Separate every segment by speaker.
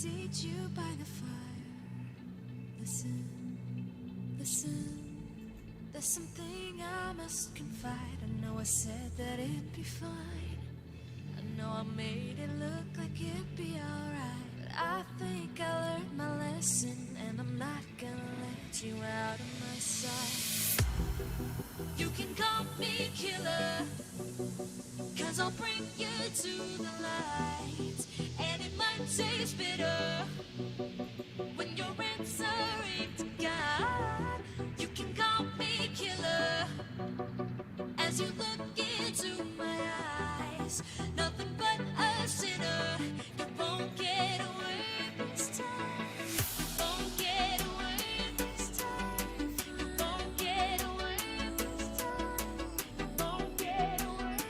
Speaker 1: seat you by the fire. Listen, listen, there's something I must confide. I know I said that it'd be fine. I know I made it look like it'd be alright, but I think I learned my lesson, and I'm not gonna let you out of my sight. You can call me killer, 'cause I'll bring you to the light. And it might taste bitter when you're answering to God. You can call me killer as you look into my eyes. Nothing but a sinner. You won't get away this time. You won't get away this time. You won't get away this time. You won't get away.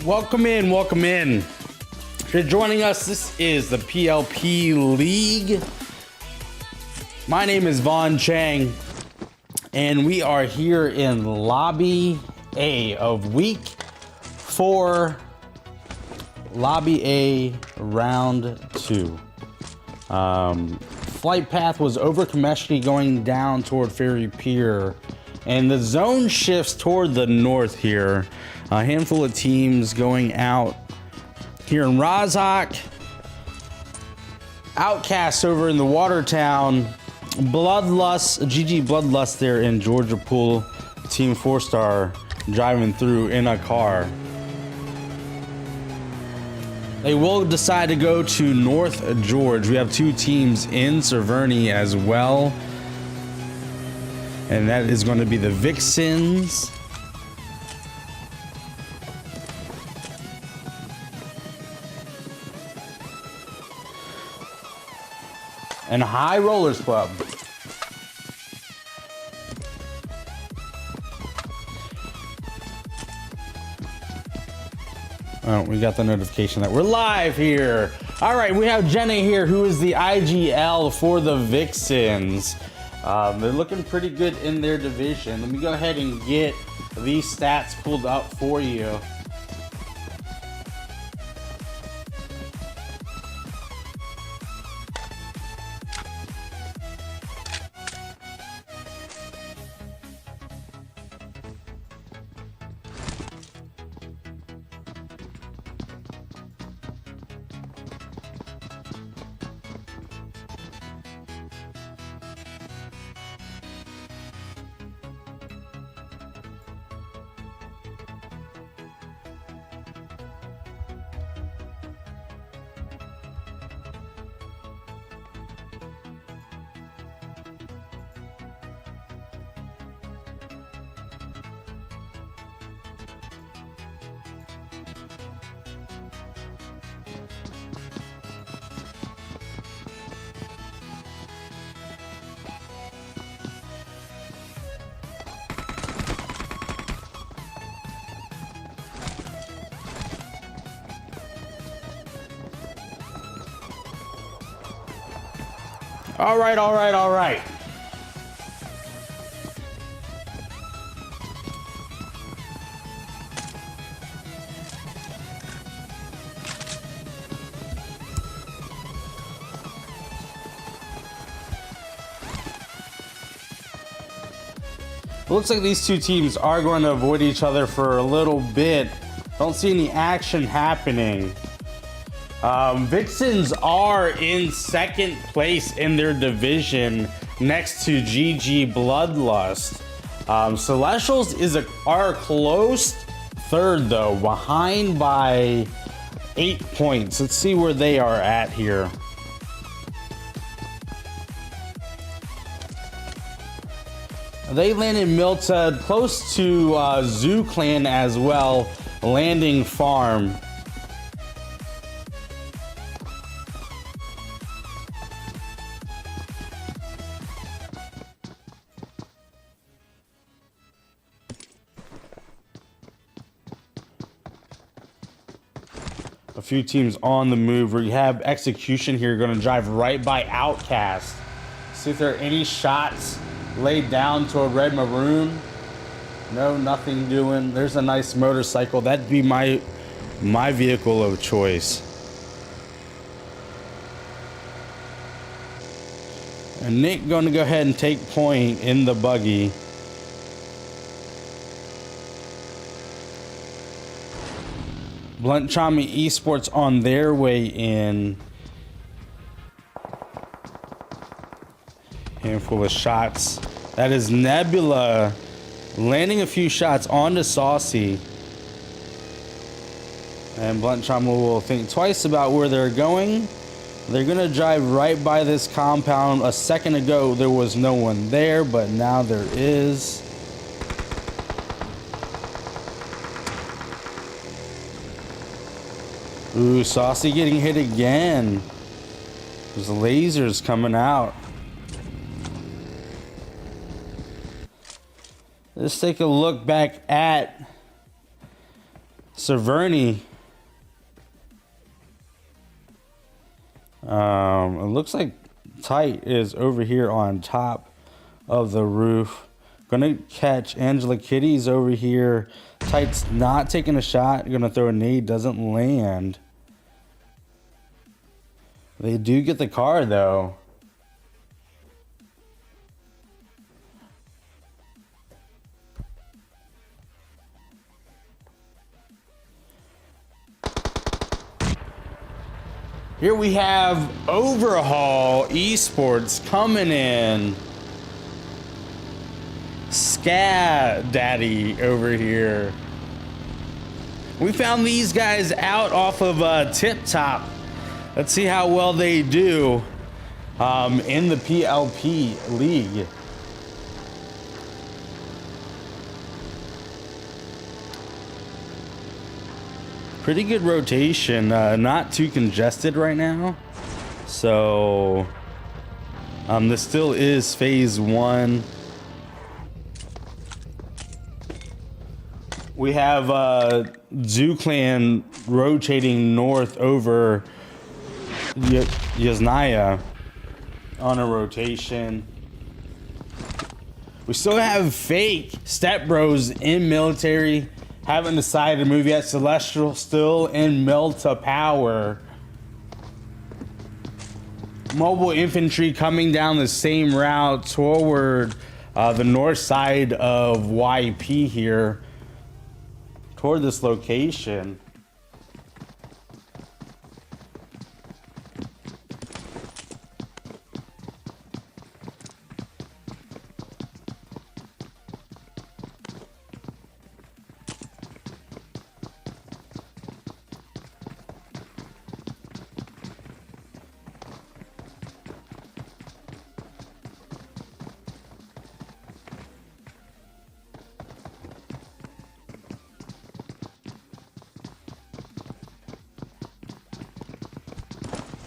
Speaker 2: Welcome in, welcome in. If you're joining us, this is the PLP League. My name is Vaughn Chang, and we are here in Lobby A of Week 4, Lobby A, Round 2. Flight path was over Komeshki going down toward Ferry Pier, and the zone shifts toward the north here. A handful of teams going out here in Rozhok. Outcast over in the Watertown. Bloodlust, GG Bloodlust there in Georgia Pool. Team 4-star driving through in a car. They will decide to go to North George. We have 2 teams in Cerverny as well. And that is going to be the Vixens and High Rollers Club. Oh, we got the notification that we're live here. All right, we have Jenna here, who is the IGL for the Vixens. They're looking pretty good in their division. Let me go ahead and get these stats pulled up for you. All right. It looks like these 2 teams are going to avoid each other for a little bit. Don't see any action happening. Vixens are in 2nd place in their division next to GG Bloodlust. Celestials are close 3rd though, behind by 8 points. Let's see where they are at here. They land in Milta, close to Zoo Clan as well, Landing Farm. A few teams on the move. We have Execution here, going to drive right by Outcast. See if there are any shots laid down to a red maroon. No, nothing doing. There's a nice motorcycle. That'd be my vehicle of choice. And Nick going to go ahead and take point in the buggy. Blunt Chami Esports on their way in. Handful of shots. That is Nebula landing a few shots onto Saucy. And Blunt Chami will think twice about where they're going. They're going to drive right by this compound. A second ago, there was no one there, but now there is. Ooh, Saucy getting hit again. There's lasers coming out. Let's take a look back at Cerverny. It looks like Tight is over here on top of the roof. Gonna catch Angela Kitty's over here. Tight's not taking a shot. Gonna throw a nade, doesn't land. They do get the car though. Here we have Overhaul Esports coming in. Ska Daddy over here. We found these guys out off of Tip Top. Let's see how well they do in the PLP League. Pretty good rotation, not too congested right now. So this still is phase 1. We have Zoo Clan rotating north over Yasnaya on a rotation. We still have fake Step Bros in military. Haven't decided to move yet. Celestial still in Melta Power. Mobile infantry coming down the same route toward the north side of YP here, toward this location.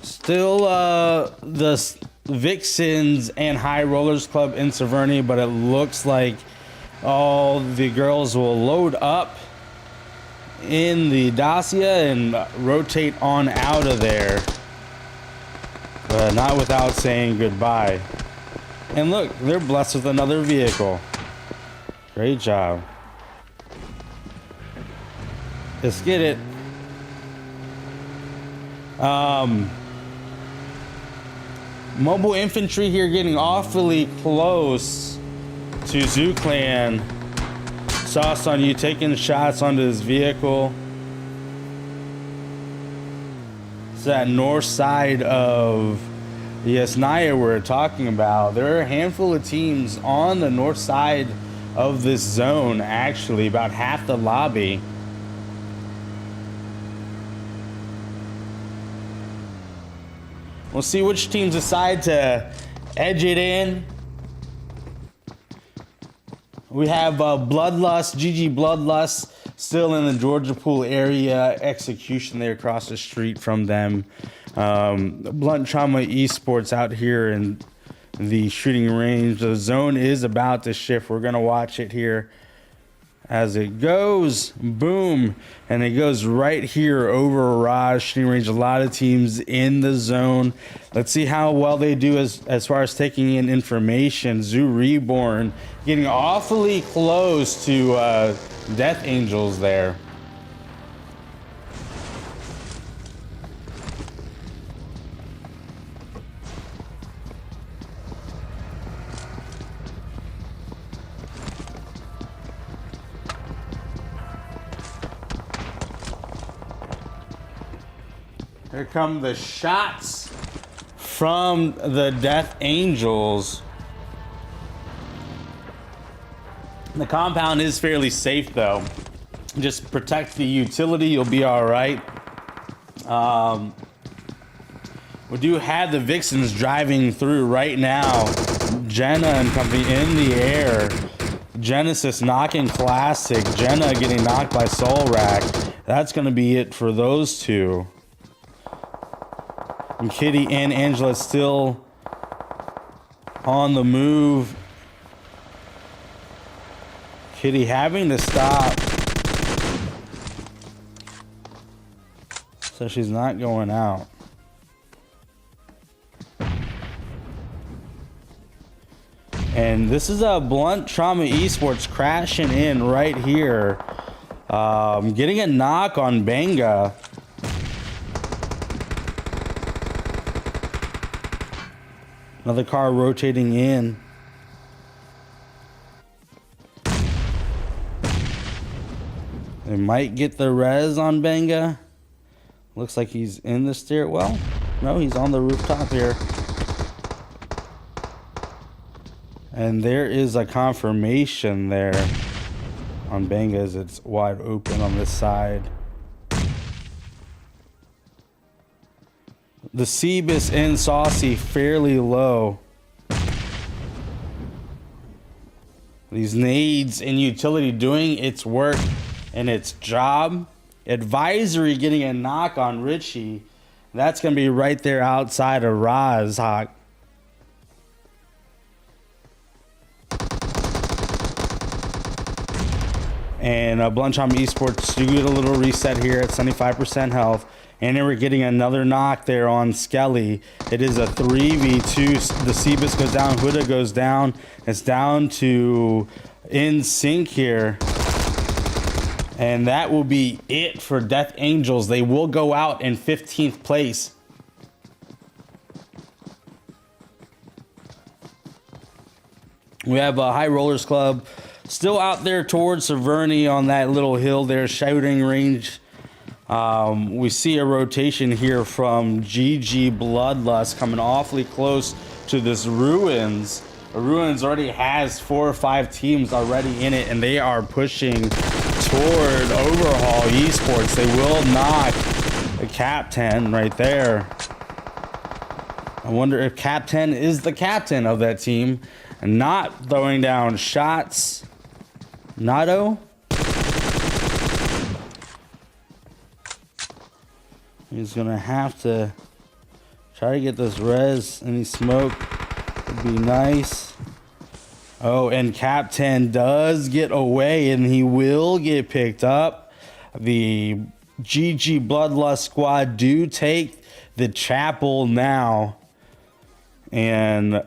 Speaker 2: Still the Vixens and High Rollers Club in Severny, but it looks like all the girls will load up in the Dacia and rotate on out of there. Not without saying goodbye. And look, they're blessed with another vehicle. Great job. Let's get it. Mobile infantry here getting awfully close to Zoo Clan. Sauce on you, taking shots onto his vehicle. It's that north side of the Yasnaya we're talking about. There are a handful of teams on the north side of this zone, actually, about half the lobby. We'll see which teams decide to edge it in. We have Bloodlust, GG Bloodlust, still in the Georgia Pool area. Execution there across the street from them. Blunt Trauma Esports out here in the shooting range. The zone is about to shift. We're going to watch it here as it goes. Boom. And it goes right here over Raj shooting range. A lot of teams in the zone. Let's see how well they do as far as taking in information. Zoo Reborn getting awfully close to Death Angels there. Here come the shots from the Death Angels. The compound is fairly safe though. Just protect the utility, you'll be all right. We do have the Vixens driving through right now. Jenna and company in the air. Genesis knocking Classic. Jenna getting knocked by Soul Rack. That's going to be it for those two. And Kitty and Angela still on the move. Kitty having to stop. So she's not going out. And this is a Blunt Trauma Esports crashing in right here. Getting a knock on Benga. Another car rotating in. They might get the res on Benga. Looks like he's in the stairwell. No, he's on the rooftop here. And there is a confirmation there on Bangas. It's wide open on this side. The Seabus and Saucy fairly low. These nades and utility doing its work and its job. Advisory getting a knock on Richie. That's going to be right there outside of Roz Hawk. And Blunchom Esports do get a little reset here at 75% health. And then we're getting another knock there on Skelly. It is a 3v2. The Seabus goes down. Huda goes down. It's down to In Sync here. And that will be it for Death Angels. They will go out in 15th place. We have a High Rollers Club still out there towards Severny on that little hill there, shouting range. We see a rotation here from GG Bloodlust coming awfully close to this Ruins. Ruins already has 4 or 5 teams already in it, and they are pushing toward Overhaul Esports. They will knock the Captain right there. I wonder if Captain is the captain of that team and not throwing down shots. Nato. He's gonna have to try to get this res. Any smoke would be nice. Oh, and Captain does get away, and he will get picked up. The GG Bloodlust squad do take the chapel now, and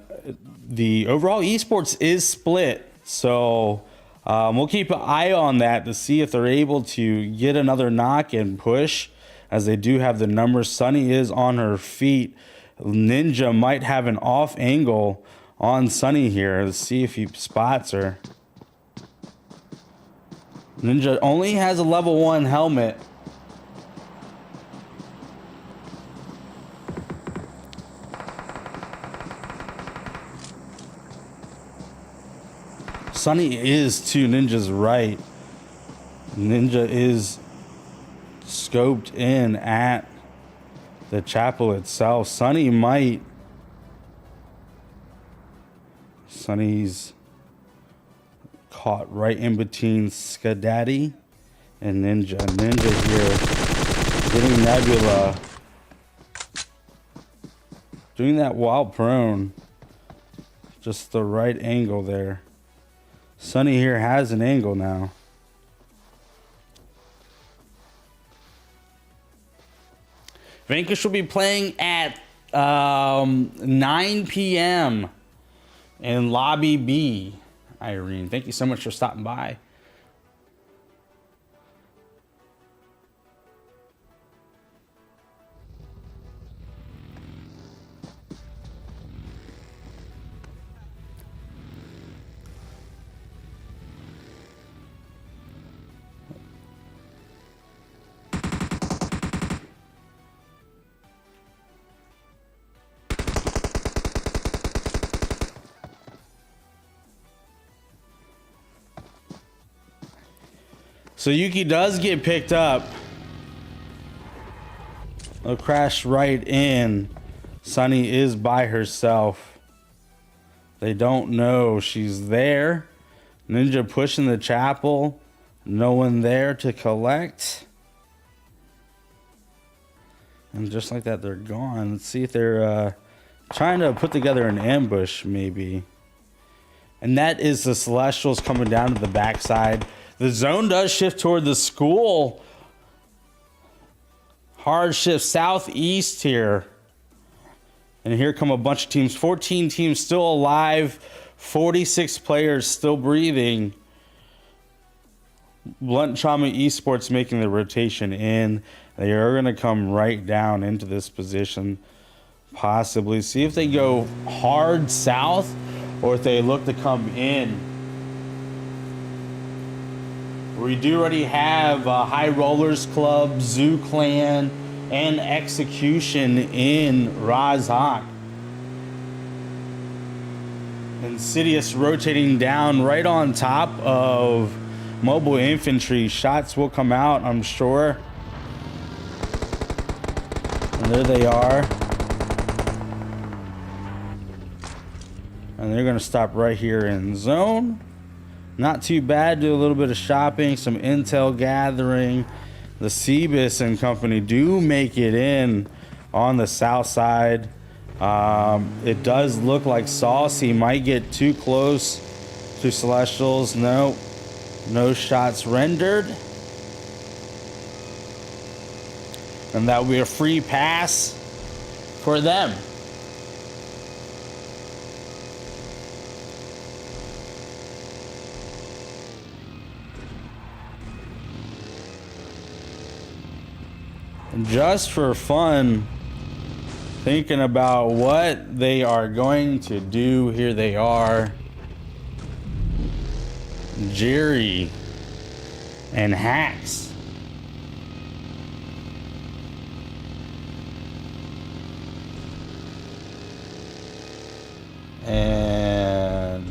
Speaker 2: the overall esports is split. So we'll keep an eye on that to see if they're able to get another knock and push, as they do have the numbers. Sunny is on her feet. Ninja might have an off angle on Sunny here. Let's see if he spots her. Ninja only has a level 1 helmet. Sunny is to Ninja's right. Ninja is scoped in at the chapel itself. Sunny's caught right in between Skadaddy and Ninja. Ninja here getting Nebula, doing that while prone. Just the right angle there. Sunny here has an angle now. Vanquish will be playing at 9 p.m. in Lobby B. Irene, thank you so much for stopping by. So Yuki does get picked up. A crash right in. Sunny is by herself. They don't know she's there. Ninja pushing the chapel. No one there to collect. And just like that, they're gone. Let's see if they're trying to put together an ambush, maybe. And that is the Celestials coming down to the backside. The zone does shift toward the school. Hard shift southeast here. And here come a bunch of teams. 14 teams still alive. 46 players still breathing. Blunt Trauma Esports making the rotation in. They are going to come right down into this position. Possibly. See if they go hard south or if they look to come in. We do already have High Rollers Club, Zoo Clan, and execution in Razak. Insidious rotating down right on top of mobile infantry. Shots will come out, I'm sure. And there they are. And they're going to stop right here in zone. Not too bad. Do a little bit of shopping, some intel gathering. The Cebus and company do make it in on the south side. It does look like Saucy might get too close to Celestials. No shots rendered. And that will be a free pass for them. Just for fun, thinking about what they are going to do, here they are. Jerry and Hacks. And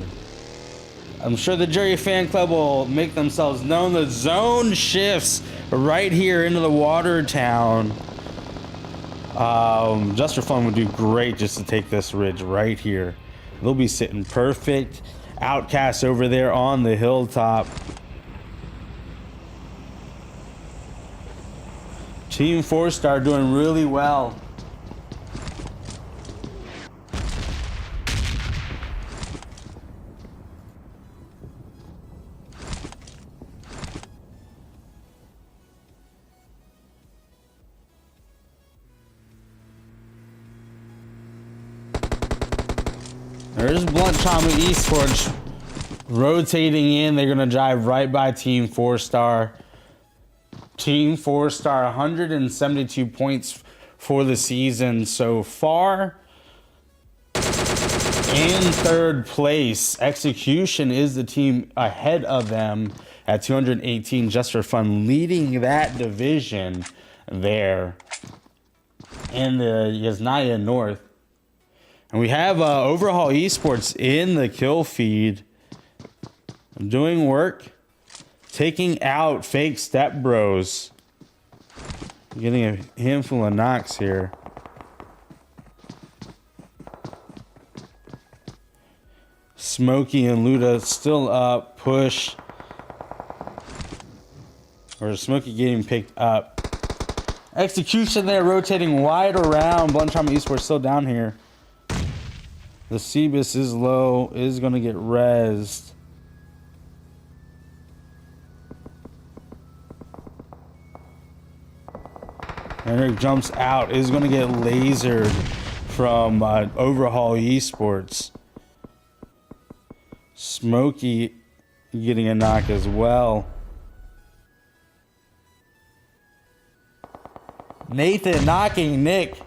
Speaker 2: I'm sure the Jerry fan club will make themselves known. The zone shifts right here into the Watertown. Just for fun would do great just to take this ridge right here. They'll be sitting perfect. Outcast over there on the hilltop. Team 4-Star doing really well. There's Blunt Trauma Esports rotating in. They're going to drive right by Team 4-Star. Team 4-Star, 172 points for the season so far. In third place, Execution is the team ahead of them at 218. Just for fun, leading that division there in the Yasnaya North. And we have Overhaul Esports in the kill feed, doing work, taking out fake Step Bros, getting a handful of knocks here. Smokey and Luda still up, push. Or Smokey getting picked up. Execution there, rotating wide around. Blunt Trauma Esports still down here. The Cebus is low, is going to get rezzed. Henrik jumps out, is going to get lasered from Overhaul Esports. Smokey getting a knock as well. Nathan knocking Nick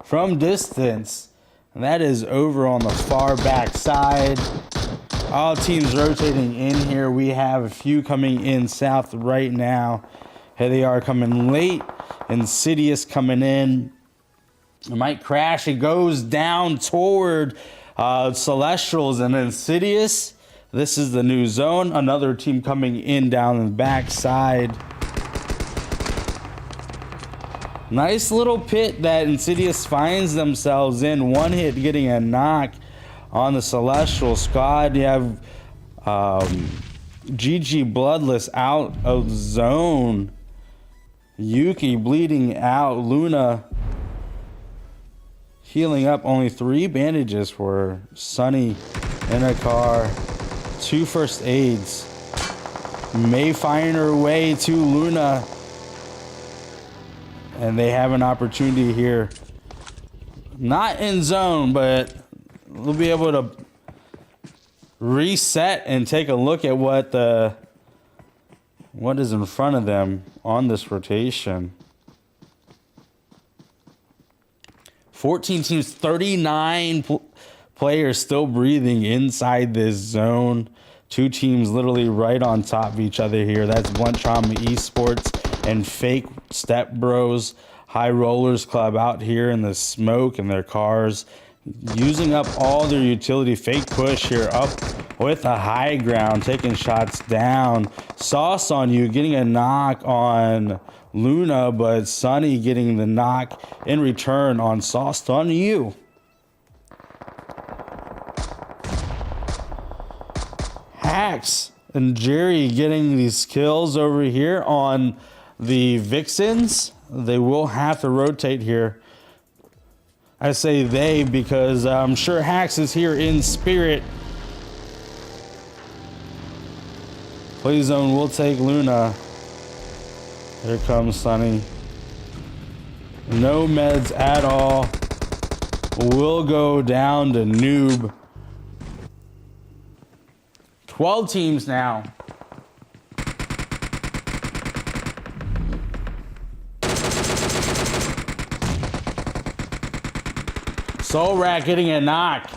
Speaker 2: from distance. And that is over on the far back side. All teams rotating in here. We have a few coming in south right now. Here they are coming late. Insidious coming in. It might crash. It goes down toward Celestials and Insidious. This is the new zone. Another team coming in down the back side. Nice little pit that Insidious finds themselves in. One hit getting a knock on the Celestial squad. You have GG Bloodless out of zone. Yuki bleeding out. Luna healing up. Only 3 bandages for Sunny in a car. 2 first aids. May find her way to Luna. And they have an opportunity here. Not in zone, but they'll be able to reset and take a look at what is in front of them on this rotation. 14 teams, 39 players still breathing inside this zone. 2 teams literally right on top of each other here. That's Blunt Trauma Esports and Fake Step Bros. High Rollers Club out here in the smoke in their cars, using up all their utility. Fake push here up with a high ground, taking shots down. Sauce on you, getting a knock on Luna, but Sunny getting the knock in return on Sauce on you. Hacks and Jerry getting these kills over here on the Vixens. They will have to rotate here. I say they because I'm sure Hacks is here in spirit. Play zone will take Luna. Here comes Sunny. No meds at all. Will go down to Noob. 12 teams now. Soul Rat getting a knock.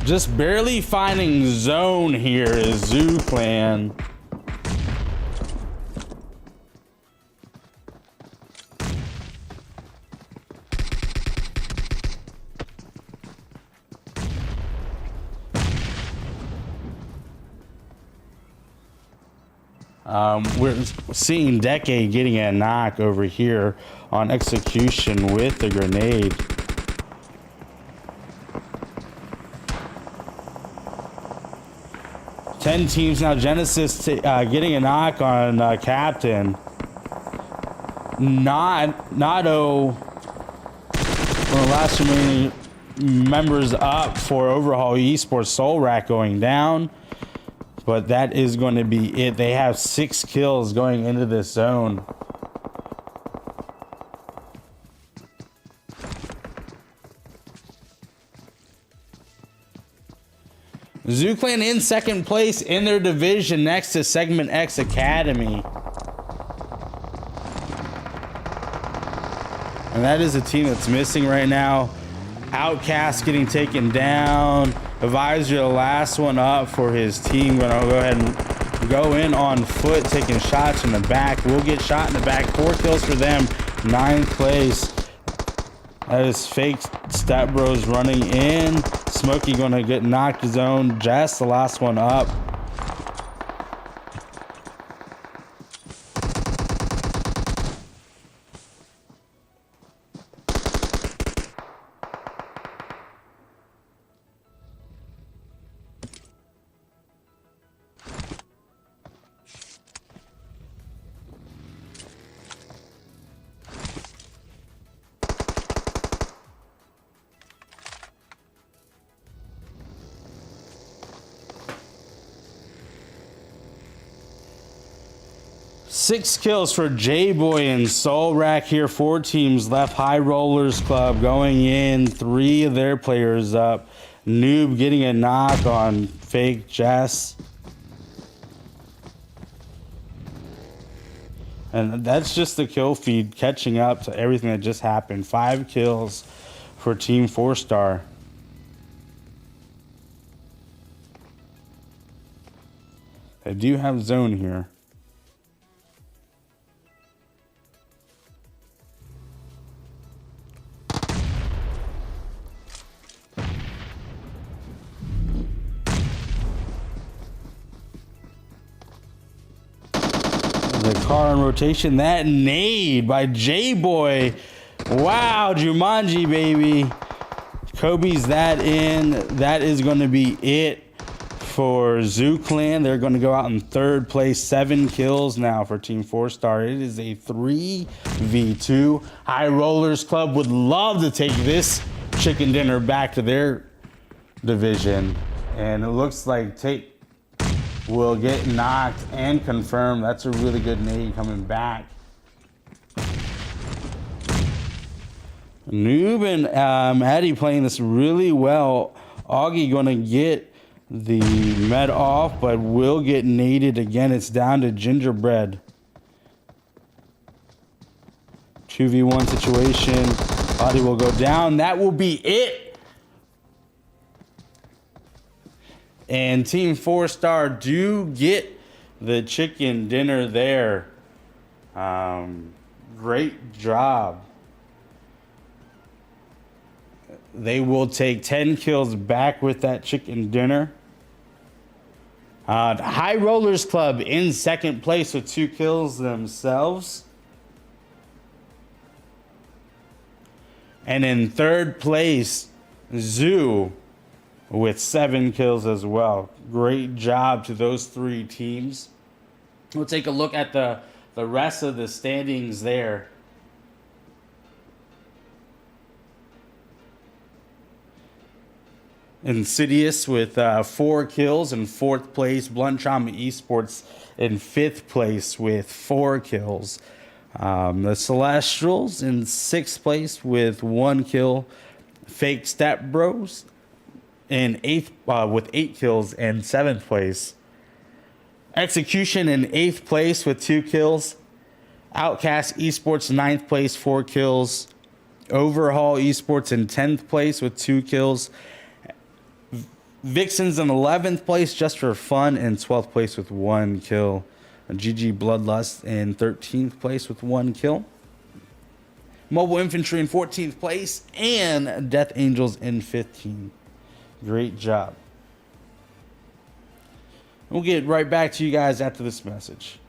Speaker 2: Just barely finding zone here is Zoo Clan. We're seeing Decade getting a knock over here on execution with the grenade. Ten teams now. Genesis getting a knock on Captain. Nado, one of the last remaining members up for Overhaul Esports. Soul Rat going down. But that is going to be it. They have 6 kills going into this zone. Zoo Clan in second place in their division next to Segment X Academy. And that is a team that's missing right now. Outcast getting taken down. Advisor, the last one up for his team. Gonna go ahead and go in on foot, taking shots in the back. We'll get shot in the back. 4 kills for them. 9th place. That is fake Step Bros running in. Smokey gonna get knocked zone. Jess, the last one up. Six kills for J-Boy and Soul Rack here. 4 teams left. High Rollers Club going in. 3 of their players up. Noob getting a knock on fake Jess. And that's just the kill feed catching up to everything that just happened. 5 kills for Team 4-Star. They do have zone here. The car in rotation. That nade by J-Boy. Wow, Jumanji, baby. Kobe's that in. That is going to be it for Zoo Clan. They're going to go out in 3rd place. 7 kills now for Team 4-Star. It is a 3v2. High Rollers Club would love to take this chicken dinner back to their division. And it looks like Tate will get knocked and confirmed. That's a really good nade coming back. Noob and Eddie playing this really well. Augie going to get the med off, but will get naded again. It's down to Gingerbread. 2v1 situation. Body will go down. That will be it. And Team 4-Star do get the chicken dinner there. Great job. They will take 10 kills back with that chicken dinner. The High Rollers Club in second place with 2 kills themselves. And in third place, Zoo with 7 kills as well. Great job to those 3 teams. We'll take a look at the rest of the standings there. Insidious with 4 kills in 4th place. Blunt Trauma Esports in 5th place with 4 kills. The Celestials in 6th place with 1 kill. Fake Step Bros in 8th with 8 kills and 7th place. Execution in 8th place with 2 kills. Outcast Esports 9th place, 4 kills. Overhaul Esports in 10th place with 2 kills. Vixens in 11th place just for fun and 12th place with 1 kill. GG Bloodlust in 13th place with 1 kill. Mobile Infantry in 14th place and Death Angels in 15th. Great job. We'll get right back to you guys after this message.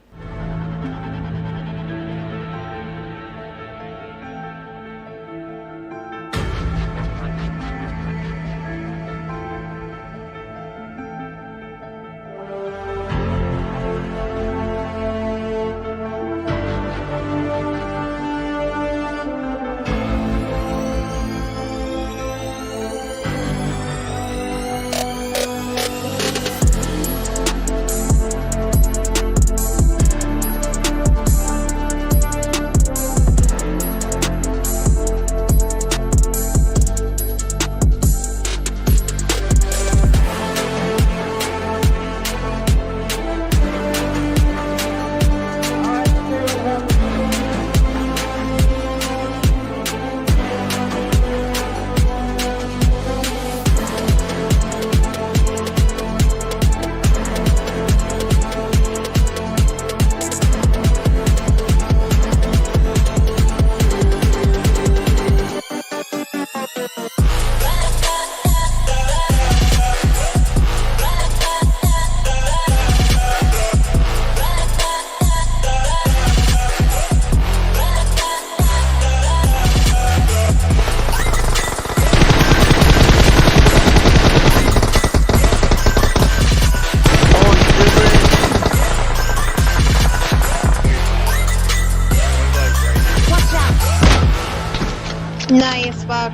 Speaker 3: Nice, Fox.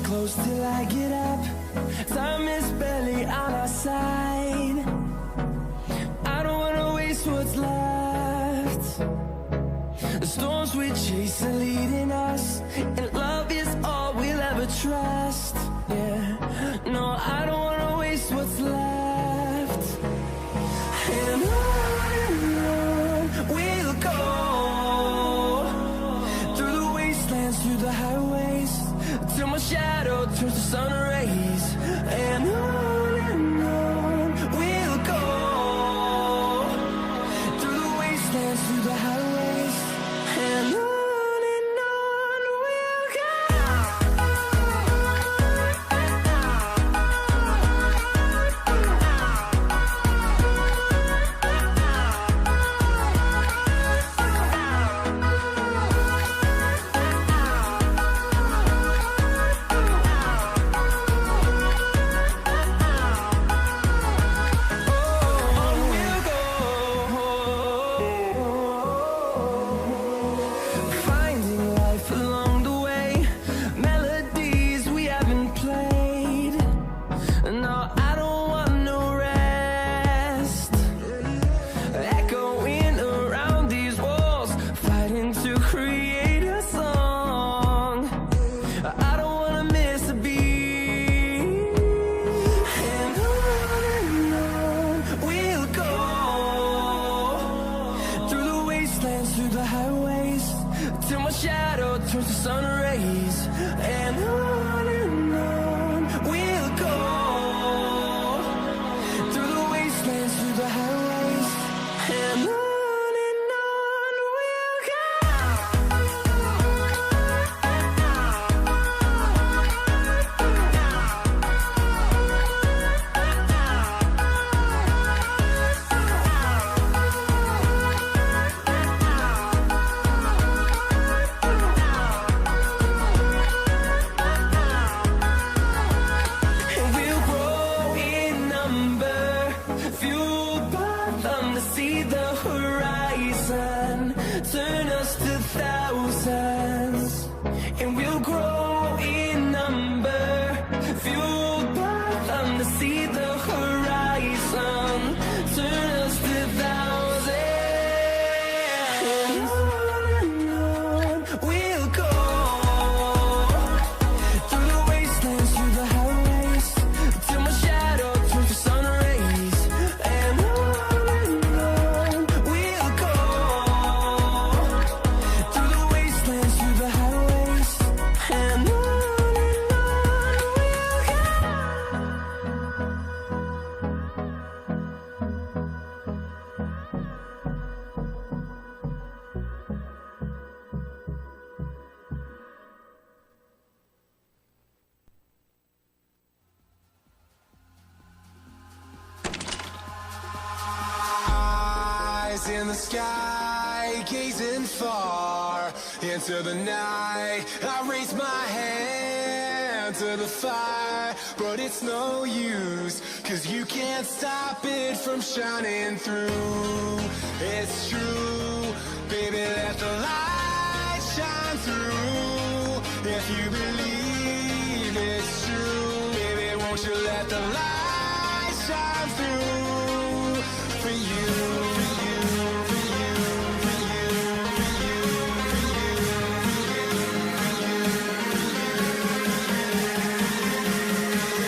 Speaker 4: close till I get up. Time is barely on our side. I don't wanna waste what's left. The storms we chase are leading us, and love is all we'll ever trust. Yeah, no, I don't wanna waste what's left. And on we'll go, through the wastelands, through the highways, till my shadow turns to sun rays. And on we'll go, through the wastelands, through the highways, and on we'll go. Finding life along the way, melodies we haven't played. No, I don't want no rest. Echoing around these walls, fighting to create a song. I don't wanna miss a beat. And on we'll go, through the wastelands, through the highways, till my shadow turns to sun rays. And on we'll go, through the wastelands, through the highways, and on we'll go. And we'll grow in number, fueled by them to see the horizon, turn us to thousands. And we'll grow in number, fueled by them to see the horizon, turn us to thousands. And on we'll go, through the wastelands, through the highways, till my shadow turns to sun rays. And on we'll go, through the wastelands, through the highways, and on we'll go.
Speaker 3: Eyes in the sky, gazing far into the night. I raise my hand to the fire, but it's no use, 'cause you can't stop it from shining through. It's true, baby, let the light shine through. If you believe it's true, baby, won't you let the light shine through for you, for you, for you, for you, for you, for you, for you,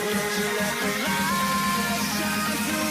Speaker 3: won't you let the light shine through?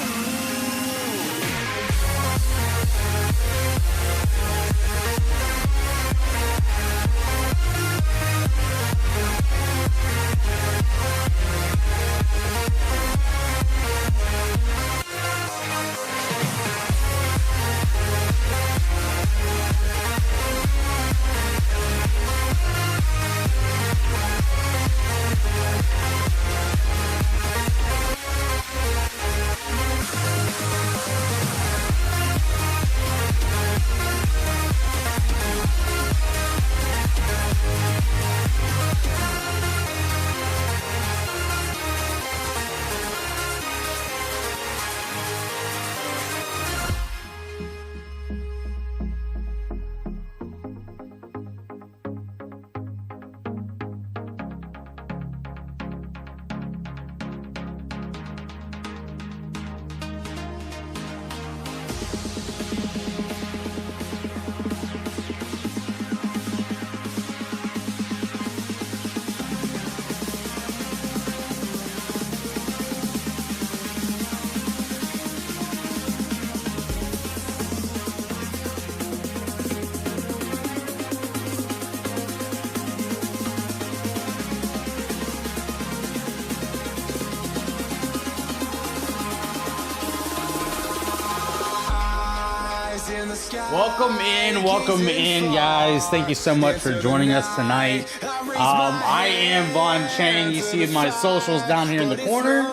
Speaker 2: Welcome in, guys. Thank you so much for joining us tonight. I am Von Chang. You see my socials down here in the corner.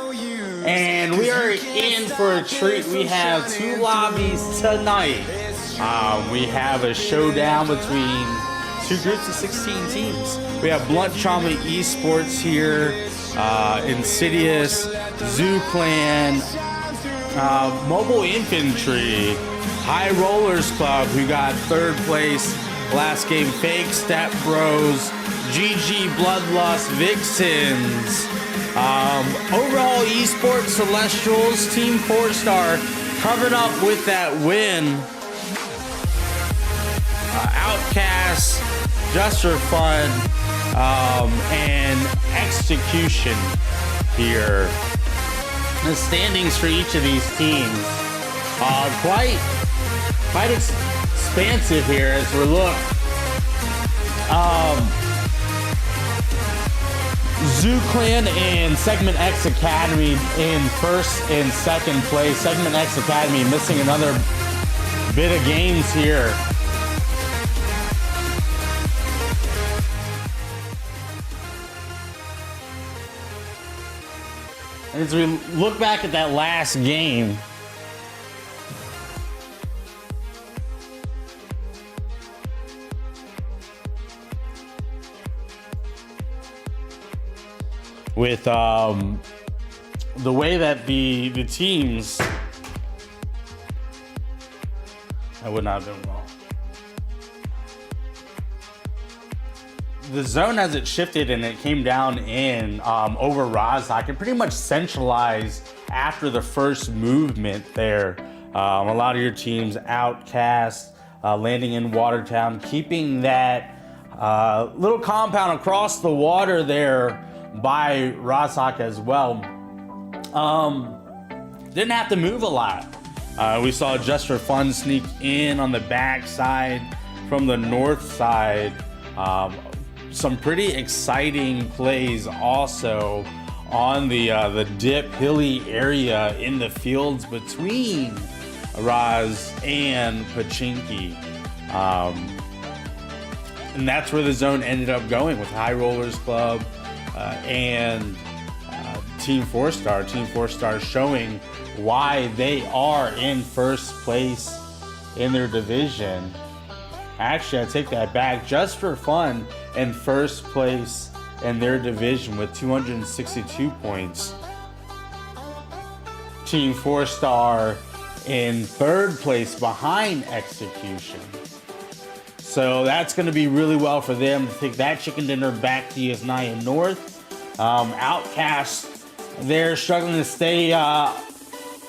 Speaker 2: And we are in for a treat. We have 2 lobbies tonight. We have a showdown between 2 groups of 16 teams. We have Blunt Trauma Esports here, Insidious, Zoo Clan, Mobile Infantry, High Rollers Club, who got 3rd place last game, Fake Step Bros, GG Bloodlust, Vixens, Overhaul Esports, Celestials, Team 4-Star, covered up with that win. Outcast, Just for Fun, and Execution here. The standings for each of these teams are quite expansive here as we look. Zoo Clan and Segment X Academy in 1st and 2nd place. Segment X Academy missing another bit of games here. As we look back at that last game, with the way that the teams, I would not have done well. The zone as it shifted and it came down in over Rozhok and pretty much centralized after the first movement there. A lot of your teams, Outcast, landing in Watertown, keeping that little compound across the water there by Rozhok as well. Didn't have to move a lot. We saw Just for Fun sneak in on the backside from the north side. Some pretty exciting plays also on the dip hilly area in the fields between Raz and Pachinki. And that's where the zone ended up going with High Rollers Club and Team 4-Star. Team 4-Star showing why they are in 1st place in their division. Actually, I take that back. Just for Fun in 1st place in their division with 262 points. Team 4-Star in 3rd place behind Execution. So that's going to be really well for them to take that chicken dinner back to Yasnaya North. Outcast, they're struggling to stay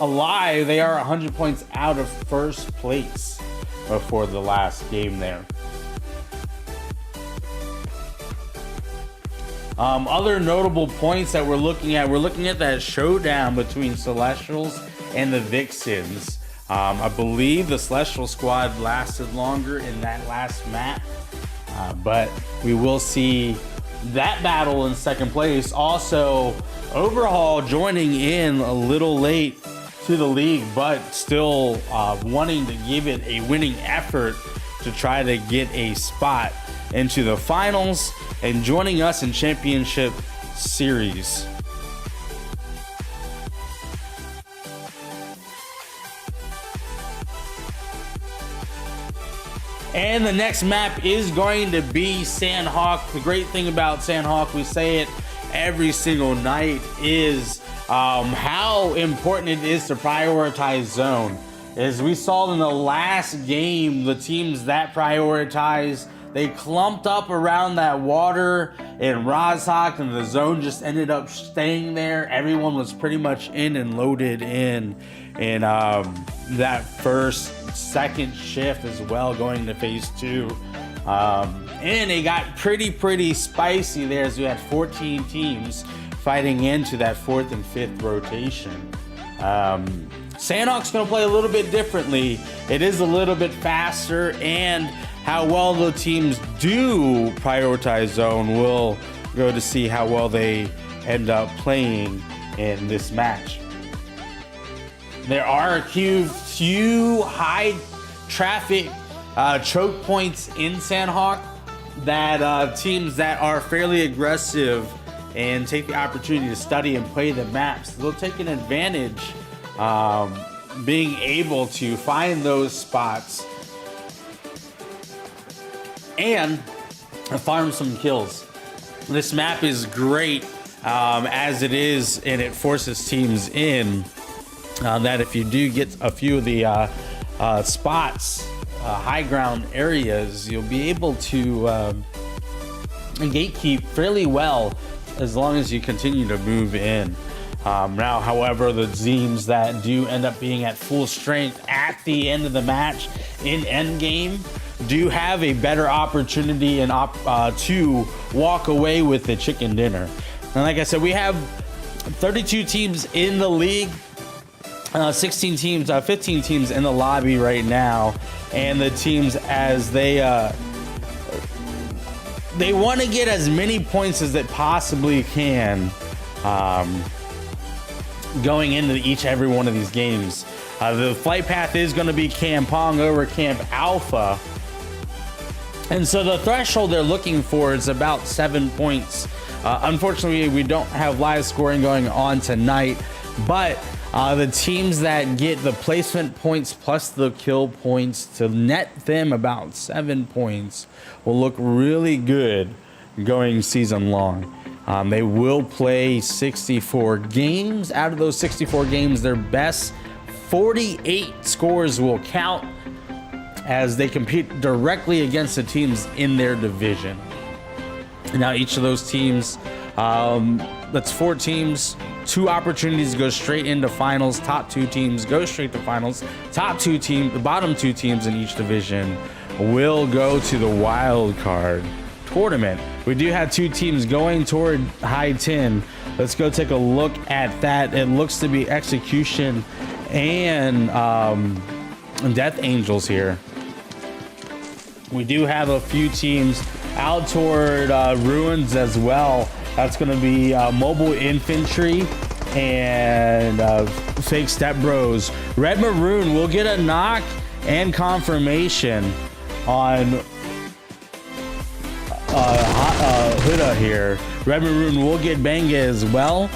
Speaker 2: alive. They are 100 points out of 1st place before the last game there. Other notable points that we're looking at that showdown between Celestials and the Vixens. I believe the Celestial squad lasted longer in that last map, but we will see that battle in 2nd place. Also, Overhaul joining in a little late to the league, but still wanting to give it a winning effort to try to get a spot into the finals and joining us in Championship Series. And the next map is going to be Sandhawk. The great thing about Sandhawk, we say it every single night, is how important it is to prioritize zone. As we saw in the last game, the teams that prioritized, they clumped up around that water in Rozhok, and the zone just ended up staying there. Everyone was pretty much in and loaded in that 1st, 2nd shift as well, going to phase 2. And it got pretty spicy there as we had 14 teams fighting into that 4th and 5th rotation. Sandhawk's going to play a little bit differently. It is a little bit faster, and how well the teams do prioritize zone will go to see how well they end up playing in this match. There are a few high traffic choke points in Sandhawk that teams that are fairly aggressive and take the opportunity to study and play the maps, they'll take an advantage being able to find those spots and farm some kills. This map is great as it is, and it forces teams in that if you do get a few of the spots, high ground areas, you'll be able to gatekeep fairly well as long as you continue to move in. Now, however, the teams that do end up being at full strength at the end of the match in endgame do have a better opportunity and to walk away with the chicken dinner. And like I said, we have 32 teams in the league, 15 teams in the lobby right now, and the teams as they want to get as many points as they possibly can going into each every one of these games. The flight path is going to be Camp Pong over Camp Alpha, and so the threshold they're looking for is about 7 points. Unfortunately, we don't have live scoring going on tonight, but the teams that get the placement points plus the kill points to net them about 7 points will look really good going season long. They will play 64 games. Out of those 64 games, their best 48 scores will count as they compete directly against the teams in their division. Now, each of those teams, that's 4 teams, 2 opportunities to go straight into finals. Top 2 teams go straight to finals. The bottom 2 teams in each division will go to the wild card tournament. We do have 2 teams going toward high 10. Let's go take a look at that. It looks to be Execution and Death Angels here. We do have a few teams out toward Ruins as well. That's going to be Mobile Infantry and Fake Step Bros. Red Maroon will get a knock and confirmation on Huda here. Red Maroon will get Banga as well.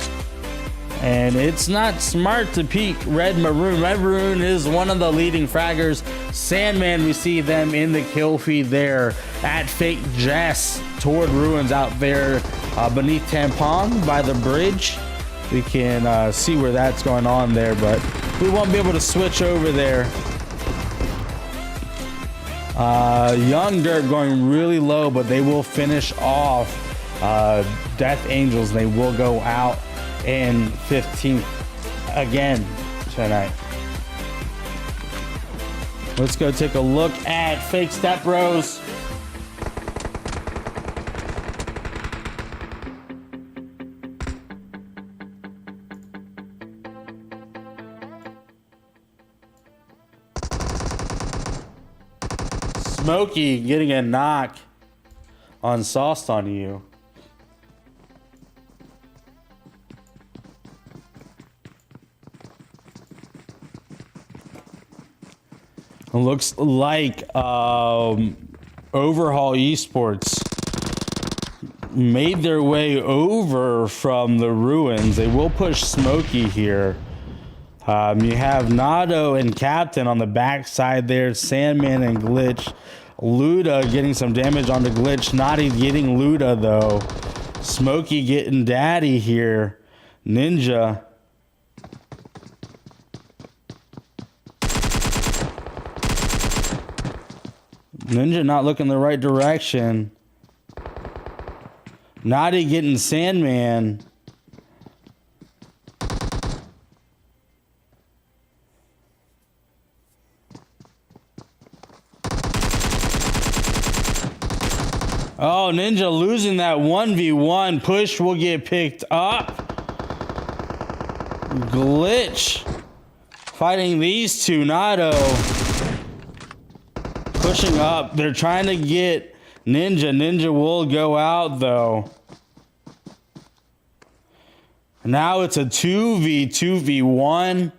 Speaker 2: And it's not smart to peek Red Maroon. Red Maroon is one of the leading fraggers. Sandman, we see them in the kill feed there at Fake Jess toward Ruins out there beneath Tampon by the bridge. We can see where that's going on there, but we won't be able to switch over there. Young Dirt going really low, but they will finish off Death Angels. They will go out in 15th again tonight. Let's go take a look at Fake Step Bros. Smokey getting a knock on Sauced on You. It looks like Overhaul Esports made their way over from the Ruins. They will push Smokey here. You have Nado and Captain on the backside there. Sandman and Glitch. Luda getting some damage on the Glitch. Naughty getting Luda though. Smokey getting Daddy here. Ninja. Ninja not looking the right direction. Naughty getting Sandman. Oh, Ninja losing that 1v1. Push will get picked up. Glitch fighting these two. Nado pushing up. They're trying to get Ninja. Ninja will go out though. Now it's a 2v1.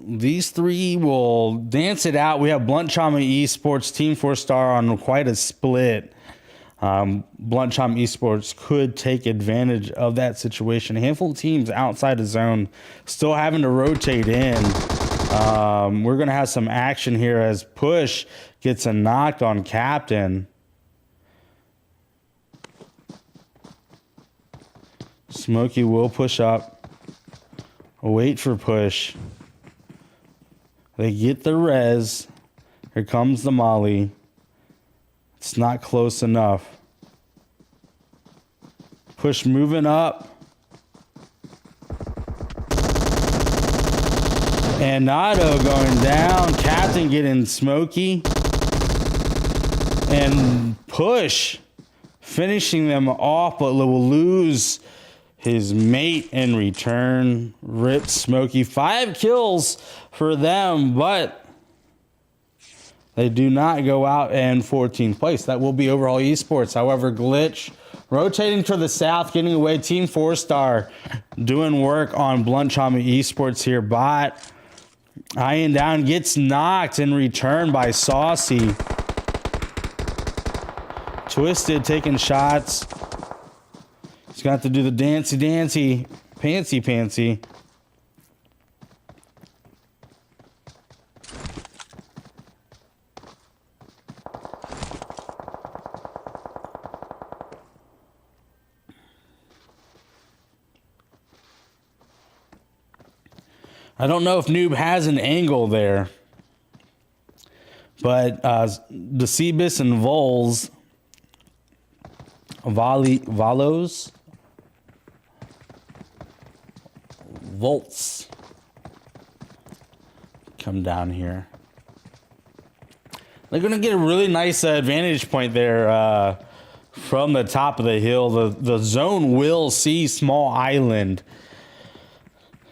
Speaker 2: these three will dance it out. We have Blunt Chama Esports, Team 4-Star on quite a split. Blunt Chama Esports could take advantage of that situation. A handful of teams outside the zone still having to rotate in. We're going to have some action here as Push gets a knock on Captain. Smokey will push up. Wait for Push. They get the res. Here comes the molly. It's not close enough. Push moving up. And Nato going down. Captain getting Smokey. And Push finishing them off, but will lose his mate in return. Rip Smokey. 5 kills for them, but they do not go out in 14th place. That will be Overall Esports. However, Glitch rotating to the south, getting away. Team 4-Star doing work on Blunt Chama Esports here. Bot eyeing down, gets knocked in return by Saucy. Twisted taking shots. He's got to do the dancy, pantsy. I don't know if Noob has an angle there, but the Cebus and Volts come down here. They're going to get a really nice advantage point there from the top of the hill. The zone will see Small Island.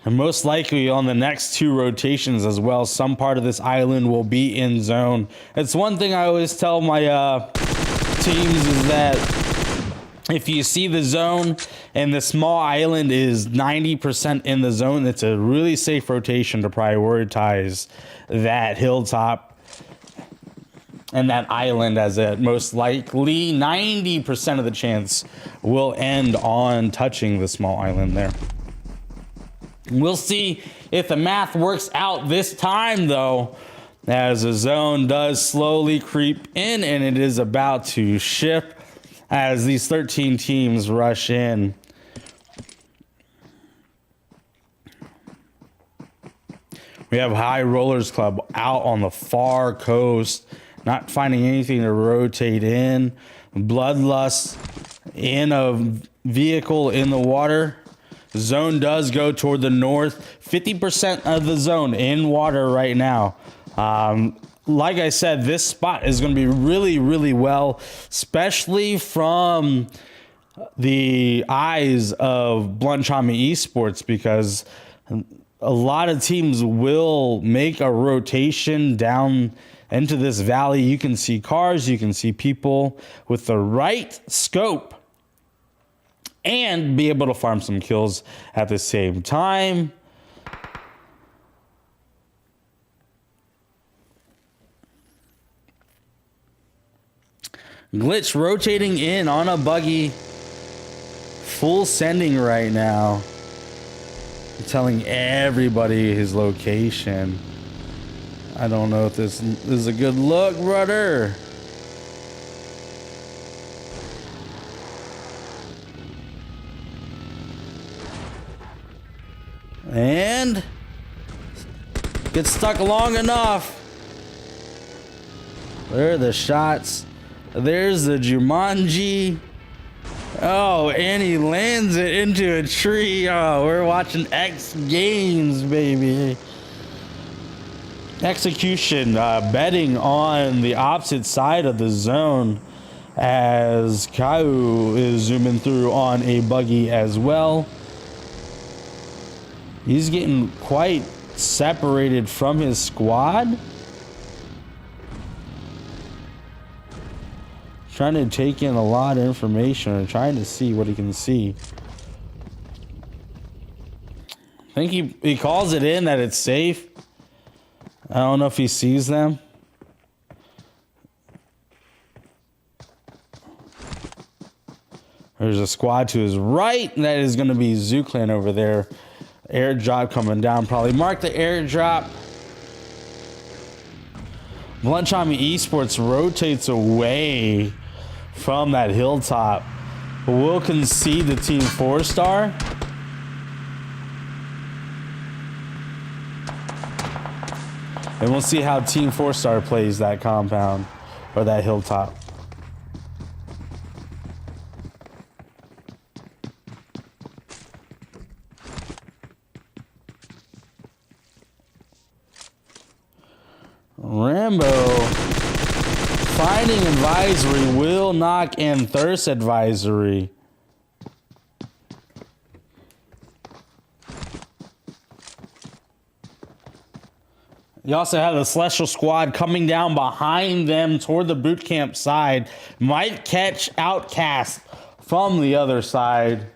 Speaker 2: And most likely on the next 2 rotations as well, some part of this island will be in zone. It's one thing I always tell my teams is that if you see the zone and the small island is 90% in the zone, it's a really safe rotation to prioritize that hilltop and that island, as it most likely 90% of the chance will end on touching the small island there. We'll see if the math works out this time, though, as the zone does slowly creep in, and it is about to shift as these 13 teams rush in. We have High Rollers Club out on the far coast, not finding anything to rotate in. Bloodlust in a vehicle in the water. Zone does go toward the north. 50% of the zone in water right now. Like I said, this spot is going to be really, really well, especially from the eyes of Blunt Chama Esports, because a lot of teams will make a rotation down into this valley. You can see cars, you can see people with the right scope and be able to farm some kills at the same time. Glitch rotating in on a buggy. Full sending right now. Telling everybody his location. I don't know if this is a good look, brother. And get stuck long enough. There are the shots. There's the Jumanji. Oh, and he lands it into a tree. Oh, we're watching X Games, baby. Execution betting on the opposite side of the zone as Kau is zooming through on a buggy as well. He's getting quite separated from his squad. Trying to take in a lot of information and trying to see what he can see. I think he calls it in that it's safe. I don't know if he sees them. There's a squad to his right. That is going to be Zooclan over there. Airdrop coming down. Probably mark the airdrop. Lunchami Esports rotates away from that hilltop. But we'll concede the team 4-star. And we'll see how team 4-star plays that compound or that hilltop. Rambo finding advisory, will knock and thirst advisory. You also have the Celestial Squad coming down behind them toward the boot camp side. Might catch Outcast from the other side.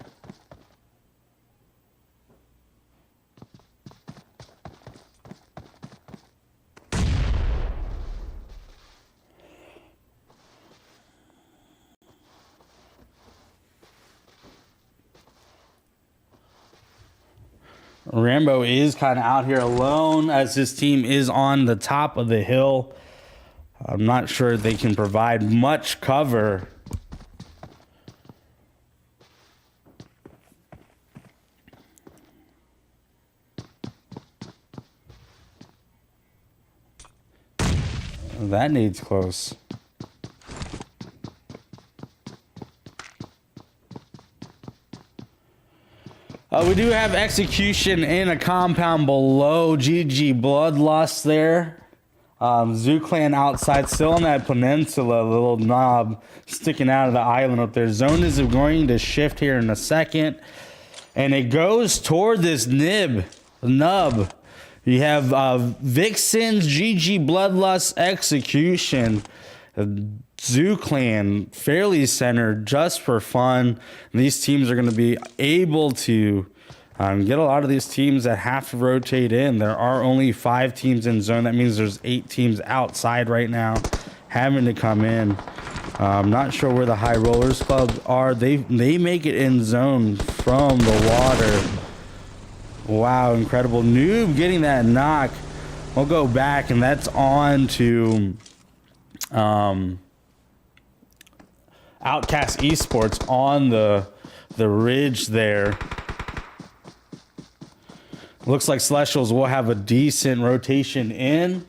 Speaker 2: Rambo is kind of out here alone as his team is on the top of the hill. I'm not sure they can provide much cover. That needs close. We do have execution in a compound below. GG Bloodlust there. Zooclan outside, still on that peninsula, little knob sticking out of the island up there. Zone is going to shift here in a second. And it goes toward this nub. You have Vixens, GG Bloodlust, execution. Zooclan fairly centered just for fun. These teams are going to be able to get a lot of these teams that have to rotate in. There are only 5 teams in zone. That means there's 8 teams outside right now having to come in. I'm not sure where the High Rollers clubs are. They make it in zone from the water. Wow, incredible. Noob getting that knock. We'll go back, and that's on to Outcast Esports on the ridge there. Looks like Celestials will have a decent rotation in.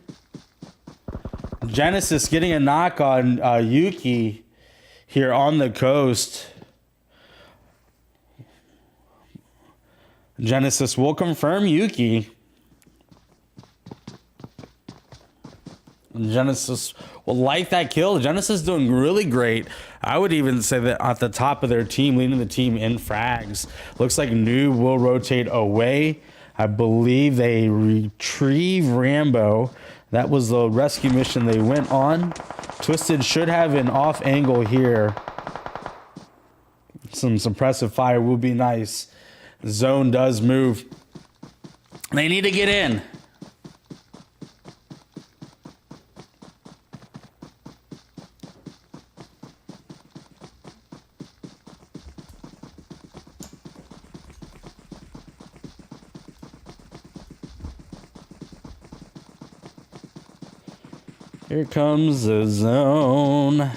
Speaker 2: Genesis getting a knock on Yuki here on the coast. Genesis will confirm Yuki. Genesis will like that kill. Genesis doing really great. I would even say that at the top of their team, leading the team in frags. Looks like Noob will rotate away. I believe they retrieve Rambo. That was the rescue mission they went on. Twisted should have an off angle here. Some suppressive fire would be nice. Zone does move. They need to get in. Here comes the zone.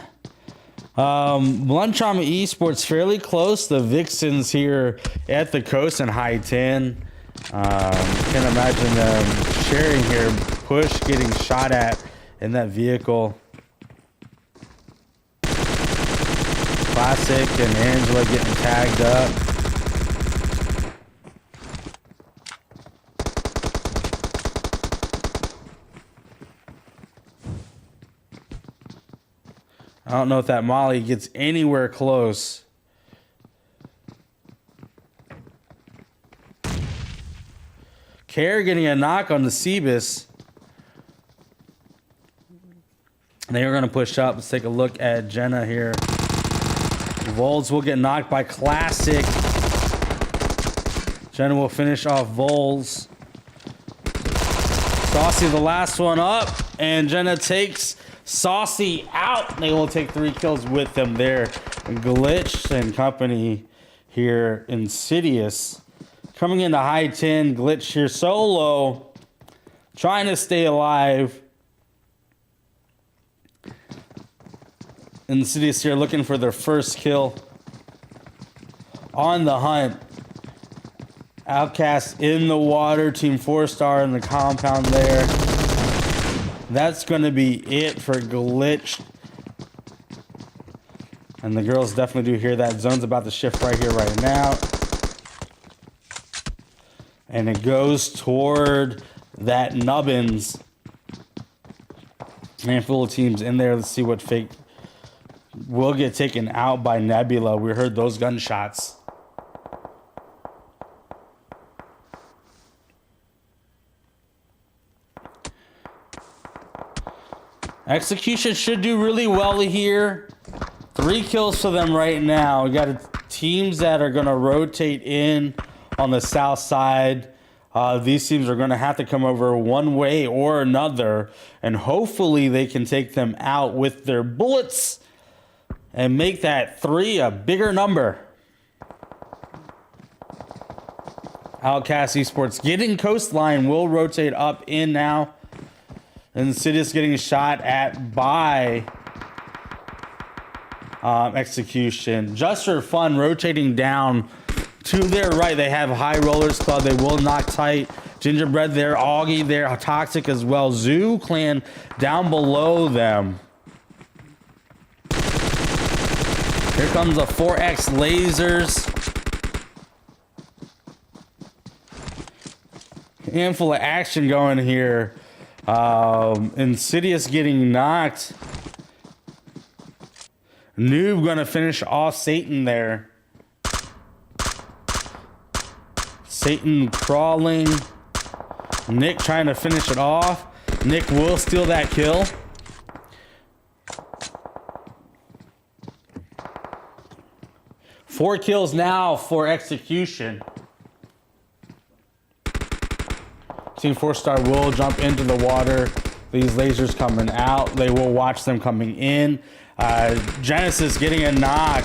Speaker 2: Lunchama Esports fairly close. The Vixens here at the coast in high 10. Can't imagine them sharing here. Push getting shot at in that vehicle. Classic and Angela getting tagged up. I don't know if that Molly gets anywhere close. Care getting a knock on the Cebus. They are going to push up. Let's take a look at Jenna here. Volds will get knocked by Classic. Jenna will finish off Volds. Saucy the last one up, and Jenna takes Saucy out. They will take 3 kills with them there. Glitch and company here. Insidious coming into high 10. Glitch here solo, trying to stay alive. Insidious here looking for their first kill. On the hunt. Outcast in the water. Team 4-star in the compound there. That's going to be it for Glitch. And the girls definitely do hear that. Zone's about to shift right here, right now. And it goes toward that Nubbins. Handful of teams in there. Let's see what fake will get taken out by Nebula. We heard those gunshots. Execution should do really well here. 3 kills for them right now. We got teams that are going to rotate in on the south side. These teams are going to have to come over one way or another, and hopefully they can take them out with their bullets and make that 3 a bigger number. Outcast Esports getting Coastline will rotate up in now. Insidious getting shot at by Execution. Just for fun, rotating down to their right. They have High Rollers Club. They will knock tight. Gingerbread there. Augie there. Toxic as well. Zoo Clan down below them. Here comes a 4X lasers. Handful of action going here. Insidious getting knocked. Noob gonna finish off Satan there. Satan crawling. Nick trying to finish it off. Nick will steal that kill. Four kills now for Execution. Team 4-star will jump into the water. These lasers coming out. They will watch them coming in. Genesis getting a knock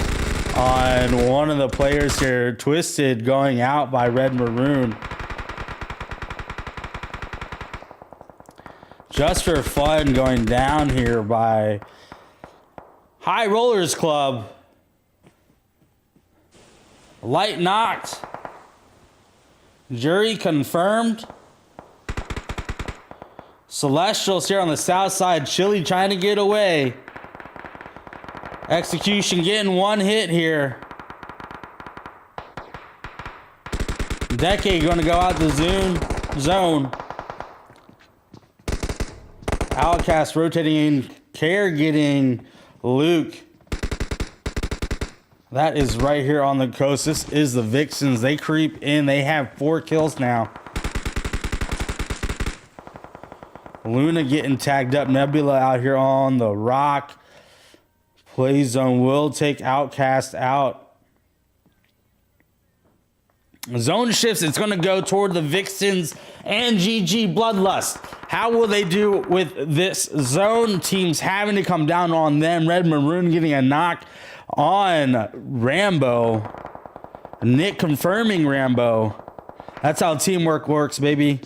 Speaker 2: on one of the players here. Twisted going out by Red Maroon. Just for fun going down here by High Rollers Club. Light knocked. Jury confirmed. Celestials here on the south side. Chili trying to get away. Execution getting one hit here. Decade going to go out the zone. Outcast rotating in. Care getting Luke. That is right here on the coast. This is the Vixens. They creep in. They have 4 kills now. Luna getting tagged up. Nebula out here on the rock. Play zone will take Outcast out. Zone shifts. It's going to go toward the Vixens and GG Bloodlust. How will they do with this zone? Teams having to come down on them. Red Maroon getting a knock on Rambo. Nick confirming Rambo. That's how teamwork works, baby.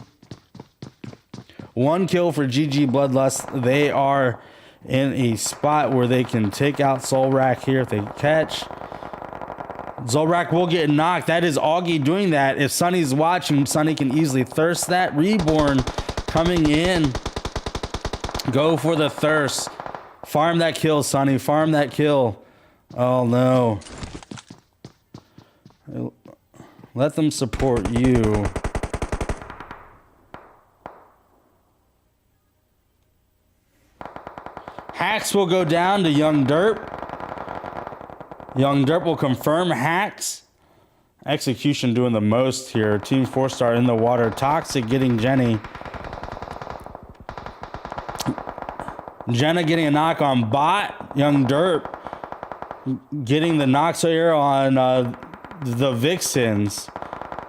Speaker 2: 1 kill for GG Bloodlust. They are in a spot where they can take out Solrak here if they catch. Zolrak will get knocked. That is Augie doing that. If Sunny's watching, Sunny can easily thirst that. Reborn coming in. Go for the thirst. Farm that kill, Sunny. Farm that kill. Oh, no. Let them support you. Hacks will go down to Young Derp. Young Derp will confirm Hacks. Execution doing the most here. Team 4-star in the water. Toxic getting Jenny. Jenna getting a knock on Bot. Young Derp getting the knocks here on the Vixens.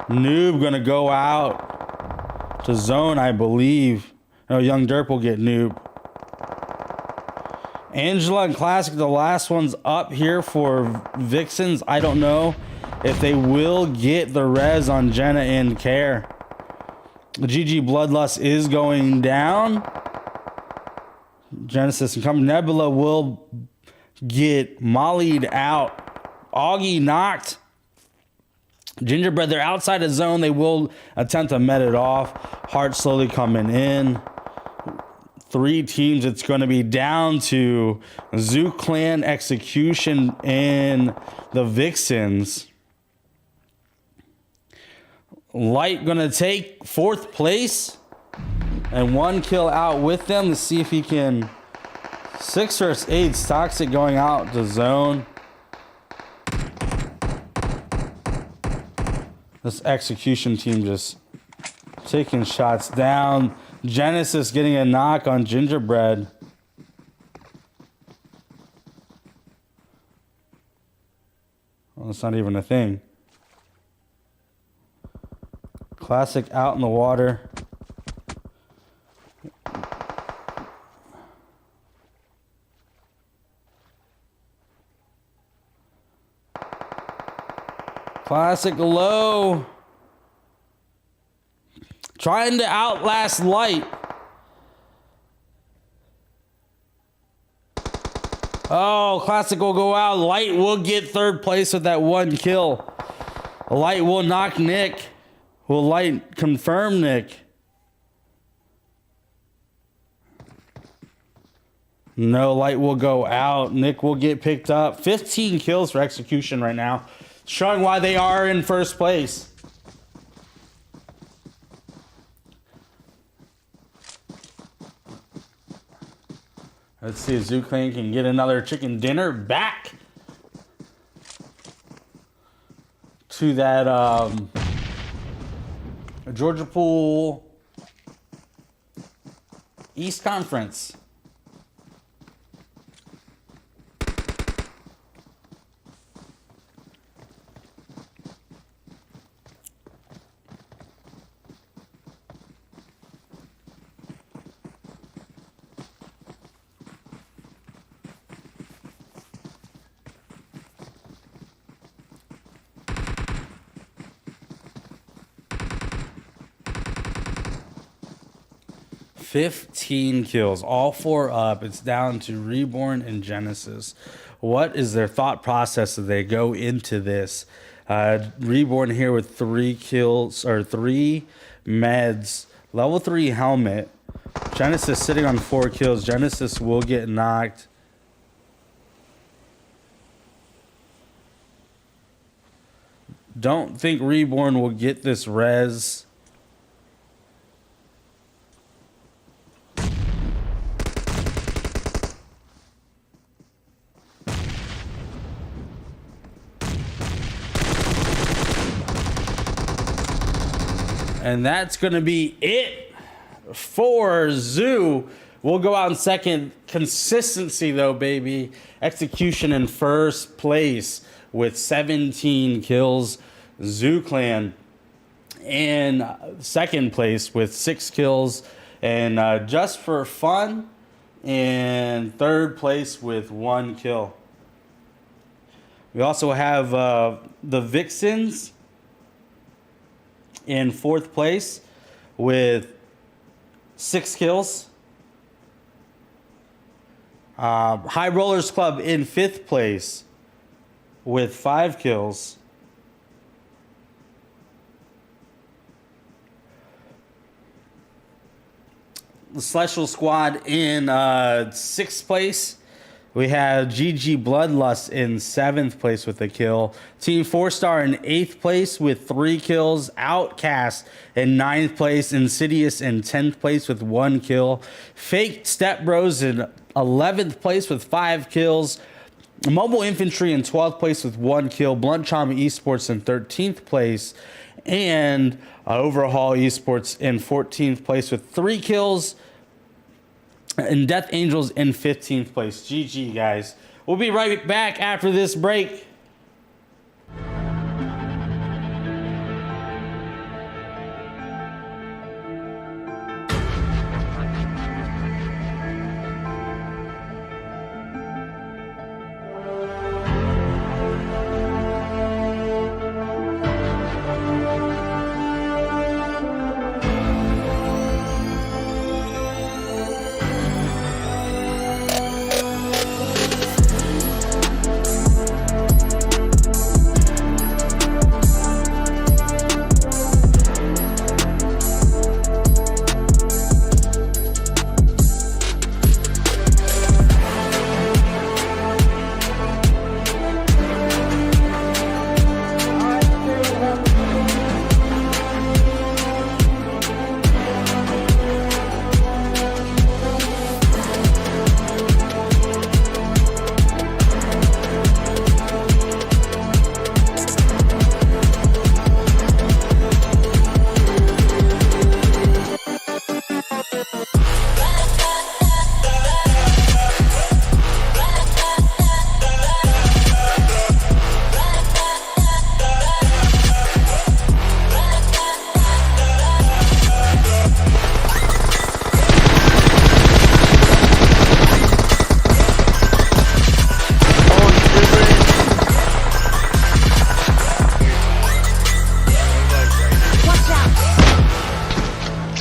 Speaker 2: Noob gonna go out to zone, I believe. No, Young Derp will get noob. Angela and Classic, the last one's up here for Vixens. I don't know if they will get the res on Jenna and Care. The GG Bloodlust is going down. Genesis and come. Nebula will get mollied out. Augie knocked. Gingerbread, they're outside the zone. They will attempt to met it off. Heart slowly coming in. 3 teams. It's going to be down to Zoo Clan, Execution, and the Vixens. Light going to take 4th place and 1 kill out with them to see if he can 6 versus 8. Toxic going out the zone. This Execution team just taking shots down. Genesis getting a knock on Gingerbread. Well, that's not even a thing. Classic out in the water. Classic low. Trying to outlast Light. Oh, Classic will go out. Light will get 3rd place with that 1 kill. Light will knock Nick. Will Light confirm Nick? No, Light will go out. Nick will get picked up. 15 kills for Execution right now. Showing why they are in 1st place. Let's see if Zoo Clan can get another chicken dinner back to that Georgia Pool East Conference. Fifteen kills, all 4 up. It's down to Reborn and Genesis. What is their thought process as they go into this? Reborn here with 3 kills or 3 meds, level 3 helmet. Genesis sitting on 4 kills. Genesis will get knocked. Don't think Reborn will get this res. And that's going to be it for Zoo. We'll go out in 2nd. Consistency, though, baby. Execution in 1st place with 17 kills. Zoo Clan in 2nd place with 6 kills. And Just for Fun in 3rd place with 1 kill. We also have the Vixens in 4th place with 6 kills. High Rollers Club in 5th place with 5 kills. The Celestial Squad in 6th place. We have GG Bloodlust in 7th place with a kill. Team 4-Star in 8th place with 3 kills. Outcast in 9th place. Insidious in 10th place with 1 kill. Fake Step Bros in 11th place with 5 kills. Mobile Infantry in 12th place with 1 kill. Blunt Trauma Esports in 13th place. And Overhaul Esports in 14th place with 3 kills. And Death Angels in 15th place. GG, guys. We'll be right back after this break.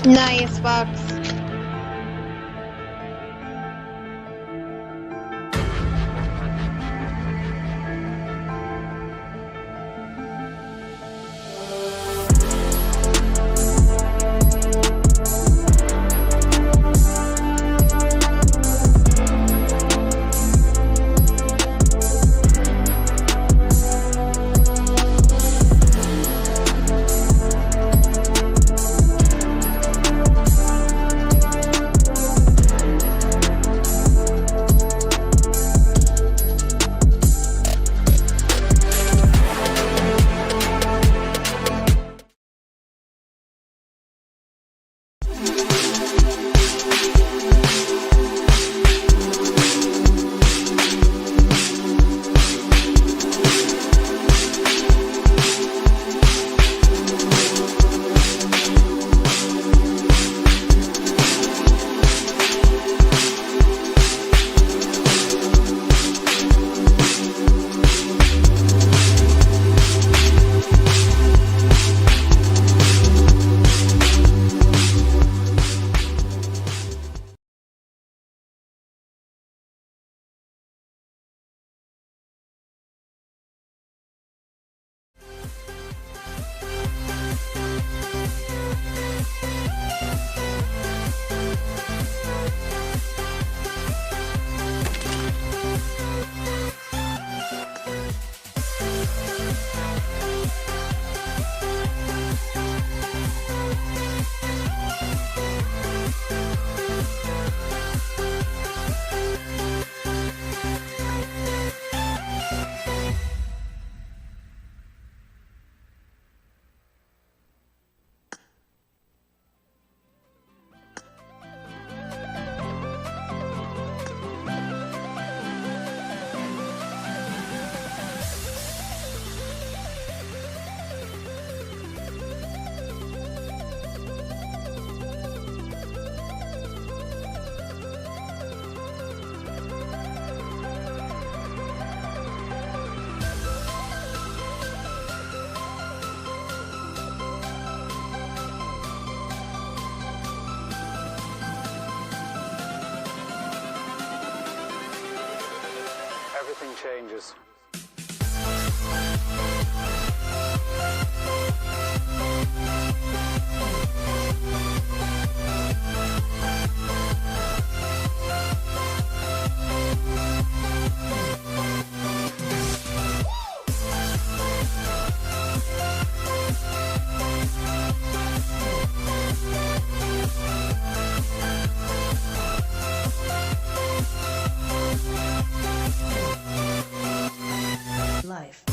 Speaker 5: Nice, Fox.
Speaker 6: Everything changes.
Speaker 7: Life.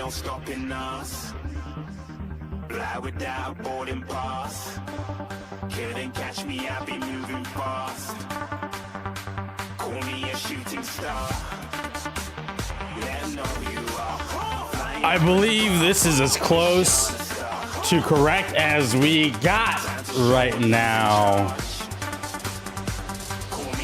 Speaker 5: no stopping us. Fly without boarding pass. Couldn't catch me, I be moving fast. Call me a shooting star. Let 'em know who you are.
Speaker 2: I believe this is as close to correct as we got right now.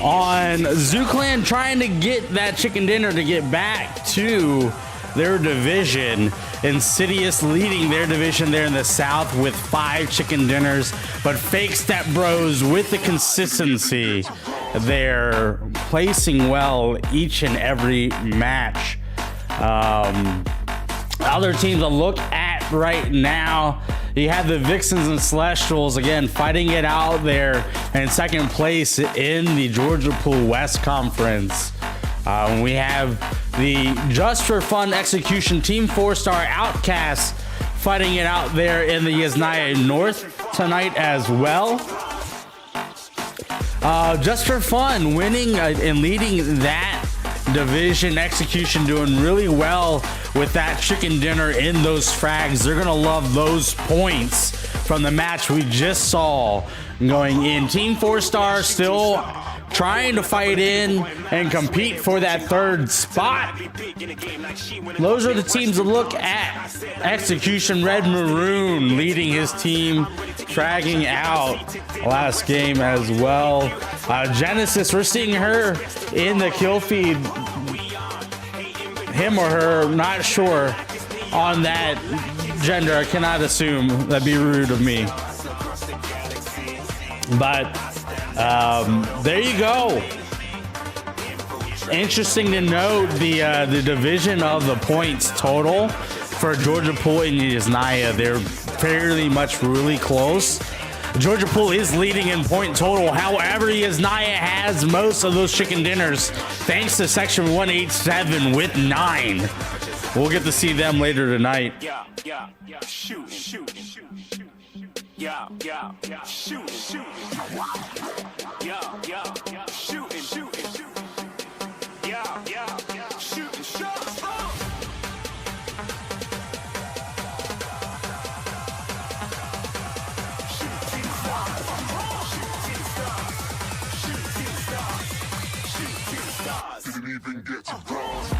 Speaker 2: On ZooClan trying to get that chicken dinner to get back to their division. Insidious leading their division there in the South with 5 chicken dinners, but Fake Step Bros with the consistency. They're placing well each and every match. Other teams to look at right now, you have the Vixens and Celestials again fighting it out there in second place in the Georgia Pool West Conference. We have the Just for Fun Execution Team 4-Star Outcasts fighting it out there in the Yesnaya North tonight as well. Just for Fun winning and leading that division. Execution doing really well with that chicken dinner in those frags. They're gonna love those points from the match we just saw going in. Team 4-Star still trying to fight in and compete for that 3rd spot. Those are the teams to look at. Execution Red Maroon leading his team, dragging out last game as well. Genesis, we're seeing her in the kill feed. Him or her, not sure on that gender. I cannot assume. That'd be rude of me. But there you go. Interesting to note the division of the points total for Georgia Pool and Yesnaya. They're fairly much really close. Georgia Pool is leading in point total. However, Yesnaya has most of those chicken dinners thanks to Section 187 with 9. We'll get to see them later tonight.
Speaker 5: Shoot, shoot, shoot, yeah, shoot, shoot, yeah, shoot, shoot, yeah, shoot, shoot. Didn't even get to cross.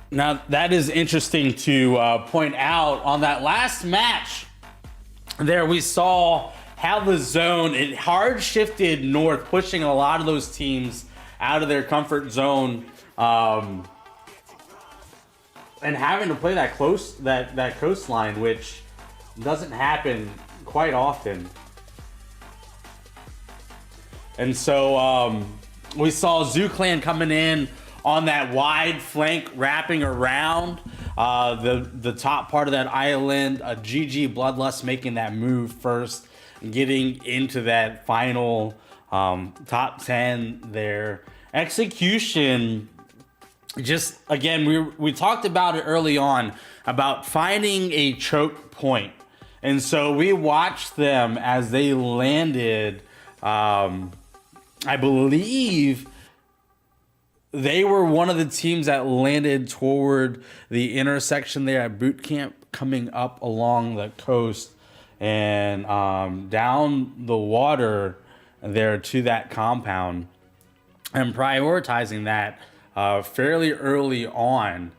Speaker 2: Now, that is interesting to point out. On that last match, there we saw how the zone, it hard shifted north, pushing a lot of those teams out of their comfort zone, and having to play that close, that coastline, which doesn't happen quite often. And so we saw ZooClan coming in on that wide flank, wrapping around the top part of that island. GG Bloodlust making that move first, getting into that final top 10 there. Execution, just again, we talked about it early on about finding a choke point. And so we watched them as they landed, I believe they were one of the teams that landed toward the intersection there at boot camp, coming up along the coast and down the water there to that compound, and prioritizing that fairly early on.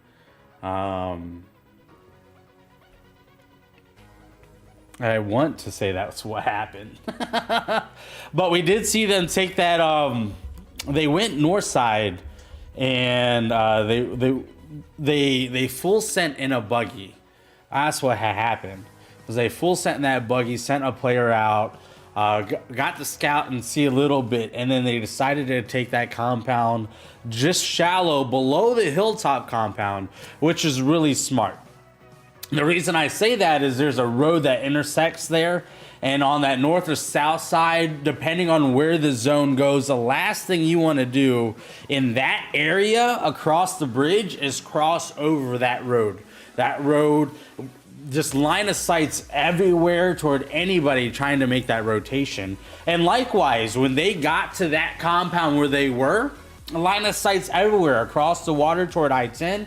Speaker 2: I want to say that's what happened. But we did see them take that, they went north side, and they full sent in a buggy. That's what had happened. Was they full sent in that buggy, sent a player out, got to scout and see a little bit, and then they decided to take that compound just shallow below the hilltop compound, which is really smart. The reason I say that is there's a road that intersects there, and on that north or south side, depending on where the zone goes, the last thing you want to do in that area across the bridge is cross over that road. That road, just line of sights everywhere toward anybody trying to make that rotation. And likewise, when they got to that compound where they were, line of sights everywhere across the water toward I-10,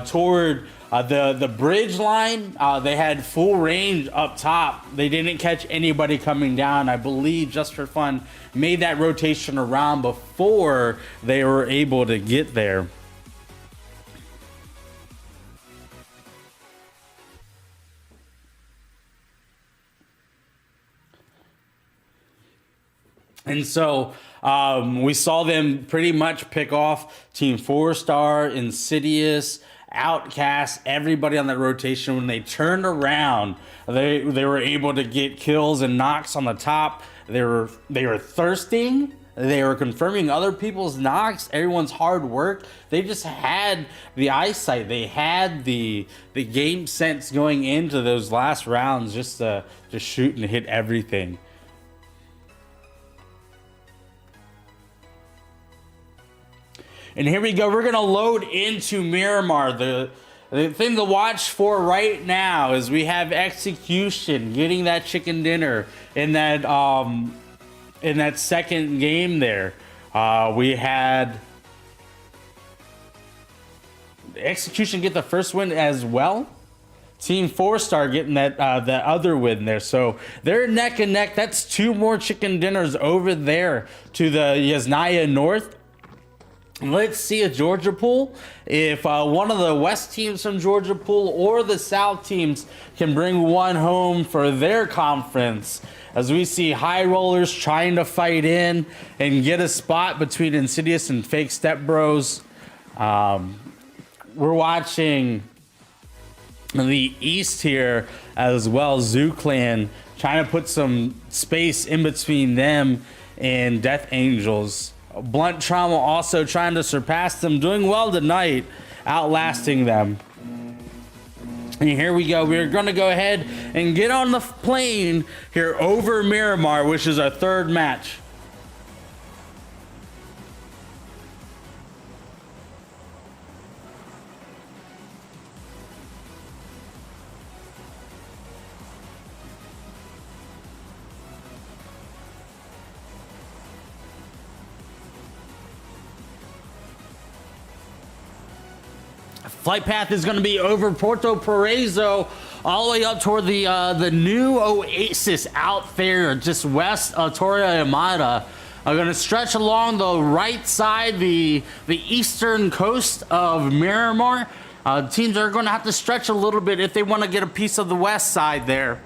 Speaker 2: toward the bridge line. They had full range up top. They didn't catch anybody coming down. I believe, just for fun, made that rotation around before they were able to get there. And so we saw them pretty much pick off Team 4-Star, Insidious, Outcast, everybody on that rotation. When they turned around, they were able to get kills and knocks on the top. They were thirsting. They were confirming other people's knocks, everyone's hard work. They just had the eyesight. They had the game sense going into those last rounds just to shoot and hit everything. And here we go. We're going to load into Miramar. The thing to watch for right now is we have Execution getting that chicken dinner in that second game there. We had Execution get the first win as well. Team 4-Star getting that other win there. So they're neck and neck. That's 2 more chicken dinners over there to the Yasnaya North. Let's see a Georgia pool. If one of the West teams from Georgia pool or the South teams can bring one home for their conference, as we see high rollers trying to fight in and get a spot between Insidious and Fake Step Bros. We're watching the East here as well. Zoo Clan trying to put some space in between them and Death Angels. Blunt Trauma also trying to surpass them, doing well tonight, outlasting them. And here we go. We're going to go ahead and get on the plane here over Miramar, which is our third match. Flight path is going to be over Porto Paraiso, all the way up toward the new oasis out there just west of Torre Amada. I'm going to stretch along the right side, the eastern coast of Miramar. Teams are going to have to stretch a little bit if they want to get a piece of the west side there.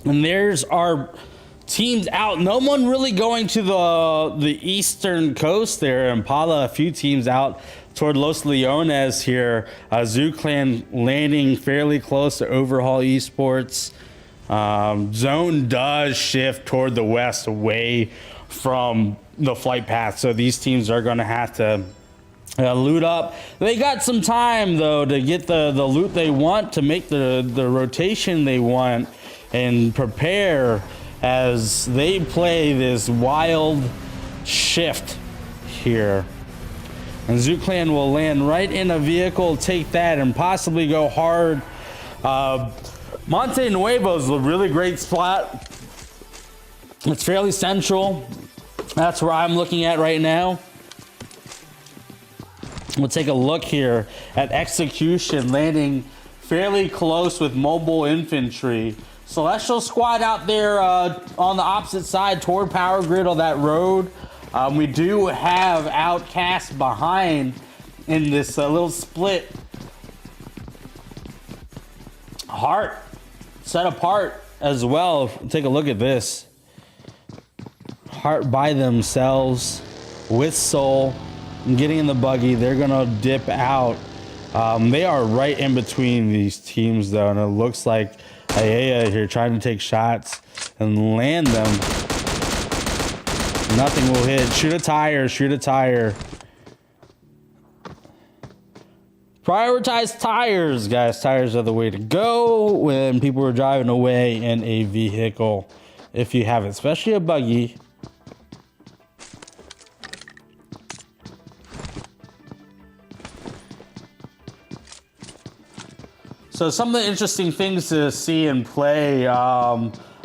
Speaker 2: And there's our teams out. No one really going to the eastern coast there. Impala, a few teams out toward Los Leones here. Zoo Clan landing fairly close to Overhaul Esports. Zone does shift toward the west away from the flight path. So these teams are going to have to loot up. They got some time, though, to get the loot they want, to make the rotation they want, and prepare as they play this wild shift here. And Zoo Clan will land right in a vehicle, take that, and possibly go hard. Monte Nuevo is a really great spot. It's fairly central. That's where I'm looking at right now. We'll take a look here at Execution landing fairly close with mobile infantry. Celestial Squad out there on the opposite side toward Power Grid on that road. We do have Outcast behind in this little split. Heart set apart as well. Take a look at this. by themselves with Soul. Getting in the buggy, they're gonna dip out. They are right in between these teams though, and it looks like Aya here trying to take shots and land them. Nothing will hit. Shoot a tire, shoot a tire. Prioritize tires, guys. Tires are the way to go when people are driving away in a vehicle. If you have it, especially a buggy. So some of the interesting things to see and play.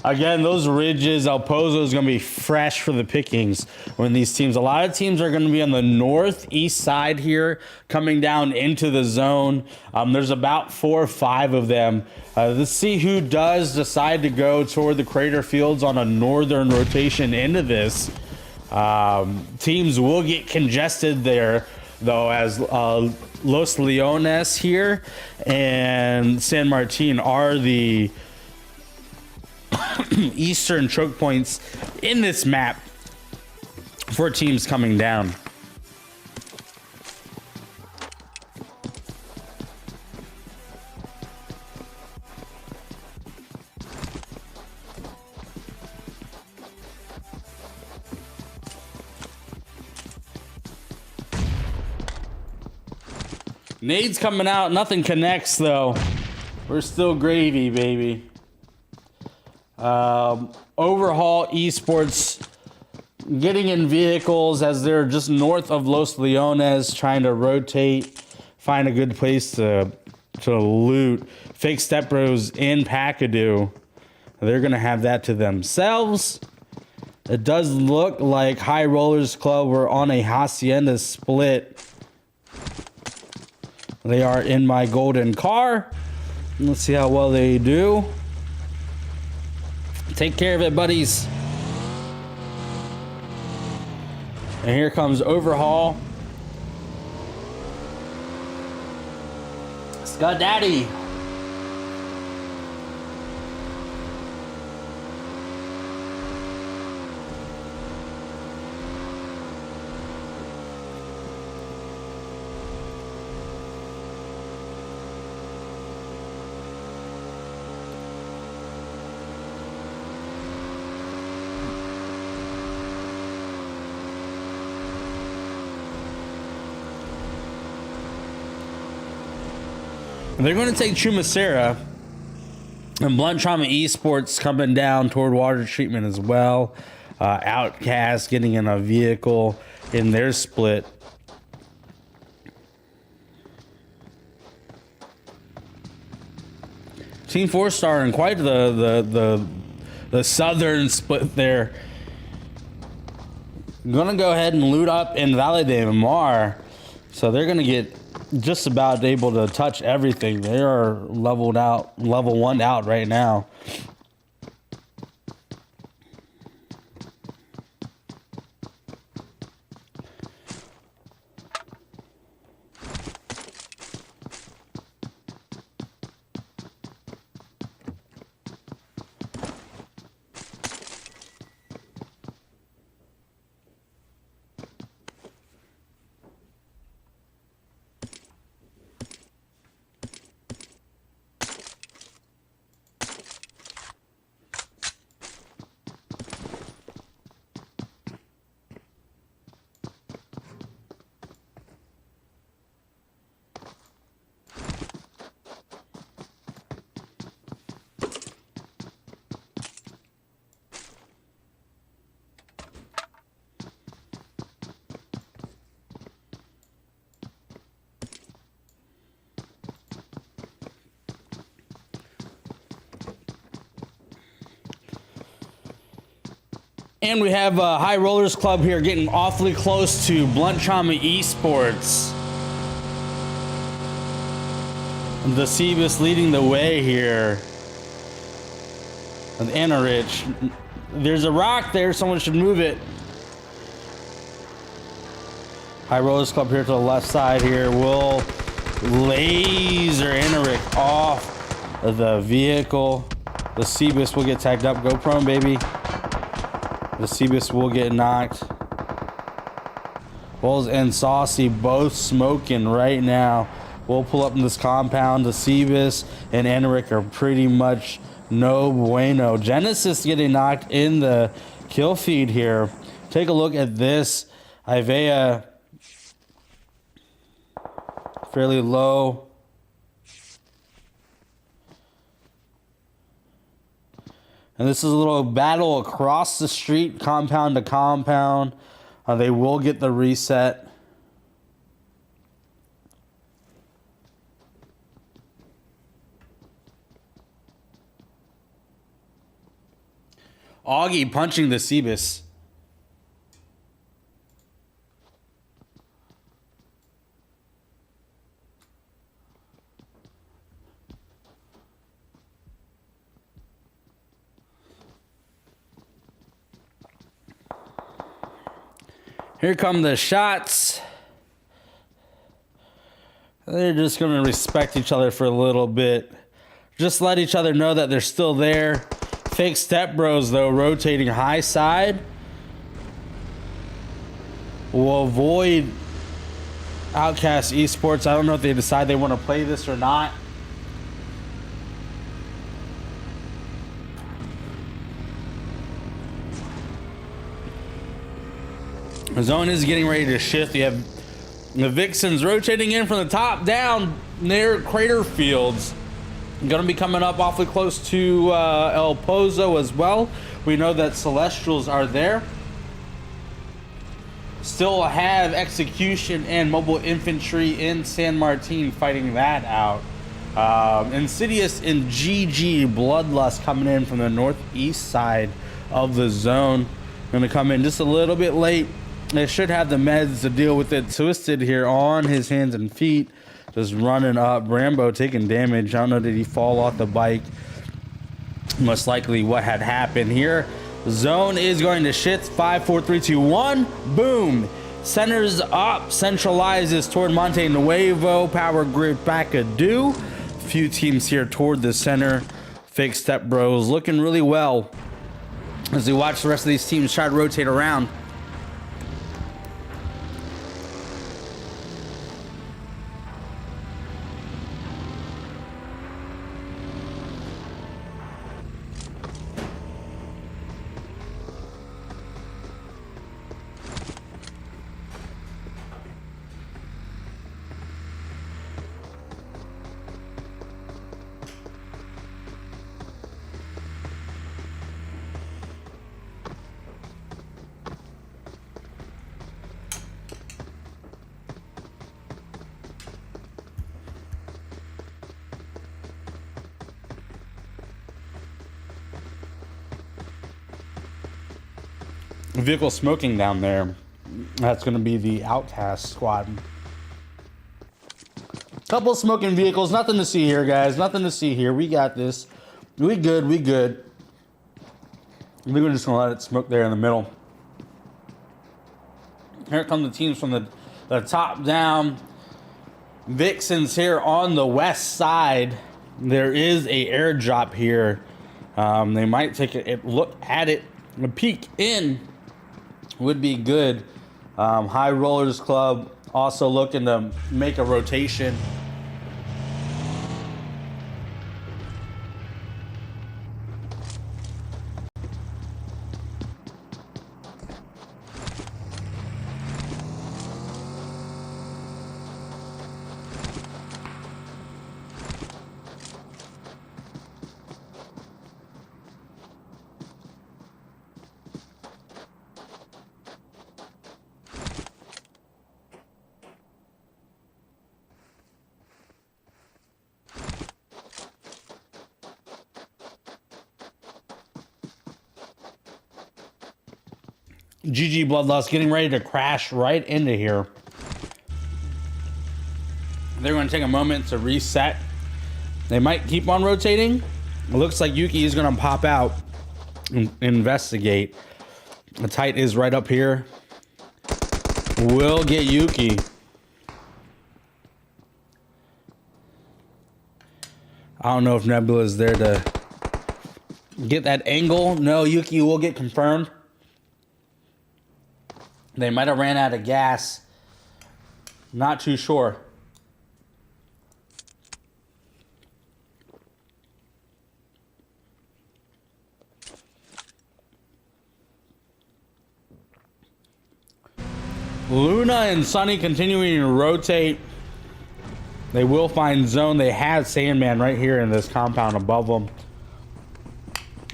Speaker 2: Again, those ridges, El Pozo is going to be fresh for the pickings when these teams. A lot of teams are going to be on the northeast side here, coming down into the zone. There's about 4 or 5 of them. Let's see who does decide to go toward the Crater Fields on a northern rotation into this. Teams will get congested there, though, as Los Leones here and San Martin are the eastern choke points in this map for teams coming down. Nades coming out, nothing connects though. We're still gravy, baby. Overhaul Esports getting in vehicles as they're just north of Los Leones, trying to rotate, find a good place to loot. Fake Step Bros in Pakadu. They're gonna have that to themselves. It does look like High Rollers Club were on a Hacienda split. They are in my golden car. Let's see how well they do. Take care of it, buddies. And here comes Overhaul. Scott Daddy. They're going to take Chumacera, and Blunt Trauma Esports coming down toward water treatment as well. Outcast getting in a vehicle in their split. Team 4-Star in quite the southern split there. Gonna go ahead and loot up in Valle de Mar, so they're gonna get just about able to touch everything. They are level 1 out right now. And we have High Rollers Club here getting awfully close to Blunt Trauma Esports. The Cebus leading the way here. And Anarich. There's a rock there. Someone should move it. High Rollers Club here to the left side here. Will laser Anarich off of the vehicle. The Cebus will get tagged up. Go prone, baby. Vesuvius will get knocked. Bulls and Saucy both smoking right now. We'll pull up in this compound. Vesuvius and Enric are pretty much no bueno. Genesis getting knocked in the kill feed here. Take a look at this. Ivea fairly low. And this is a little battle across the street, compound to compound. They will get the reset. Augie punching the Cebus. Here come the shots. They're just going to respect each other for a little bit. Just let each other know that they're still there. Fake Step Bros, though, rotating high side. Will avoid Outcast Esports. I don't know if they decide they want to play this or not. The zone is getting ready to shift. You have the Vixens rotating in from the top down near Crater Fields. Going to be coming up awfully close to El Pozo as well. We know that Celestials are there. Still have Execution and Mobile Infantry in San Martin fighting that out. Insidious and GG Bloodlust coming in from the northeast side of the zone. Going to come in just a little bit late. They should have the meds to deal with it. Twisted here on his hands and feet. Just running up. Rambo taking damage. I don't know, did he fall off the bike? Most likely what had happened here. Zone is going to shift. 5, 4, 3, 2, 1. Boom. Centers up. Centralizes toward Monte Nuevo. Power Grid Backadoo. A few teams here toward the center. Fake Step Bros looking really well as we watch the rest of these teams try to rotate around. Vehicle smoking down there. That's going to be the Outcast squad. Couple smoking vehicles. Nothing to see here, guys. Nothing to see here. We got this. We good. We good. I think we're just going to let it smoke there in the middle. Here come the teams from the top down. Vixens here on the west side. There is a airdrop here. They might take a look at it. A peek in would be good. High Rollers Club also looking to make a rotation. GG Bloodlust getting ready to crash right into here. They're going to take a moment to reset. They might keep on rotating. It looks like Yuki is going to pop out and investigate. The tight is right up here. We'll get Yuki. I don't know if Nebula is there to get that angle. No, Yuki will get confirmed. They might have ran out of gas. Not too sure. Luna and Sunny continuing to rotate. They will find zone. They have Sandman right here in this compound above them.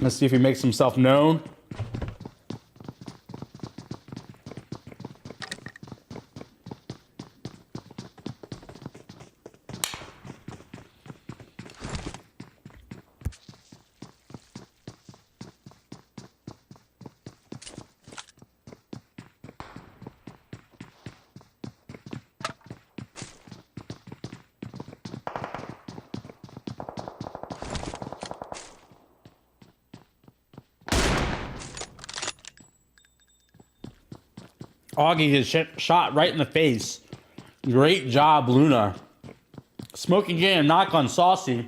Speaker 2: Let's see if he makes himself known. Augie gets shot right in the face. Great job, Luna. Smoking getting a knock on Saucy.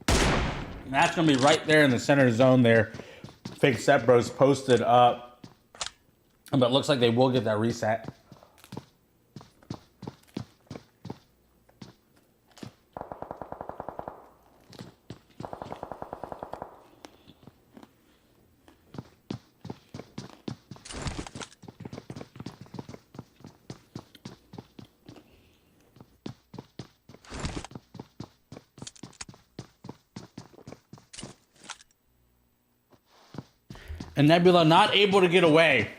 Speaker 2: And that's going to be right there in the center zone there. Fake Set Bros posted up. But it looks like they will get that reset. And Nebula not able to get away.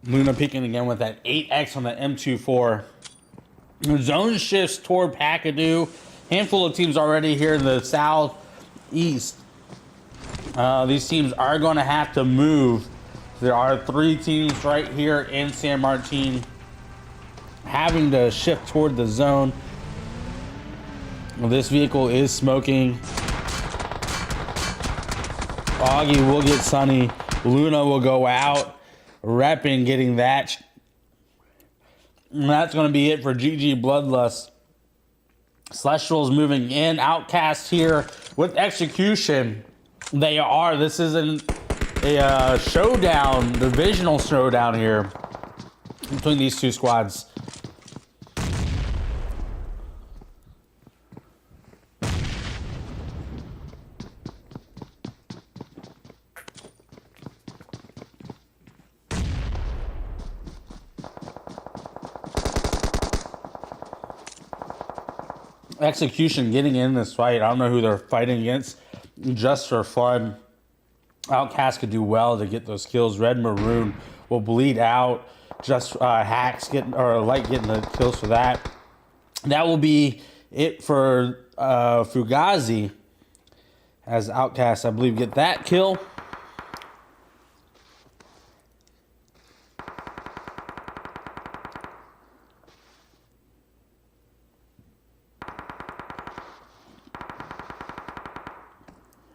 Speaker 2: Luna peeking again with that 8X on the M24. Zone shifts toward Pakadu. Handful of teams already here in the southeast. These teams are going to have to move. There are 3 teams right here in San Martin having to shift toward the zone. Well, this vehicle is smoking. Augie will get Sunny. Luna will go out. Repping getting that. And that's going to be it for GG Bloodlust. Celestials moving in. Outcast here with Execution. They are. This isn't a showdown, divisional showdown here between these two squads. Execution getting in this fight. I don't know who they're fighting against. Just for fun. Outcast could do well to get those kills. Red Maroon will bleed out. Just Hacks getting, or Light getting the kills for that. That will be it for Fugazi. As Outcast, I believe, get that kill.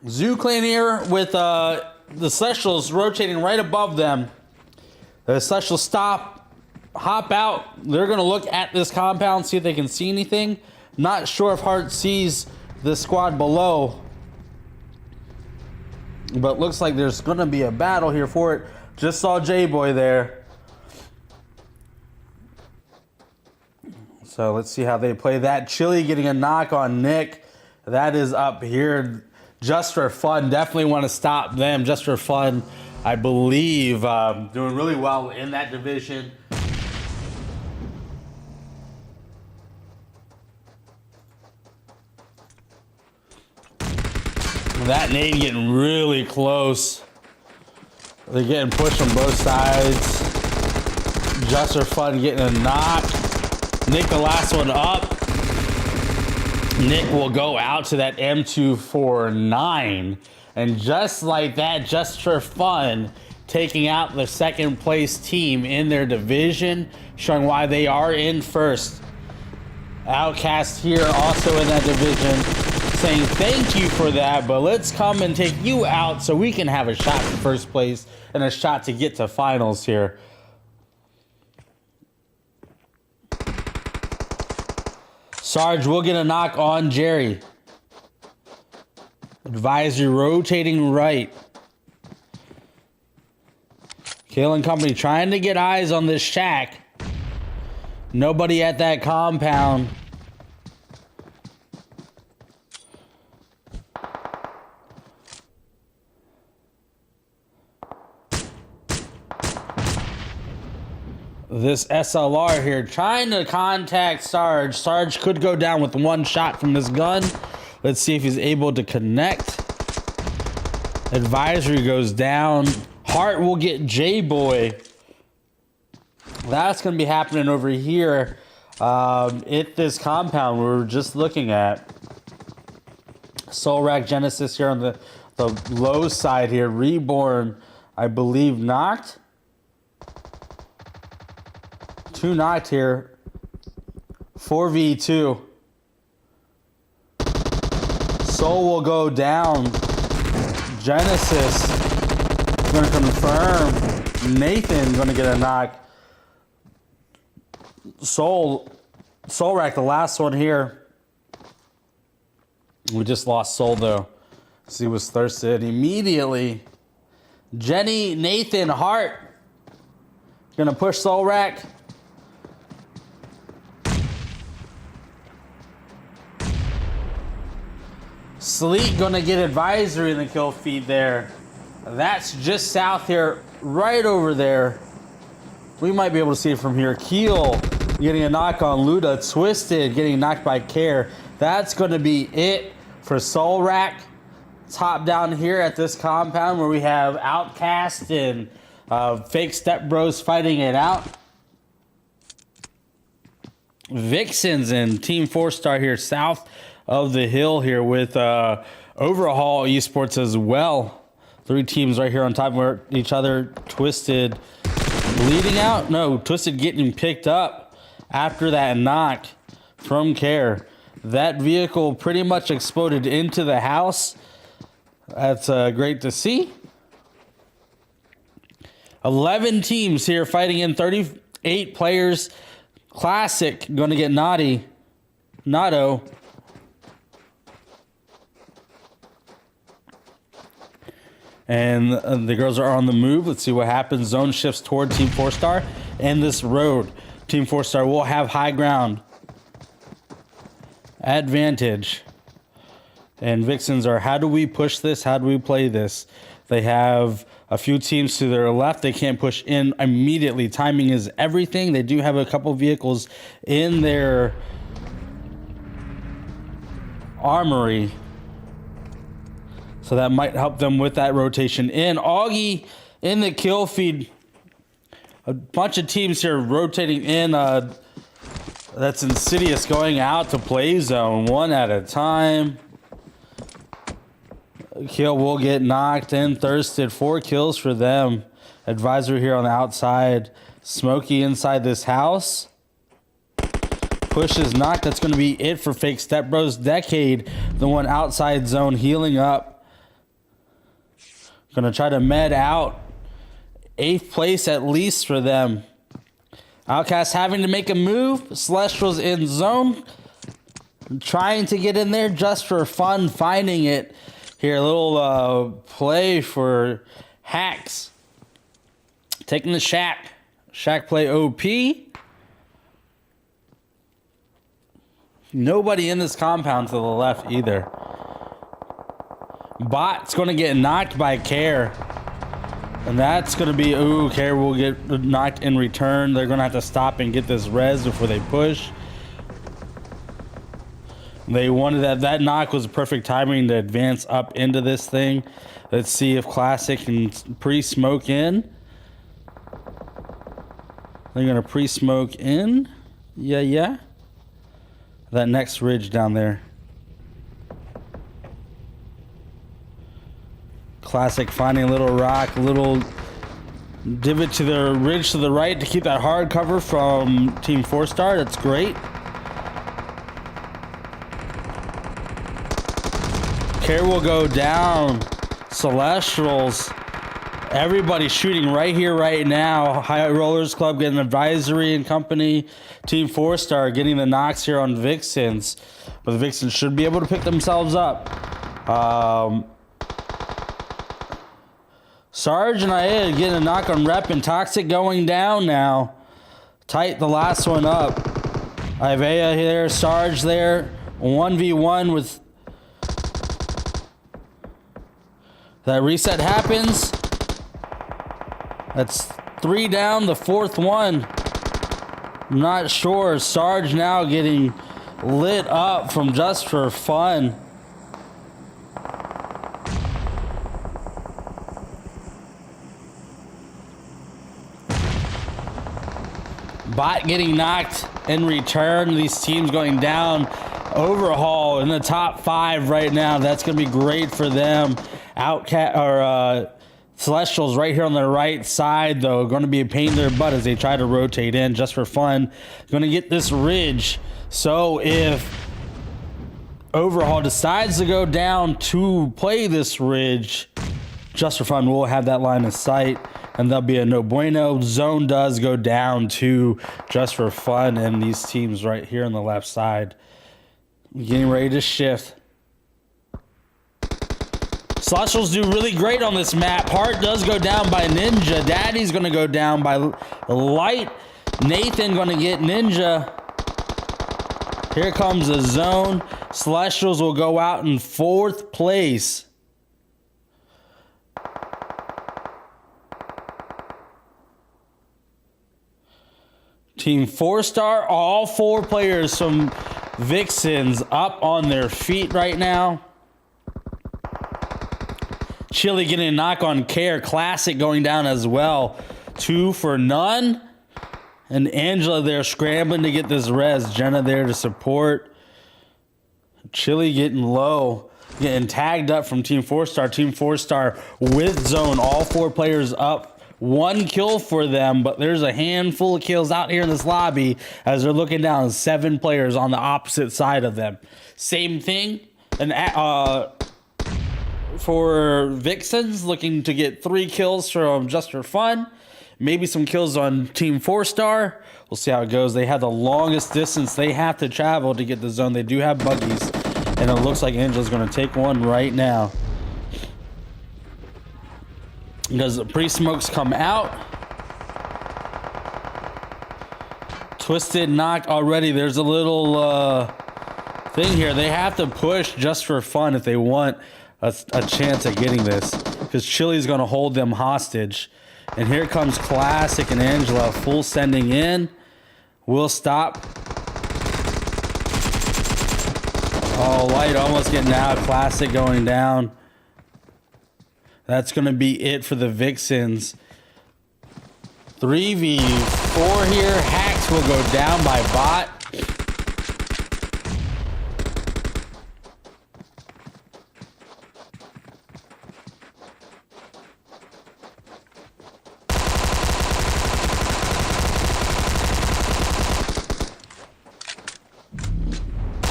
Speaker 2: Zoo Clan here with the Celestials rotating right above them. The Celestials stop, hop out. They're going to look at this compound, see if they can see anything. Not sure if Hart sees the squad below. But looks like there's going to be a battle here for it. Just saw J-Boy there. So let's see how they play that. Chili getting a knock on Nick. That is up here. Just for fun, definitely want to stop them. Just for fun, I believe, doing really well in that division. That nade getting really close. They're getting pushed on both sides. Just for fun getting a knock. Nick, the last one up. Nick will go out to that M249. And just like that, just for fun, taking out the second place team in their division, showing why they are in first. Outcast here also in that division. saying thank you for that, but let's come and take you out so we can have a shot for first place and a shot to get to finals here. Sarge will get a knock on Jerry. Advisory rotating right. Kale and company trying to get eyes on this shack. Nobody at that compound. This SLR here trying to contact Sarge. Sarge could go down with one shot from this gun. Let's see if he's able to connect. Advisory goes down. Hart will get J-Boy. That's going to be happening over here at this compound we were just looking at. Soul Rack Genesis here on the low side here. Reborn, I believe, knocked. 2 knocked here. 4v2. Soul will go down. Genesis going to confirm. Nathan going to get a knock. Soul Rack, the last one here. We just lost Soul though. So he was thirsted immediately. Jenny, Nathan, Hart going to push Soul Rack. Sleet gonna get advisory in the kill feed there. That's just south here, right over there. We might be able to see it from here. Keel getting a knock on Luda. Twisted getting knocked by Care. That's gonna be it for Soul Rack. Top down here at this compound where we have Outcast and Fake Step Bros fighting it out. Vixens and Team 4-Star here south of the hill here with Overhaul Esports as well. 3 teams right here on top of each other. Twisted bleeding out. No, Twisted getting picked up after that knock from Care. That vehicle pretty much exploded into the house. That's great to see. 11 teams here fighting in 38 players. Classic going to get Nado. And the girls are on the move. Let's see what happens. Zone shifts toward Team 4-Star. And this road, Team 4-Star will have high ground advantage. And Vixens are, how do we push this? How do we play this? They have a few teams to their left. They can't push in immediately. Timing is everything. They do have a couple vehicles in their armory. So that might help them with that rotation in. Augie in the kill feed. A bunch of teams here rotating in. That's Insidious going out to play zone one at a time. Kill will get knocked in. Thirsted. 4 kills for them. Advisor here on the outside. Smokey inside this house. Push is knocked. That's going to be it for Fake Step Bros. Decade, the one outside zone healing up. Going to try to med out. 8th place at least for them. Outcast having to make a move. Celestial's in zone. Trying to get in there just for fun. Finding it. Here, a little play for Hacks. Taking the Shack. Shack play OP. Nobody in this compound to the left either. Bot's going to get knocked by Care. And that's going to be, ooh, Care will get knocked in return. They're going to have to stop and get this res before they push. They wanted that knock was perfect timing to advance up into this thing. Let's see if Classic can pre-smoke in. They're going to pre-smoke in. Yeah. That next ridge down there. Classic finding a little rock, little divot to the ridge to the right to keep that hard cover from Team 4-Star. That's great. Care will go down. Celestials. Everybody shooting right here, right now. High Rollers Club getting advisory and company. Team 4-Star getting the knocks here on Vixens. But the Vixens should be able to pick themselves up. Sarge and Aya getting a knock on Rep, and Toxic going down now. Tight the last one up. Ivea here, Sarge there. 1v1 with... That reset happens. That's 3 down, the 4th one. I'm not sure. Sarge now getting lit up from Just for Fun. Bot getting knocked in return. These teams going down. Overhaul in the top 5 right now. That's going to be great for them. Celestials right here on the right side, though, going to be a pain in their butt as they try to rotate in. Just for Fun, going to get this ridge. So if Overhaul decides to go down to play this ridge, Just for Fun will have that line of sight, and there'll be a no bueno. Zone does go down to Just for Fun, and these teams right here on the left side getting ready to shift. Celestials do really great on this map. Heart does go down by Ninja. Daddy's going to go down by Light. Nathan going to get Ninja. Here comes the zone. Celestials will go out in 4th place. Team 4-Star, all 4 players from Vixens up on their feet right now. Chili getting a knock on Care. Classic going down as well. 2 for none. And Angela there scrambling to get this res. Jenna there to support. Chili getting low. Getting tagged up from Team 4-Star. Team 4-Star with zone. All 4 players up. 1 kill for them, but there's a handful of kills out here in this lobby as they're looking down. 7 players on the opposite side of them. Same thing. And for Vixens, looking to get 3 kills from Just for Fun. Maybe some kills on Team 4-Star. We'll see how it goes. They have the longest distance they have to travel to get the zone. They do have buggies, and it looks like Angela's going to take one right now. Because the pre-smokes come out. Twisted knocked already. There's a little thing here. They have to push Just for Fun if they want a chance at getting this, because Chili's going to hold them hostage. And here comes Classic and Angela full sending in. Will stop. Oh, Light almost getting out. Classic going down. That's going to be it for the Vixens. 3v4 here. Hacks will go down by Bot.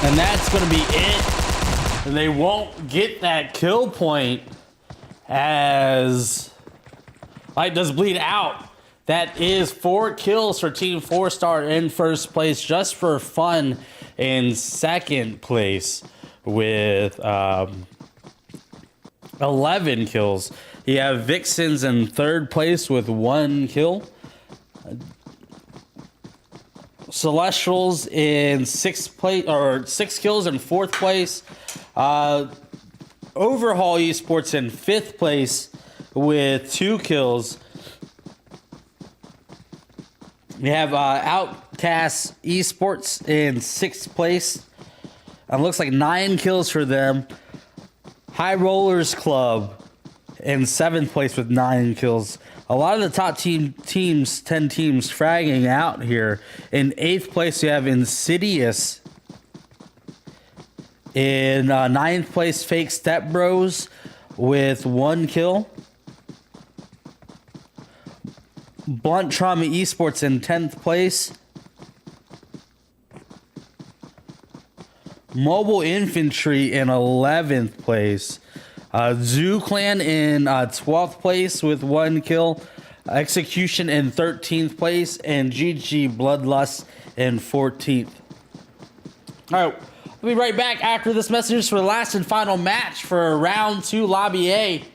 Speaker 2: And that's going to be it. And they won't get that kill point as Light does bleed out. That is 4 kills for Team 4-Star in 1st place. Just for Fun in 2nd place with 11 kills. You have Vixens in 3rd place with 1 kill. Celestials in 6th place, or 6 kills in 4th place. Overhaul Esports in 5th place with 2 kills. We have Outcast Esports in 6th place. It looks like 9 kills for them. High Rollers Club in 7th place with 9 kills. A lot of the top teams, 10 teams, fragging out here. In 8th place, you have Insidious. In 9th place, Fake Step Bros with 1 kill. Blunt Trauma Esports in 10th place Mobile Infantry in 11th place. Zoo Clan in 12th place with 1 kill. Execution in 13th place. And GG Bloodlust in 14th. All right, we'll be right back after this message for the last and final match for round 2 Lobby A.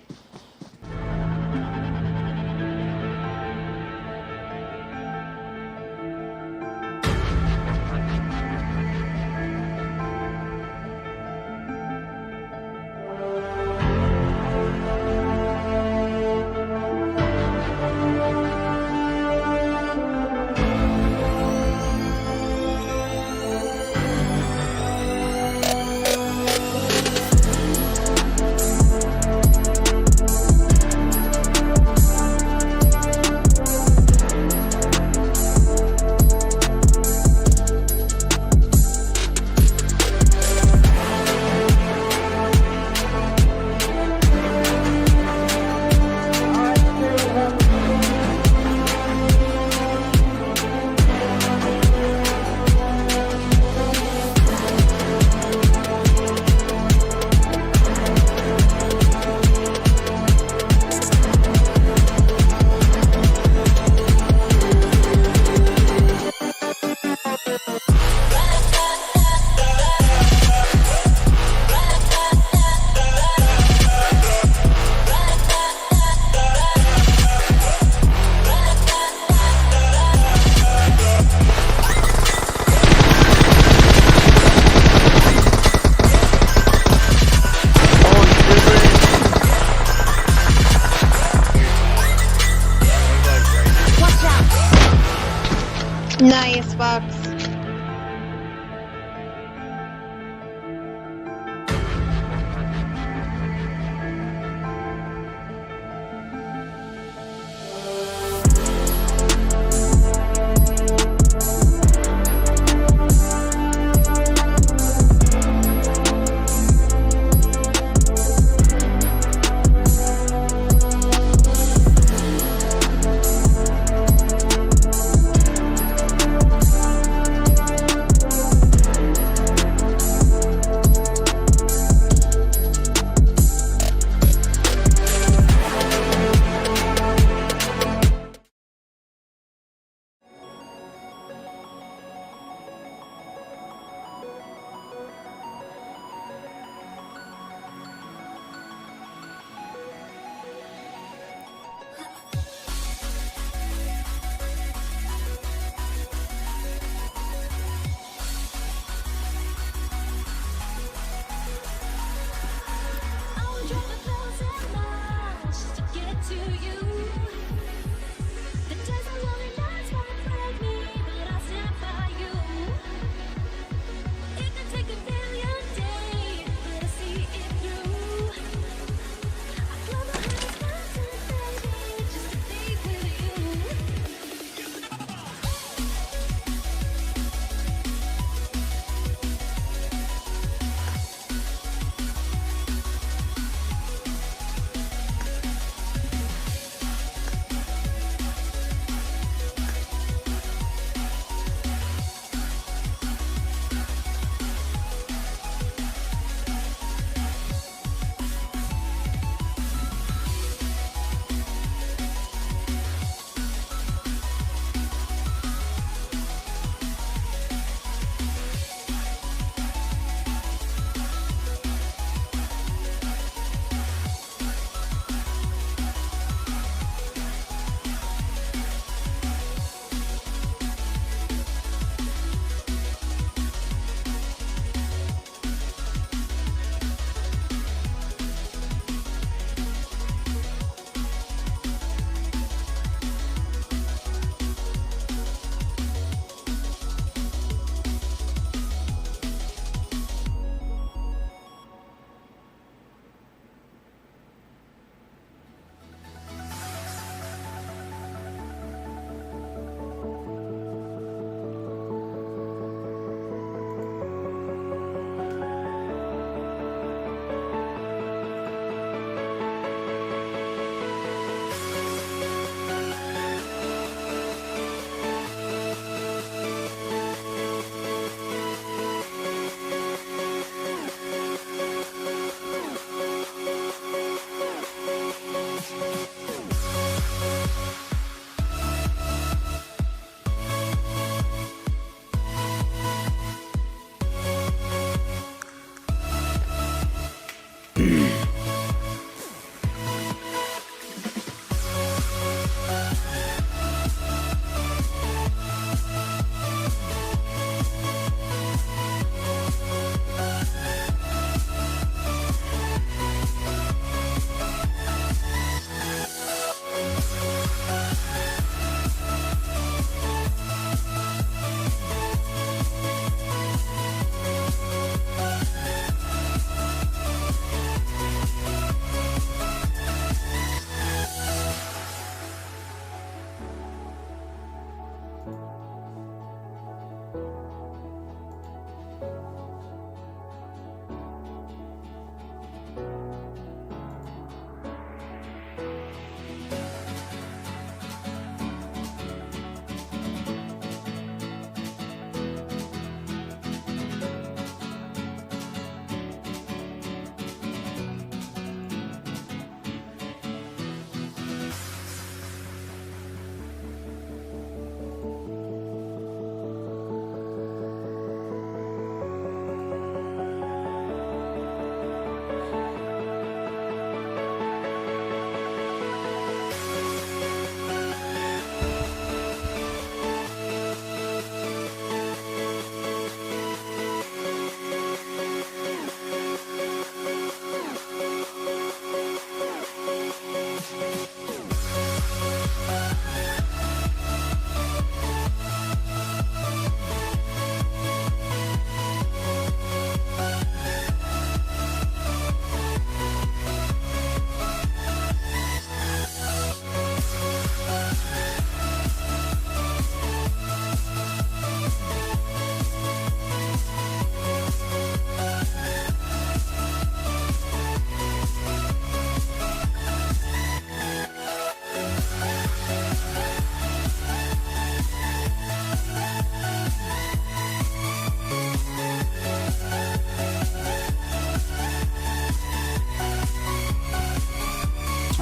Speaker 7: Nice, Fox.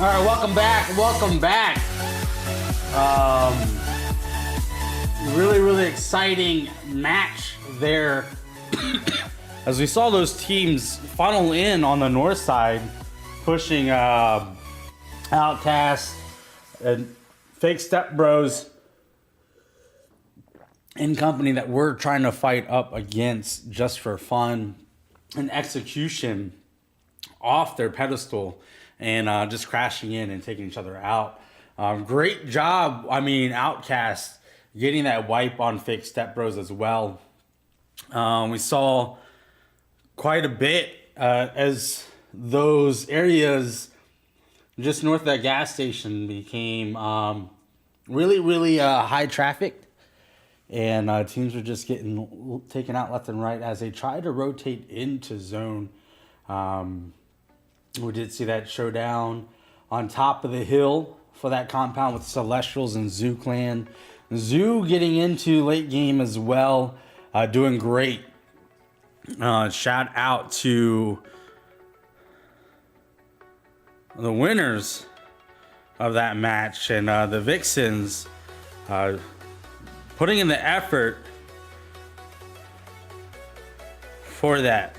Speaker 2: right, welcome back. Welcome back. Really exciting match there. As we saw those teams funnel in on the north side, pushing Outcast and Fake Step Bros and company that we're trying to fight up against just for fun and execution off their pedestal and just crashing in and taking each other out. Great job, Outcast getting that wipe on Fake Step Bros as well. We saw quite a bit as those areas just north of that gas station became really high traffic, and teams were just getting taken out left and right as they try to rotate into zone. We did see that showdown on top of the hill for that compound with Celestials and Zoo Clan. Zoo getting into late game as well, doing great. Shout out to the winners of that match and the Vixens putting in the effort for that.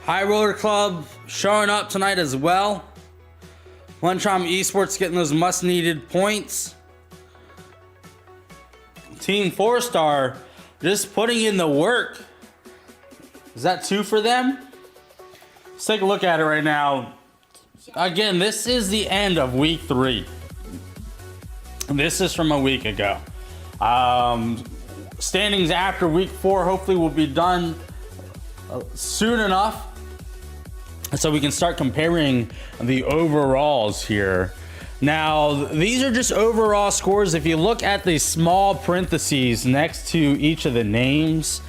Speaker 2: High Roller Club showing up tonight as well. Lunchtime Esports getting those much needed points. Team 4-Star just putting in the work. Is that 2 for them? Let's take a look at it right now. Again, this is the end of week 3. This is from a week ago. Standings after week 4 hopefully will be done soon enough, so we can start comparing the overalls here. Now, these are just overall scores. If you look at the small parentheses next to each of the names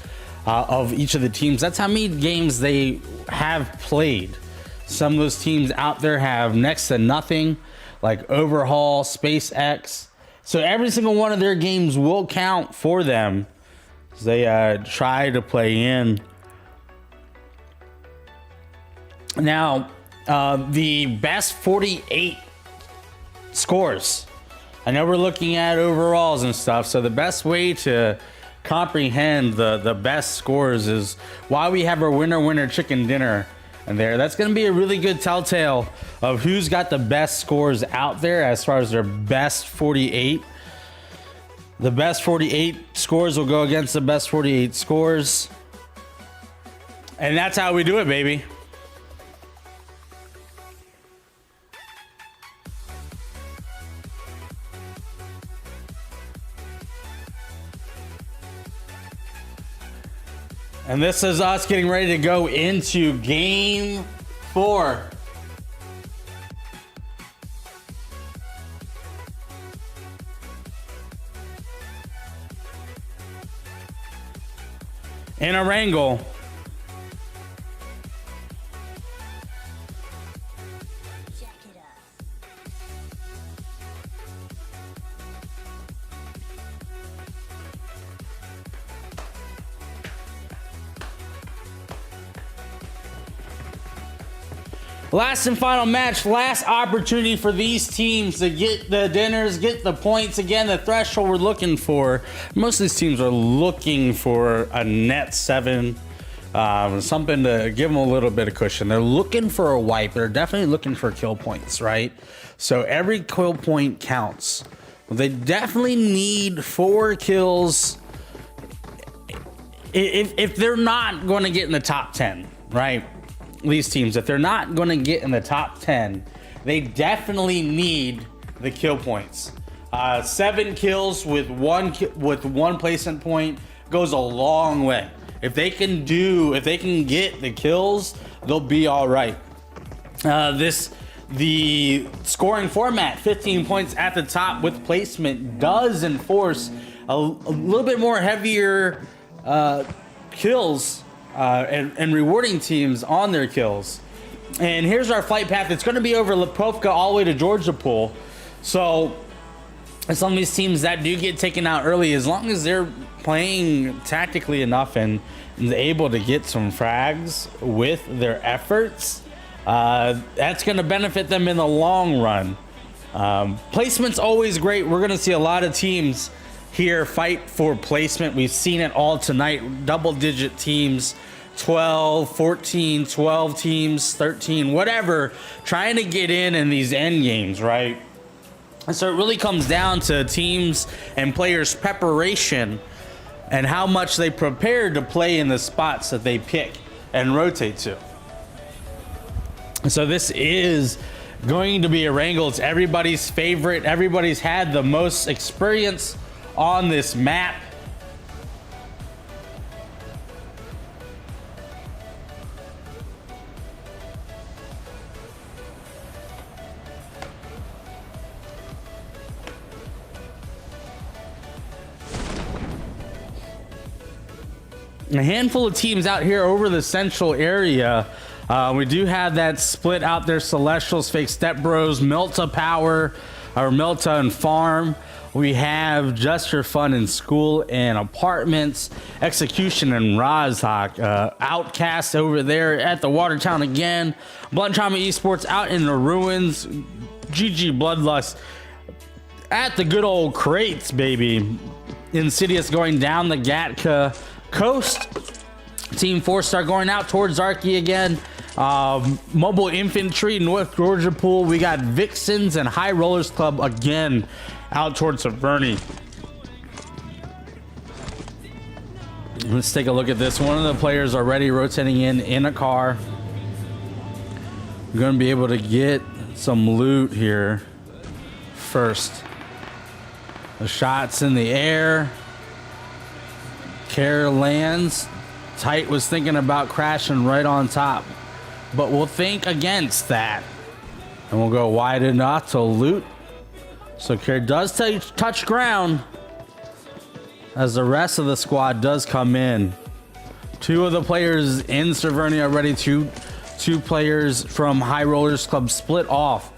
Speaker 2: of each of the teams, that's how many games they have played. Some of those teams out there have next to nothing, like Overhaul, SpaceX. So every single one of their games will count for them as they try to play in. Now, the best 48 scores. I know we're looking at overalls and stuff, so the best way to comprehend the best scores is why we have our winner chicken dinner in there. That's going to be a really good telltale of who's got the best scores out there as far as their best 48. The best 48 scores will go against the best 48 scores. And that's how we do it, baby. And this is us getting ready to go into game 4. In a wrangle. Last and final match, last opportunity for these teams to get the dinners, get the points. Again, the threshold we're looking for. Most of these teams are looking for a net 7, something to give them a little bit of cushion. They're looking for a wipe. They're definitely looking for kill points, right? So every kill point counts. They definitely need 4 kills if they're not going to get in the top 10, right? These teams, if they're not going to get in the top 10, they definitely need the kill points. 7 kills with one placement point goes a long way. If they can get the kills, they'll be all right. The scoring format, 15 points at the top with placement, does enforce a little bit more heavier kills. And rewarding teams on their kills. And here's our flight path. It's going to be over Lipovka all the way to Georgia Pool. So And some of these teams that do get taken out early, as long as they're playing tactically enough and able to get some frags with their efforts, that's going to benefit them in the long run. Placement's always great. We're going to see a lot of teams here fight for placement. We've seen it all tonight. Double-digit teams, 12, 14, 12 teams, 13, whatever, trying to get in these end games, right? And so it really comes down to teams and players' preparation and how much they prepare to play in the spots that they pick and rotate to. And so this is going to be a wrangle. It's everybody's favorite. Everybody's had the most experience on this map. A handful of teams out here over the central area. We do have that split out there. Celestials, Fake Step Bros, Melta Power, or Melta and Farm. We have Just for Fun in School and Apartments, Execution and Rozhok, Outcast over there at the Watertown again. Blood Trauma Esports out in the ruins. GG Bloodlust at the good old crates, baby. Insidious going down the Gatka coast. Team 4-star going out towards Arky again. Mobile Infantry, North Georgia Pool. We got Vixens and High Rollers Club again out towards Severny. Let's take a look at this. One of the players already rotating in a car. We're going to be able to get some loot here first. The shots in the air. Care lands. Tight was thinking about crashing right on top, but we'll think against that and we'll go wide enough to loot. So Care does touch ground as the rest of the squad does come in. Two of the players in Severny already. Two players from High Rollers Club split off.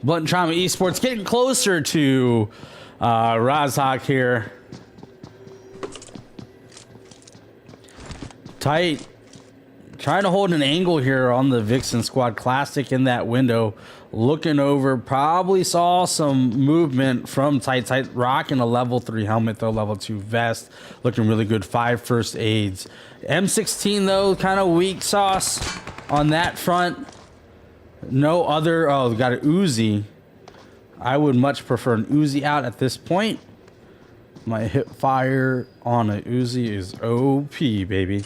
Speaker 2: Blunt Trauma Esports getting closer to Rozhok here. Tight trying to hold an angle here on the Vixen squad. Classic in that window looking over, probably saw some movement from Tight rocking a level 3 helmet though, level 2 vest, looking really good. 5 first aids. M16 though, kind of weak sauce on that front. No other. Oh, got an Uzi. I would much prefer an Uzi out at this point. My hip fire on a Uzi is OP, baby.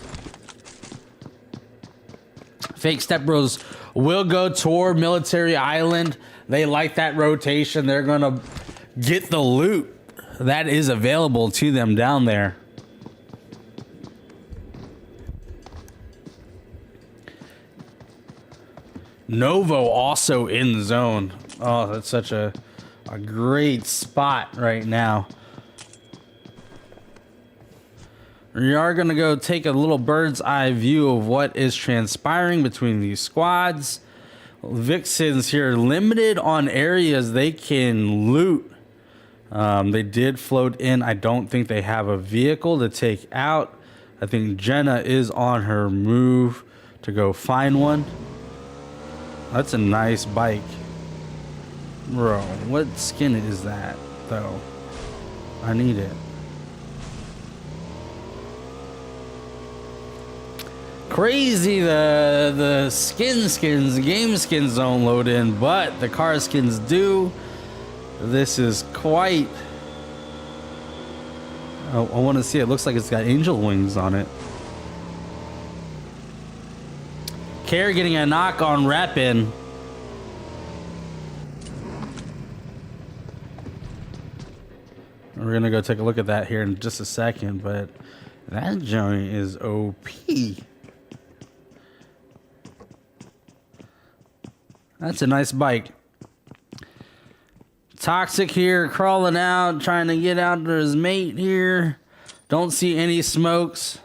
Speaker 2: Fake Step Bros will go toward Military Island. They like that rotation. They're gonna get the loot that is available to them down there. Novo also in the zone. Oh, that's such a great spot right now. We are going to go take a little bird's eye view of what is transpiring between these squads. Vixens here limited on areas they can loot. They did float in. I don't think they have a vehicle to take out. I think Jenna is on her move to go find one. That's a nice bike. Bro, what skin is that, though? I need it. Crazy the skins, the game skins don't load in, but the car skins do. This is quite... I want to see. It looks like it's got angel wings on it. Care getting a knock on Rappin. We're gonna go take a look at that here in just a second, but that joint is OP. That's a nice bike. Toxic here, crawling out, trying to get out to his mate here. Don't see any smokes.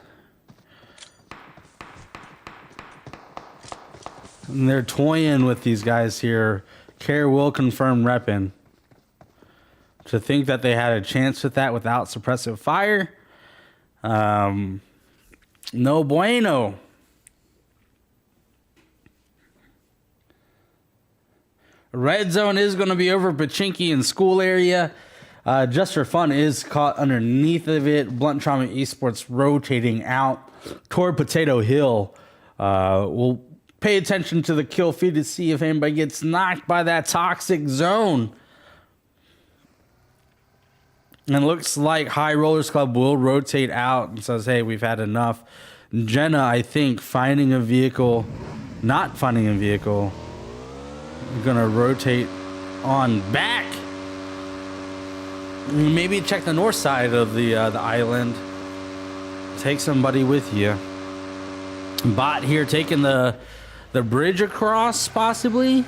Speaker 2: And they're toying with these guys here. Care will confirm reppin'. To think that they had a chance with that without suppressive fire. No bueno. Red zone is going to be over Pachinki in school area. Just for fun is caught underneath of it. Blunt Trauma Esports rotating out toward Potato Hill. We'll pay attention to the kill feed to see if anybody gets knocked by that toxic zone. And looks like High Rollers Club will rotate out and says, hey, we've had enough. Jenna, I think, finding a vehicle, not finding a vehicle. We're going to rotate on back. Maybe check the north side of the island. Take somebody with you. Bot here taking the bridge across, possibly.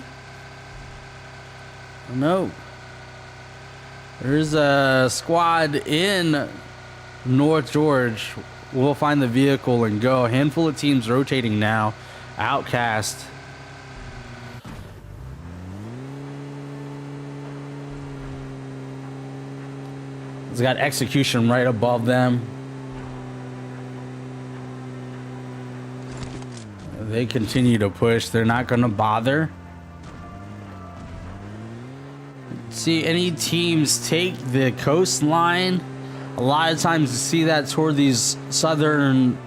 Speaker 2: No. There's a squad in North George. We'll find the vehicle and go. A handful of teams rotating now. Outcast. It's got execution right above them. They continue to push. They're not going to bother. See any teams take the coastline. A lot of times you see that toward these southern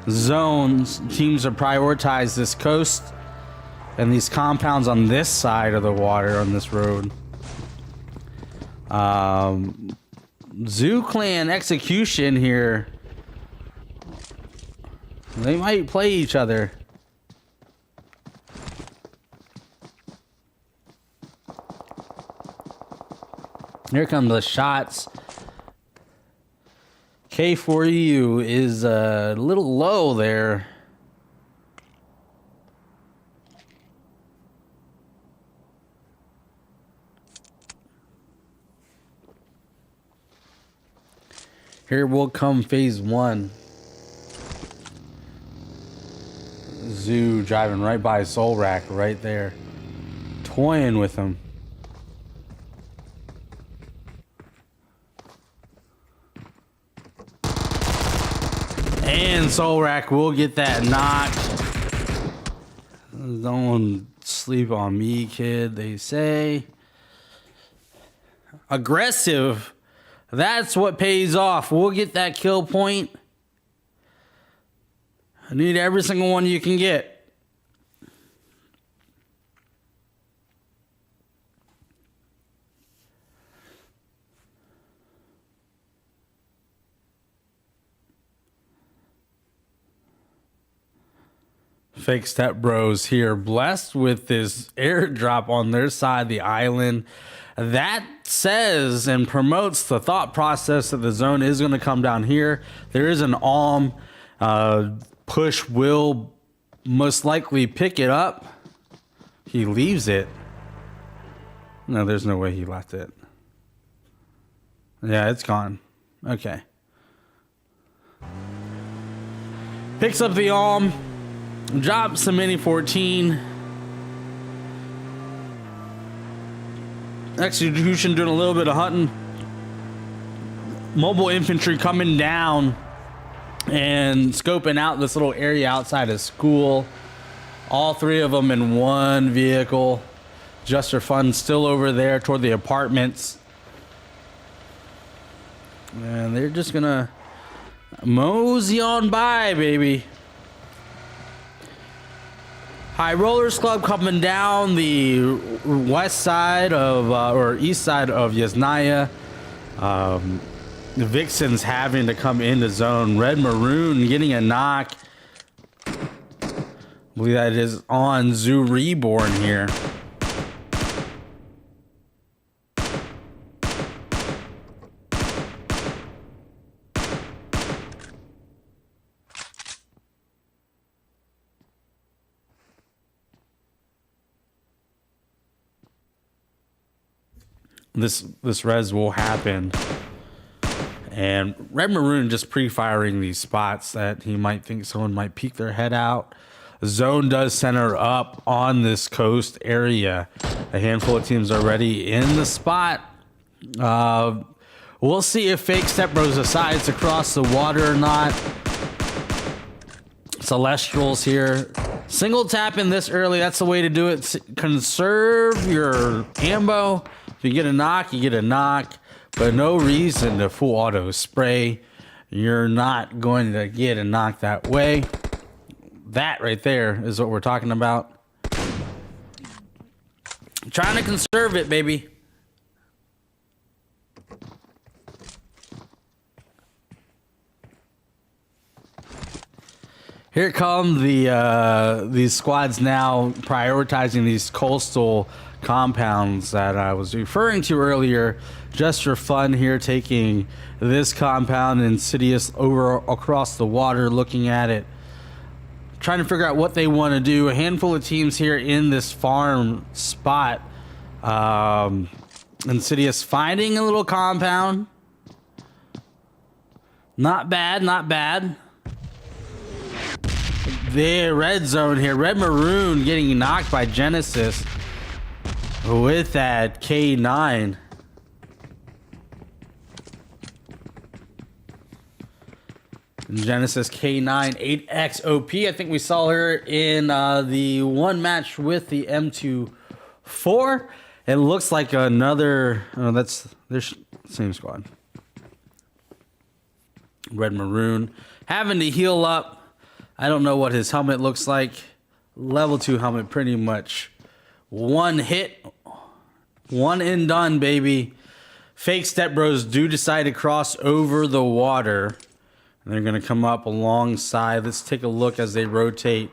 Speaker 2: zones. Teams have prioritized this coast and these compounds on this side of the water on this road. Zoo Clan execution here. They might play each other. Here come the shots. K4U is a little low there. Here will come phase one. Zoo driving right by Soul Rack right there. Toying with him. And Soul Rack will get that knock. Don't sleep on me, kid, they say. Aggressive. That's what pays off. We'll get that kill point. I need every single one you can get. Fake Step Bros here, blessed with this airdrop on their side of the island. That says and promotes the thought process that the zone is going to come down here. There is an ALM. Push will most likely pick it up. He leaves it. No, there's no way he left it. Yeah, it's gone. Okay. Picks up the ALM. Drops the Mini 14. Execution doing a little bit of hunting. Mobile infantry coming down and scoping out this little area outside of school. All three of them in one vehicle. Just for fun, still over there toward the apartments. And they're just gonna mosey on by, baby. High Rollers Club coming down the west side of, or east side of Yasnaya. The Vixen's having to come into zone. Red Maroon getting a knock. I believe that is on Zoo Reborn here. this res will happen. And Red Maroon just pre-firing these spots that he might think someone might peek their head out. Zone does center up on this coast area. A handful of teams already in the spot. We'll see if Fake Step Bros decides to cross the water or not. Celestials here. Single tapping this early. That's the way to do it. Conserve your ammo. If you get a knock, you get a knock. But no reason to full auto spray. You're not going to get a knock that way. That right there is what we're talking about. Trying to conserve it, baby. Here come these squads now prioritizing these coastal compounds that I was referring to earlier, just for fun here, taking this compound Insidious over across the water, looking at it, trying to figure out what they want to do. A handful of teams here in this farm spot. Insidious finding a little compound. Not bad, not bad. The red zone here. Red Maroon getting knocked by Genesis with that K9. Genesis K9 8X OP. I think we saw her in the one match with the M24. It looks like another. Oh, that's their same squad. Red Maroon having to heal up. I don't know what his helmet looks like. Level 2 helmet, pretty much. One hit, one and done, baby. Fake Step Bros do decide to cross over the water. And they're going to come up alongside. Let's take a look as they rotate.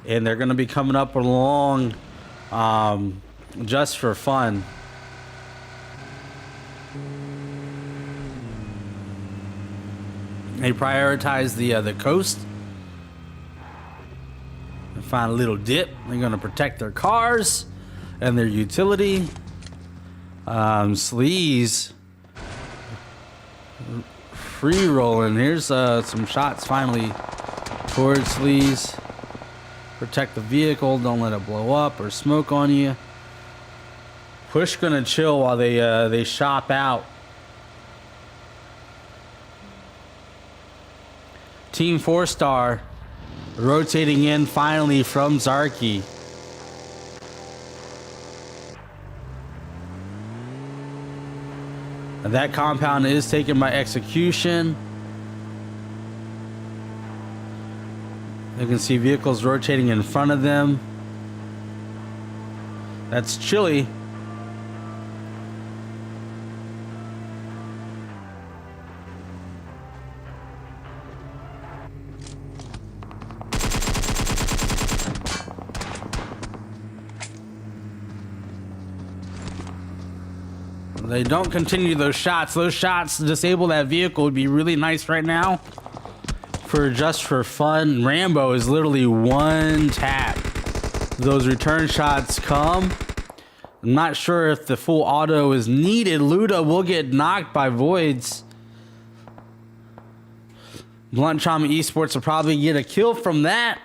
Speaker 2: And they're going to be coming up along just for fun. They prioritize the coast. They find a little dip. They're going to protect their cars and their utility. Sleaze. Free rolling. Here's some shots finally towards Sleaze. Protect the vehicle. Don't let it blow up or smoke on you. Push gonna chill while they shop out. Team 4-star rotating in finally from Zarky. And that compound is taken by execution. You can see vehicles rotating in front of them. That's Chili. They don't continue those shots. Those shots to disable that vehicle would be really nice right now. Just for fun. Rambo is literally one tap. Those return shots come. I'm not sure if the full auto is needed. Luda will get knocked by Voids. Blunt Trauma Esports will probably get a kill from that,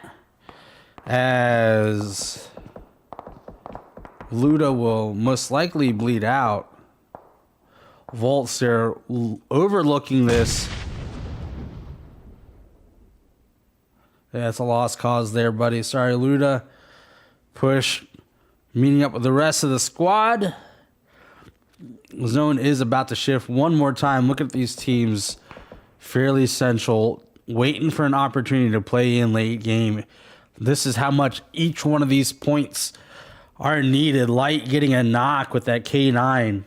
Speaker 2: as Luda will most likely bleed out. Volts there overlooking this. Yeah, it's a lost cause there, buddy. Sorry, Luda. Push meeting up with the rest of the squad. Zone is about to shift one more time. Look at these teams. Fairly central, waiting for an opportunity to play in late game. This is how much each one of these points are needed. Light getting a knock with that K9.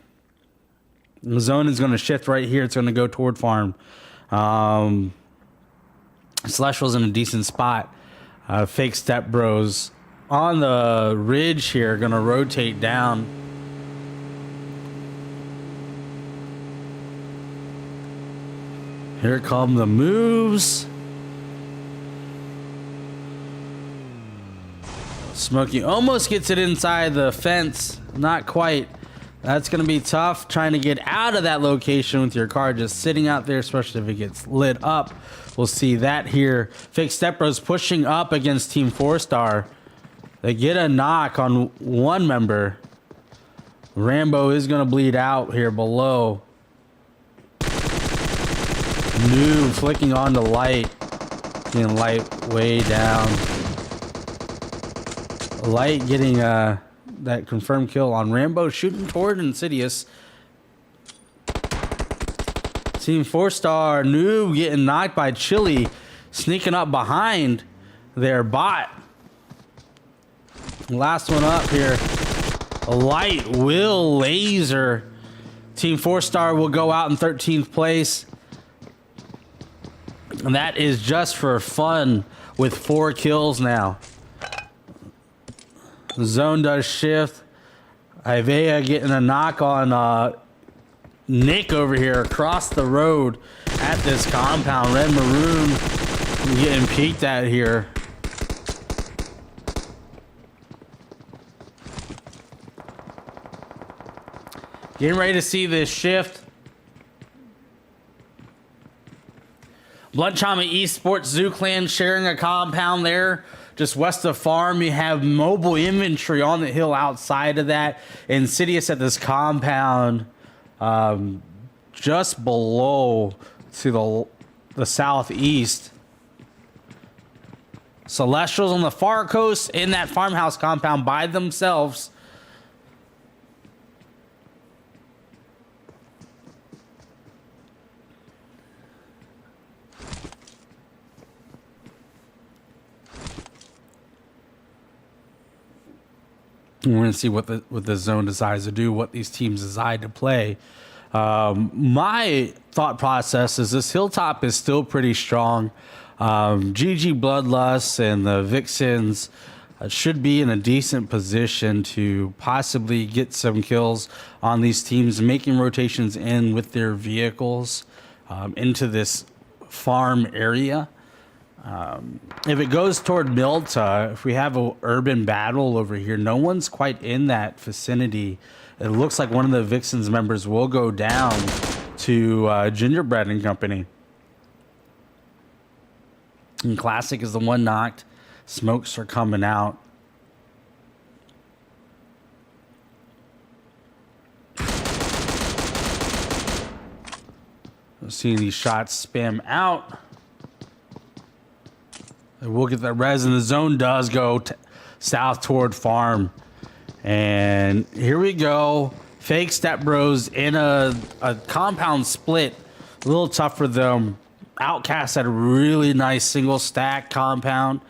Speaker 2: The zone is going to shift right here. It's going to go toward farm. Celestial's in a decent spot. Fake Step Bros on the ridge here, going to rotate down. Here come the moves. Smokey almost gets it inside the fence. Not quite. That's going to be tough trying to get out of that location with your car just sitting out there, especially if it gets lit up. We'll see that here. Fake Step Bros pushing up against Team 4-Star. They get a knock on one member. Rambo is going to bleed out here below. Noob flicking on the light. Getting light way down. Light getting that confirmed kill on Rambo, shooting toward Insidious. Team 4-Star Noob getting knocked by Chili, sneaking up behind their bot. Last one up here. Light will laser. Team 4-Star will go out in 13th place. And that is just for fun with 4 kills now. The zone does shift. Ivea getting a knock on Nick over here across the road at this compound. Red Maroon getting peeked at here. Getting ready to see this shift. Blunt Trauma Esports Zoo Clan sharing a compound there. Just west of farm, you have mobile inventory on the hill outside of that. Insidious at this compound, just below to the southeast. Celestials on the far coast in that farmhouse compound by themselves. We're going to see what the zone decides to do, what these teams decide to play. My thought process is this Hilltop is still pretty strong. GG Bloodlust and the Vixens should be in a decent position to possibly get some kills on these teams, making rotations in with their vehicles into this farm area. If it goes toward Milta, if we have an urban battle over here, no one's quite in that vicinity. It looks like one of the Vixens members will go down to Gingerbread and Company. And Classic is the one knocked. Smokes are coming out. We'll see these shots spam out. We'll get that res, and the zone does go south toward farm. And here we go. Fake Step Bros in a compound split. A little tough for them. Outcast had a really nice single stack compound.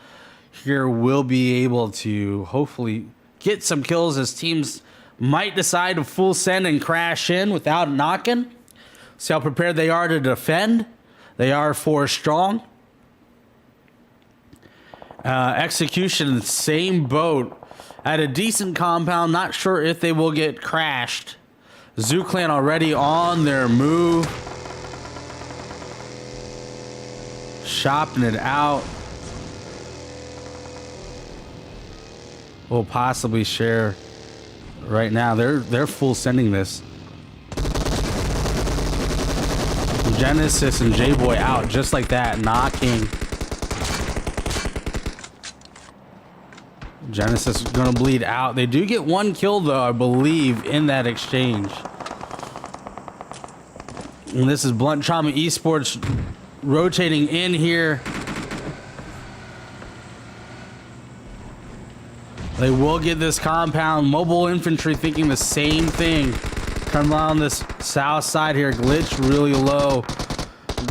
Speaker 2: Here we'll be able to hopefully get some kills as teams might decide to full send and crash in without knocking. See how prepared they are to defend. They are 4 strong. Execution, same boat at a decent compound. Not sure if they will get crashed. Zoo Clan already on their move, shopping it out. We'll possibly share right now. They're full sending this. Genesis and J-Boy out just like that, knocking. Genesis is gonna bleed out. They do get 1 kill though, I believe, in that exchange. And this is Blunt Trauma Esports rotating in here. They will get this compound. Mobile infantry thinking the same thing. Come on this south side here. Glitch really low.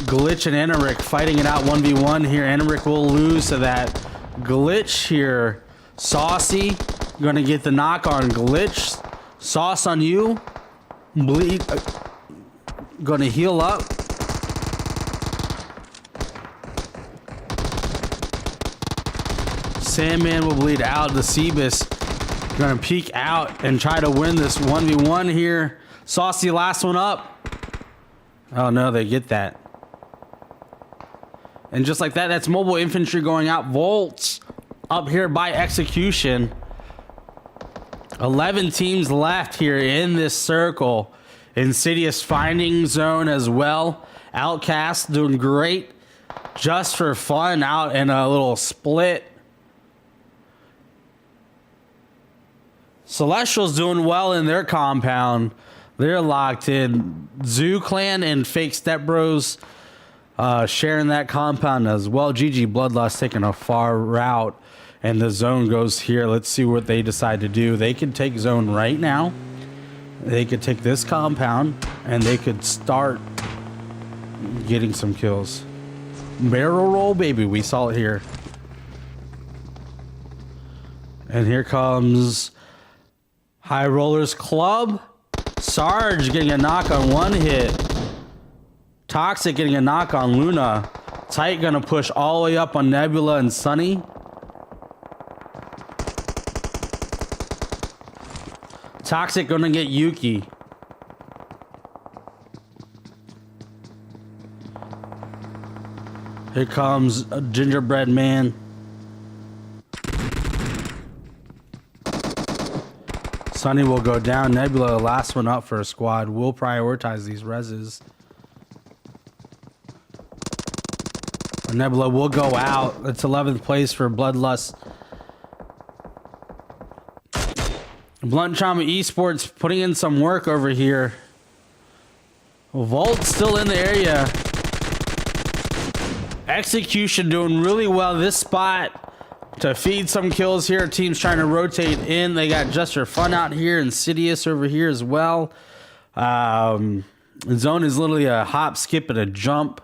Speaker 2: Glitch and Eneric fighting it out 1v1 here. Eneric will lose to that. Glitch here. Saucy gonna get the knock on Glitch. Sauce on you. Bleed. Gonna heal up. Sandman will bleed out. The Cebus gonna peek out and try to win this 1v1 here. Saucy last one up. Oh no, they get that. And just like that, that's mobile infantry going out. Volts up here by Execution. 11 teams left here in this circle. Insidious finding zone as well. Outcast doing great just for fun out in a little split. Celestial's doing well in their compound. They're locked in. Zoo Clan and Fake Step Bros sharing that compound as well. GG Bloodlust taking a far route. And the zone goes here. Let's see what they decide to do. They could take zone right now. They could take this compound. And they could start getting some kills. Barrel roll, baby. We saw it here. And here comes High Rollers Club. Sarge getting a knock on one hit. Toxic getting a knock on Luna. Tight gonna push all the way up on Nebula and Sunny. Toxic gonna get Yuki. Here comes a Gingerbread Man. Sunny will go down. Nebula, the last one up for a squad. We'll prioritize these reses. Nebula will go out. It's 11th place for Bloodlust. Blunt Trauma Esports putting in some work over here. Vault still in the area. Execution doing really well this spot to feed some kills here. Teams trying to rotate in. They got Just for Fun out here. Insidious over here as well. The zone is literally a hop, skip, and a jump.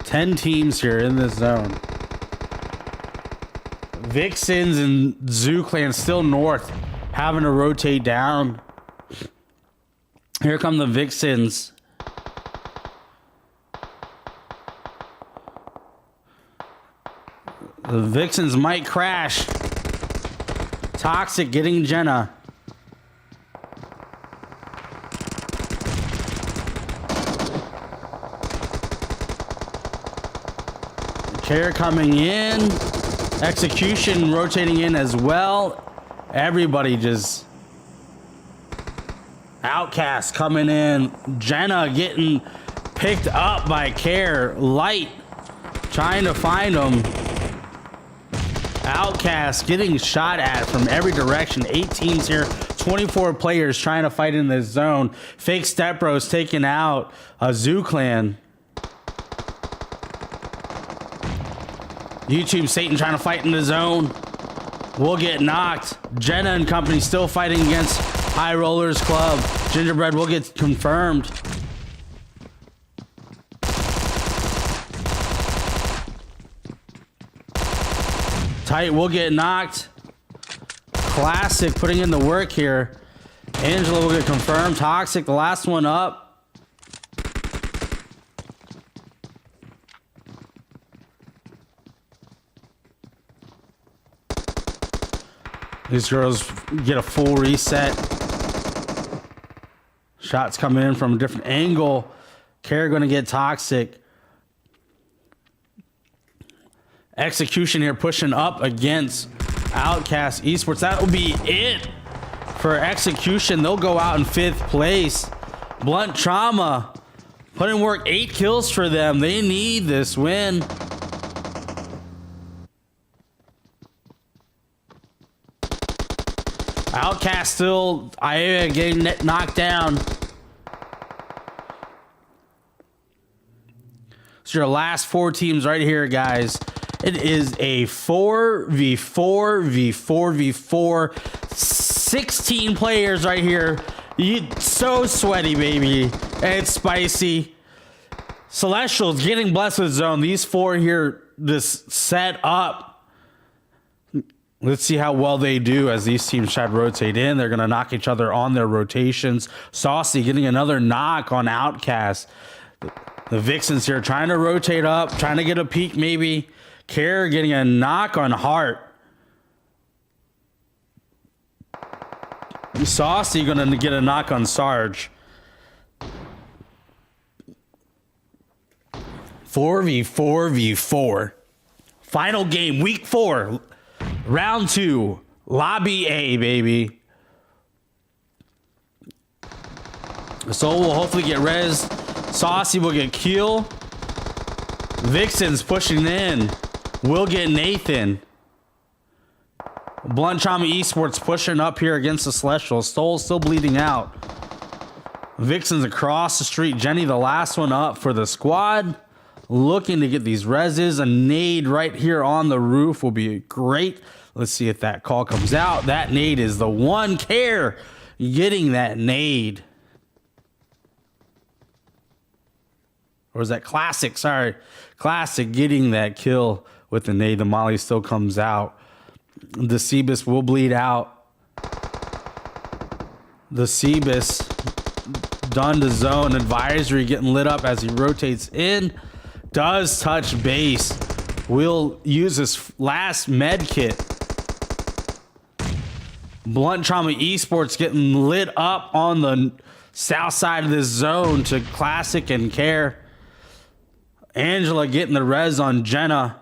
Speaker 2: Ten teams here in this zone. Vixens and Zoo Clan still north, having to rotate down. Here come the Vixens. The Vixens might crash. Toxic getting Jenna. Care coming in. Execution rotating in as well. Everybody just... Outcast coming in. Jenna getting picked up by Care. Light trying to find him. Outcast getting shot at from every direction. 8 teams here. 24 players trying to fight in this zone. Fake Step Bros taking out a Zoo Clan. YouTube Satan trying to fight in the zone. Will get knocked. Jenna and company still fighting against High Rollers Club. Gingerbread will get confirmed. Tight will get knocked. Classic putting in the work here. Angela will get confirmed. Toxic, the last one up. These girls get a full reset. Shots coming in from a different angle. Care gonna get Toxic. Execution here pushing up against Outcast Esports. That will be it for Execution. They'll go out in 5th place. Blunt Trauma putting work, 8 kills for them. They need this win. Outcast still getting knocked down. So your last 4 teams right here, guys. It is a 4v4v4v4. 16 players right here. So sweaty, baby. It's spicy. Celestials getting blessed with zone. These 4 here, this set up. Let's see how well they do as these teams try to rotate in. They're going to knock each other on their rotations. Saucy getting another knock on Outcast. The Vixens here trying to rotate up, trying to get a peek maybe. Care getting a knock on Heart. Saucy going to get a knock on Sarge. 4v4v4. Final game, week 4, round 2, Lobby A, baby. Soul will hopefully get res. Saucy will get kill. Vixen's pushing in. Will get Nathan. Blunt Trauma Esports pushing up here against the Celestials. Soul's still bleeding out. Vixen's across the street. Jenny, the last one up for the squad. Looking to get these reses. A nade right here on the roof will be great. Let's see if that call comes out. That nade is the one. Care getting that nade. Or is that Classic? Sorry. Classic getting that kill with the nade. The molly still comes out. The Cebus will bleed out. The Cebus done to zone. Advisory getting lit up as he rotates in. Does touch base. Will use his last med kit. Blunt Trauma Esports getting lit up on the south side of this zone to Classic and Care. Angela getting the res on Jenna.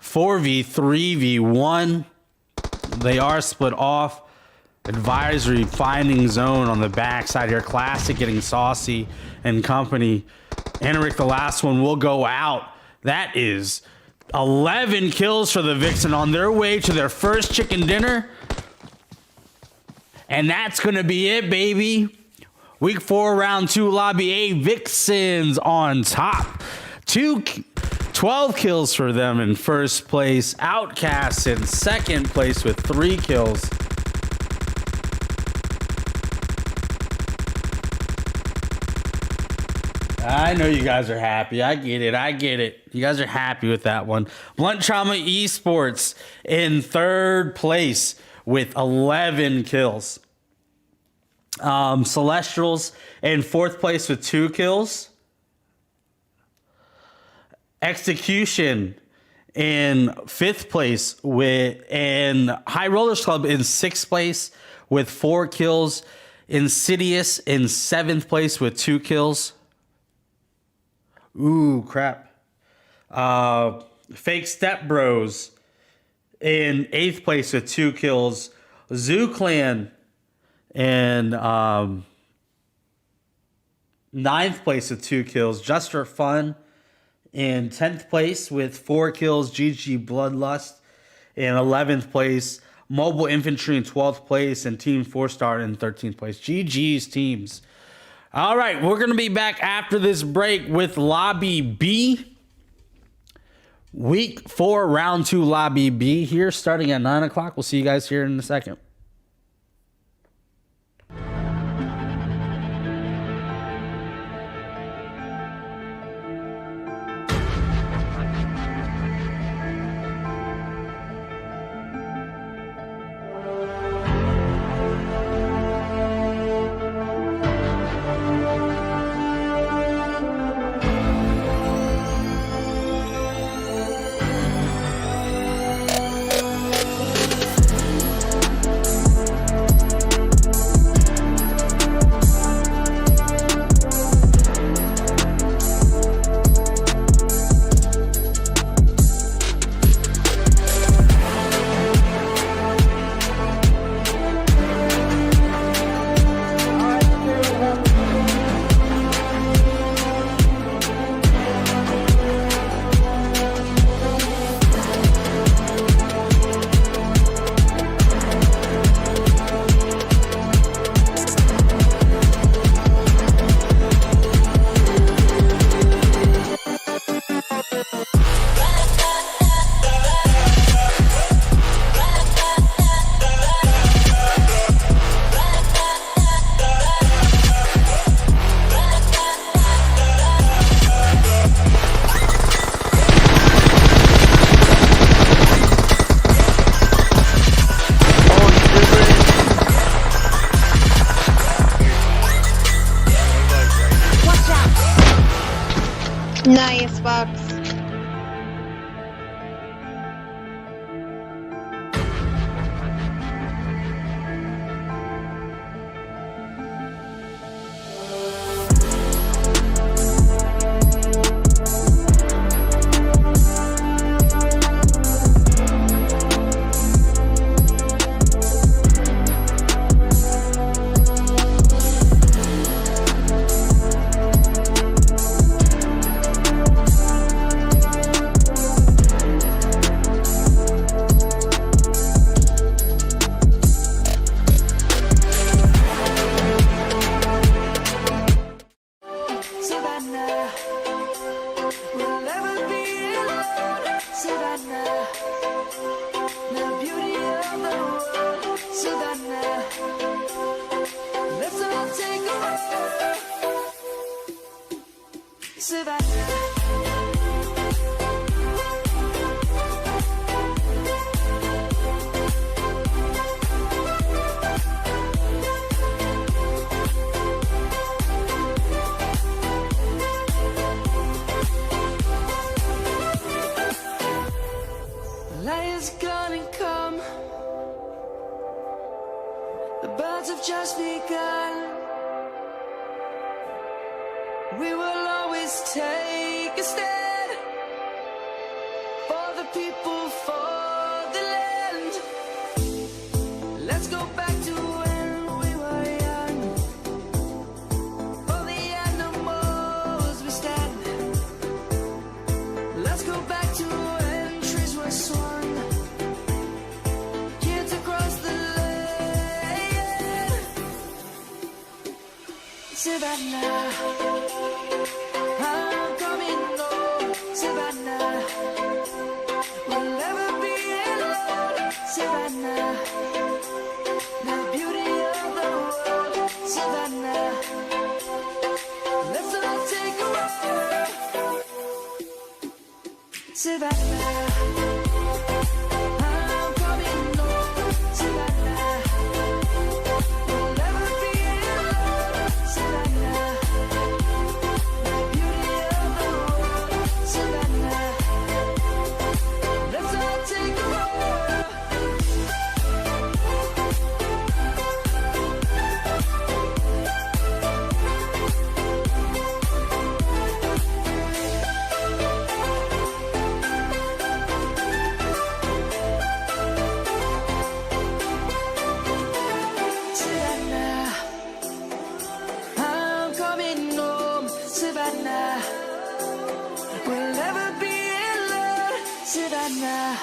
Speaker 2: 4v3v1. They are split off. Advisory finding zone on the backside here. Classic getting Saucy and company. Enric, the last one, will go out. That is 11 kills for the Vixen on their way to their first chicken dinner. And that's going to be it, baby. Week 4, round 2, Lobby A. Vixens on top. 12 kills for them in first place. Outcasts in second place with 3 kills. I know you guys are happy. I get it. I get it. You guys are happy with that one. Blunt Trauma Esports in third place with 11 kills. Celestials in fourth place with 2 kills. Execution in 5th place and High Rollers Club in 6th place with 4 kills. Insidious in 7th place with 2 kills. Ooh, crap. Fake Step Bros in 8th place with 2 kills. Zoo Clan in 9th place with 2 kills. Just for Fun in 10th place with 4 kills. GG Bloodlust in 11th place. Mobile Infantry in 12th place. And Team 4-Star in 13th place. GG's teams. All right, we're going to be back after this break with Lobby B. Week 4, round 2, Lobby B here starting at 9 o'clock. We'll see you guys here in a second.
Speaker 7: Nice, Fox.
Speaker 4: Light is gonna come. The birds have just begun. We will always take a stand for the people, for the land. Let's go back to when we were young. For the animals we stand. Let's go back to when trees were swung. Kids across the land. Savannah, I'm coming home. Savannah, we'll never be alone. Savannah, the beauty of the world. Savannah, let's all take a ride. Savannah, I'm coming home. Savannah, we'll never be alone. Savannah, the beauty of the world. Savannah, let's all take a ride. Savannah, I'm coming home. Savannah, we'll never be alone. Savannah.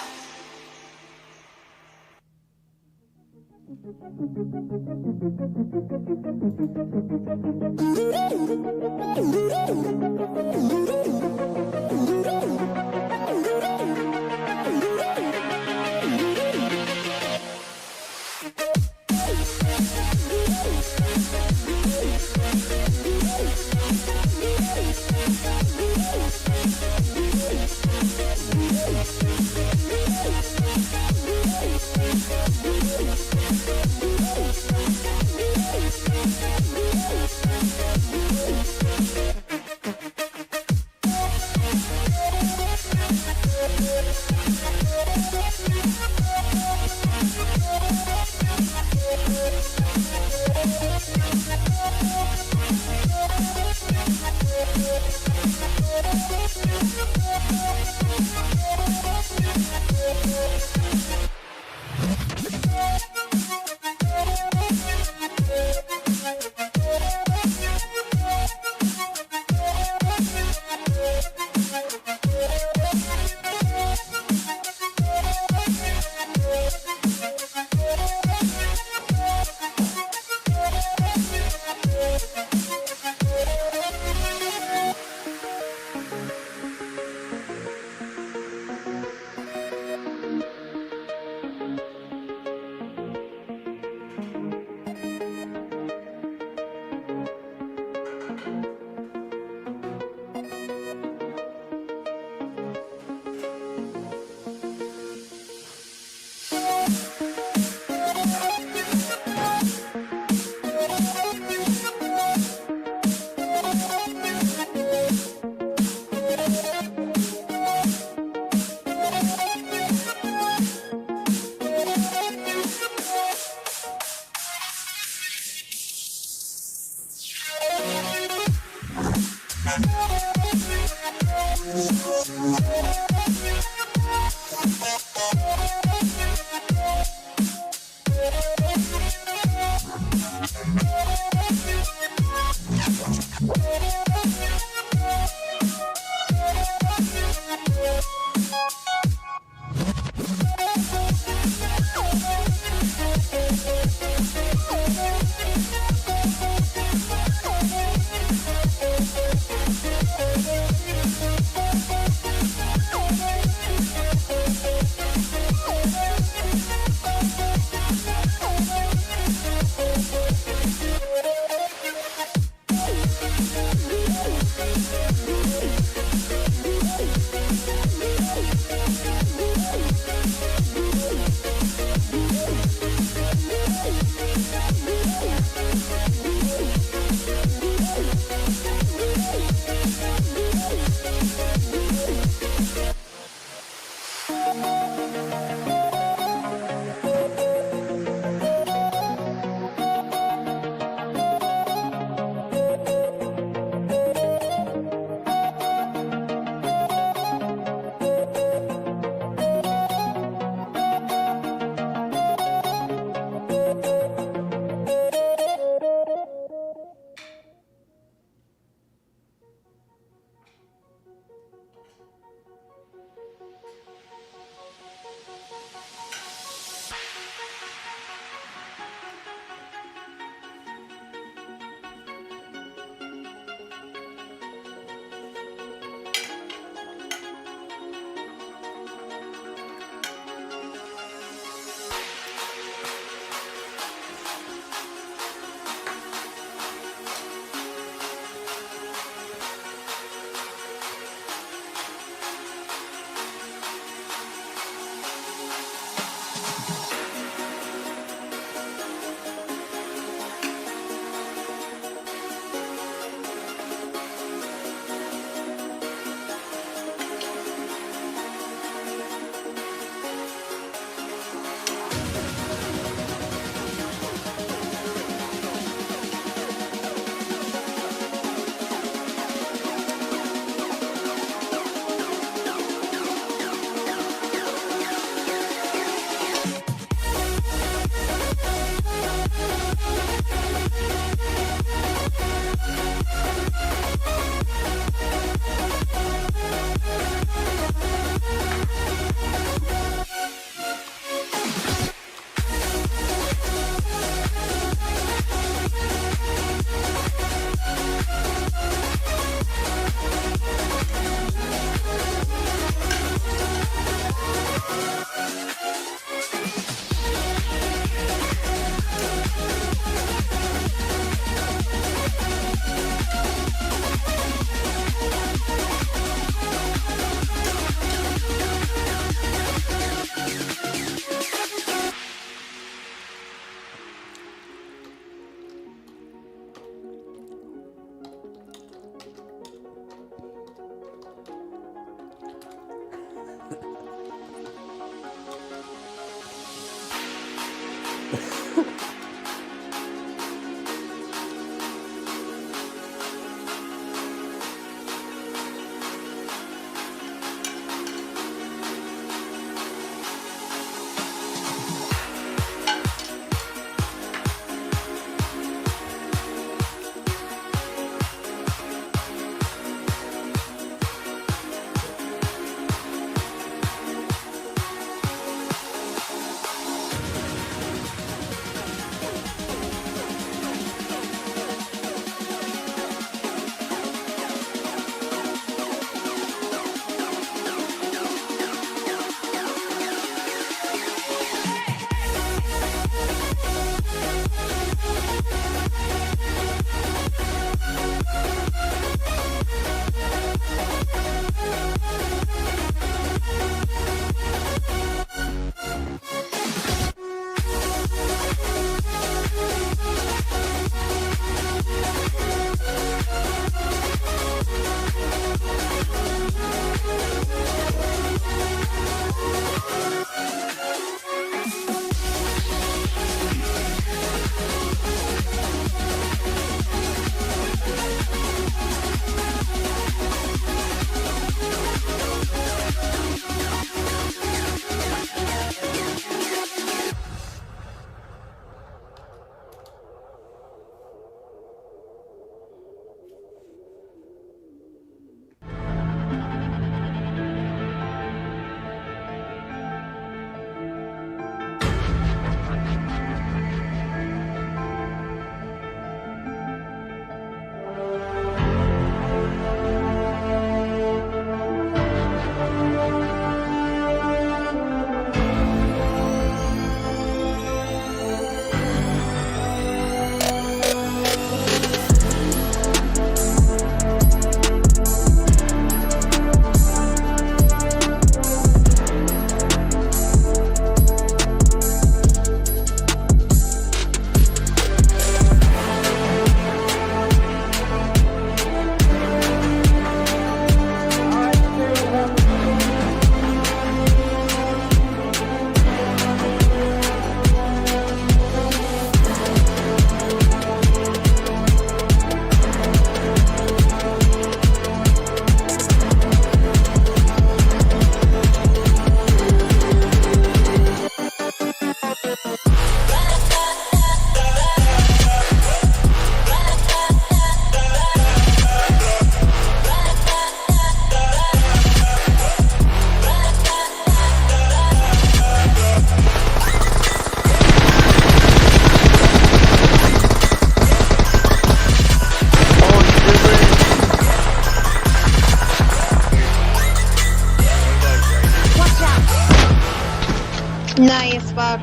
Speaker 7: Nice, Fox.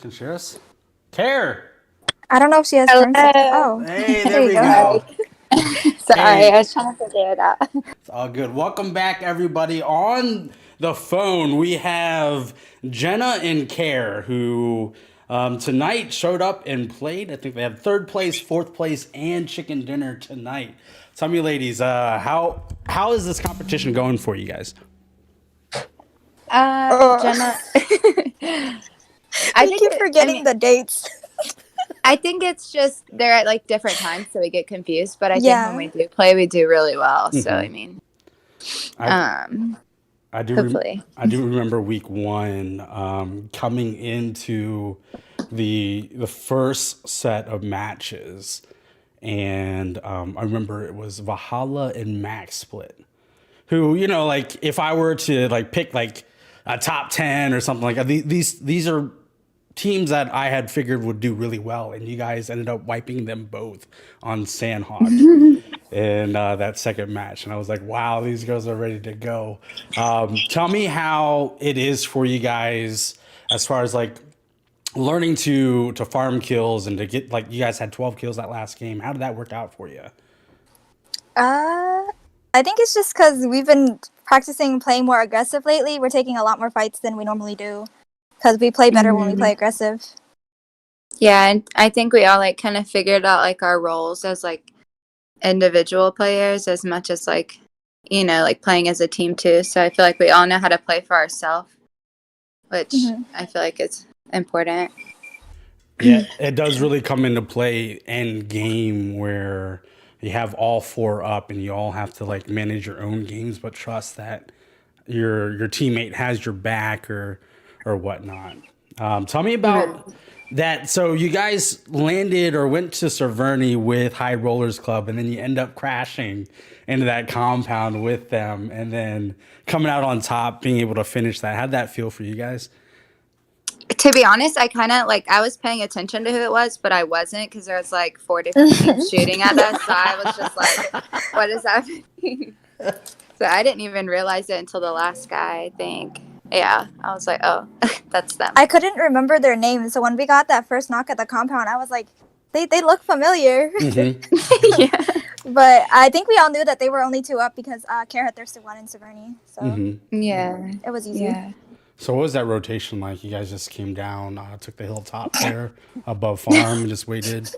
Speaker 2: Can share us? Care.
Speaker 8: I don't know if she has turns. Oh,
Speaker 2: Hey, there we go.
Speaker 9: Sorry,
Speaker 2: Hey.
Speaker 9: I was trying to figure it out.
Speaker 2: It's all good. Welcome back, everybody. On the phone, we have Jenna and Care, who tonight showed up and played. I think they had third place, fourth place, and chicken dinner tonight. Tell me, ladies, how is this competition going for you guys?
Speaker 9: Jenna,
Speaker 8: I keep forgetting the dates.
Speaker 9: I think it's just they're at like different times, so we get confused. But I think
Speaker 8: Yeah.
Speaker 9: when we do play, we do really well. So I mean,
Speaker 2: I do.
Speaker 9: hopefully.
Speaker 2: I do remember week one coming into the first set of matches, and I remember it was Valhalla and Max split. Who, you know, like if I were to like pick like a top 10 or something like that, these are teams that I had figured would do really well, and you guys ended up wiping them both on Sandhawk in that second match. And I was like, wow, these girls are ready to go. Tell me how it is for you guys as far as like learning to farm kills and to get, like, you guys had 12 kills that last game. How did that work out for you?
Speaker 8: I think it's just because we've been practicing playing more aggressive lately. We're taking a lot more fights than we normally do because we play better when we play aggressive.
Speaker 9: Yeah, and I think we all like kind of figured out like our roles as like individual players as much as like, you know, like playing as a team too. So I feel like we all know how to play for ourselves, which I feel like is important.
Speaker 2: Yeah, it does really come into play end game where you have all four up and you all have to like manage your own games, but trust that your teammate has your back or whatnot. Tell me about that. So you guys landed or went to Cerverni with High Rollers Club, and then you end up crashing into that compound with them, and then coming out on top, being able to finish that. How'd that feel for you guys?
Speaker 9: To be honest, I kind of like I was paying attention to who it was, but I wasn't because there was like 4 different teams shooting at us. So I was just like, "What is happening?" So I didn't even realize it until the last guy, I think. Yeah, I was like, "Oh, that's them."
Speaker 8: I couldn't remember their names, so when we got that first knock at the compound, I was like, they look familiar.
Speaker 9: Yeah.
Speaker 8: But I think we all knew that they were only 2 up because Care had thirsted 1 in Cerverni, so
Speaker 9: Yeah.
Speaker 8: it was easy.
Speaker 9: Yeah.
Speaker 2: So what was that rotation like? You guys just came down, took the hilltop there above farm and just waited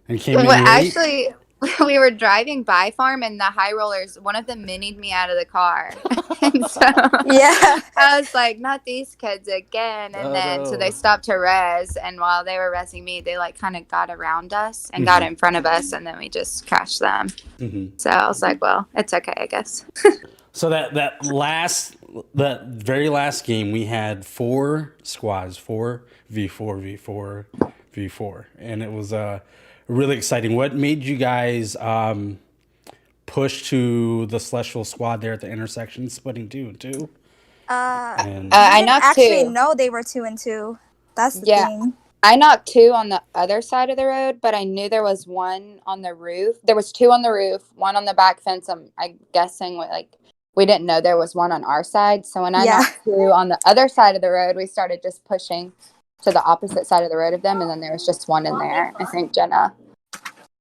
Speaker 2: and came in
Speaker 9: Well,
Speaker 2: late?
Speaker 9: actually, we were driving by farm and the high rollers, one of them minied me out of the car. And so
Speaker 8: Yeah.
Speaker 9: I was like, not these kids again. And then so they stopped to res. And while they were resing me, they like kind of got around us and got in front of us. And then we just crashed them. So I was like, well, it's okay, I guess.
Speaker 2: So that very last game, we had 4 squads, 4v4, and it was really exciting. What made you guys push to the Celestial squad there at the intersection, splitting 2 and 2?
Speaker 9: I
Speaker 8: I
Speaker 9: knocked
Speaker 8: actually
Speaker 9: 2.
Speaker 8: know they were 2 and 2. That's the
Speaker 9: Yeah.
Speaker 8: thing.
Speaker 9: I knocked 2 on the other side of the road, but I knew there was 1 on the roof. There was 2 on the roof, 1 on the back fence. I'm guessing like we didn't know there was 1 on our side. So when I knocked 2 on the other side of the road, we started just pushing to the opposite side of the road of them, and then there was just 1 in there. I think Jenna.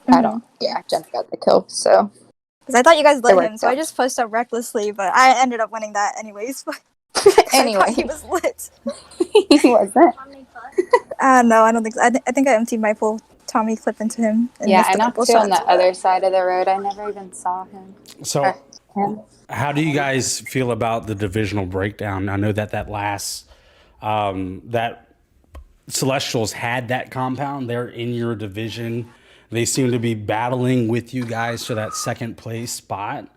Speaker 9: Jenna got the kill. So
Speaker 8: Because I thought you guys lit
Speaker 9: worked
Speaker 8: him, so I
Speaker 9: out.
Speaker 8: just pushed up recklessly, but I ended up winning that anyways.
Speaker 9: Anyway.
Speaker 8: I thought he was lit.
Speaker 9: he wasn't.
Speaker 8: No, I don't think so. I think I emptied my full Tommy clip into him. And
Speaker 9: Yeah,
Speaker 8: missed
Speaker 9: I
Speaker 8: a
Speaker 9: knocked
Speaker 8: couple
Speaker 9: 2 on the
Speaker 8: shots.
Speaker 9: other side of the road. I never even saw him.
Speaker 2: So
Speaker 9: Him.
Speaker 2: how do you guys feel about the divisional breakdown? I know that last that Celestials had that compound. They're in your division. They seem to be battling with you guys for that second place spot.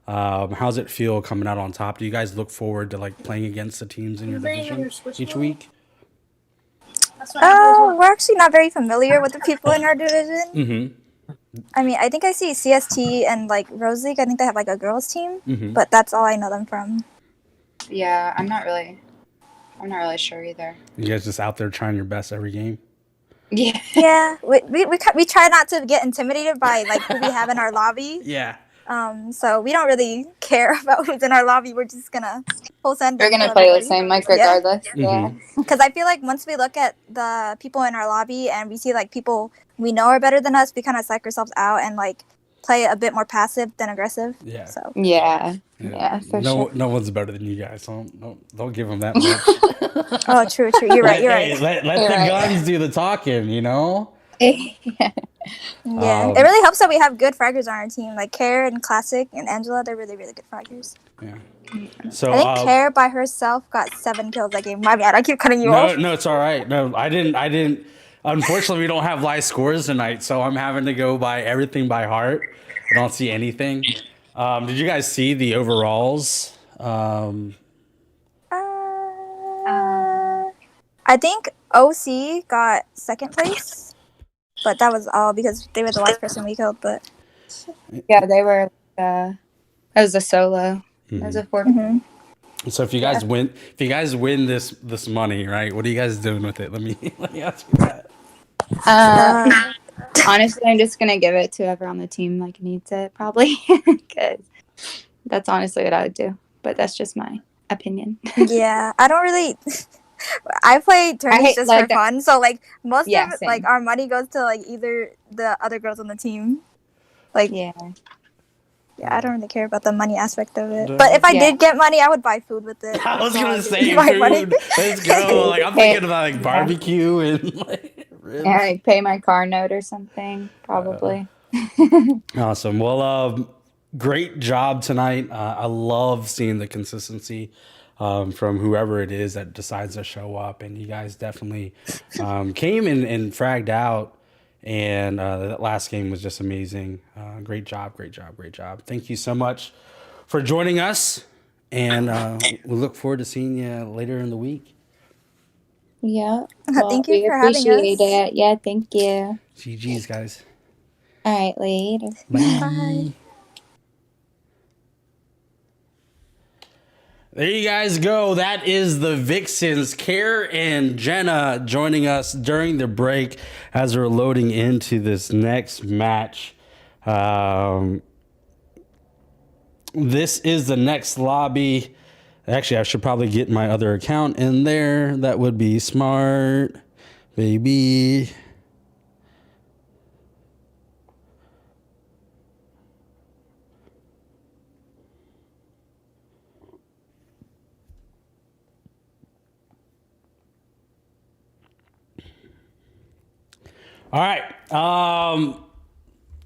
Speaker 2: How's it feel coming out on top? Do you guys look forward to like playing against the teams in your division each week?
Speaker 8: We're actually not very familiar with the people in our division.
Speaker 2: Mm-hmm.
Speaker 8: I mean, I think I see CST and like Rose League. I think they have like a girls team, but that's all I know them from.
Speaker 9: Yeah, I'm not really sure either.
Speaker 2: You guys just out there trying your best every game?
Speaker 9: Yeah.
Speaker 8: Yeah, we try not to get intimidated by like who we have in our lobby.
Speaker 2: Yeah.
Speaker 8: So we don't really care about who's in our lobby. We're just gonna full send.
Speaker 9: We're gonna play the same, like regardless. Yeah.
Speaker 8: Because I feel like once we look at the people in our lobby and we see like people we know are better than us, we kind of psych ourselves out and like play a bit more passive than aggressive.
Speaker 2: Yeah.
Speaker 8: So.
Speaker 9: Yeah, for
Speaker 2: no,
Speaker 9: sure.
Speaker 2: No one's better than you guys. So don't give them that much.
Speaker 8: Oh, true. You're right.
Speaker 2: Let the guns do the talking. You know.
Speaker 8: Yeah, it really helps that we have good fraggers on our team. Like Care and Classic and Angela, they're really, really good fraggers.
Speaker 2: Yeah. So
Speaker 8: I think Care by herself got 7 kills that game. My bad, I keep cutting you off.
Speaker 2: No, it's all right. No, I didn't. Unfortunately, we don't have live scores tonight, so I'm having to go by everything by heart. I don't see anything. Did you guys see the overalls?
Speaker 8: I think OC got 2nd place, but that was all because they were the last person we killed. But
Speaker 9: yeah, they were. That was a solo. That was a 4.
Speaker 2: So if you guys win this money, right? What are you guys doing with it? Let me ask you that.
Speaker 9: Honestly, I'm just gonna give it to whoever on the team like needs it, probably, because that's honestly what I would do. But that's just my opinion.
Speaker 8: Yeah, I don't really. I play tournaments just for fun, so like most of
Speaker 9: same.
Speaker 8: like our money goes to like either the other girls on the team. Like yeah, I don't really care about the money aspect of it. But if I did get money, I would buy food with it.
Speaker 2: I was gonna say food. Let's go. Like I'm thinking about like barbecue and like ribs.
Speaker 9: Yeah, like pay my car note or something, probably.
Speaker 2: Awesome. Well, great job tonight. I love seeing the consistency from whoever it is that decides to show up, and you guys definitely came and fragged out. And that last game was just amazing. Great job. Thank you so much for joining us. And we look forward to seeing you later in the week.
Speaker 9: Yeah. Well,
Speaker 8: thank you for having us.
Speaker 9: Appreciate it. Yeah, thank you.
Speaker 2: GG's, guys.
Speaker 9: All right, later.
Speaker 2: Bye. There you guys go. That is the Vixens. Care and Jenna joining us during the break as we're loading into this next match. This is the next lobby. Actually, I should probably get my other account in there. That would be smart, baby. All right.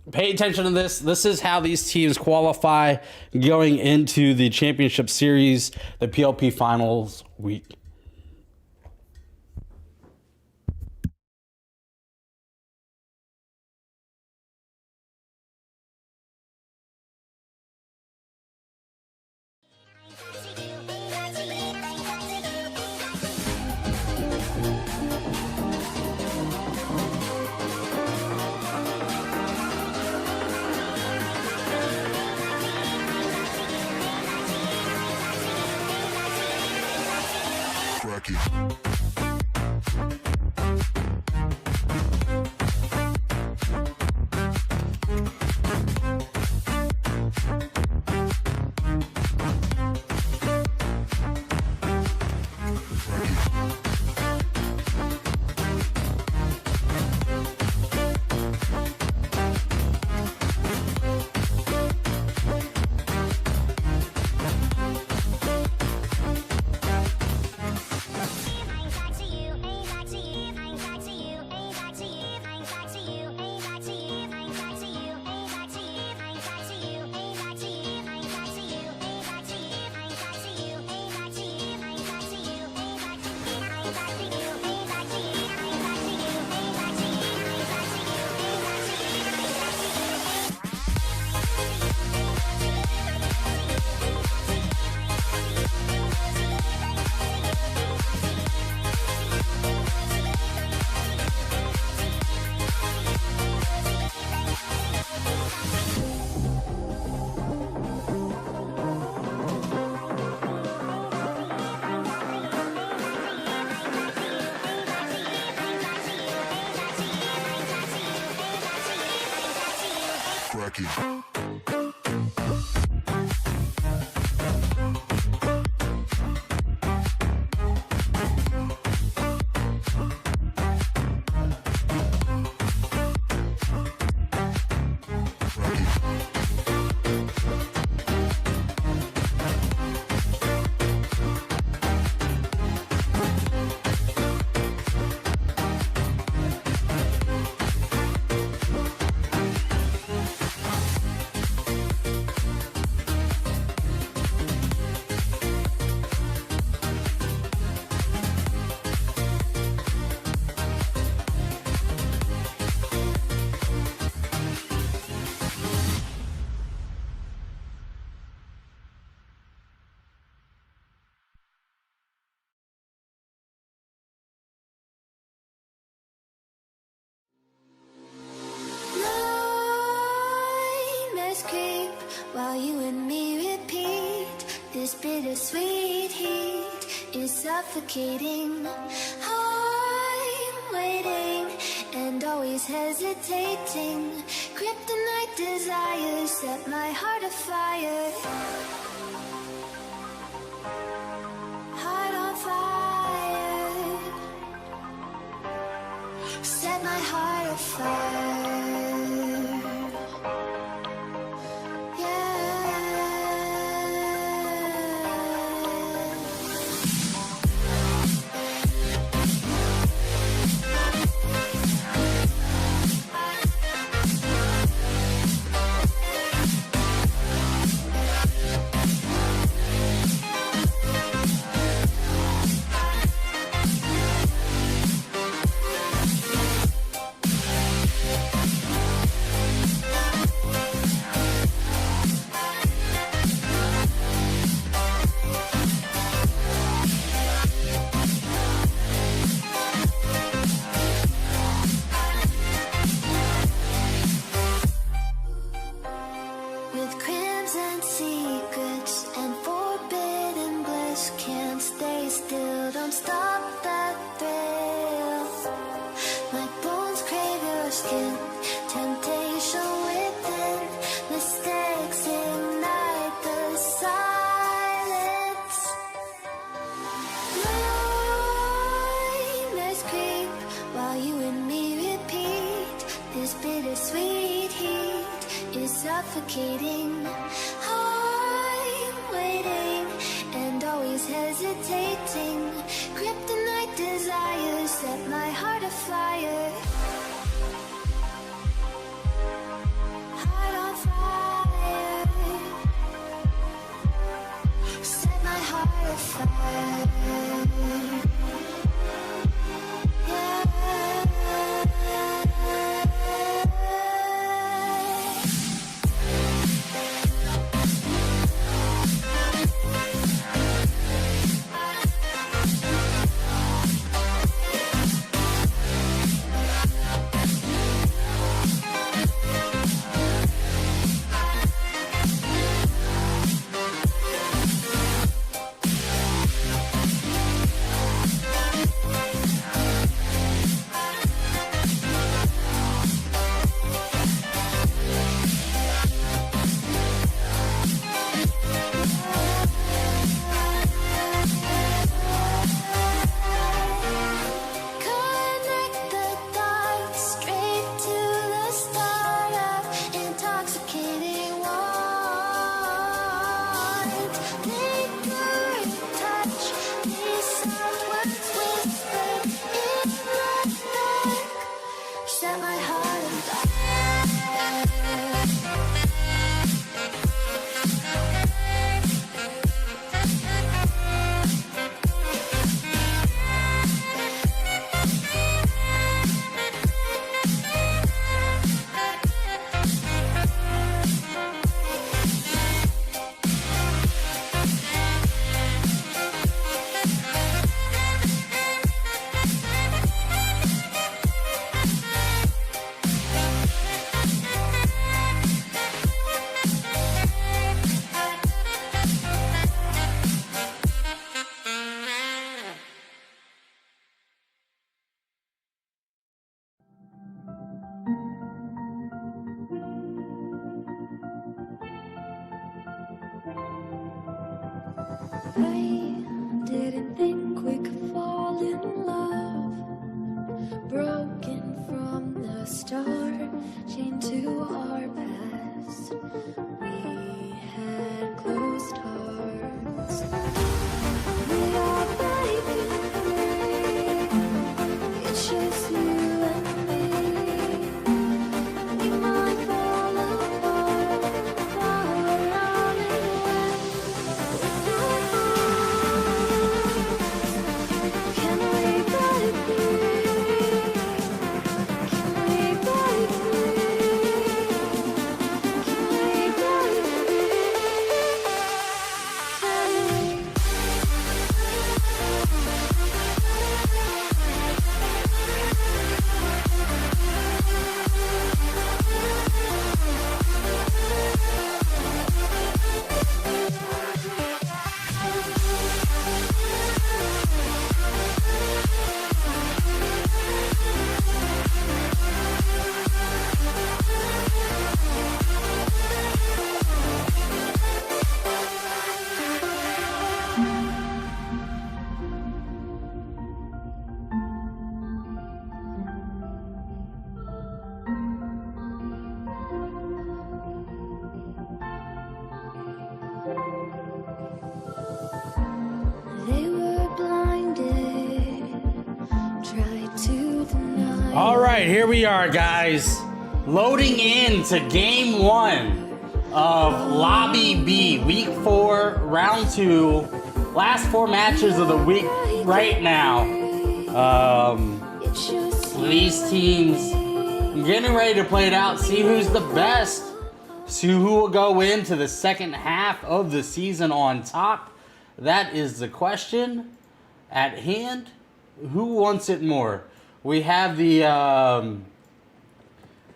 Speaker 2: Pay attention to this. This is how these teams qualify going into the championship series, the PLP finals week.
Speaker 1: Nightmares creep while you and me repeat. This bittersweet heat is suffocating. I'm waiting and always hesitating. Kryptonite desires set my heart afire. Heart on fire. Set my heart afire. With crimson secrets and forbidden bliss, can't stay still, don't stop that thrill. My bones crave your skin, temptation within, mistakes ignite the silence. Nightmares creep while you and me repeat. This bittersweet heat is suffocating. I'm waiting and always hesitating. Kryptonite desires set my heart afire. Heart on fire. Set my heart afire. I didn't think we could fall in love. Broken from the start, chained to our past. We had closed hearts. We are breaking free. It's just you and me. We might fall apart, but on and on. Can we break free? Can we break free? Can we break free? Can we? They were blinded, tried to deny.
Speaker 2: All right, here we are, guys. Loading into game 1 of Lobby B, week 4, round 2. Last 4 matches of the week right now.
Speaker 1: It's just
Speaker 2: These teams getting ready to play it out, see who's the best, see who will go into the second half of the season on top. That is the question at hand. Who wants it more? We have the,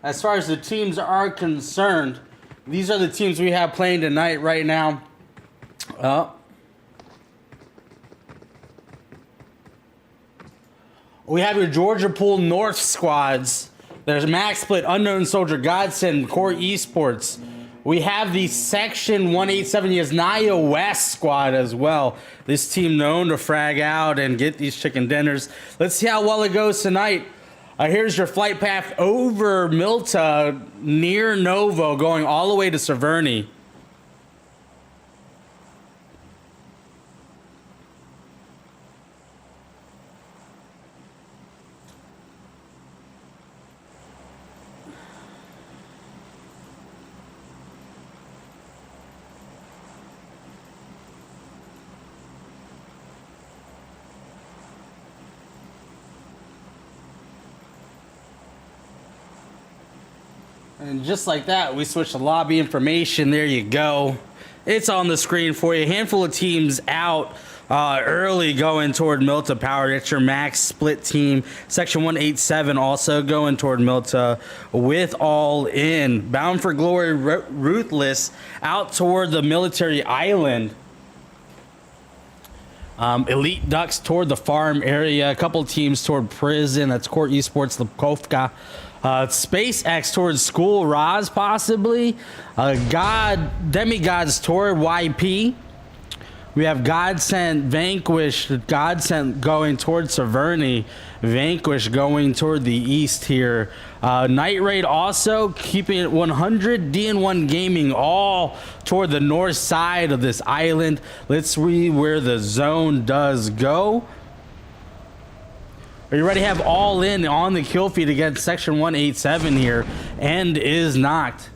Speaker 2: as far as the teams are concerned, these are the teams we have playing tonight right now. We have your Georgia Pool North squads. There's Max Split, Unknown Soldier, Godsend, Core Esports. We have the Section 187 Yasnaya West squad as well. This team known to frag out and get these chicken dinners. Let's see how well it goes tonight. Here's your flight path over Milta near Novo, going all the way to Severny. And just like that, we switch to lobby information. There you go. It's on the screen for you. A handful of teams out early going toward Milta Power. It's your Max Split team. Section 187 also going toward Milta with All In. Bound for Glory, Ruthless out toward the Military Island. Elite Ducks toward the farm area. A couple teams toward Prison. That's Core Esports, Lepkovka. SpaceX towards School Roz, possibly. Demigods toward YP. We have Godsent, Vanquish, Godsent going toward Severny, Vanquish going toward the east here. Night Raid also keeping it 100, DN1 Gaming all toward the north side of this island. Let's read where the zone does go. Are you ready to have All In on the kill feed against Section 187 here? End is knocked.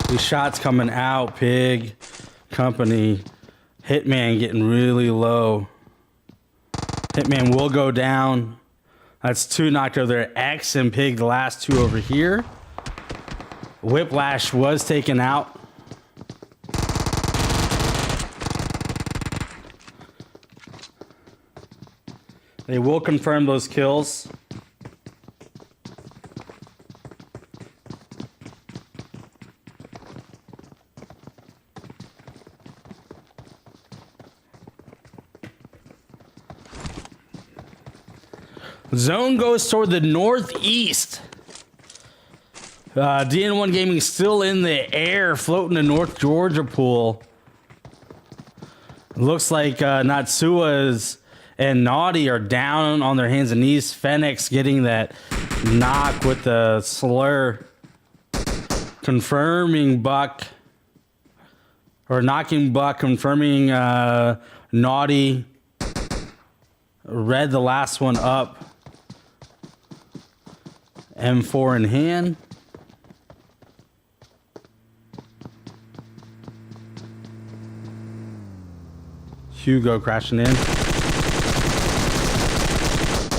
Speaker 2: These shots coming out, Pig, Company, Hitman getting really low. Hitman will go down. That's 2 knocked over there. X and Pig, the last 2 over here. Whiplash was taken out. They will confirm those kills. Zone goes toward the northeast. DN1 Gaming still in the air, floating to North Georgia pool. Looks like Natsua's and Naughty are down on their hands and knees. Phoenix getting that knock with the slur. Confirming Buck. Or knocking Buck, confirming Naughty. Read the last one up. M4 in hand. Hugo crashing in.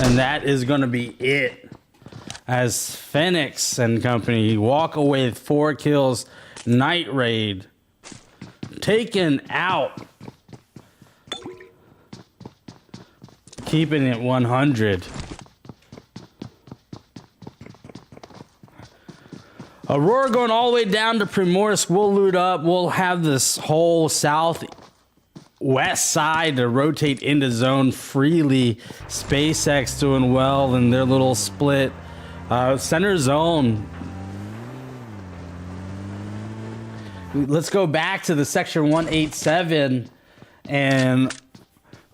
Speaker 2: And that is going to be it. As Phoenix and company walk away with 4 kills. Night Raid taken out. Keeping it 100. Aurora going all the way down to Primorsk. We'll loot up. We'll have this whole southwest side to rotate into zone freely. SpaceX doing well in their little split. Center zone. Let's go back to the section 187 and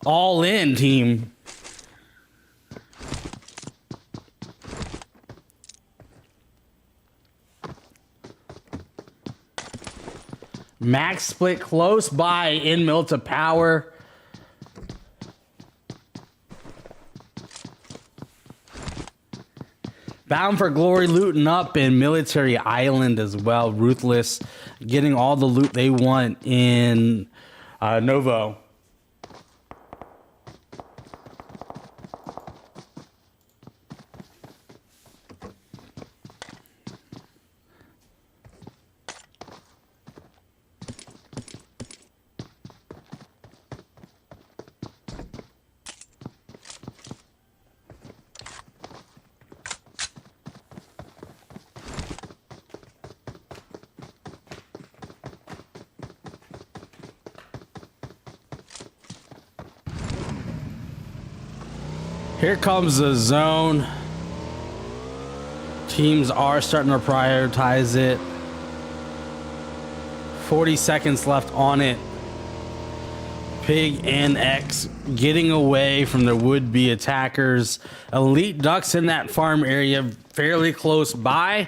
Speaker 2: all in team. Max split close by in Milta Power. Bound for Glory looting up in Military Island as well. Ruthless getting all the loot they want in Novo. Here comes the zone. Teams are starting to prioritize it. 40 seconds left on it. Pig and X getting away from their would-be attackers. Elite Ducks in that farm area fairly close by.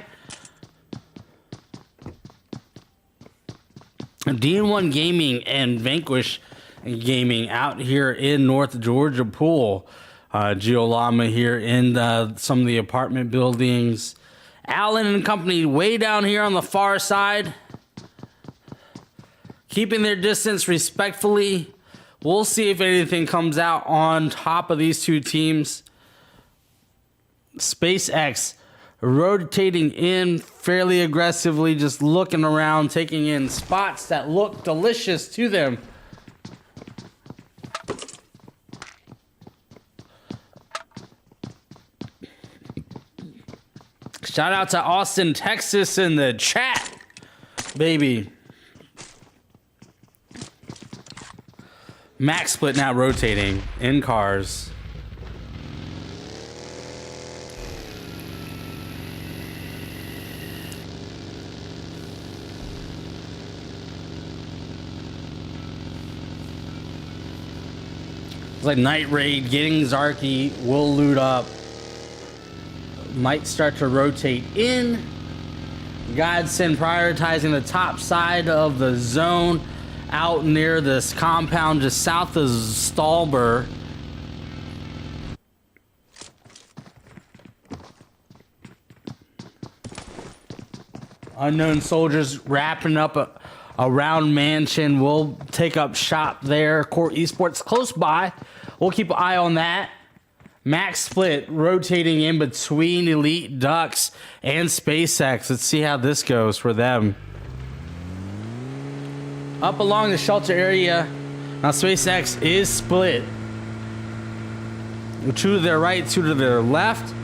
Speaker 2: DN1 Gaming and Vanquish Gaming out here in North Georgia pool. Geolama here in some of the apartment buildings. Allen and company way down here on the far side. Keeping their distance respectfully. We'll see if anything comes out on top of these two teams. SpaceX rotating in fairly aggressively, just looking around, taking in spots that look delicious to them. Shout out to Austin, Texas in the chat, baby. Max split now rotating in cars. It's like Night Raid getting Zarky. We'll loot up. Might start to rotate in. Godson prioritizing the top side of the zone out near this compound just south of Stallber. Unknown soldiers wrapping up around Mansion. We'll take up shop there. Core Esports close by. We'll keep an eye on that. Max split rotating in between Elite Ducks and SpaceX. Let's see how this goes for them. Up along the shelter area. Now SpaceX is split. 2 to their right, 2 to their left.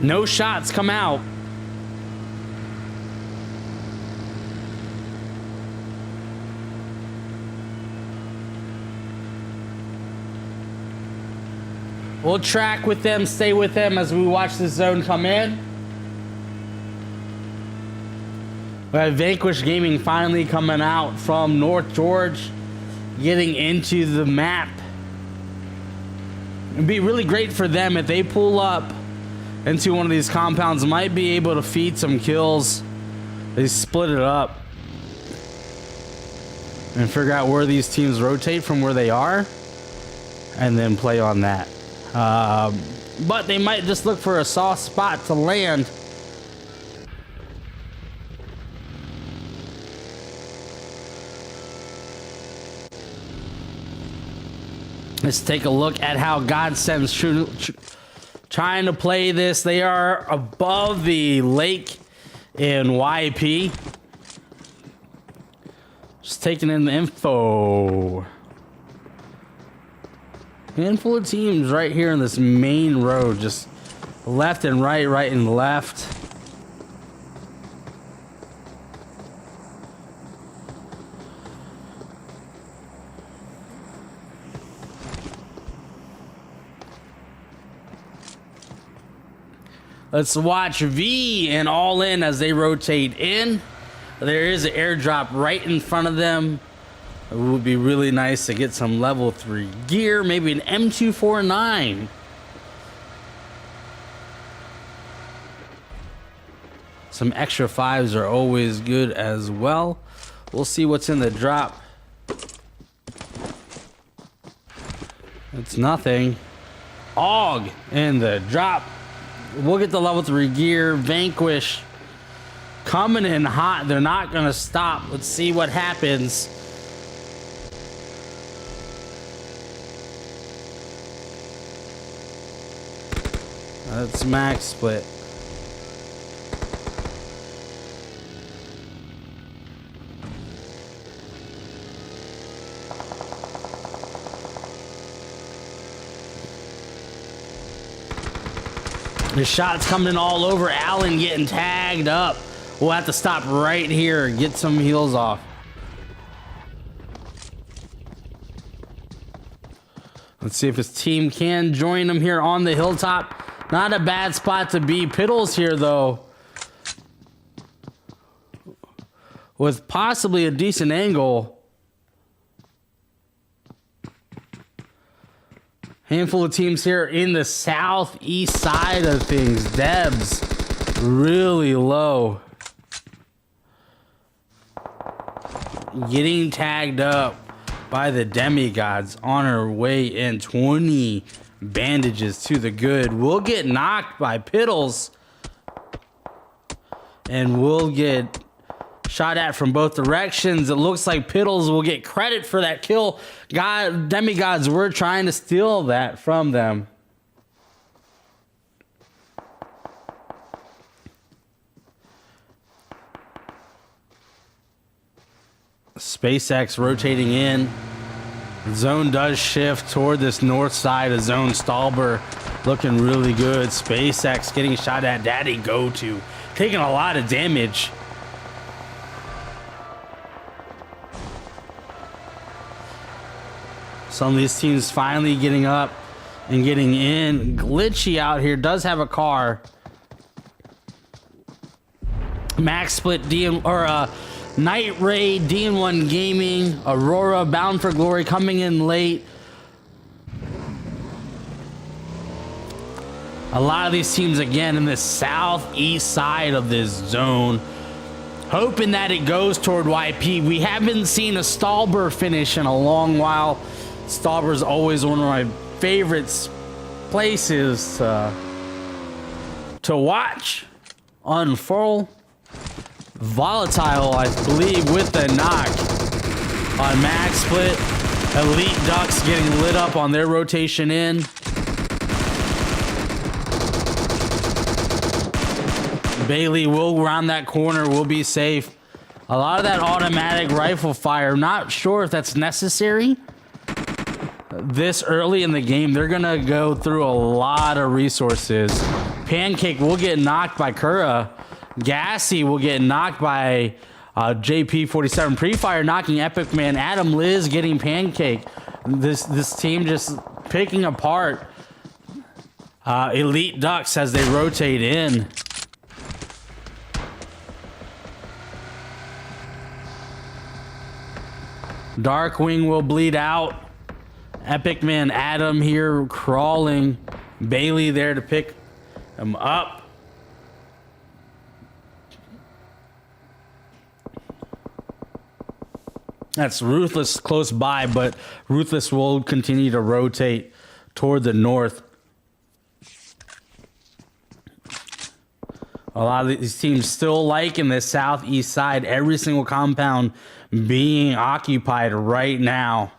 Speaker 2: No shots come out. We'll track with them, stay with them as we watch this zone come in. We have Vanquish Gaming finally coming out from North George, getting into the map. It'd be really great for them if they pull up into one of these compounds. Might be able to feed some kills. They split it up and figure out where these teams rotate from where they are, and then play on that. But they might just look for a soft spot to land. Let's take a look at how Godsend's trying to play this. They are above the lake in YP. Just taking in the info. Handful of teams right here in this main road, just left and right, right and left. Let's watch V and All In as they rotate in. There is an airdrop right in front of them. It would be really nice to get some level 3 gear, maybe an M249. Some extra 5s are always good as well. We'll see what's in the drop. It's nothing. AUG in the drop. We'll get the level 3 gear. Vanquish coming in hot. They're not going to stop. Let's see what happens. That's max split. The shots coming in all over. Allen getting tagged up. We'll have to stop right here and get some heals off. Let's see if his team can join him here on the hilltop. Not a bad spot to be. Piddles here, though, with possibly a decent angle. Handful of teams here in the southeast side of things. Debs really low. Getting tagged up by the demigods on her way in. 20 bandages to the good. We'll get knocked by Piddles, and we'll get shot at from both directions. It looks like Piddles will get credit for that kill. Demigods were trying to steal that from them. SpaceX rotating in. Zone does shift toward this north side of zone. Stalber looking really good. SpaceX getting shot at. Daddy Go-To taking a lot of damage. Some of these teams finally getting up and getting in. Glitchy out here does have a car. Max Split Night Raid, DN1 Gaming, Aurora, Bound for Glory coming in late. A lot of these teams again in the southeast side of this zone, hoping that it goes toward YP. We haven't seen a Stalber finish in a long while. Stalber's always one of my favorite places to watch unfurl. Volatile, I believe, with the knock on Max Split. Elite Ducks getting lit up on their rotation in. Bailey will round that corner, will be safe. A lot of that automatic rifle fire, not sure if that's necessary this early in the game. They're gonna go through a lot of resources. Pancake will get knocked by Kura. Gassy will get knocked by JP47. Pre-fire knocking Epic Man. Adam Liz getting Pancake. This team just picking apart Elite Ducks as they rotate in. Darkwing will bleed out. Epic Man Adam here crawling. Bailey there to pick him up. That's Ruthless close by, but Ruthless will continue to rotate toward the north. A lot of these teams still liking the southeast side. Every single compound being occupied right now.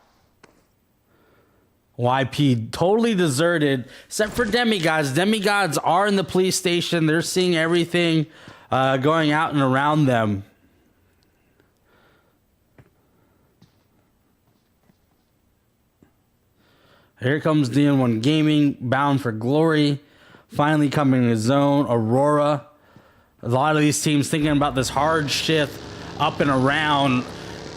Speaker 2: YP totally deserted, except for Demigods. Demigods are in the police station. They're seeing everything going out and around them. Here comes DN1 Gaming, bound for glory. Finally coming to zone. Aurora. A lot of these teams thinking about this hard shift up and around.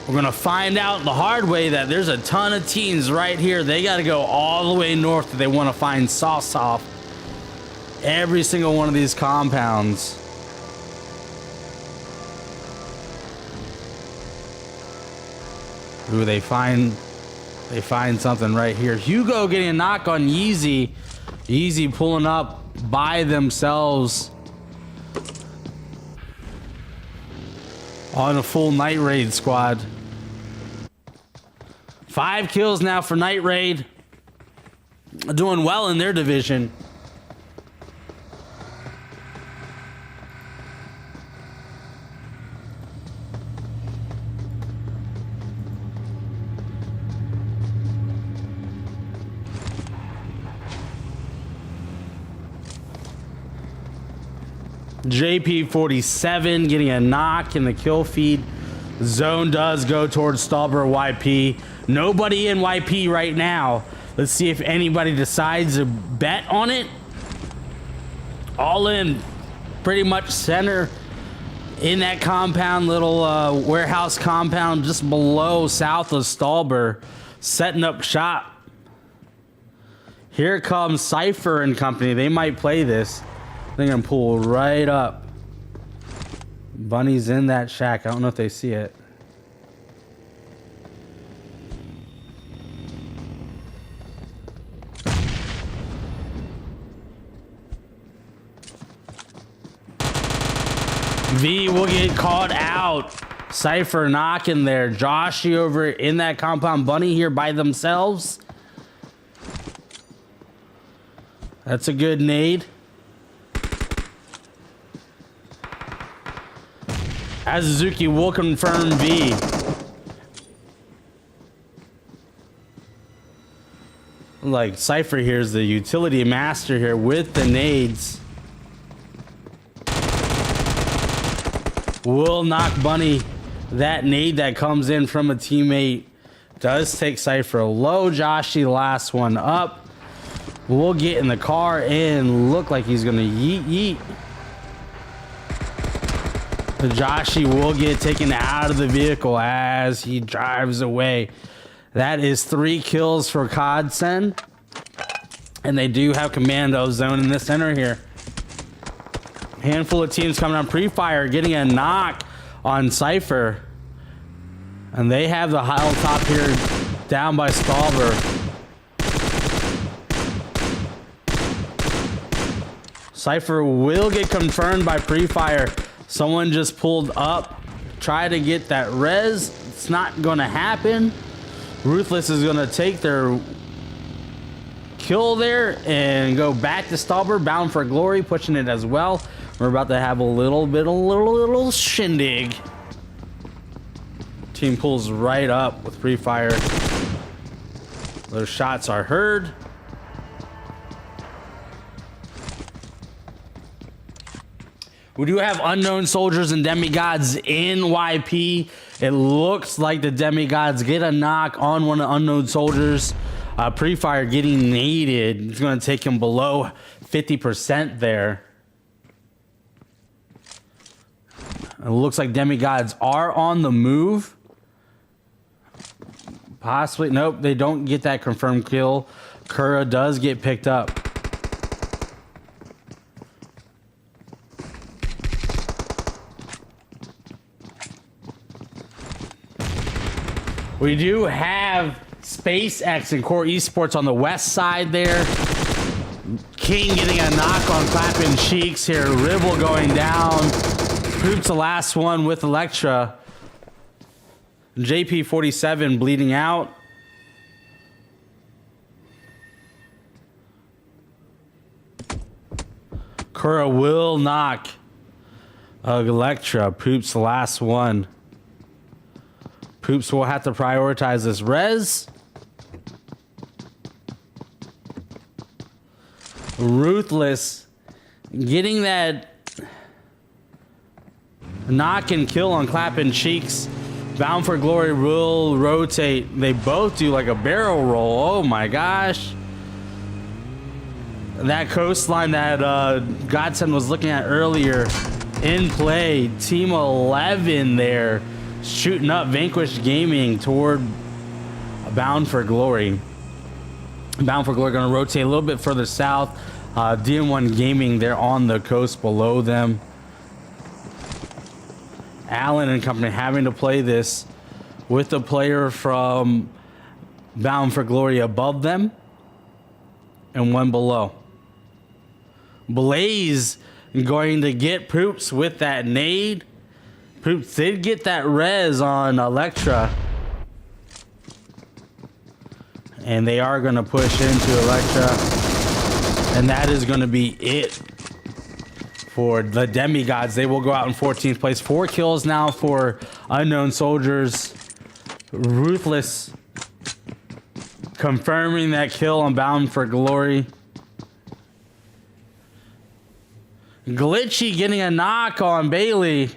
Speaker 2: We're going to find out the hard way that there's a ton of teams right here. They got to go all the way north if they want to find Sauce off every single one of these compounds. Ooh, they find something right here. Hugo getting a knock on Yeezy. Yeezy pulling up by themselves on a full Night Raid squad. 5 kills now for Night Raid. Doing well in their division. JP47 getting a knock in the kill feed. Zone does go towards Stalber YP. Nobody in YP right now. Let's see if anybody decides to bet on it. All in pretty much center in that compound, little warehouse compound just below south of Stalber, setting up shop. Here comes Cypher and company. They might play this. They're gonna pull right up. Bunny's in that shack. I don't know if they see it. V will get caught out. Cypher knocking there. Joshy over in that compound. Bunny here by themselves. That's a good nade. Azuzuki will confirm V. Like Cypher here is the utility master here with the nades. Will knock Bunny. That nade that comes in from a teammate does take Cypher low. Joshy last one up. We'll get in the car and look like he's gonna yeet. Joshy will get taken out of the vehicle as he drives away. That is 3 kills for Codsen. And they do have commando zone in the center here. Handful of teams coming on pre-fire, getting a knock on Cypher. And they have the high top here down by Stalber. Cypher will get confirmed by pre-fire. Someone just pulled up, try to get that res. It's not gonna happen. Ruthless is gonna take their kill there and go back to Stalber, bound for glory, pushing it as well. We're about to have a little shindig. Team pulls right up with pre-fire. Those shots are heard. We do have unknown soldiers and demigods in YP. It looks like the demigods get a knock on one of the unknown soldiers. Pre-fire getting naded. It's going to take him below 50% there. It looks like demigods are on the move. Possibly. Nope, they don't get that confirmed kill. Kura does get picked up. We do have SpaceX and Core Esports on the west side there. King getting a knock on Clapping Cheeks here. Ribble going down. Hoops the last one with Electra. JP47 bleeding out. Kura will knock Electra. Poops the last one. Poops will have to prioritize this res. Ruthless getting that knock and kill on Clapping Cheeks. Bound for Glory will rotate. They both do like a barrel roll. Oh my gosh. That coastline that Godson was looking at earlier in play. Team 11 there shooting up Vanquish Gaming toward Bound for Glory. Bound for Glory going to rotate a little bit further south. DM1 Gaming, they're on the coast below them. Allen and company having to play this with the player from Bound for Glory above them and one below. Blaze going to get Poops with that nade. Poops did get that res on Electra. And they are going to push into Electra. And that is going to be it for the Demigods. They will go out in 14th place. 4 kills now for Unknown Soldiers. Ruthless confirming that kill on Bound for Glory. Glitchy getting a knock on Bailey.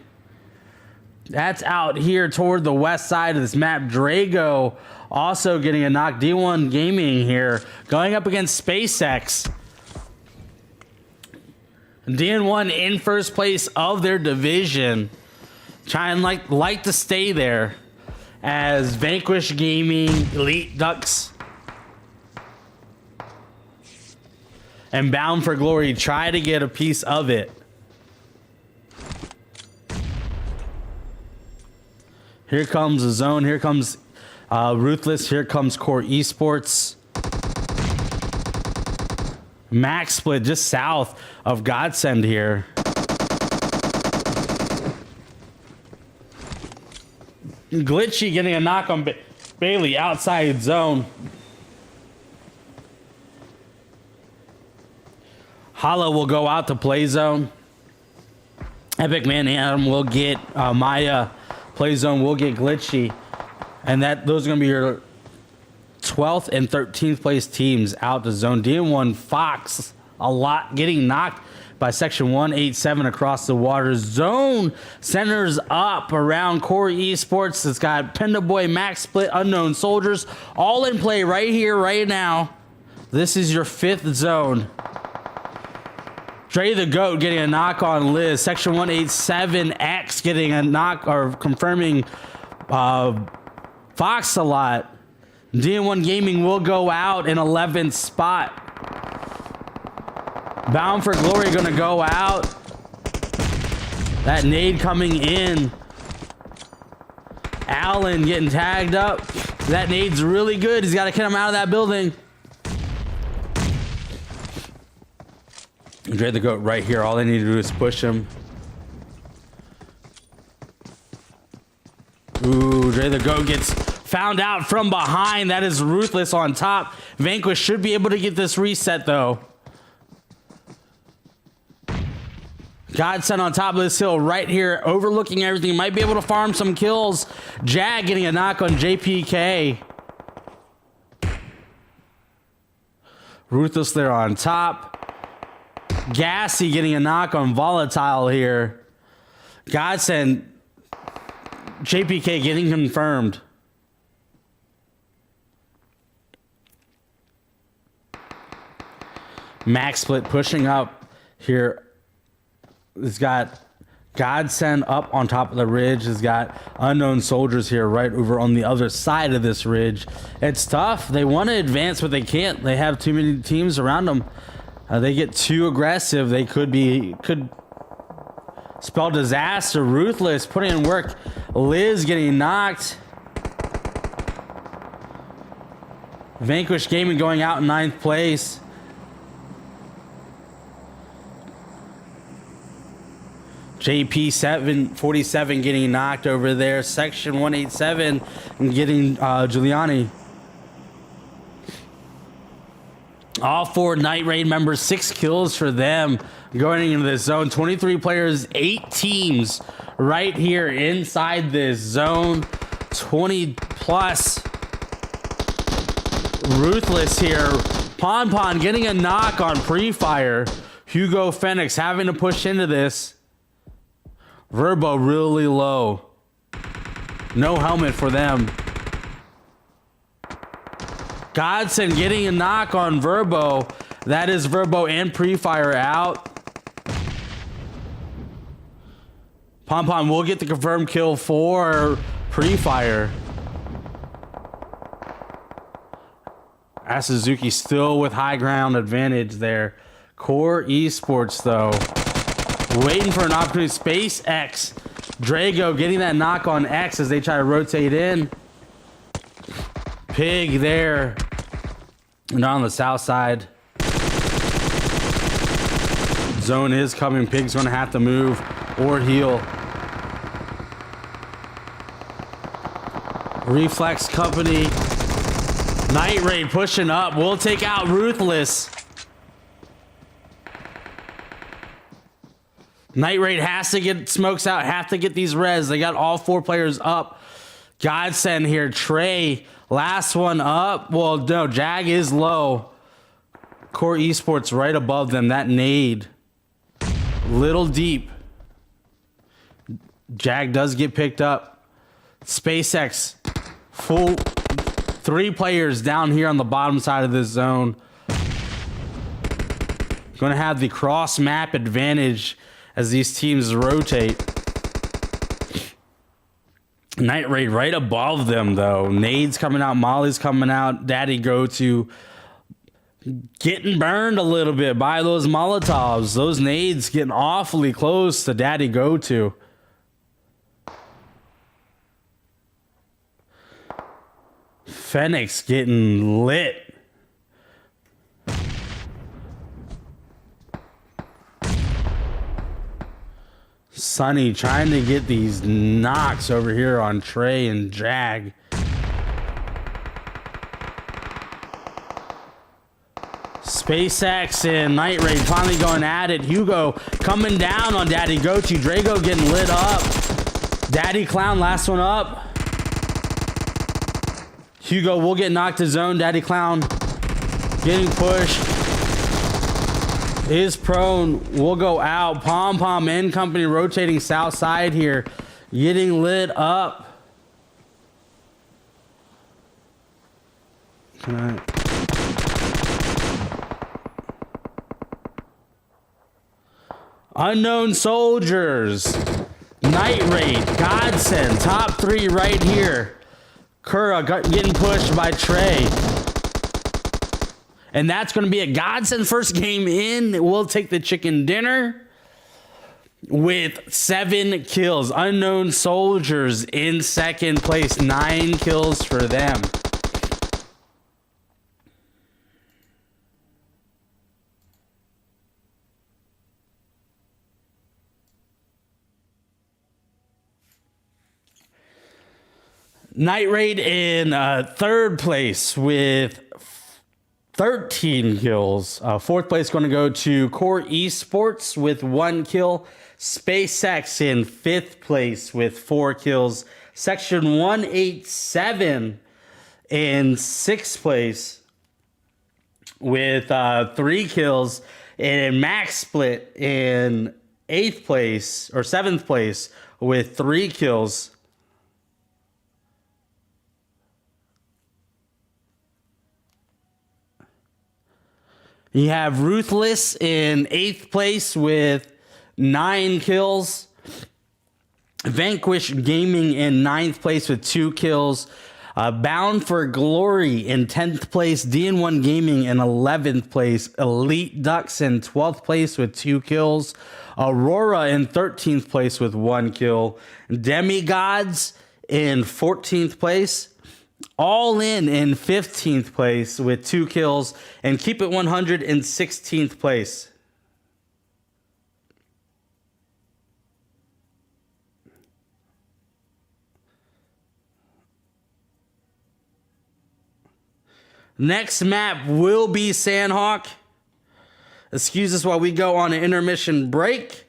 Speaker 2: That's out here toward the west side of this map. Drago also getting a knock. D1 Gaming here going up against SpaceX. DN1 in first place of their division. Trying like to stay there as Vanquish Gaming, Elite Ducks, and Bound for Glory try to get a piece of it. Here comes the zone. Here comes Ruthless. Here comes Core Esports. Max split just south of Godsend here. Glitchy getting a knock on Bailey outside zone. Hollow will go out to play zone. Epic Man Adam will get Maya. Play zone will get Glitchy. And those are going to be your 12th and 13th place teams out to zone. DM1 Fox a lot getting knocked by section 187 across the water. Zone centers up around Core Esports. It's got Penda Boy, Max Split, Unknown Soldiers all in play right here, right now. This is your 5th zone. Dre the Goat getting a knock on Liz. Section 187X getting a knock or confirming Fox a lot. DM1 Gaming will go out in 11th spot. Bound for Glory gonna go out. That nade coming in. Allen getting tagged up. That nade's really good. He's got to get him out of that building. Dre the Goat right here. All they need to do is push him. Ooh, Dre the Goat gets found out from behind. That is Ruthless on top. Vanquish should be able to get this reset though. Godsend on top of this hill right here, overlooking everything. Might be able to farm some kills. Jag getting a knock on JPK. Ruthless there on top. Gassy getting a knock on Volatile here. Godsend, JPK getting confirmed. Max Split pushing up here. It's got Godsend up on top of the ridge. It's got Unknown Soldiers here right over on the other side of this ridge. It's tough. They want to advance, but they can't. They have too many teams around them. They get too aggressive. They could spell disaster. Ruthless putting in work. Liz getting knocked. Vanquish Gaming going out in 9th place. JP 747 getting knocked over there. Section 187 and getting Giuliani. All 4 Night Raid members, 6 kills for them going into this zone. 23 players, 8 teams right here inside this zone. 20 plus. Ruthless here. Pon getting a knock on pre-fire. Hugo Phoenix having to push into this. Verbo really low. No helmet for them. Godson getting a knock on Verbo. That is Verbo and pre-fire out. Pon will get the confirmed kill for pre-fire. Suzuki still with high ground advantage there. Core Esports though, waiting for an opportunity. SpaceX, Drago getting that knock on X as they try to rotate in. Pig there, and on the south side. Zone is coming. Pig's gonna have to move or heal. Reflex Company. Night Raid pushing up. We'll take out Ruthless. Night Raid has to get smokes out. Have to get these res. They got all 4 players up. Godsend here. Trey, last one up. Well, no, Jag is low. Core Esports right above them. That nade. Little deep. Jag does get picked up. SpaceX. Full 3 players down here on the bottom side of this zone. Going to have the cross map advantage as these teams rotate. Night Raid right above them though. Nade's coming out. Molly's coming out. Daddy Go to getting burned a little bit by those Molotovs. Those nades getting awfully close to Daddy Go to. Phoenix getting lit. Sunny trying to get these knocks over here on Trey and Jag. SpaceX and Night Raid finally going at it. Hugo coming down on Daddy Gochi. Drago getting lit up. Daddy Clown last one up. Hugo will get knocked to zone. Daddy Clown getting pushed. Is prone. Will go out. Pom and company rotating south side here. Getting lit up. All right. Unknown Soldiers. Night Raid. Godsend. Top 3 right here. Kura getting pushed by Trey. And that's going to be a Godsend first game in. We'll take the chicken dinner with 7 kills. Unknown Soldiers in second place. 9 kills for them. Night Raid in third place with 13 kills. Fourth place going to go to Core Esports with 1 kill. SpaceX in 5th place with 4 kills. Section 187 in 6th place with 3 kills. And Max Split in 8th place or 7th place with 3 kills. You have Ruthless in 8th place with 9 kills. Vanquish Gaming in 9th place with 2 kills. Bound for Glory in 10th place. DN1 Gaming in 11th place. Elite Ducks in 12th place with 2 kills. Aurora in 13th place with 1 kill. Demigods in 14th place. All in 15th place with 2 kills, and Keep It 100 in 16th place. Next map will be Sandhawk. Excuse us while we go on an intermission break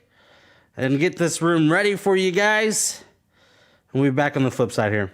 Speaker 2: and get this room ready for you guys. And we'll be back on the flip side here.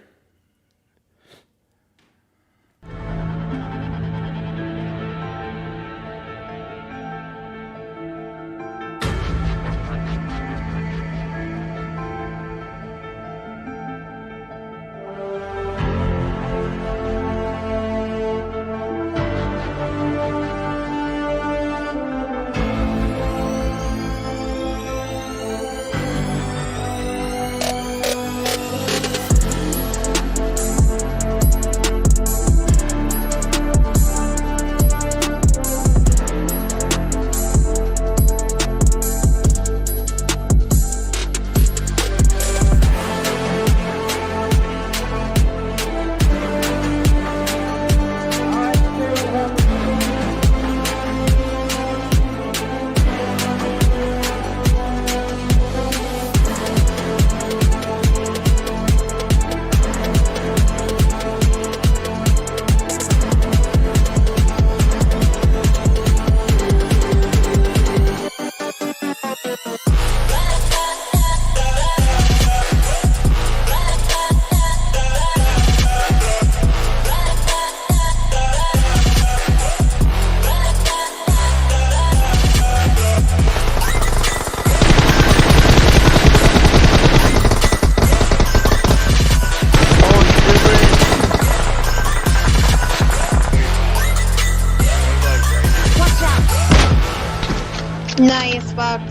Speaker 7: Nice, Fox.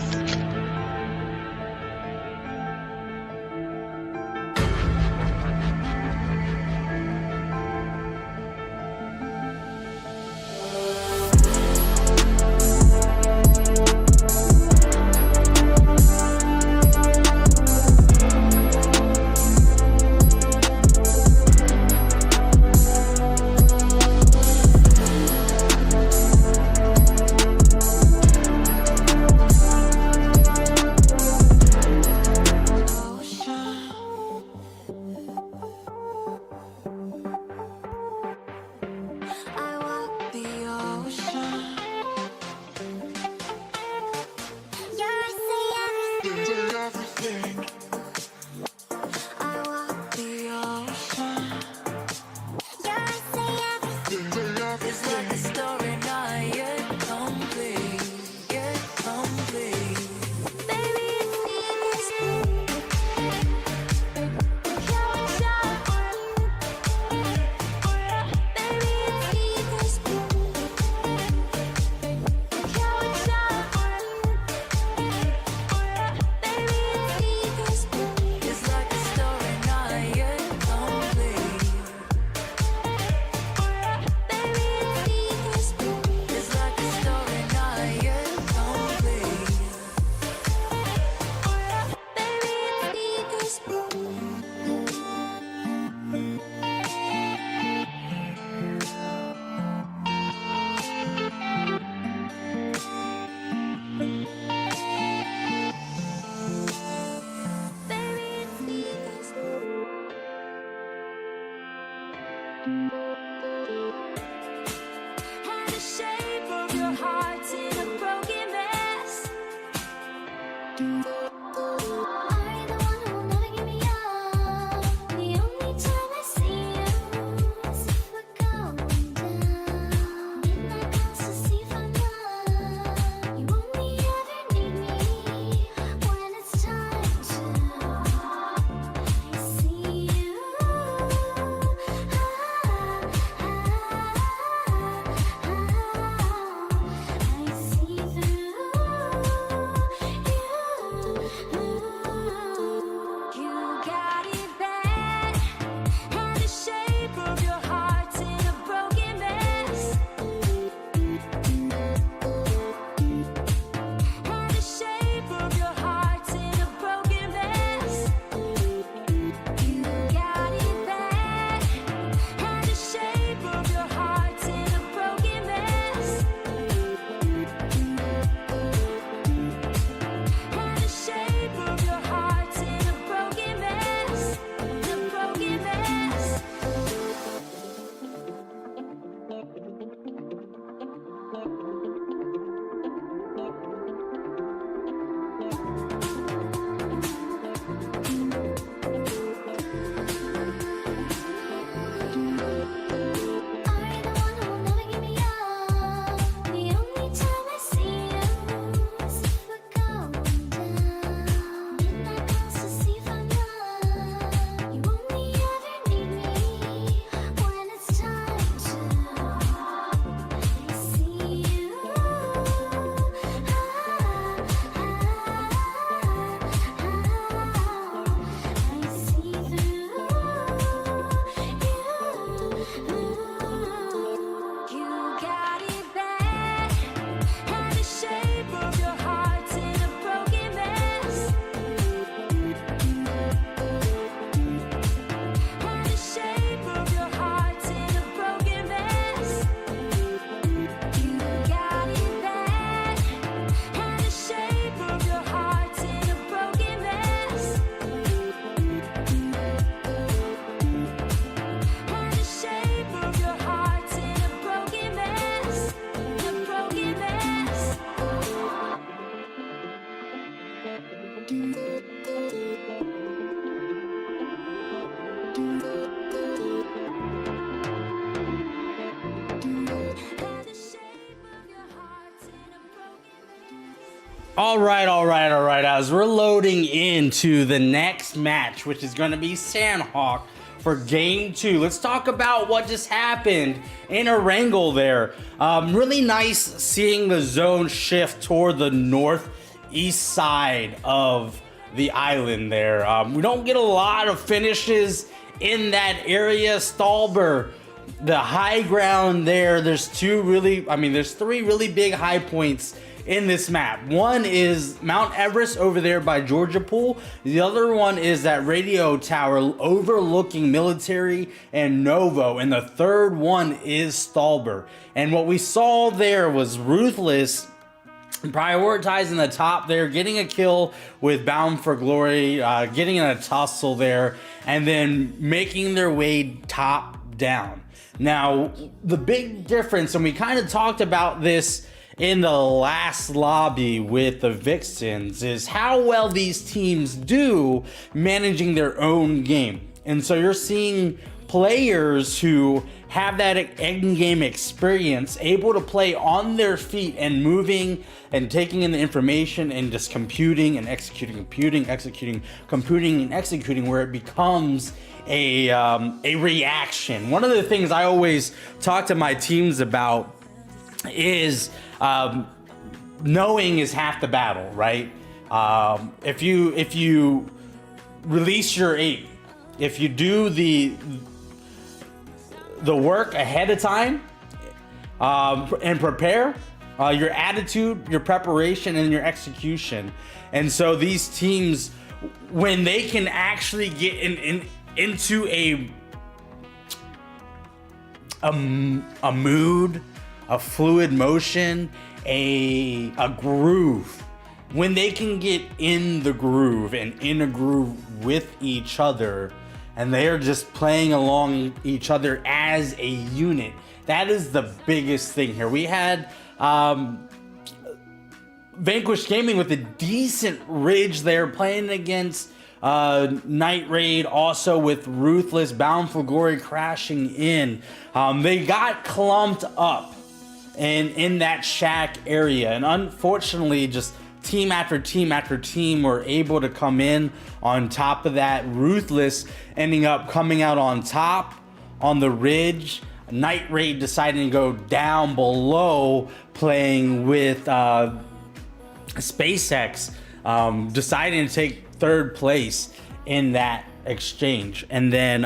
Speaker 1: I walk the ocean. Yeah, I say everything to everything. I walk the ocean. Yeah, I say everything to everything. It's like a story not yet complete, yet complete. Baby, it's it's like a story not yet complete. It's like a story not yet complete. And the shape of your heart's in a broken mess. Are you the one who will never give me up? The only time I see you is if we're going down. Midnight calls to see if I'm up. You only ever need me when it's time to see you.
Speaker 2: All right. As we're loading into the next match, which is going to be Sandhawk for game 2, let's talk about what just happened in a wrangle there. Really nice seeing the zone shift toward the northeast side of the island there. We don't get a lot of finishes in that area. Stalber, the high ground there, there's three really big high points in this map. One is Mount Everest over there by Georgia Pool. The other one is that radio tower overlooking Military and Novo. And the third one is Stalber. And what we saw there was Ruthless prioritizing the top there, getting a kill with Bound for Glory, getting in a tussle there, and then making their way top down. Now, the big difference, and we kind of talked about this in the last lobby with the Vixens, is how well these teams do managing their own game. And so you're seeing players who have that end-game experience able to play on their feet and moving and taking in the information and just computing and executing, where it becomes a reaction. One of the things I always talk to my teams about is knowing is half the battle, right? If you release your aim, if you do the work ahead of time and prepare, your attitude, your preparation, and your execution. And so these teams, when they can actually get into a mood, a fluid motion, a groove, when they can get in the groove and in a groove with each other, and they're just playing along each other as a unit, that is the biggest thing here. We had Vanquish Gaming with a decent ridge there, playing against Night Raid, also with Ruthless, Bound for Glory crashing in. They got clumped up in that shack area, and unfortunately just team after team were able to come in on top of that. Ruthless ending up coming out on top on the ridge. Night Raid deciding to go down below, playing with SpaceX, deciding to take third place in that exchange. And then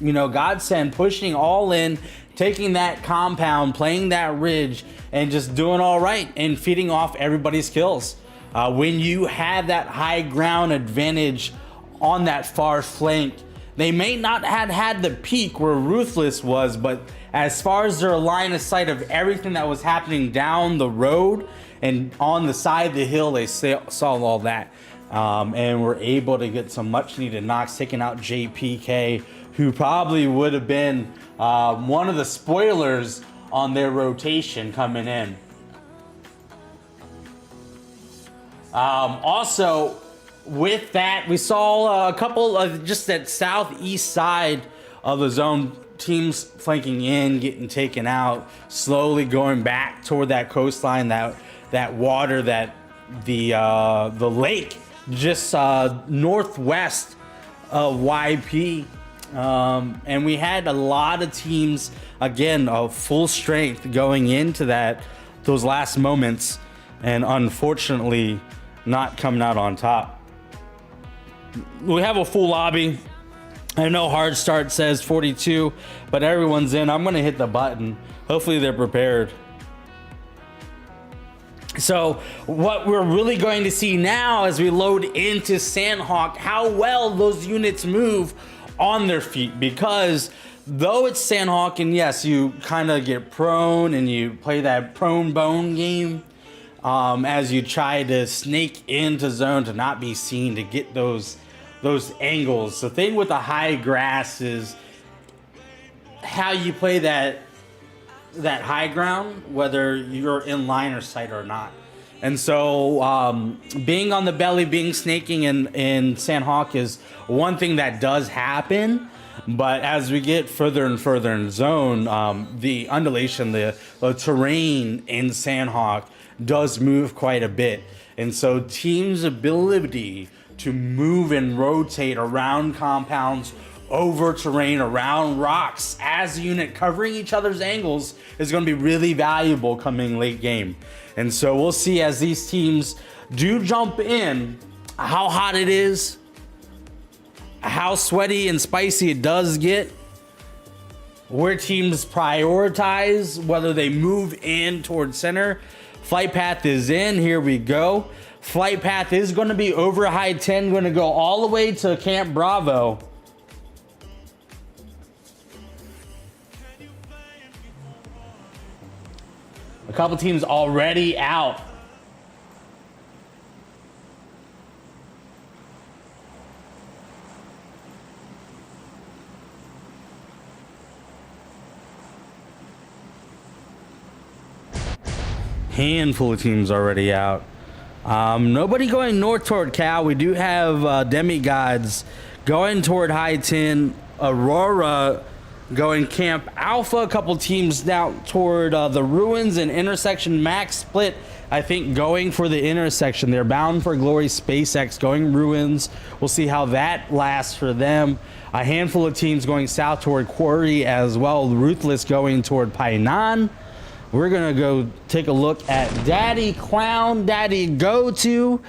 Speaker 2: Godsend pushing all in, taking that compound, playing that ridge, and just doing all right and feeding off everybody's kills. When you have that high ground advantage on that far flank, they may not have had the peak where Ruthless was, but as far as their line of sight of everything that was happening down the road and on the side of the hill, they saw all that. And were able to get some much needed knocks, taking out JPK, who probably would have been one of the spoilers on their rotation coming in. Also, with that, we saw a couple of just that southeast side of the zone, teams flanking in, getting taken out, slowly going back toward that coastline, that water, that the lake just northwest of YP. And we had a lot of teams, again, of full strength going into those last moments, and unfortunately not coming out on top. We have a full lobby. I know hard start says 42, but everyone's in. I'm gonna hit the button. Hopefully they're prepared. So what we're really going to see now as we load into Sandhawk, how well those units move on their feet, because though it's Sandhawk, and yes, you kind of get prone and you play that prone bone game as you try to snake into zone to not be seen, to get those angles. The thing with the high grass is how you play that high ground, whether you're in line or sight or not. And so being on the belly, being snaking in Sandhawk is one thing that does happen. But as we get further and further in zone, the undulation, the terrain in Sandhawk does move quite a bit. And so teams' ability to move and rotate around compounds, over terrain, around rocks as a unit, covering each other's angles, is going to be really valuable coming late game. And so we'll see as these teams do jump in, how hot it is, how sweaty and spicy it does get, where teams prioritize, whether they move in towards center. Flight path is in, here we go. Flight path is going to be over high 10, going to go all the way to Camp Bravo. A couple teams already out. Handful of teams already out. Nobody going north toward Cal. We do have Demigods going toward high 10. Aurora going Camp Alpha. A couple teams down toward the ruins and intersection. Max Split, I think, going for the intersection. They're bound for glory. SpaceX going ruins. We'll see how that lasts for them. A handful of teams going south toward Quarry as well. Ruthless going toward Painan. We're gonna go take a look at Daddy Clown, Daddy Go To,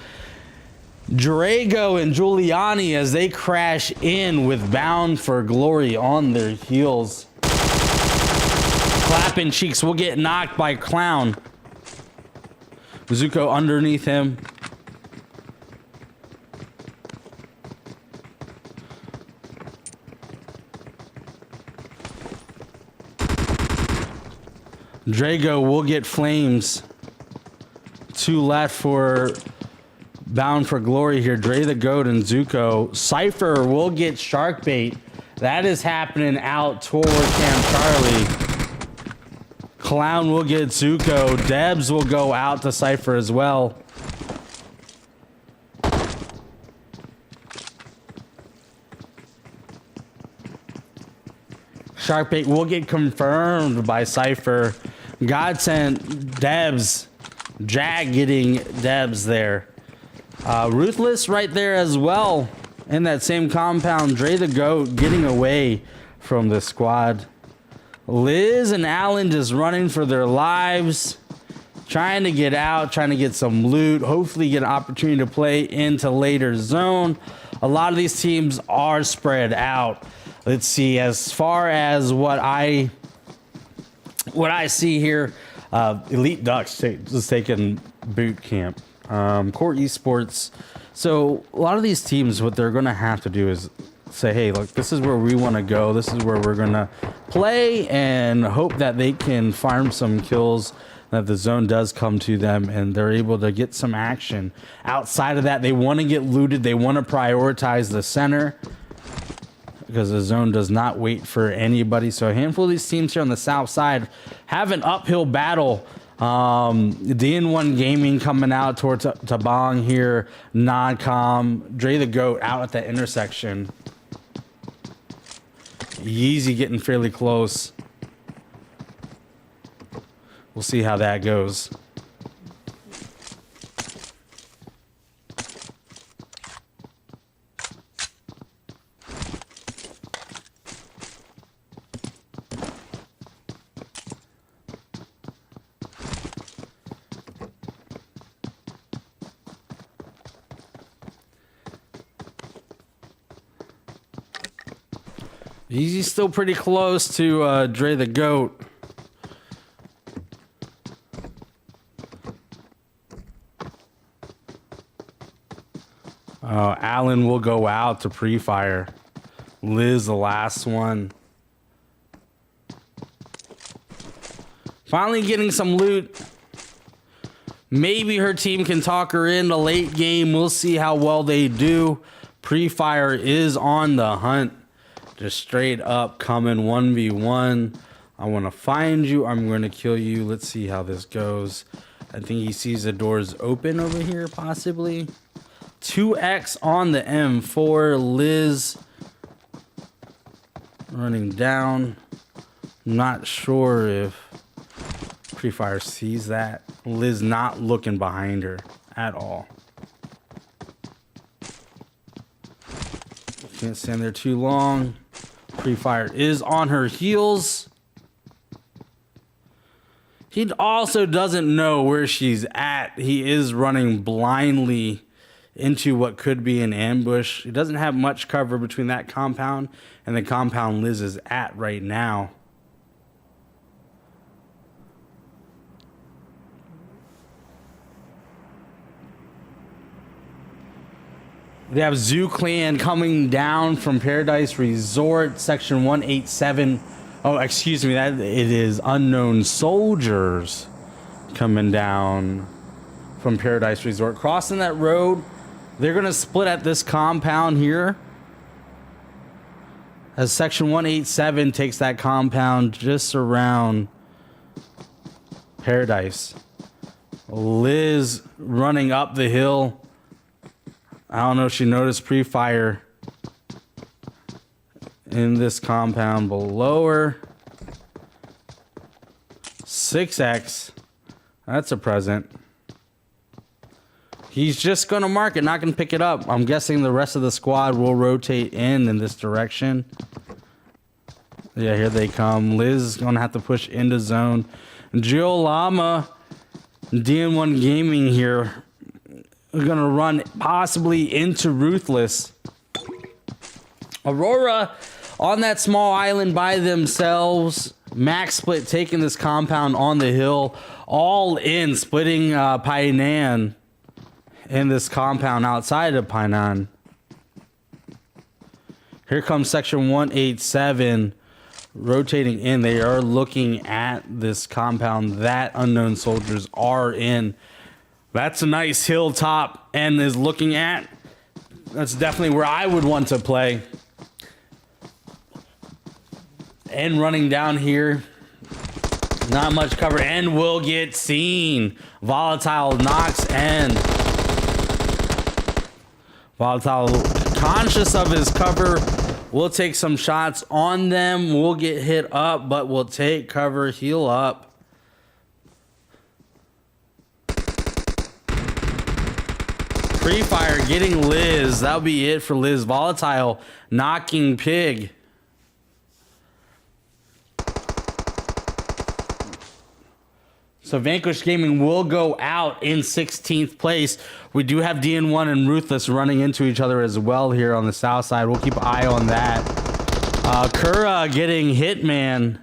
Speaker 2: Drago and Giuliani as they crash in with Bound for Glory on their heels. Clapping cheeks will get knocked by Clown. Zuko underneath him. Drago will get flames. Two left for Bound for Glory here. Dre the Goat and Zuko. Cypher will get shark bait. That is happening out toward Camp Charlie. Clown will get Zuko. Debs will go out to Cypher as well. Shark bait will get confirmed by Cypher. Godsend, Debs. Jag getting Debs there. Ruthless right there as well in that same compound. Dre the Goat getting away from the squad. Liz and Alan just running for their lives, trying to get out, trying to get some loot, hopefully get an opportunity to play into later zone. A lot of these teams are spread out. Let's see, as far as what I see here, Elite Ducks just taking boot camp. Core Esports. So a lot of these teams, what they're going to have to do is say, hey, look, this is where we want to go. This is where we're going to play and hope that they can farm some kills, that the zone does come to them and they're able to get some action. Outside of that, they want to get looted. They want to prioritize the center, because the zone does not wait for anybody. So a handful of these teams here on the south side have an uphill battle. DN1 Gaming coming out towards Tabang here. Nodcom, Dre the Goat out at that intersection. Yeezy getting fairly close. We'll see how that goes. Yeezy's still pretty close to Dre the Goat. Allen will go out to pre-fire. Liz, the last one. Finally getting some loot. Maybe her team can talk her in the late game. We'll see how well they do. Pre-fire is on the hunt. Just straight up coming 1v1. I want to find you. I'm going to kill you. Let's see how this goes. I think he sees the doors open over here, possibly. 2x on the M4. Liz running down. Not sure if Pre-Fire sees that. Liz not looking behind her at all. Can't stand there too long. Pre-fire is on her heels. He also doesn't know where she's at. He is running blindly into what could be an ambush. He doesn't have much cover between that compound and the compound Liz is at right now. We have Zoo Clan coming down from Paradise Resort, section 187. Oh, excuse me, that it is Unknown Soldiers coming down from Paradise Resort. Crossing that road, they're going to split at this compound here. As section 187 takes that compound just around Paradise. Liz running up the hill. I don't know if she noticed pre-fire in this compound below her. 6X. That's a present. He's just going to mark it, not going to pick it up. I'm guessing the rest of the squad will rotate in this direction. Yeah, here they come. Liz is going to have to push into zone. Jill Llama, DN1 Gaming here. We're going to run possibly into Ruthless. Aurora on that small island by themselves. Max Split taking this compound on the hill. All in, splitting Painan in this compound outside of Painan. Here comes section 187 rotating in. They are looking at this compound that Unknown Soldiers are in. That's a nice hilltop and is looking at. That's definitely where I would want to play. And running down here. Not much cover and will get seen. Volatile knocks and Volatile conscious of his cover. We'll take some shots on them. We'll get hit up, but we'll take cover, heal up. Pre-fire getting Liz. That'll be it for Liz. Volatile knocking Pig. So Vanquish Gaming will go out in 16th place. We do have DN1 and Ruthless running into each other as well here on the south side. We'll keep an eye on that. Kura getting Hitman.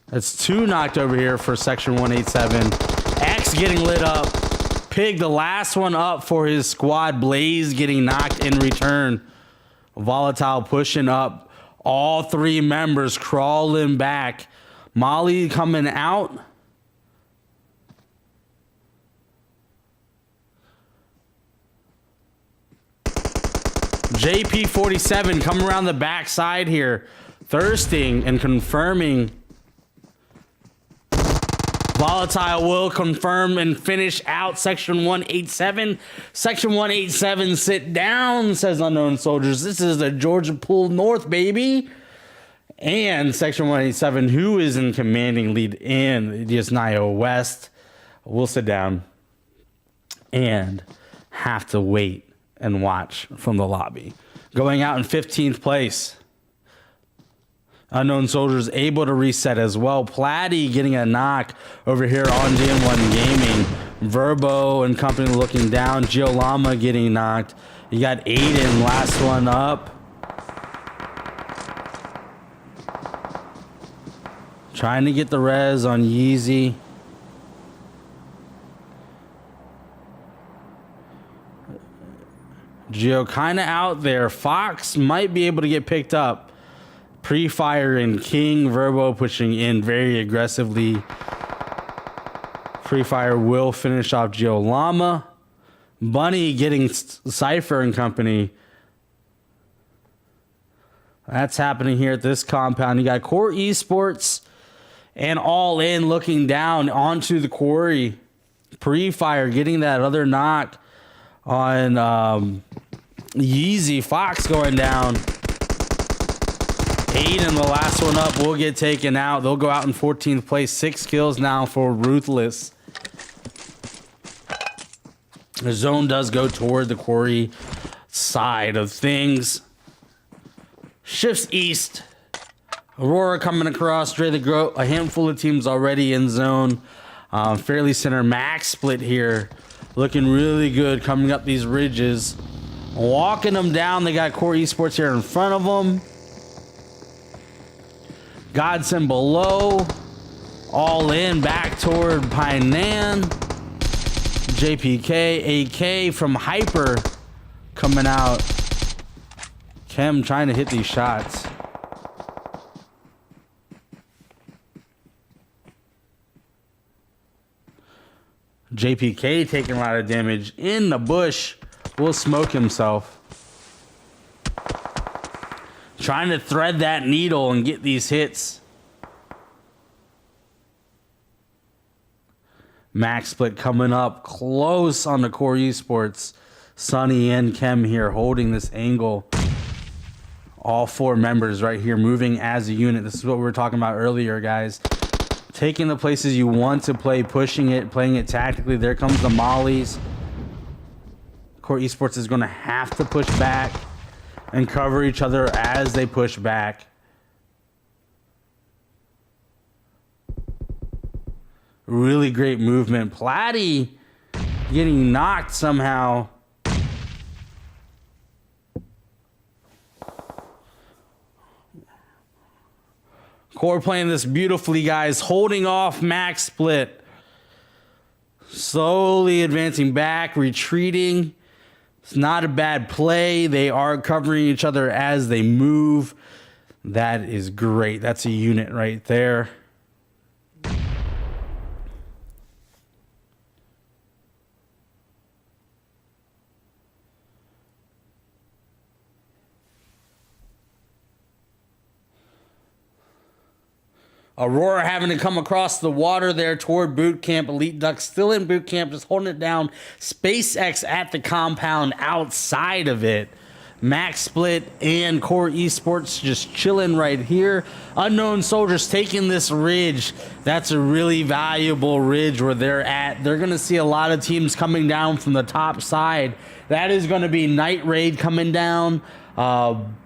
Speaker 2: That's 2 knocked over here for section 187. X getting lit up. Pig, the last one up for his squad. Blaze getting knocked in return. Volatile pushing up. All 3 members crawling back. Molly coming out. JP47 coming around the backside here. Thirsting and confirming. Volatile will confirm and finish out section 187. Section 187, sit down, says Unknown Soldiers. This is the Georgia Pool North, baby. And section 187, who is in commanding lead in Disnio West, will sit down and have to wait and watch from the lobby. Going out in 15th place. Unknown Soldiers able to reset as well. Platty getting a knock over here on DN1 Gaming. Verbo and company looking down. Giolama getting knocked. You got Aiden, last one up. Trying to get the res on Yeezy. Geo kind of out there. Fox might be able to get picked up. Pre-fire and King. Verbo pushing in very aggressively. Pre-fire will finish off Geo Llama. Bunny getting Cypher and company. That's happening here at this compound. You got Core Esports and All In looking down onto the quarry. Pre-fire getting that other knock on Yeezy. Fox going down. Aiden, the last one up, will get taken out. They'll go out in 14th place. 6 kills now for Ruthless. The zone does go toward the quarry side of things. Shifts east. Aurora coming across. Dre the Goat. A handful of teams already in zone. Fairly center. Max split here. Looking really good coming up these ridges. Walking them down. They got Core Esports here in front of them. Godson below. All in back toward Painan. JPK, AK from Hyper coming out. Chem trying to hit these shots. JPK taking a lot of damage in the bush. Will smoke himself. Trying to thread that needle and get these hits. Max split coming up close on the Core Esports. Sunny and Chem here holding this angle. All four members right here moving as a unit. This is what we were talking about earlier, guys. Taking the places you want to play, pushing it, playing it tactically. There comes the mollies. Core Esports is going to have to push back and cover each other as they push back. Really great movement. Platty getting knocked somehow. Core playing this beautifully, guys. Holding off Max split. Slowly advancing back, retreating. It's not a bad play. They are covering each other as they move. That is great. That's a unit right there. Aurora having to come across the water there toward boot camp. Elite Ducks still in boot camp, just holding it down. SpaceX at the compound outside of it. Max Split and Core Esports just chilling right here. Unknown Soldiers taking this ridge. That's a really valuable ridge where they're at. They're going to see a lot of teams coming down from the top side. That is going to be Night Raid coming down.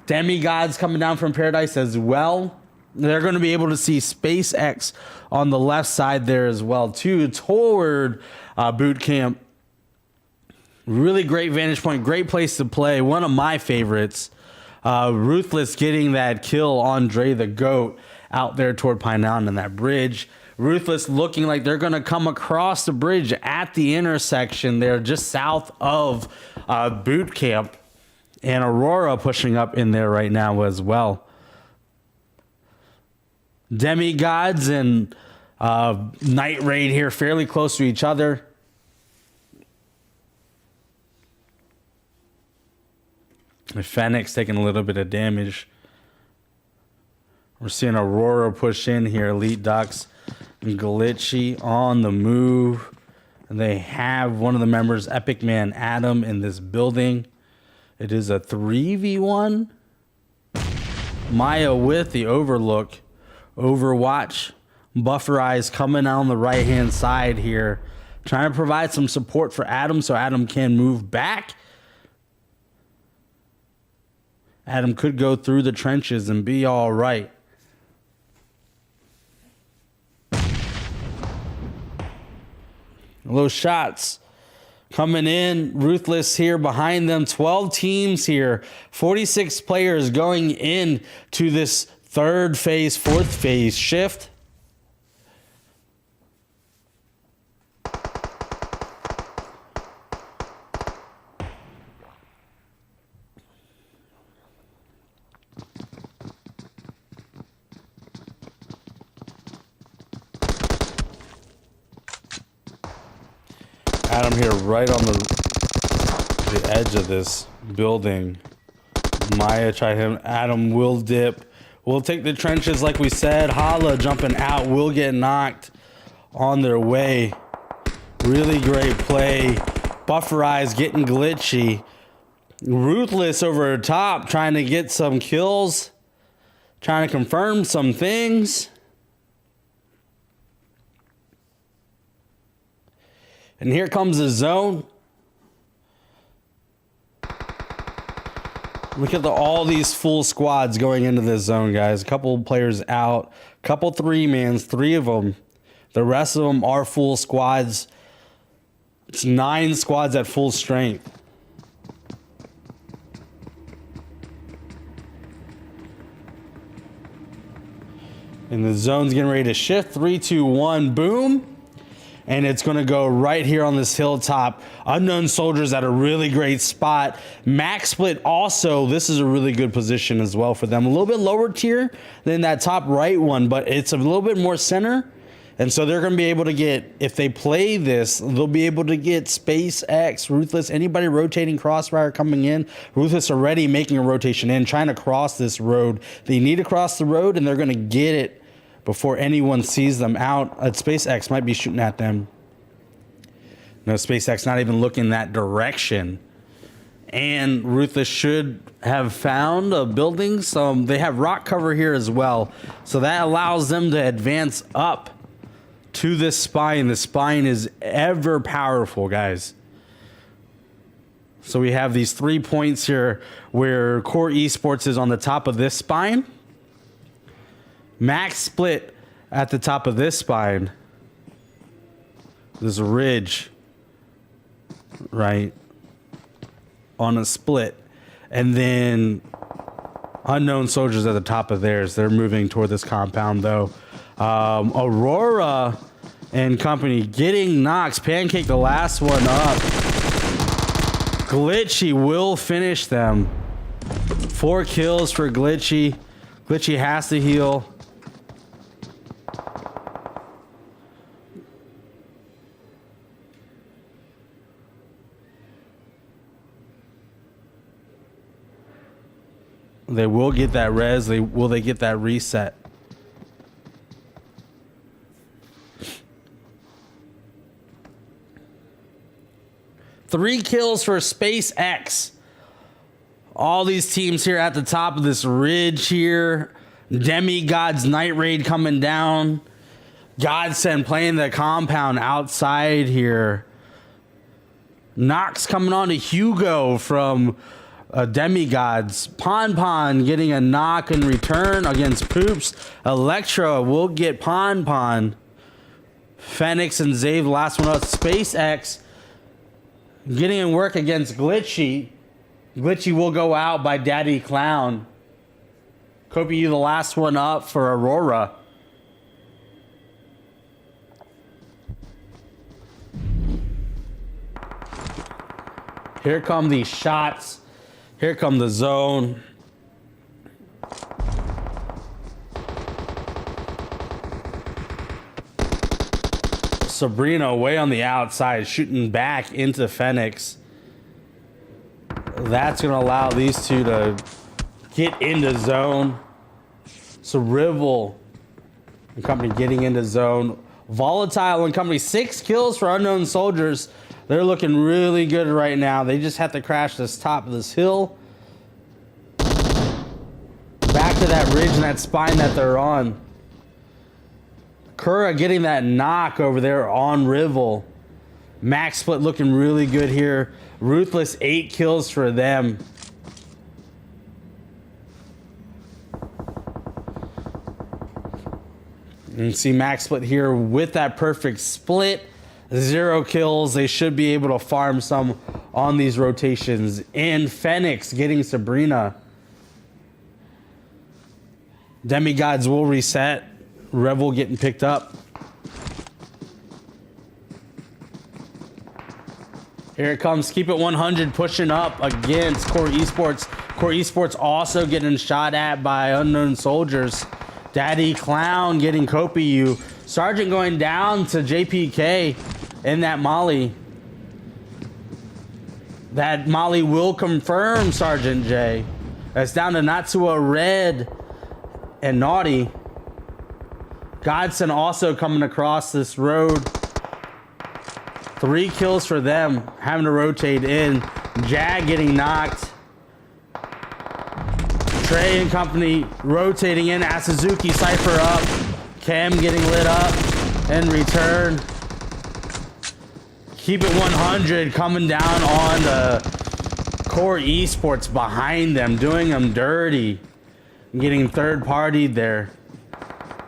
Speaker 2: Demigods coming down from Paradise as well. They're going to be able to see SpaceX on the left side there as well, too, toward boot camp. Really great vantage point, great place to play. One of my favorites. Ruthless getting that kill on Dre the Goat out there toward Pine Mountain and that bridge. Ruthless looking like they're going to come across the bridge at the intersection there just south of boot camp. And Aurora pushing up in there right now as well. Demigods and Night Raid here fairly close to each other. Fennec's taking a little bit of damage. We're seeing Aurora push in here. Elite Ducks and Glitchy on the move. And they have one of the members, Epic Man Adam, in this building. It is a 3v1. Maya with the Overlook. Overwatch. Buffer Eyes coming on the right hand side here, trying to provide some support for Adam so Adam can move back. Adam could go through the trenches and be all right. Those shots coming in. Ruthless here behind them. 12 teams here. 46 players going in to this third phase, fourth phase shift. Adam here right on the edge of this building. Maya tried him. Adam will dip. We'll take the trenches like we said. Hala jumping out will get knocked on their way. Really great play. Buffer Eyes getting glitchy. Ruthless over the top trying to get some kills. Trying to confirm some things. And here comes the zone. Look at all these full squads going into this zone, guys. A couple players out, couple 3-mans, 3 of them. The rest of them are full squads. It's 9 squads at full strength. And the zone's getting ready to shift. 3, 2, 1, boom. And it's going to go right here on this hilltop. Unknown soldiers at a really great spot. Max split also, this is a really good position as well for them. A little bit lower tier than that top right one, but it's a little bit more center. And so they're going to be able to get, if they play this, they'll be able to get SpaceX, Ruthless, anybody rotating Crossfire coming in. Ruthless already making a rotation in, trying to cross this road. They need to cross the road, and they're going to get it before anyone sees them out. SpaceX might be shooting at them. No, SpaceX not even looking that direction. And Ruthless should have found a building. So they have rock cover here as well. So that allows them to advance up to this spine. The spine is ever powerful, guys. So we have these 3 points here where Core Esports is on the top of this spine. Max split at the top of this spine. There's a ridge, right, on a split. And then unknown soldiers at the top of theirs. They're moving toward this compound, though. Aurora and company getting knocks. Pancake the last one up. Glitchy will finish them. 4 kills for Glitchy. Glitchy has to heal. They will get that res. Will they get that reset? Three kills for SpaceX. All these teams here at the top of this ridge here. Demigod's Night Raid coming down. Godsend playing the compound outside here. Knox coming on to Hugo from Demigods. Pon getting a knock in return against Poops. Electra will get Pon. Phoenix and Zave, the last one up. SpaceX getting in work against Glitchy. Glitchy will go out by Daddy Clown. Kobe, you the last one up for Aurora. Here come these shots. Here come the zone. Sabrina way on the outside, shooting back into Phoenix. That's going to allow these two to get into zone. So Rival and company getting into zone. Volatile and company 6 kills for unknown soldiers. They're looking really good right now. They just have to crash this top of this hill. Back to that ridge and that spine that they're on. Kura getting that knock over there on Rival. Max split looking really good here. Ruthless 8 kills for them. You can see Max split here with that perfect split. 0 kills. They should be able to farm some on these rotations. And Phoenix getting Sabrina. Demigods will reset. Revel getting picked up. Here it comes. Keep it 100 pushing up against Core Esports. Core Esports also getting shot at by unknown soldiers. Daddy Clown getting Kopiu. Sergeant going down to JPK in that Molly. That Molly will confirm Sergeant J. That's down to Natsua Red and Naughty. Godsend also coming across this road. 3 kills for them, having to rotate in. Jag getting knocked. Trey and company rotating in. Asuzuki Cypher up. Cam getting lit up in return. Keep it 100 coming down on the Core Esports behind them, doing them dirty. Getting third partied there.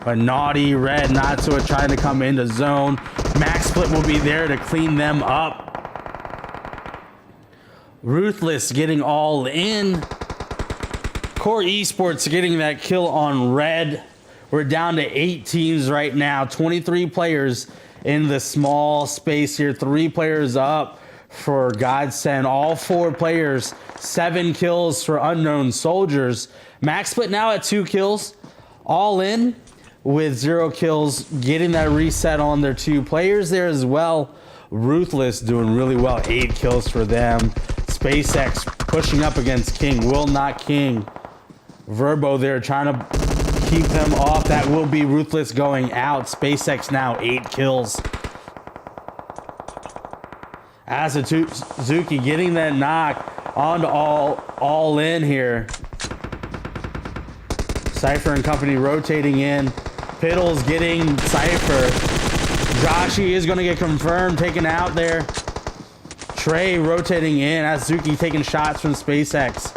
Speaker 2: But Naughty, Red, Natsu trying to come into zone. Max Split will be there to clean them up. Ruthless getting all in. Core Esports getting that kill on Red. We're down to 8 teams right now. 23 players in the small space here. 3 players up for Godsend. All 4 players. 7 kills for Unknown Soldiers. Max Split now at 2 kills. All in with 0 kills. Getting that reset on their 2 players there as well. Ruthless doing really well. 8 kills for them. SpaceX pushing up against King. Will not King. Verbo there trying to keep them off. That will be Ruthless going out. SpaceX now 8 kills. Azuki getting that knock on to all in here. Cypher and company rotating in. Piddles getting Cypher. Joshi is going to get confirmed, taken out there. Trey rotating in. Azuki taking shots from SpaceX.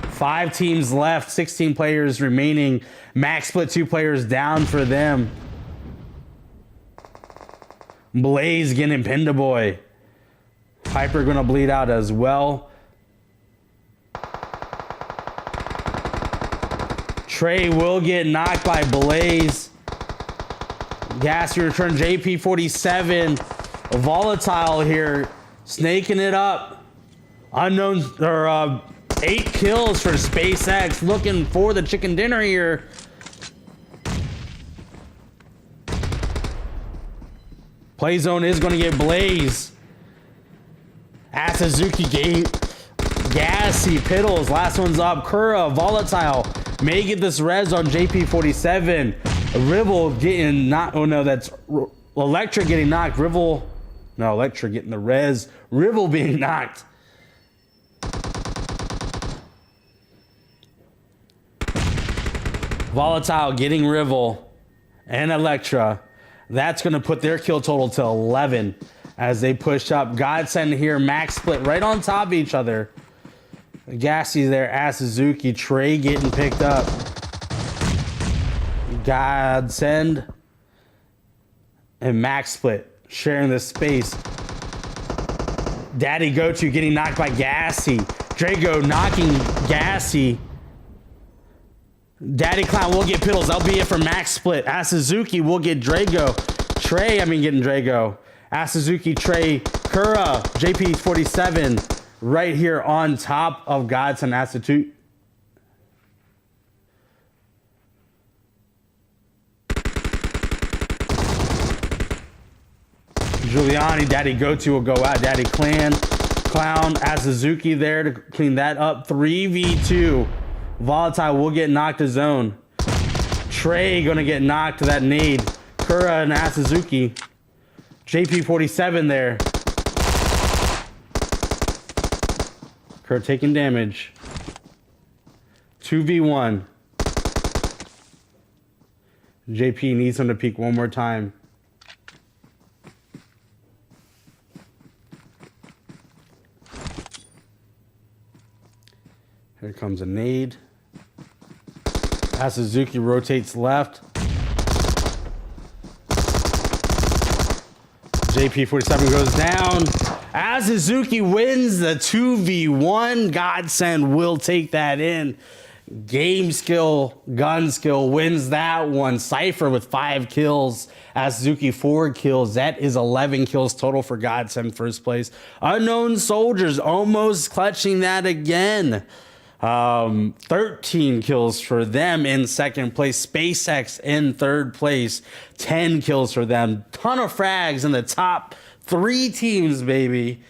Speaker 2: 5 teams left, 16 players remaining. Max Split 2 players down for them. Blaze getting Pindaboy. Piper gonna bleed out as well. Trey will get knocked by Blaze. Gassy return JP47. Volatile here, snaking it up. Unknown, or 8 kills for SpaceX, looking for the chicken dinner here. Play zone is going to get Blaze. Asazuki gave Gassy, Piddles, last one's up. Kura, Volatile, may get this res on JP47. Rivel getting knocked, oh no, that's Electra getting knocked. Rivel, no, Electra getting the res. Rivel being knocked. Volatile getting Rivel and Electra. That's going to put their kill total to 11 as they push up. Godsend here, Max Split right on top of each other. Gassy there, Asazuki. Trey getting picked up. Godsend and Max Split sharing this space. Daddy Gochu getting knocked by Gassy. Drago knocking Gassy. Daddy Clown will get Piddles. That'll be it for Max Split. Asazuki will get Drago. Trey, getting Drago. Asazuki, Trey, Kura, JP47 right here on top of Godsend Asazuki. Giuliani, Daddy Gotu will go out. Daddy Clown, Asazuki there to clean that up. 3v2. Volatile will get knocked to zone. Trey gonna get knocked to that nade. Kura and Asazuki. JP47 there. Kura taking damage. 2v1. JP needs him to peek one more time. Here comes a nade. Asazuki rotates left. JP47 goes down. Asazuki wins the 2v1. Godsend will take that in. Game skill, gun skill wins that one. Cypher with 5 kills. Asazuki 4 kills. That is 11 kills total for Godsend first place. Unknown Soldiers almost clutching that again. 13 kills for them in second place. SpaceX in third place. 10 kills for them. Ton of frags in the top 3 teams, baby.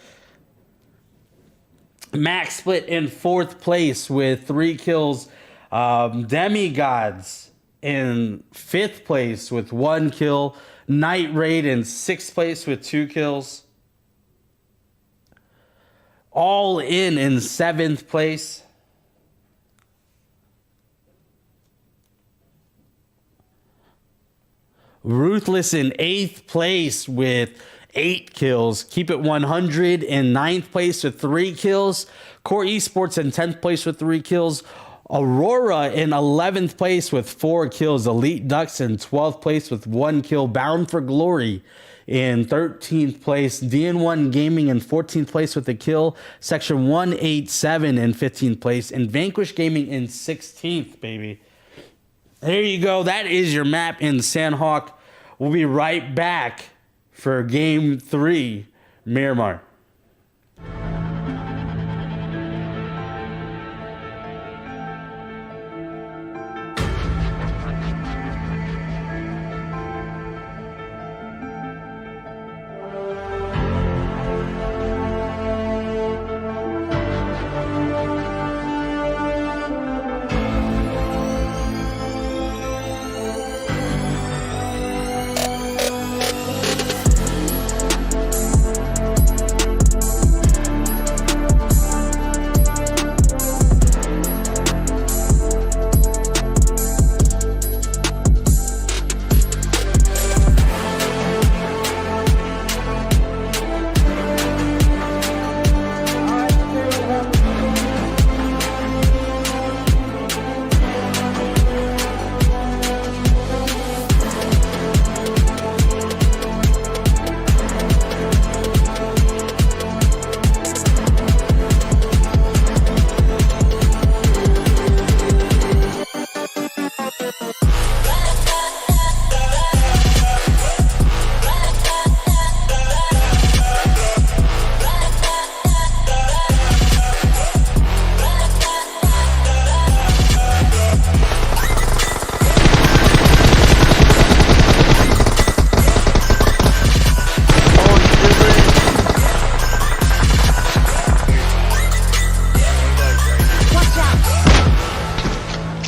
Speaker 2: Max Split in fourth place with 3 kills. Demigods in 5th place with 1 kill. Night Raid in 6th place with 2 kills. All in 7th place. Ruthless in 8th place with 8 kills. Keep It 100 in 9th place with 3 kills. Core Esports in 10th place with 3 kills. Aurora in 11th place with 4 kills. Elite Ducks in 12th place with 1 kill. Bound for Glory in 13th place. DN1 Gaming in 14th place with a kill. Section 187 in 15th place. And Vanquish Gaming in 16th, baby. There you go. That is your map in Sandhawk. We'll be right back for Game 3, Miramar.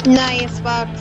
Speaker 7: Nice, Fox.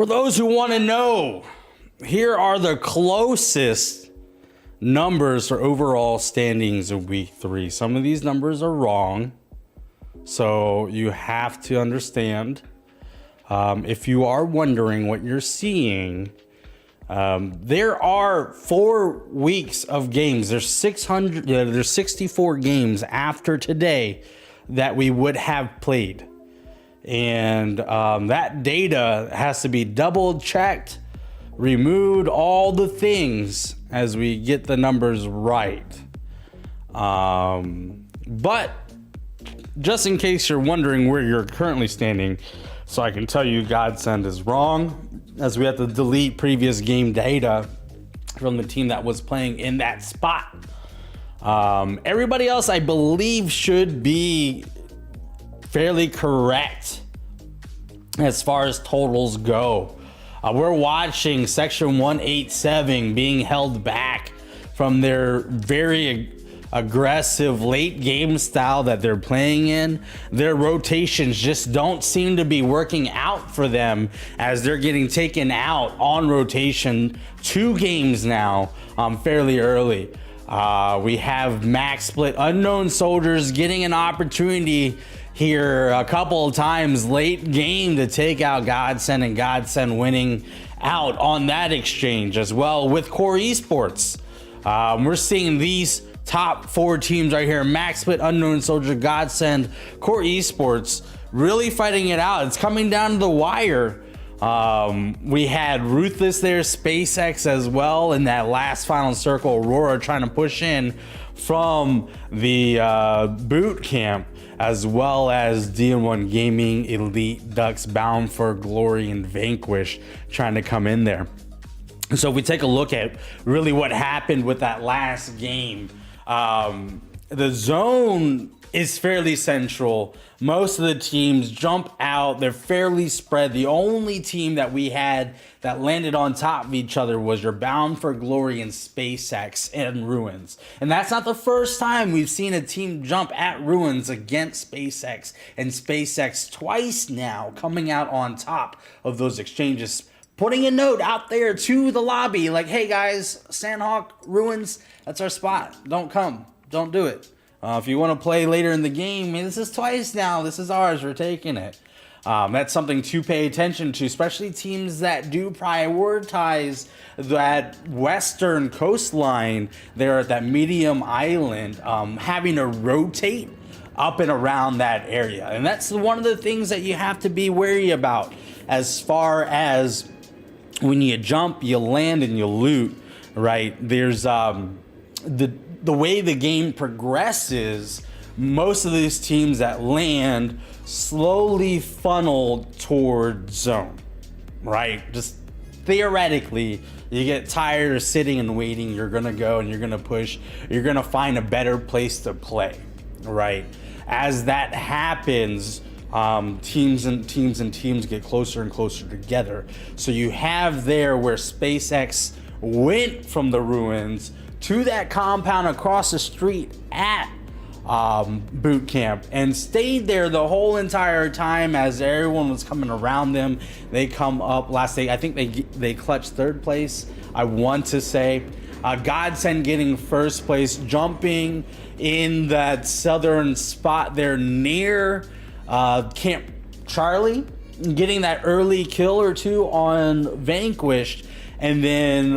Speaker 2: For those who want to know, here are the closest numbers for overall standings of week 3. Some of these numbers are wrong, so you have to understand. If you are wondering what you're seeing, there are 4 weeks of games. There's 64 games after today that we would have played. And that data has to be double checked, removed, all the things as we get the numbers right. But just in case you're wondering where you're currently standing, so I can tell you Godsend is wrong, as we have to delete previous game data from the team that was playing in that spot. Everybody else, I believe, should be fairly correct as far as totals go. We're watching Section 187 being held back from their very aggressive late game style that they're playing in. Their rotations just don't seem to be working out for them, as they're getting taken out on rotation 2 games now fairly early. We have max split unknown soldiers getting an opportunity here a couple of times late game to take out Godsend, and Godsend winning out on that exchange as well with Core Esports. We're seeing these top 4 teams right here: max split, unknown soldier, Godsend, Core Esports, really fighting it out. It's coming down to the wire. We had Ruthless there, SpaceX as well in that last final circle. Aurora trying to push in from the boot camp, as well as DN1 Gaming, Elite, Ducks, Bound for Glory, and Vanquish trying to come in there. So if we take a look at really what happened with that last game, the zone is fairly central. Most of the teams jump out. They're fairly spread. The only team that we had that landed on top of each other was your Bound for Glory and SpaceX and Ruins. And that's not the first time we've seen a team jump at Ruins against SpaceX, and SpaceX twice now coming out on top of those exchanges, putting a note out there to the lobby like, hey guys, Sandhawk, Ruins, that's our spot. Don't come. Don't do it. If you want to play later in the game, this is twice now. This is ours. We're taking it. That's something to pay attention to, especially teams that do prioritize that western coastline there at that medium island, having to rotate up and around that area. And that's one of the things that you have to be wary about, as far as when you jump, you land, and you loot, right? There's the way the game progresses, most of these teams that land slowly funnel toward zone, right? Just theoretically, you get tired of sitting and waiting, you're gonna go and you're gonna push, you're gonna find a better place to play, right? As that happens, teams get closer and closer together. So you have there where SpaceX went from the Ruins to that compound across the street at boot camp and stayed there the whole entire time as everyone was coming around them. They come up last day. I think they clutched 3rd place, I want to say. Godsend getting 1st place, jumping in that southern spot there near Camp Charlie, getting that early kill or 2 on Vanquished, and then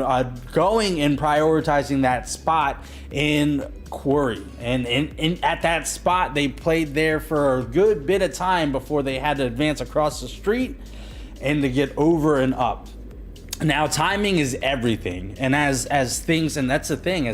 Speaker 2: going and prioritizing that spot in Quarry. And at that spot, they played there for a good bit of time before they had to advance across the street and to get over and up. Now, timing is everything. And as things, and that's the thing,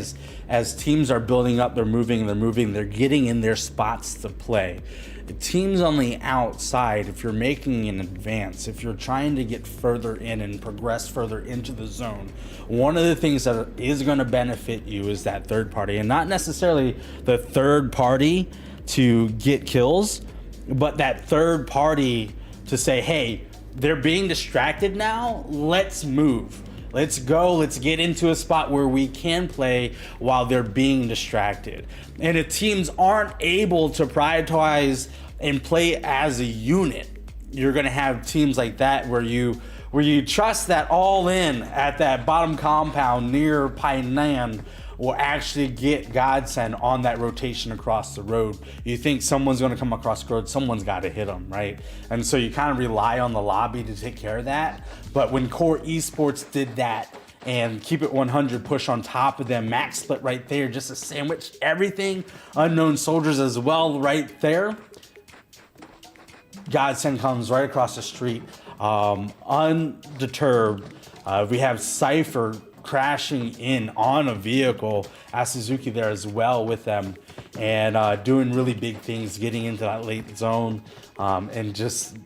Speaker 2: as teams are building up, they're moving, they're getting in their spots to play. The teams on the outside, if you're making an advance, if you're trying to get further in and progress further into the zone, one of the things that is going to benefit you is that third party, and not necessarily the third party to get kills, but that third party to say, hey, they're being distracted now, let's move. Let's go, let's get into a spot where we can play while they're being distracted. And if teams aren't able to prioritize and play as a unit, you're gonna have teams like that where you where you trust that all in at that bottom compound near Painan will actually get Godsend on that rotation across the road. You think someone's going to come across the road, someone's got to hit them, right? And so you kind of rely on the lobby to take care of that. But when Core Esports did that and Keep It 100 push on top of them, max split right there just to sandwich everything, Unknown Soldiers as well right there, Godsend comes right across the street, undeterred. We have Cypher crashing in on a vehicle, Suzuki there as well with them, and doing really big things, getting into that late zone, and just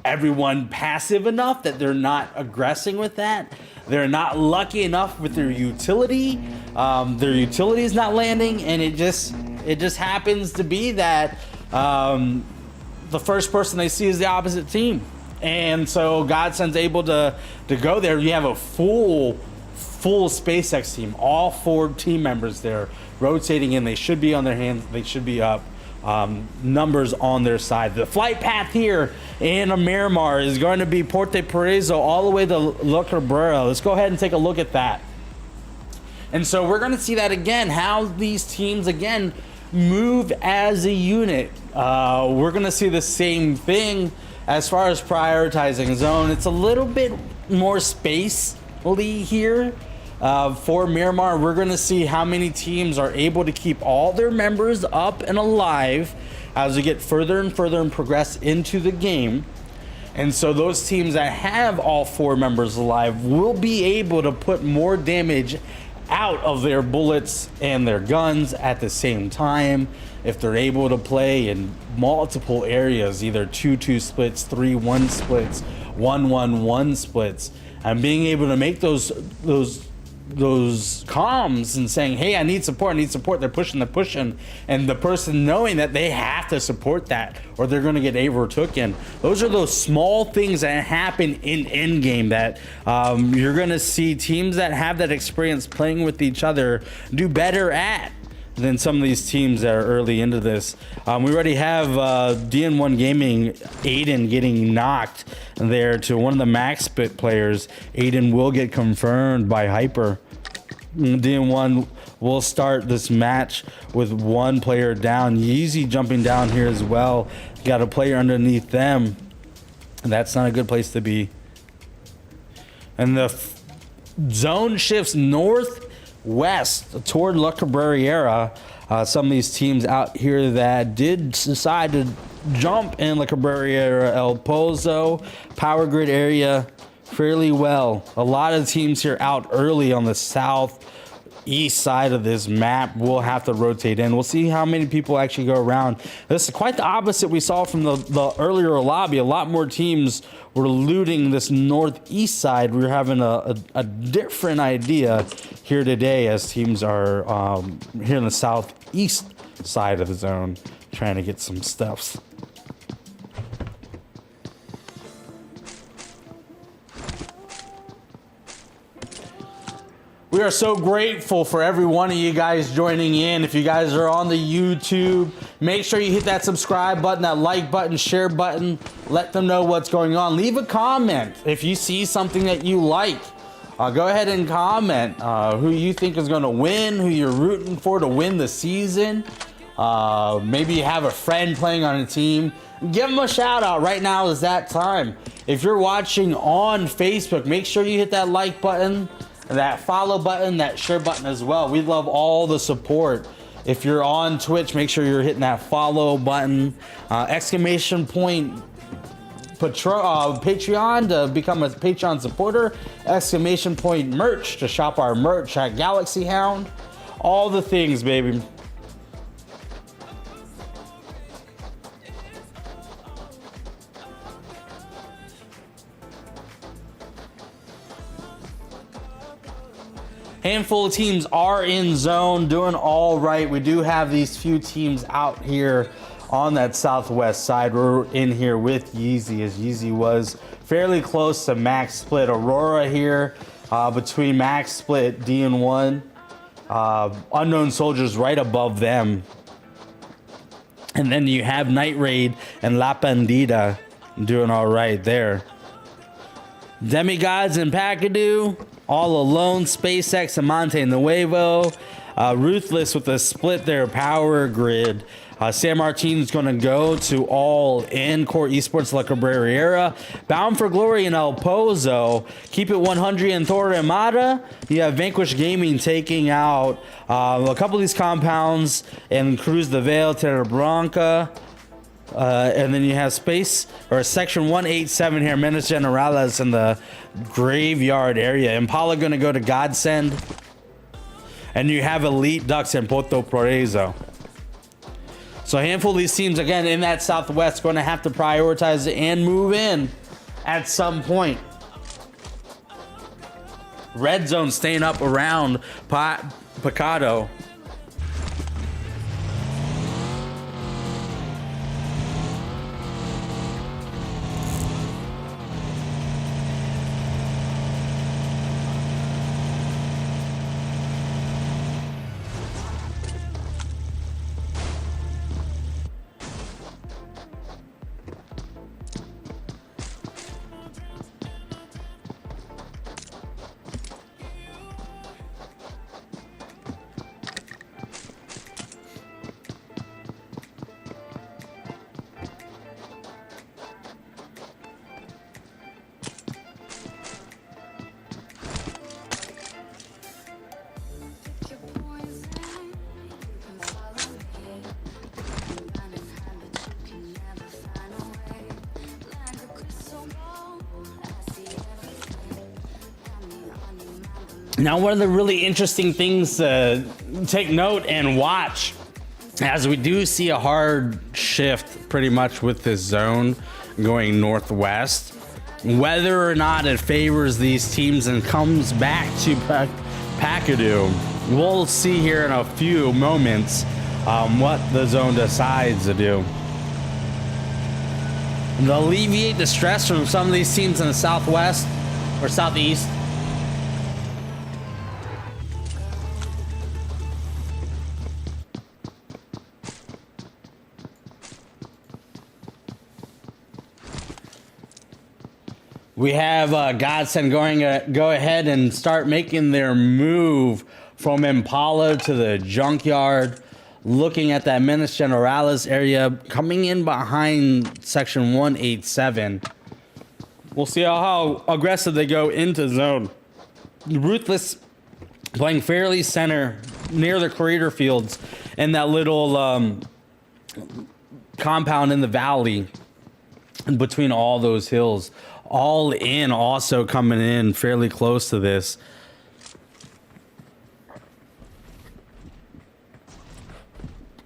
Speaker 2: everyone passive enough that they're not aggressing with that. They're not lucky enough with their utility. Their utility is not landing, and it just happens to be that the first person they see is the opposite team. And so Godsend's able to go there. You have a full SpaceX team, all 4 team members there rotating in. They should be on their hands. They should be up. Numbers on their side. The flight path here in Miramar is going to be Porte Paraiso all the way to La Cabrera. Let's go ahead and take a look at that. And so we're going to see that again, how these teams again move as a unit. We're going to see the same thing. As far as prioritizing zone, it's a little bit more spacely here for Miramar. We're going to see how many teams are able to keep all their members up and alive as we get further and further and progress into the game. And so those teams that have all 4 members alive will be able to put more damage out of their bullets and their guns at the same time. If they're able to play in multiple areas, either 2-2 splits, 3-1 splits, 1-1-1 splits, and being able to make those comms and saying, hey, I need support, they're pushing, and the person knowing that they have to support that or they're going to get overtaken. Those are those small things that happen in endgame that you're going to see teams that have that experience playing with each other do better at than some of these teams that are early into this. We already have DN1 Gaming, Aiden getting knocked there to one of the max split players. Aiden will get confirmed by Hyper. DN1 will start this match with 1 player down. Yeezy jumping down here as well. Got a player underneath them. That's not a good place to be. And the zone shifts northwest toward La Cabrera. Some of these teams out here that did decide to jump in La Cabrera, El Pozo, Power Grid area fairly well. A lot of teams here out early on the southeast side of this map will have to rotate in. We'll see how many people actually go around. This is quite the opposite we saw from the earlier lobby. A lot more teams were looting this northeast side. We're having a different idea here today as teams are here in the southeast side of the zone trying to get some stuffs. We are so grateful for every one of you guys joining in. If you guys are on the YouTube, make sure you hit that subscribe button, that like button, share button. Let them know what's going on. Leave a comment if you see something that you like. Go ahead and comment who you think is going to win, who you're rooting for to win the season. Maybe you have a friend playing on a team. Give them a shout out. Right now is that time. If you're watching on Facebook, make sure you hit that like button, that follow button, that share button as well. We love all the support. If you're on Twitch, make sure you're hitting that follow button, exclamation point Patreon to become a Patreon supporter, exclamation point merch to shop our merch at Galaxy Hound. All the things, baby. Handful of teams are in zone, doing all right. We do have these few teams out here on that southwest side. We're in here with Yeezy, as Yeezy was fairly close to max split. Aurora here between max split, DN1. Unknown Soldiers right above them. And then you have Night Raid and La Bandita doing all right there. Demigods and Pacadu, all alone. SpaceX and Monte Nuevo. Ruthless with a split their power grid. San Martin's going to go to all in. Core Esports La Cabrera. Bound for Glory in El Pozo. Keep It 100 in Torremada. You have Vanquish Gaming taking out a couple of these compounds and Cruz de Vale, Terra Blanca. And then you have Section 187 here, Menace Generales in the graveyard area. Impala going to go to Godsend. And you have Elite Ducks in Porto Prorezo. So a handful of these teams, again, in that Southwest, going to have to prioritize and move in at some point. Red Zone staying up around Picado. Now, one of the really interesting things to take note and watch, as we do see a hard shift pretty much with this zone going northwest, whether or not it favors these teams and comes back to Pacadu, we'll see here in a few moments what the zone decides to do. And to alleviate the stress from some of these teams in the southwest or southeast, we have Godsend going to go ahead and start making their move from Impala to the junkyard, looking at that Menace Generales area, coming in behind Section 187. We'll see how aggressive they go into zone. Ruthless playing fairly center near the creator fields and that little compound in the valley in between all those hills. All in also coming in fairly close to this.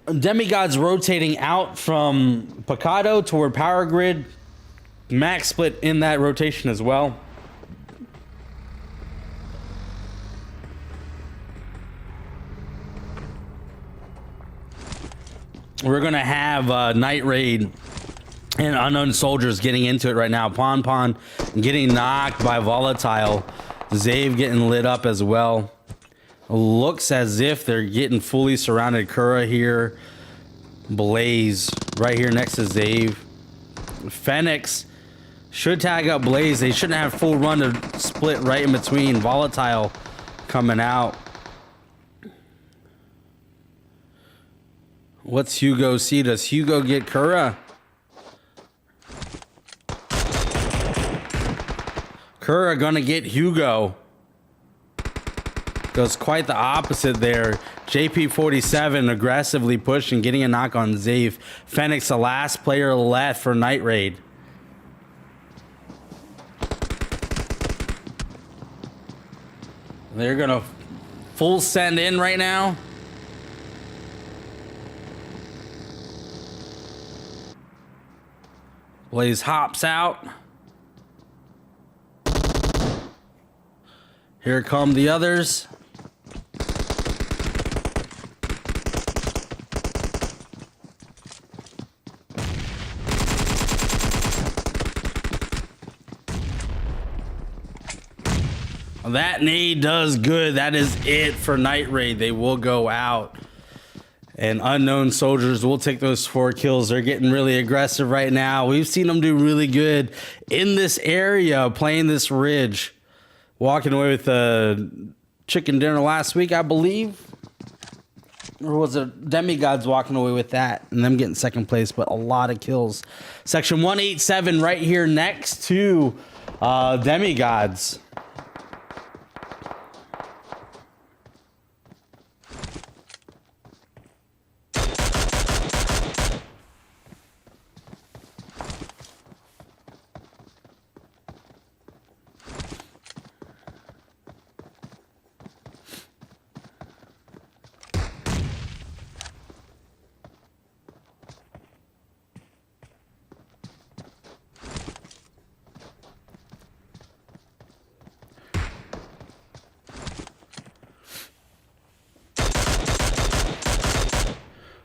Speaker 2: Demigods rotating out from Picado toward Power Grid. Max split in that rotation as well. We're going to have Night Raid and Unknown Soldiers getting into it right now. Pon getting knocked by Volatile. Zave getting lit up as well. Looks as if they're getting fully surrounded. Kura here. Blaze right here next to Zave. Phoenix should tag up Blaze. They shouldn't have full run to split right in between. Volatile coming out. What's Hugo see? Does Hugo get Kura? Kura gonna get Hugo. Goes quite the opposite there. JP47 aggressively pushing, getting a knock on Zave. Phoenix, the last player left for Night Raid. They're gonna full send in right now. Blaze hops out. Here come the others. That nade does good. That is it for Night Raid. They will go out. And Unknown Soldiers will take those 4 kills. They're getting really aggressive right now. We've seen them do really good in this area, playing this ridge. Walking away with a chicken dinner last week, I believe. Or was it Demigods walking away with that and them getting second place, but a lot of kills. Section 187 right here next to Demigods.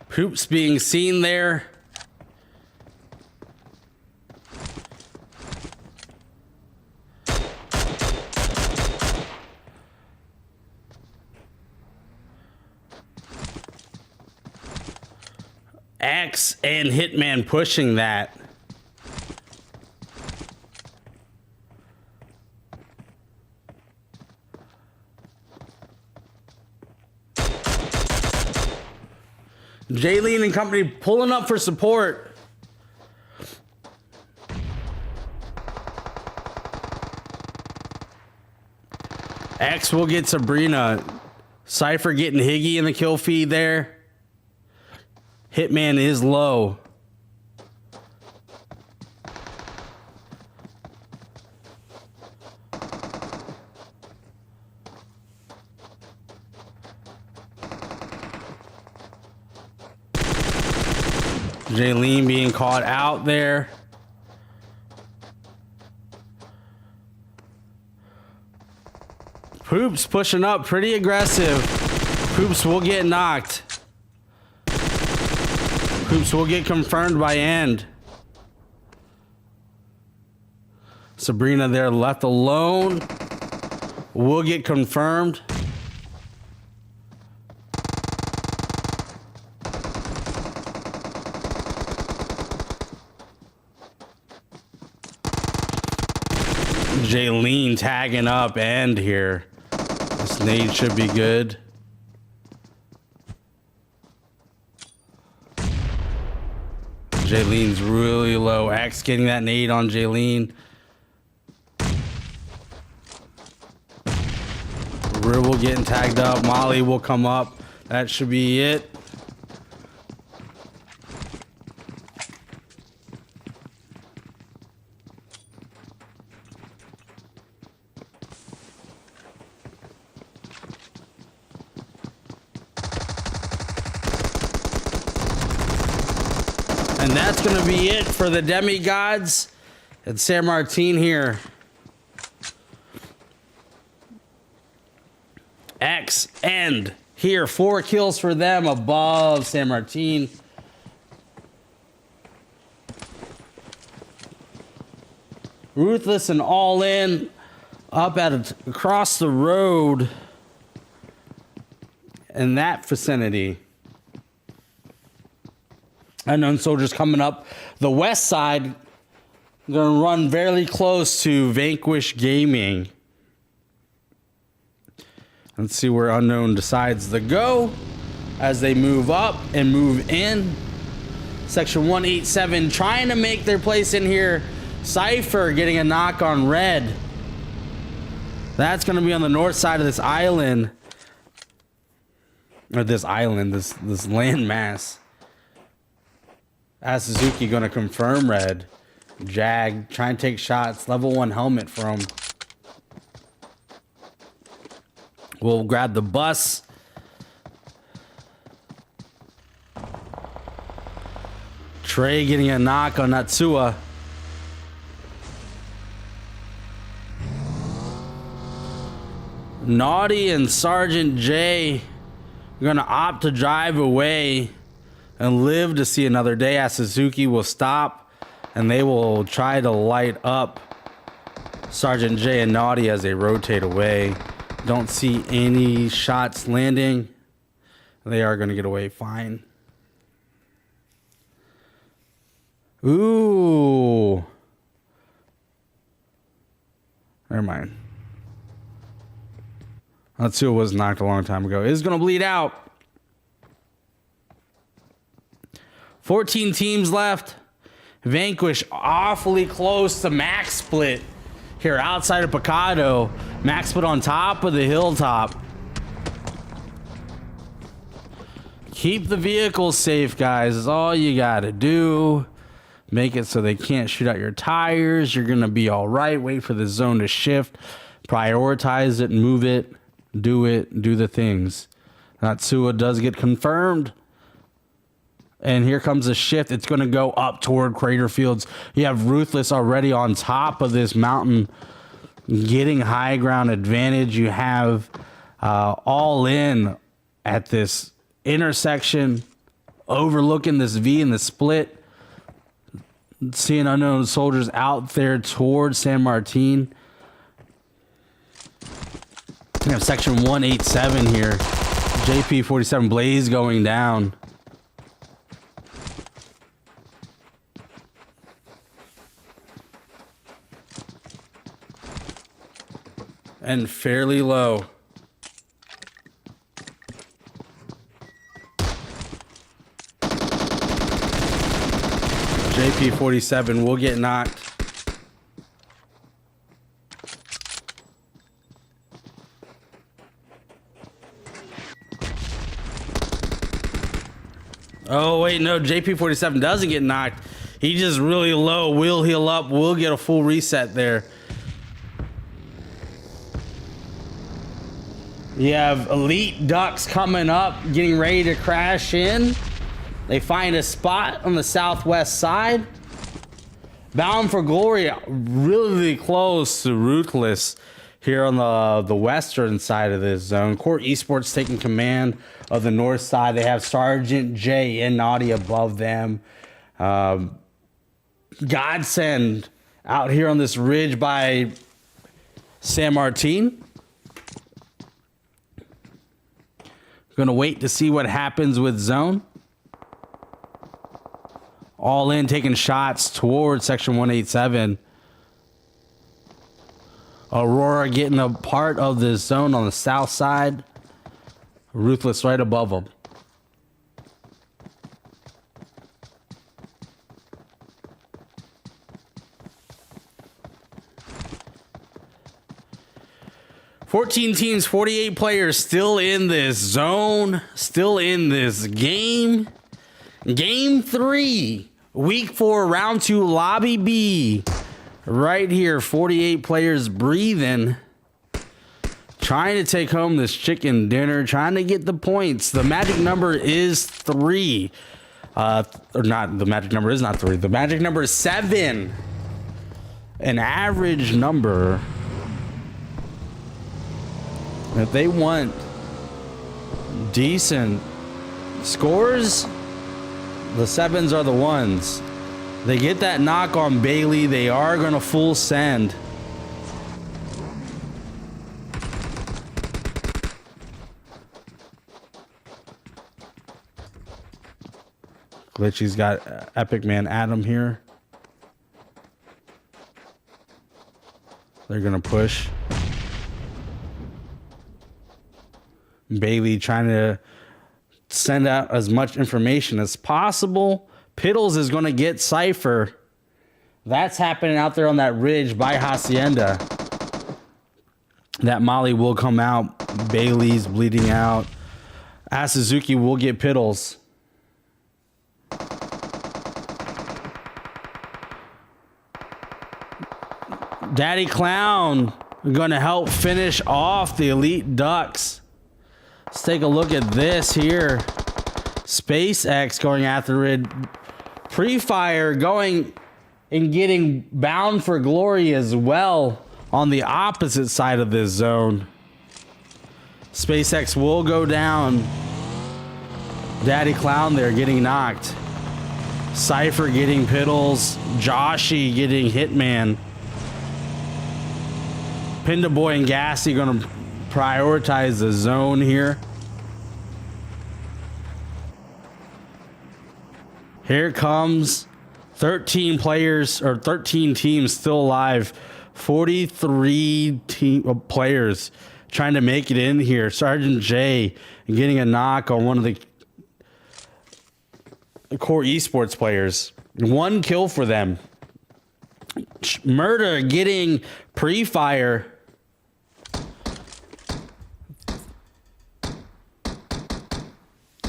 Speaker 2: Hoops being seen there. X and Hitman pushing that. Jaylene and company pulling up for support. X will get Sabrina. Cypher getting Higgy in the kill feed there. Hitman is low. Jaylene being caught out there. Poops pushing up pretty aggressive. Poops will get knocked. Poops will get confirmed by End. Sabrina there left alone. Will get confirmed. Jaylene tagging up End here. This nade should be good. Jaylene's really low. X getting that nade on Jaylene. Ribble getting tagged up. Molly will come up. That should be it. And that's going to be it for the Demigods and San Martin here. X End here. 4 kills for them above San Martin. Ruthless and All In up at across the road in that vicinity. Unknown Soldiers coming up the west side. Gonna run very close to Vanquish Gaming. Let's see where Unknown decides to go as they move up and move in. Section 187 trying to make their place in here. Cypher getting a knock on Red. That's gonna be on the north side of this island. Or this island, this landmass. As Suzuki gonna confirm Red. Jag trying to take shots. Level 1 helmet from him. We'll grab the bus. Trey getting a knock on Natsua. Naughty and Sergeant J are gonna opt to drive away and live to see another day, as Suzuki will stop and they will try to light up Sergeant J and Naughty as they rotate away. Don't see any shots landing They are going to get away fine. Ooh. Never mind. That's who it was knocked a long time ago. It's going to bleed out. 14 teams left. Vanquish awfully close to max split here outside of Picado. Max split on top of the hilltop. Keep the vehicles safe, guys. Is all you got to do. Make it so they can't shoot out your tires. You're going to be all right. Wait for the zone to shift. Prioritize it. Move it. Do it. Do the things. Natsua does get confirmed. And here comes a shift. It's going to go up toward Crater Fields. You have Ruthless already on top of this mountain, getting high ground advantage. You have All In at this intersection, overlooking this V in the split. Seeing Unknown Soldiers out there towards San Martin. We have section 187 here. JP47 Blaze going down. And fairly low. JP47 will get knocked. Oh, wait, no, JP47 doesn't get knocked. He just really low. Will heal up. Will get a full reset there. You have Elite Ducks coming up, getting ready to crash in. They find a spot on the southwest side. Bound for Glory, really close to Ruthless here on the western side of this zone. Core Esports taking command of the north side. They have Sergeant J and Naughty above them. Godsend out here on this ridge by San Martin. Gonna wait to see what happens with zone. All In taking shots towards section 187. Aurora getting a part of this zone on the south side. Ruthless right above them. $14 teams, 48 players still in this zone, still in this game. Game 3, week 4, round 2, lobby B. Right here, 48 players breathing. Trying to take home this chicken dinner, trying to get the points. The magic number is 3. Or not, the magic number is not 3. The magic number is 7. An average number. If they want decent scores, the 7s are the ones. They get that knock on Bailey. They are going to full send. Glitchy's got Epic Man Adam here. They're going to push. Bailey trying to send out as much information as possible. Piddles is going to get Cypher. That's happening out there on that ridge by Hacienda. That Molly will come out. Bailey's bleeding out. Asuzuki will get Piddles. Daddy Clown going to help finish off the Elite Ducks. Let's take a look at this here. SpaceX going after it. Pre-fire going and getting Bound for Glory as well on the opposite side of this zone. SpaceX will go down. Daddy Clown there getting knocked. Cypher getting Piddles. Joshy getting Hitman. Pinda Boy and Gassy going to prioritize the zone here. Here comes 13 players or 13 teams still alive. 43 players trying to make it in here. Sergeant J getting a knock on one of the core esports players. 1 kill for them. Murder getting pre-fire.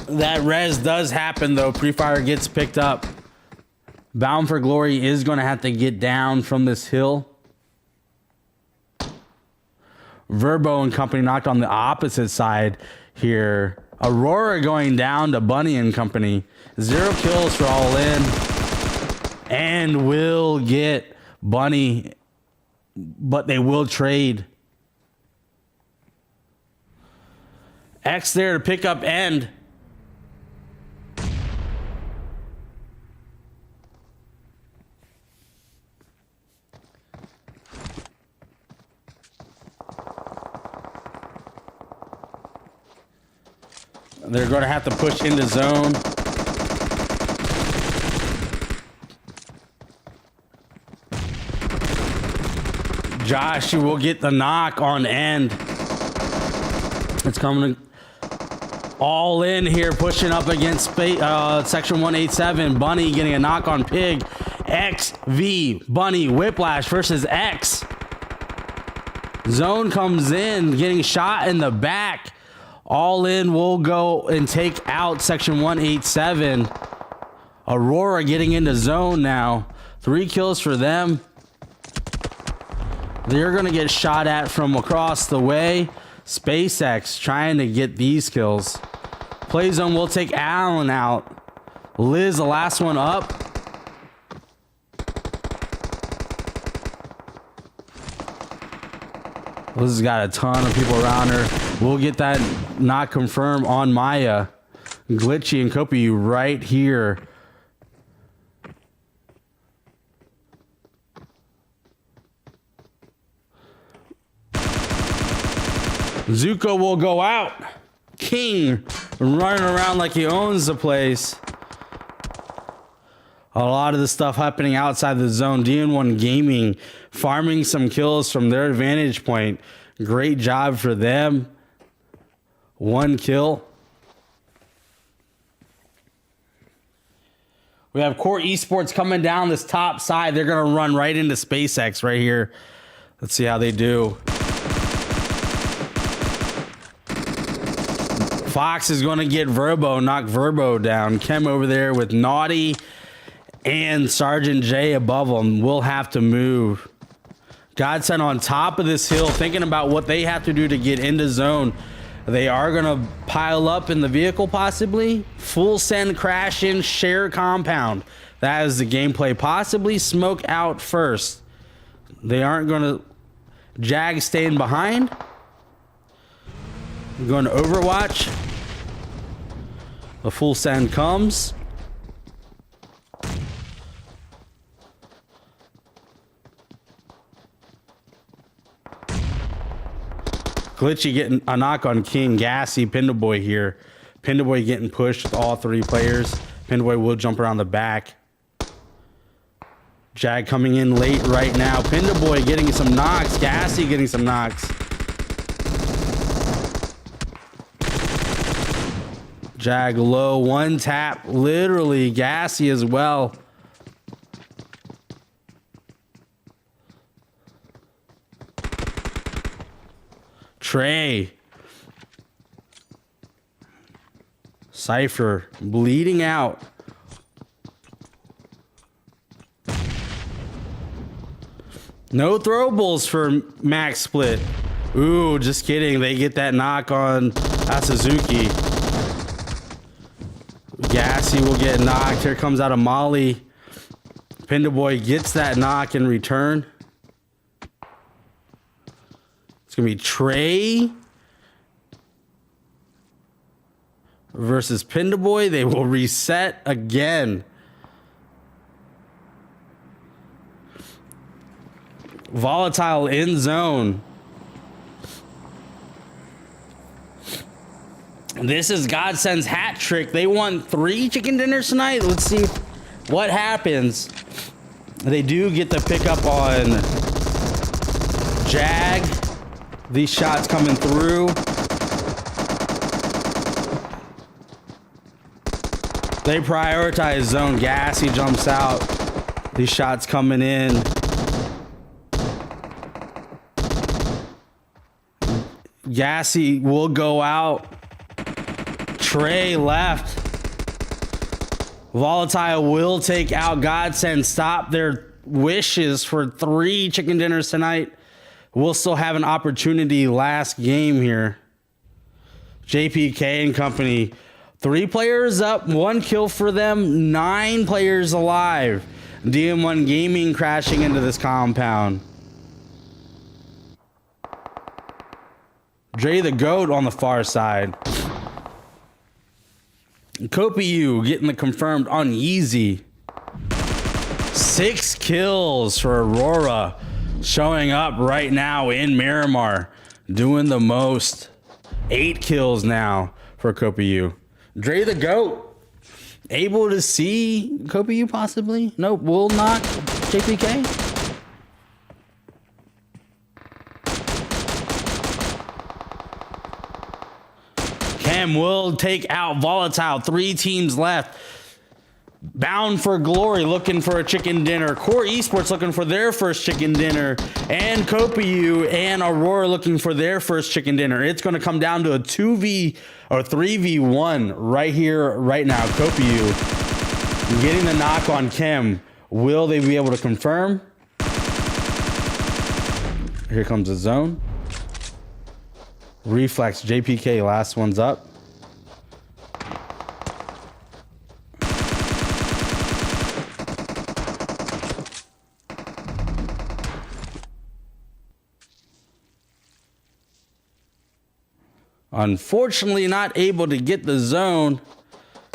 Speaker 2: That res does happen though. Pre-fire gets picked up. Bound for Glory is going to have to get down from this hill. Verbo and company knocked on the opposite side here. Aurora going down to Bunny and company. 0 kills for All In. And will get Bunny, but they will trade. X there to pick up End. They're going to have to push into zone. Josh will get the knock on End. It's coming All In here, pushing up against section 187. Bunny getting a knock on Pig. XV Bunny Whiplash versus X. Zone comes in, getting shot in the back. All In will go and take out section 187. Aurora getting into zone now. 3 kills for them. They're going to get shot at from across the way. SpaceX trying to get these kills. Play zone will take Allen out. Liz, the last one up. Liz has got a ton of people around her. We'll get that not confirmed on Maya. Glitchy and Kopi right here. Zuko will go out. King running around like he owns the place. A lot of the stuff happening outside the zone. DN1 Gaming farming some kills from their vantage point. Great job for them. 1 kill. We have Core Esports coming down this top side. They're going to run right into SpaceX right here. Let's see how they do. Fox is going to get Verbo, knock Verbo down. Kem over there with Naughty and Sergeant J above them. Will have to move. Godsend on top of this hill, thinking about what they have to do to get into zone. They are going to pile up in the vehicle possibly. Full send, crash in, share compound. That is the gameplay. Possibly smoke out first. They aren't going to... Jag staying behind. Going to Overwatch. The full send comes. Glitchy getting a knock on King. Gassy, Pindaboy here. Pindaboy getting pushed with all 3 players. Pindaboy will jump around the back. Jag coming in late right now. Pindaboy getting some knocks. Gassy getting some knocks. Jag low, 1 tap, literally. Gassy as well. Trey. Cypher bleeding out. No throwables for Max Split. Ooh, just kidding. They get that knock on Suzuki. Gassy will get knocked. Here comes out of Molly. Pindaboy gets that knock in return. It's going to be Trey versus Pindaboy. They will reset again. Volatile in zone. This is Godsend's hat trick. They won 3 chicken dinners tonight. Let's see if what happens? They do get the pickup on Jag. These shots coming through. They prioritize zone. Gassy jumps out. These shots coming in. Gassy will go out. Trey left. Volatile will take out Godsend. Stop their wishes for 3 chicken dinners tonight. We'll still have an opportunity last game here. JPK and company. 3 players up, 1 kill for them, 9 players alive. DM1 Gaming crashing into this compound. Dre the GOAT on the far side. Kopiu getting the confirmed uneasy. 6 kills for Aurora. Showing up right now in Miramar. Doing the most. 8 kills now for Kopiu. Dre the GOAT. Able to see Kopiu possibly? Nope, will not. JPK. Cam will take out Volatile. 3 teams left. Bound for Glory looking for a chicken dinner. Core Esports looking for their first chicken dinner. And Kopiu and Aurora looking for their first chicken dinner. It's going to come down to a 2v or 3v1 right here, right now. Kopiu getting the knock on Kim. Will they be able to confirm? Here comes the zone. Reflex, JPK, last one's up. Unfortunately, not able to get the zone.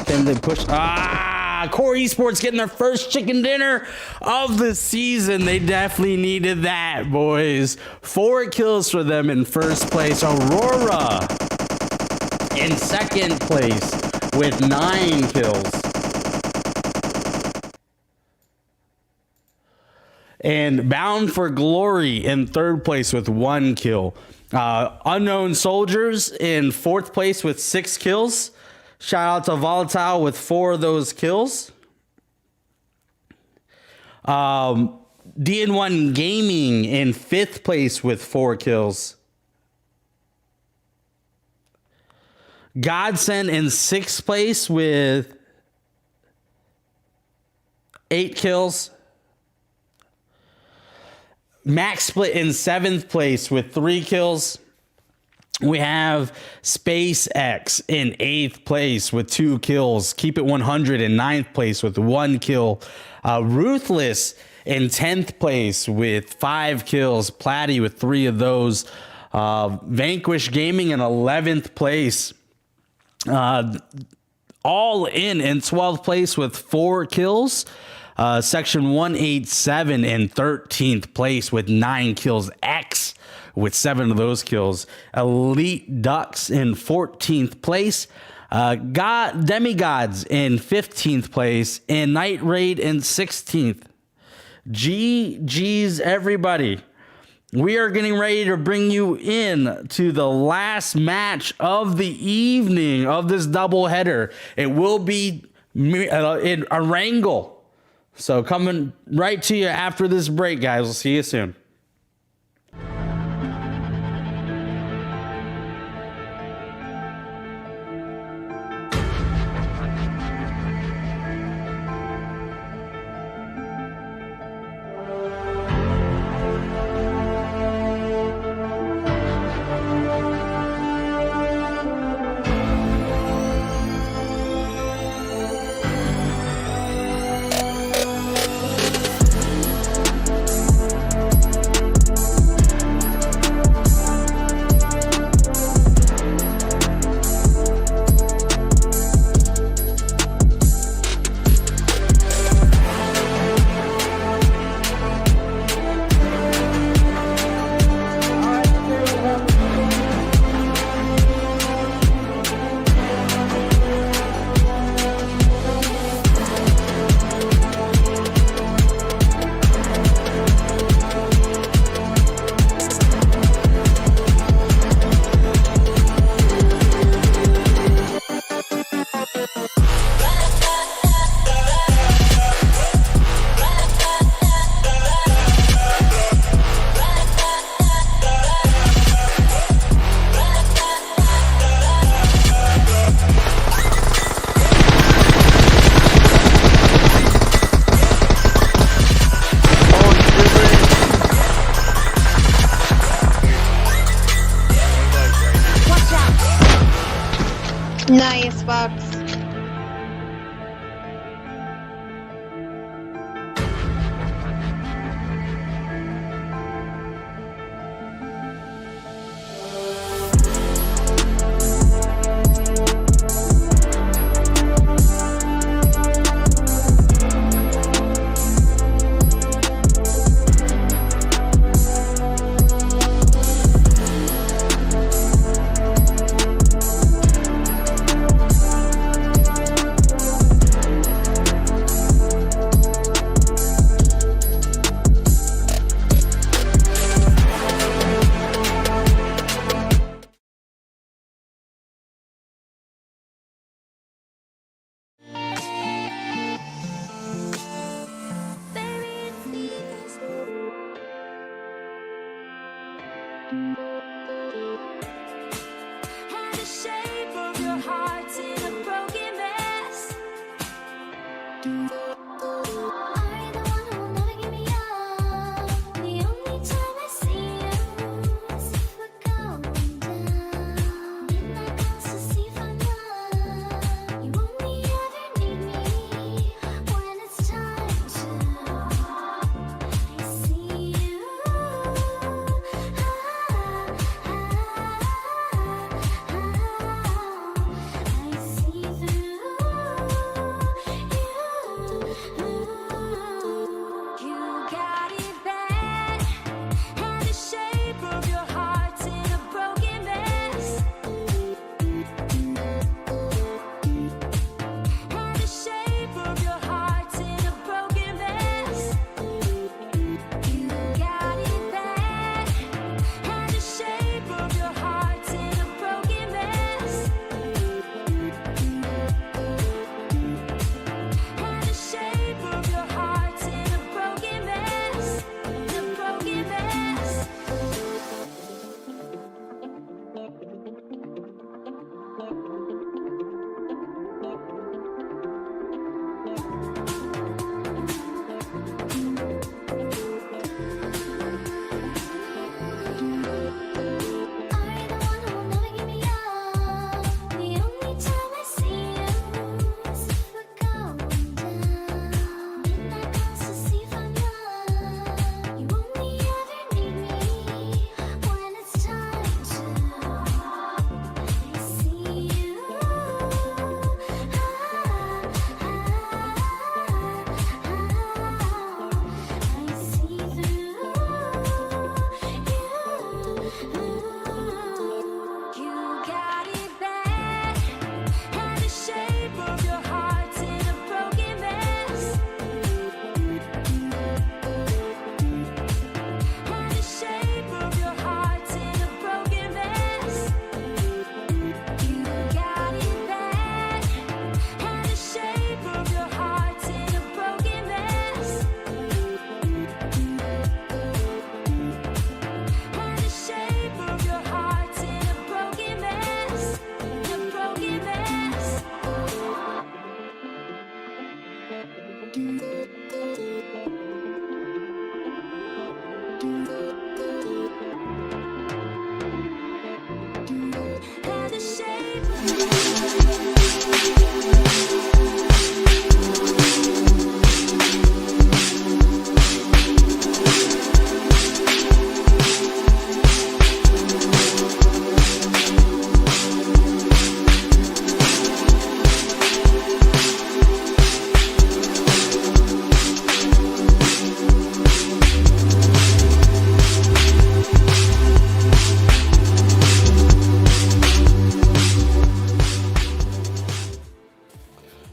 Speaker 2: Can they push? Core Esports getting their first chicken dinner of the season. They definitely needed that, boys. 4 kills for them in first place. Aurora in second place with 9 kills. And Bound for Glory in third place with 1 kill. Unknown Soldiers in fourth place with 6 kills. Shout out to Volatile with 4 of those kills. DN1 Gaming in 5th place with 4 kills. Godsend in 6th place with 8 kills. Max Split in 7th place with 3 kills. We have SpaceX in 8th place with 2 kills. Keep It 100 in 9th place with 1 kill. Ruthless in 10th place with 5 kills. Platty with 3 of those. Vanquish Gaming in 11th place. All in 12th place with 4 kills. Section 187 in 13th place with 9 kills. X with 7 of those kills. Elite Ducks in 14th place. Demigods in 15th place. And Night Raid in 16th. GG's, everybody. We are getting ready to bring you in to the last match of the evening of this doubleheader. It will be in a wrangle. So coming right to you after this break, guys. We'll see you soon.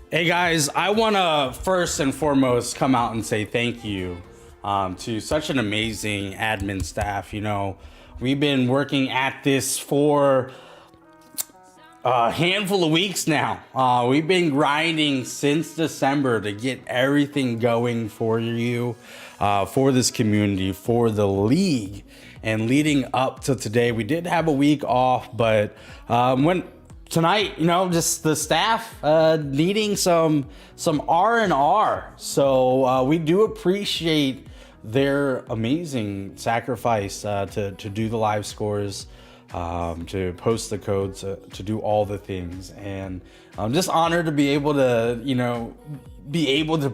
Speaker 2: Hey guys, I want to first and foremost come out and say thank you to such an amazing admin staff. You know, we've been working at this for a handful of weeks now. We've been grinding since December to get everything going for you, for this community, for the league. And leading up to today, we did have a week off, but when tonight, you know, just the staff needing some R&R. So we do appreciate their amazing sacrifice to do the live scores, to post the codes, to do all the things. And I'm just honored to be able to, you know,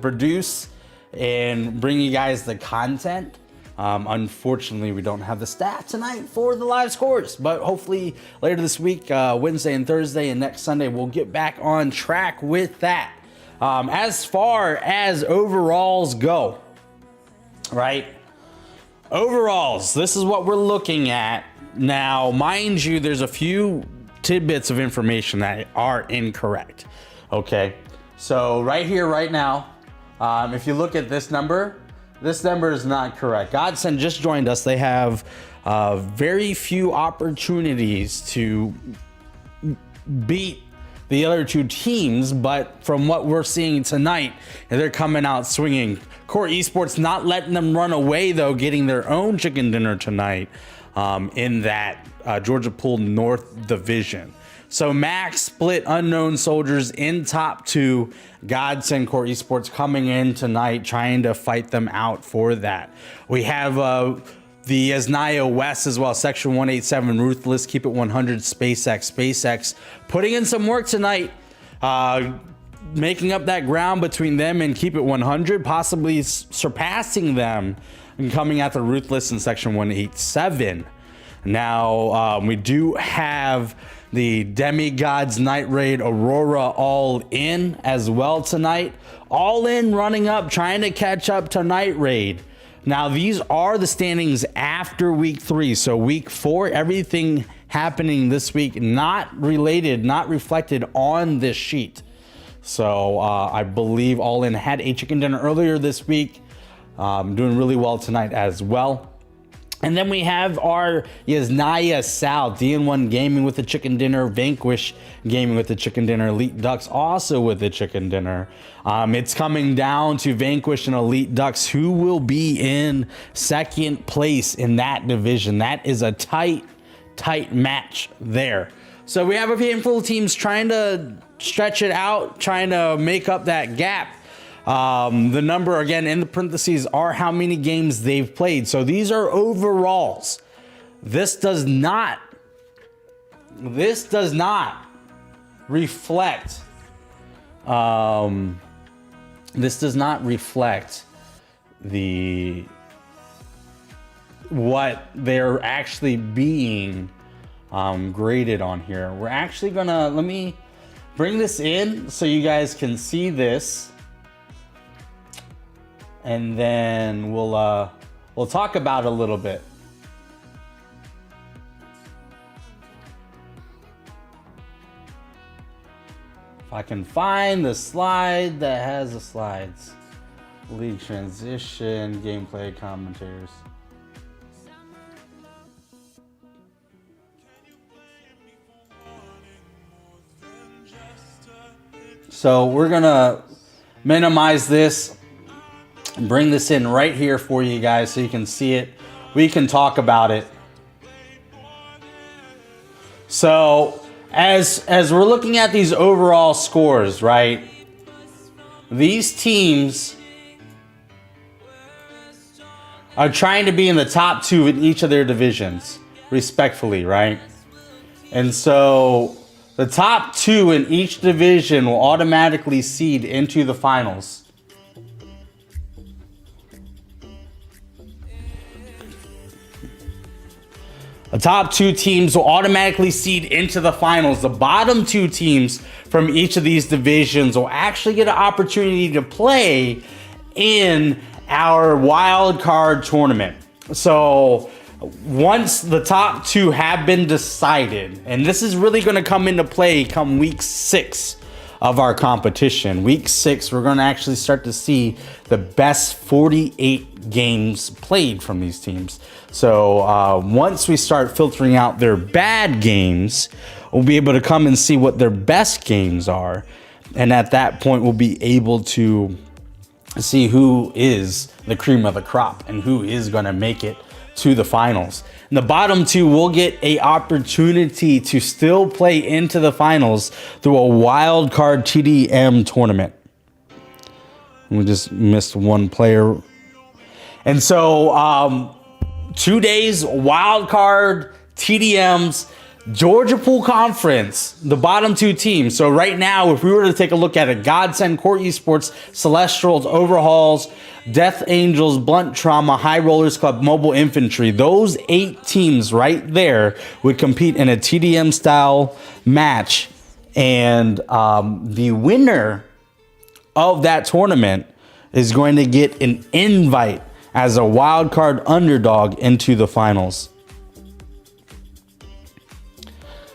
Speaker 2: produce and bring you guys the content. Unfortunately, we don't have the staff tonight for the live scores, but hopefully later this week, Wednesday and Thursday and next Sunday, we'll get back on track with that. As far as overalls go, right? Overalls, this is what we're looking at. Now, mind you, there's a few tidbits of information that are incorrect. Okay, so right here, right now, if you look at this number is not correct. Godsend just joined us. They have very few opportunities to beat the other two teams, but from what we're seeing tonight, they're coming out swinging. Core Esports not letting them run away, though, getting their own chicken dinner tonight in that Georgia Pool North Division. So Max split Unknown Soldiers in top 2. Godsend Core Esports coming in tonight, trying to fight them out for that. We have the Asnaya West as well, Section 187, Ruthless, Keep It 100, SpaceX putting in some work tonight, making up that ground between them and Keep It 100, possibly surpassing them and coming after Ruthless in Section 187. Now, we do have the Demigods Night Raid Aurora All In as well tonight. All In running up, trying to catch up to Night Raid. Now, these are the standings after week 3. So week 4, everything happening this week, not related, not reflected on this sheet. So I believe All In had a chicken dinner earlier this week. Doing really well tonight as well. And then we have our Yasnaya South, DN1 Gaming with the chicken dinner, Vanquish Gaming with the chicken dinner, Elite Ducks also with the chicken dinner. It's coming down to Vanquish and Elite Ducks, who will be in second place in that division. That is a tight match there. So we have a handful of teams trying to stretch it out, trying to make up that gap. The number again in the parentheses are how many games they've played. So these are overalls. This does not reflect the what they're actually being graded on here. We're actually gonna, let me bring this in so you guys can see this. And then we'll talk about it a little bit. If I can find the slide that has the slides. League transition, gameplay, commentators. So we're gonna minimize this and bring this in right here for you guys so you can see it. We can talk about it. So as we're looking at these overall scores, right? These teams are trying to be in the top 2 in each of their divisions, respectfully, right? And so the top 2 in each division will automatically seed into the finals. The top 2 teams will automatically seed into the finals. The bottom 2 teams from each of these divisions will actually get an opportunity to play in our wild card tournament. So once the top 2 have been decided, and this is really going to come into play come week 6 of our competition. Week 6, we're going to actually start to see the best 48 games played from these teams. So once we start filtering out their bad games, we'll be able to come and see what their best games are. And at that point, we'll be able to see who is the cream of the crop and who is going to make it to the finals. And the bottom 2 will get a opportunity to still play into the finals through a wild card TDM tournament. We just missed one player. And so 2 days, wild card TDMs, Georgia Pool Conference, the bottom 2 teams. So right now, if we were to take a look at it, Godsend, Core Esports, Celestials, Overhauls, Death Angels, Blunt Trauma, High Rollers Club, Mobile Infantry, those 8 teams right there would compete in a TDM style match. And the winner of that tournament is going to get an invite as a wild card underdog into the finals.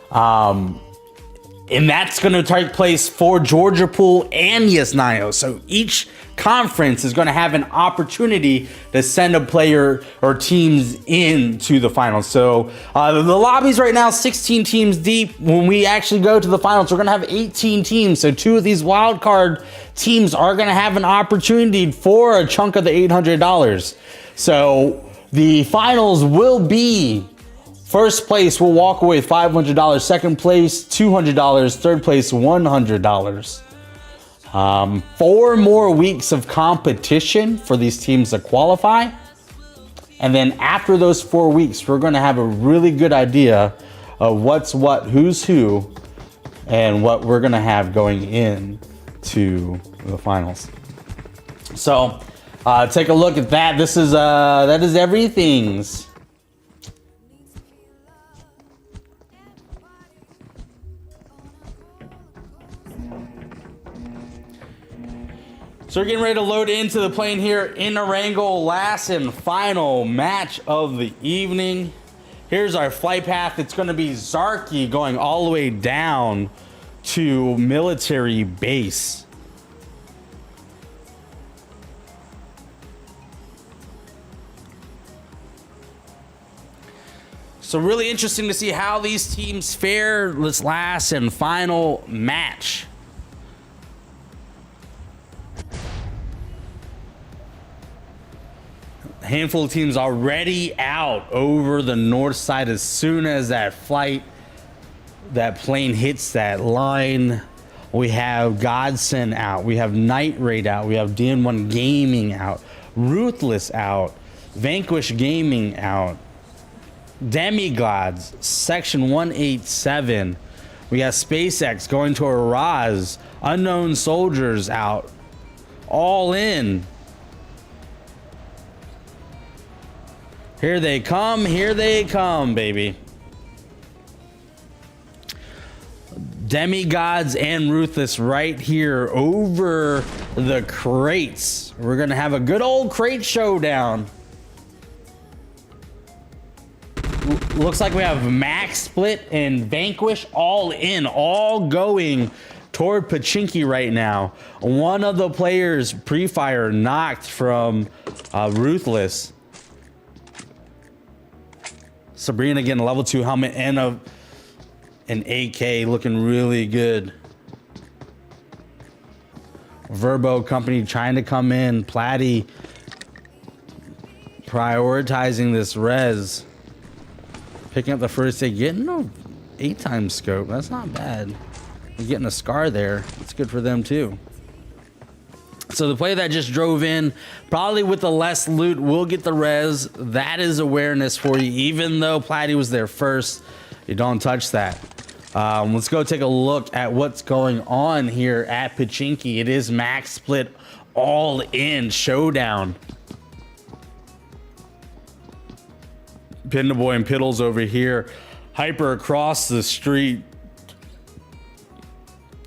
Speaker 2: And that's going to take place for Georgia Pool and Yesnayo. So each conference is going to have an opportunity to send a player or teams into the finals. So the lobby's right now 16 teams deep. When we actually go to the finals, we're going to have 18 teams. So 2 of these wild card teams are going to have an opportunity for a chunk of the $800. So the finals will be: first place will walk away with $500. Second place, $200. Third place, $100. 4 more weeks of competition for these teams to qualify. And then after those 4 weeks, we're going to have a really good idea of what's what, who's who, and what we're going to have going in to the finals. So take a look at that. This is that is everything's. So we're getting ready to load into the plane here in Erangel. Last and final match of the evening. Here's our flight path. It's going to be Zarky going all the way down to military base. So really interesting to see how these teams fare this last and final match. A handful of teams already out over the north side as soon as that plane hits that line. We have Godsend out. We have Night Raid out. We have DN1 Gaming out. Ruthless out. Vanquish Gaming out. Demigods, Section 187. We got SpaceX going to Araz. Unknown Soldiers out. All in. Here they come, baby. Demigods and Ruthless right here over the crates. We're gonna have a good old crate showdown. Looks like we have Max Split and Vanquish all in, all going toward Pachinki right now. One of the players pre-fire knocked from Ruthless. Sabrina getting a level 2 helmet and an AK, looking really good. Verbo Company trying to come in. Platty prioritizing this res. Picking up the first aid, getting a 8x scope. That's not bad. Getting a scar there. It's good for them too. So the player that just drove in, probably with the less loot, will get the res. That is awareness for you. Even though Platty was there first, you don't touch that. Let's go take a look at what's going on here at Pachinki. It is Max Split all in showdown. Pindaboy and Piddles over here. Hyper across the street.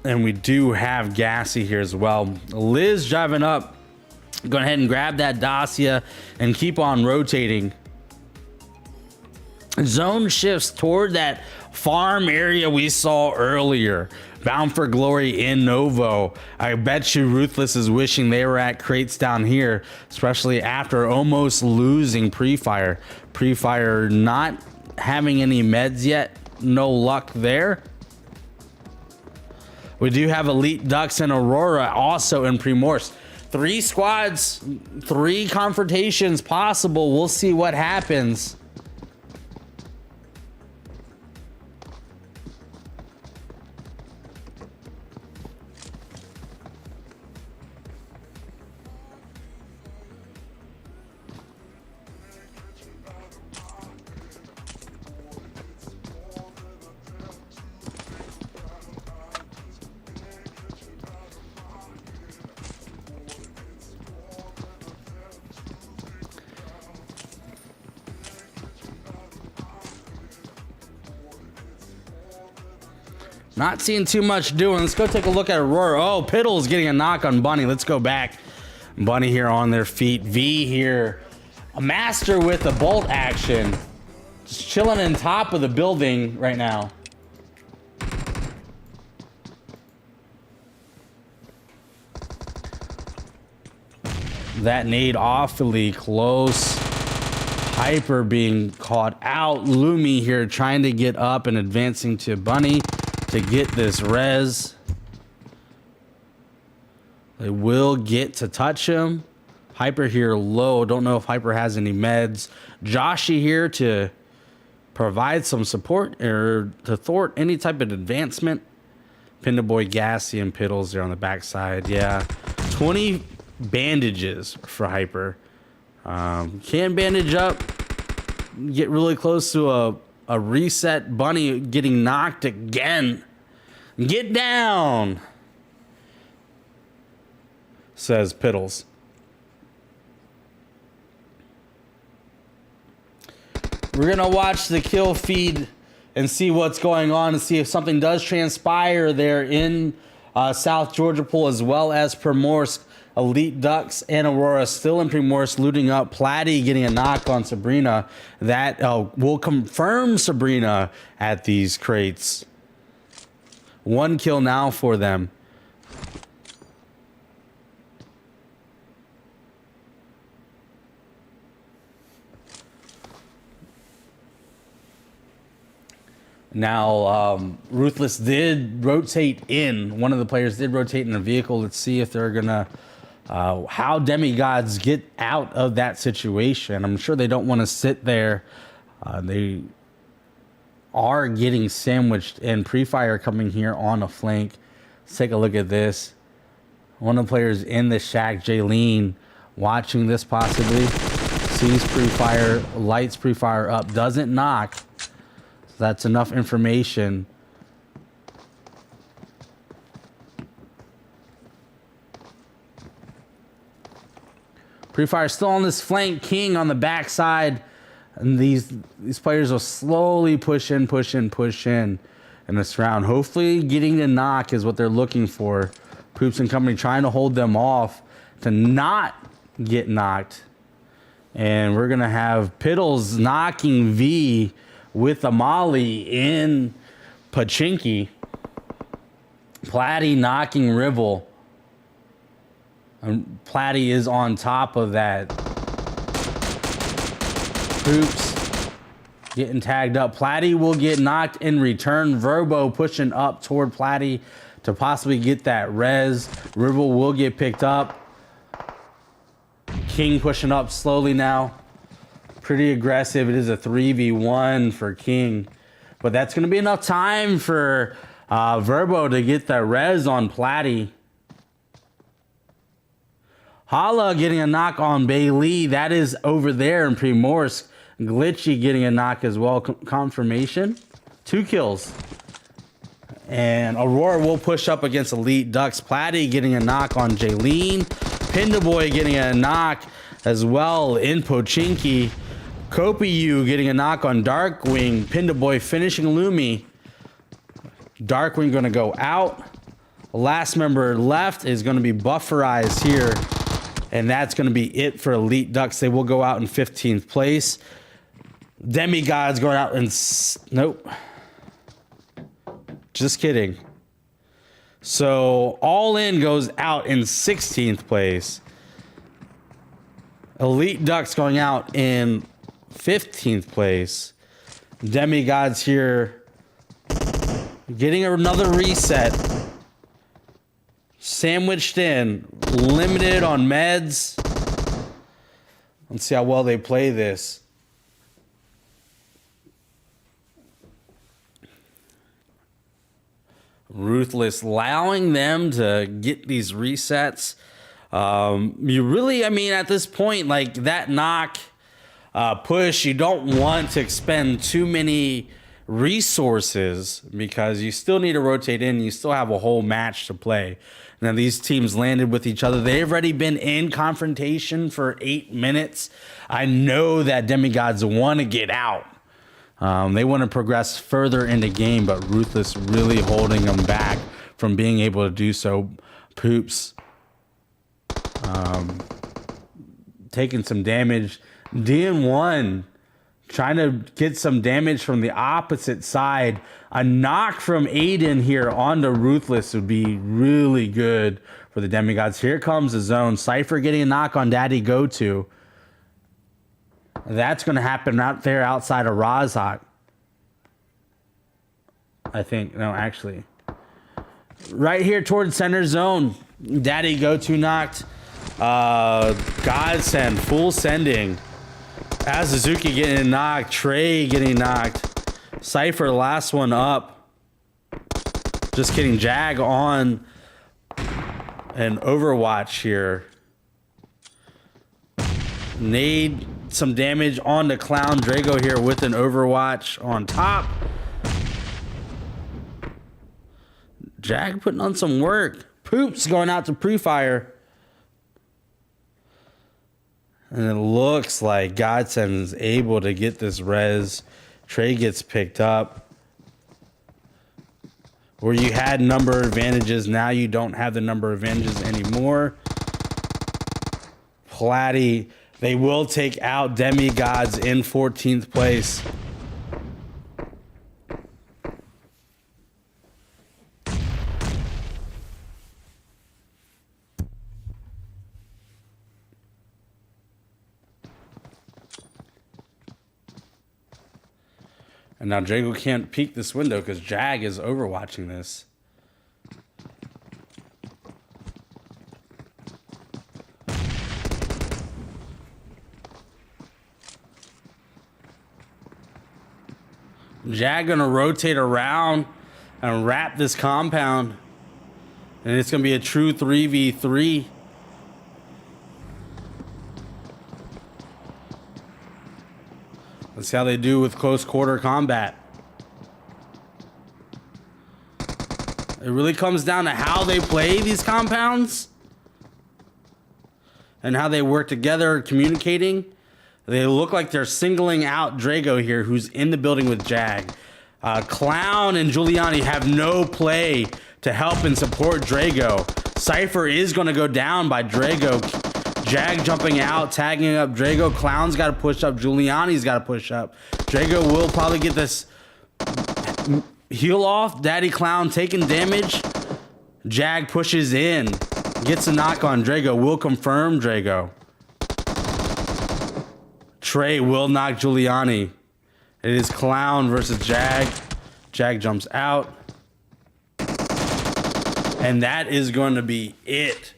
Speaker 2: And we do have Gassy here as well. Liz driving up. Go ahead and grab that Dacia and keep on rotating. Zone shifts toward that farm area we saw earlier. Bound for Glory in Novo. I bet you Ruthless is wishing they were at crates down here, especially after almost losing Pre-Fire. Pre-Fire not having any meds yet. No luck there. We do have Elite Ducks and Aurora also in Primorsk. 3 squads, 3 confrontations possible. We'll see what happens. Not seeing too much doing. Let's go take a look at Aurora. Oh, Piddle's getting a knock on Bunny. Let's go back. Bunny here on their feet. V here. A master with a bolt action. Just chilling on top of the building right now. That nade awfully close. Hyper being caught out. Lumi here trying to get up and advancing to Bunny to get this res. They will get to touch him. Hyper here low. Don't know if Hyper has any meds. Joshy here to provide some support or to thwart any type of advancement. Pindaboy, Gassy, and Piddles there on the backside. Yeah, 20 bandages for Hyper. Can bandage up. Get really close to a reset. Bunny getting knocked again. Get down, says Piddles. We're gonna watch the kill feed and see what's going on and see if something does transpire there in South Georgia Pool, as well as Primorsk. Elite Ducks and Aurora still in Primorsk, looting up. Platty getting a knock on Sabrina. That will confirm Sabrina at these crates. 1 kill now for them. Now, Ruthless did rotate in. One of the players did rotate in a vehicle. Let's see if they're gonna how demigods get out of that situation. I'm sure they don't want to sit there. They are getting sandwiched, and Pre-Fire coming here on a flank. Let's take a look at this. One of the players in the shack, Jaylene, watching this possibly. Sees Pre-Fire, lights Pre-Fire up, doesn't knock. So that's enough information. Pre-Fire still on this flank. King on the backside. And these players will slowly push in in this round. Hopefully getting the knock is what they're looking for. Poops and company trying to hold them off to not get knocked. And we're going to have Piddles knocking V with a molly in Pachinki. Platty knocking Rivel. And Platty is on top of that. Poops getting tagged up. Platty will get knocked in return. Verbo pushing up toward Platty to possibly get that res. Rivel will get picked up. King pushing up slowly now. Pretty aggressive. It is a 3v1 for King. But that's going to be enough time for Verbo to get the res on Platty. Hala getting a knock on Bailey. That is over there in Primorsk. Glitchy getting a knock as well. Confirmation. 2 kills. And Aurora will push up against Elite Ducks. Platty getting a knock on Jaylene. Pindaboy getting a knock as well in Pochinki. Kopiu getting a knock on Darkwing. Pindaboy finishing Lumi. Darkwing going to go out. Last member left is going to be Bufferize here. And that's going to be it for Elite Ducks. They will go out in 15th place. Demigods going out in... Nope. Just kidding. So All In goes out in 16th place. Elite Ducks going out in 15th place. Demigods here getting another reset. Sandwiched in, limited on meds. Let's see how well they play this. Ruthless, allowing them to get these resets. You really, I mean, at this point, like that knock push, you don't want to expend too many resources because you still need to rotate in. You still have a whole match to play. Now, these teams landed with each other. They've already been in confrontation for 8 minutes. I know that Demigods want to get out. They want to progress further in the game, but Ruthless really holding them back from being able to do so. Poops taking some damage. DN1 trying to get some damage from the opposite side. A knock from Aiden here on the Ruthless would be really good for the Demigods. Here comes the zone. Cypher getting a knock on Daddy Go-To. That's going to happen out there outside of Razak. I think. No, actually. Right here towards center zone. Daddy Go-To knocked. Godsend. Full sending. Azuzuki getting knocked. Trey getting knocked. Cypher, last one up. Just kidding. Jag on an Overwatch here. Nade some damage on the Clown. Drago here with an Overwatch on top. Jag putting on some work. Poops going out to Pre-Fire. And it looks like Godsend is able to get this res. Trey gets picked up. Where you had number advantages, now you don't have the number advantages anymore. Platty, they will take out Demigods in 14th place. And now Drago can't peek this window because Jag is overwatching this. Jag gonna rotate around and wrap this compound. And it's gonna be a true 3v3. Let's see how they do with close quarter combat. It really comes down to how they play these compounds and how they work together communicating. They look like they're singling out Drago here, who's in the building with Jag. Clown and Giuliani have no play to help and support Drago. Cypher is going to go down by Drago. Jag jumping out, tagging up Drago. Clown's got to push up. Giuliani's got to push up. Drago will probably get this heal off. Daddy Clown taking damage. Jag pushes in. Gets a knock on Drago. Will confirm Drago. Trey will knock Giuliani. It is Clown versus Jag. Jag jumps out. And that is going to be it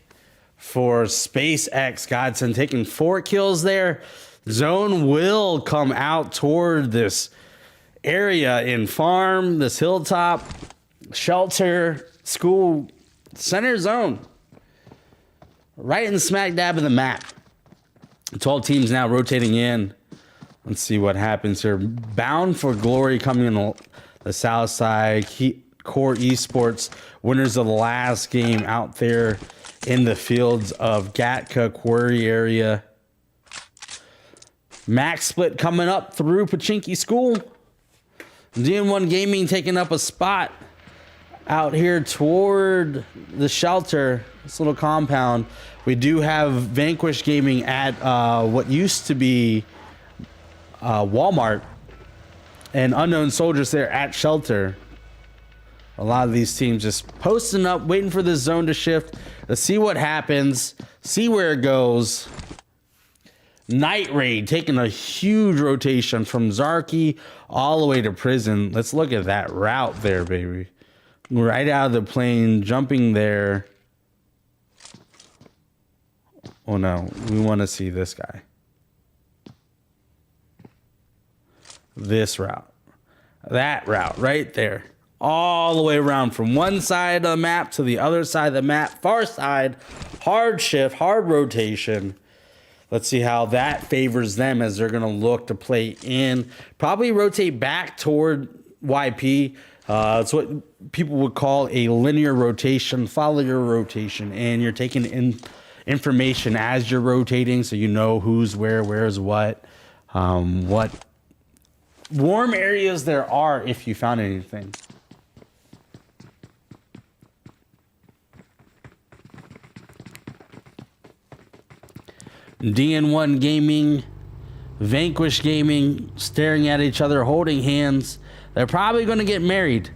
Speaker 2: for SpaceX. Godsend taking 4 kills there. Zone will come out toward this area in farm, this hilltop, shelter, school, center zone. Right in the smack dab of the map. 12 teams now rotating in. Let's see what happens here. Bound for Glory coming in the south side. Core Esports, winners of the last game out there in the fields of Gatka Quarry area. Max Split coming up through Pachinki School. DN1 Gaming taking up a spot out here toward the shelter, this little compound. We do have Vanquish Gaming at what used to be Walmart, and Unknown Soldiers there at shelter. A lot of these teams just posting up, waiting for the zone to shift, to see what happens, see where it goes. Night Raid taking a huge rotation from Zarky all the way to prison. Let's look at that route there, baby. Right out of the plane, jumping there. Oh no, we want to see this guy. This route. That route right there. All the way around from one side of the map to the other side of the map. Far side. Hard shift, hard rotation. Let's see how that favors them as they're going to look to play in. Probably rotate back toward YP. It's what people would call a linear rotation. Follow your rotation. And you're taking in information as you're rotating so you know who's where's what warm areas there are if you found anything. DN1 Gaming, Vanquish Gaming, staring at each other, holding hands. They're probably going to get married.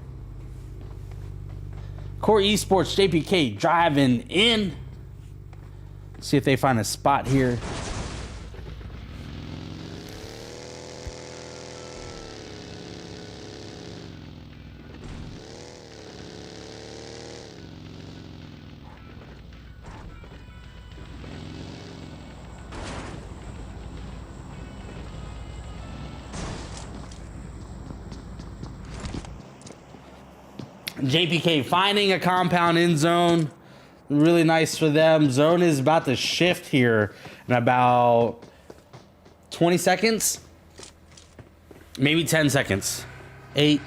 Speaker 2: Core Esports, JPK driving in. See if they find a spot here. JPK finding a compound in zone. Really nice for them. Zone is about to shift here in about 20 seconds. Maybe 10 seconds. 8,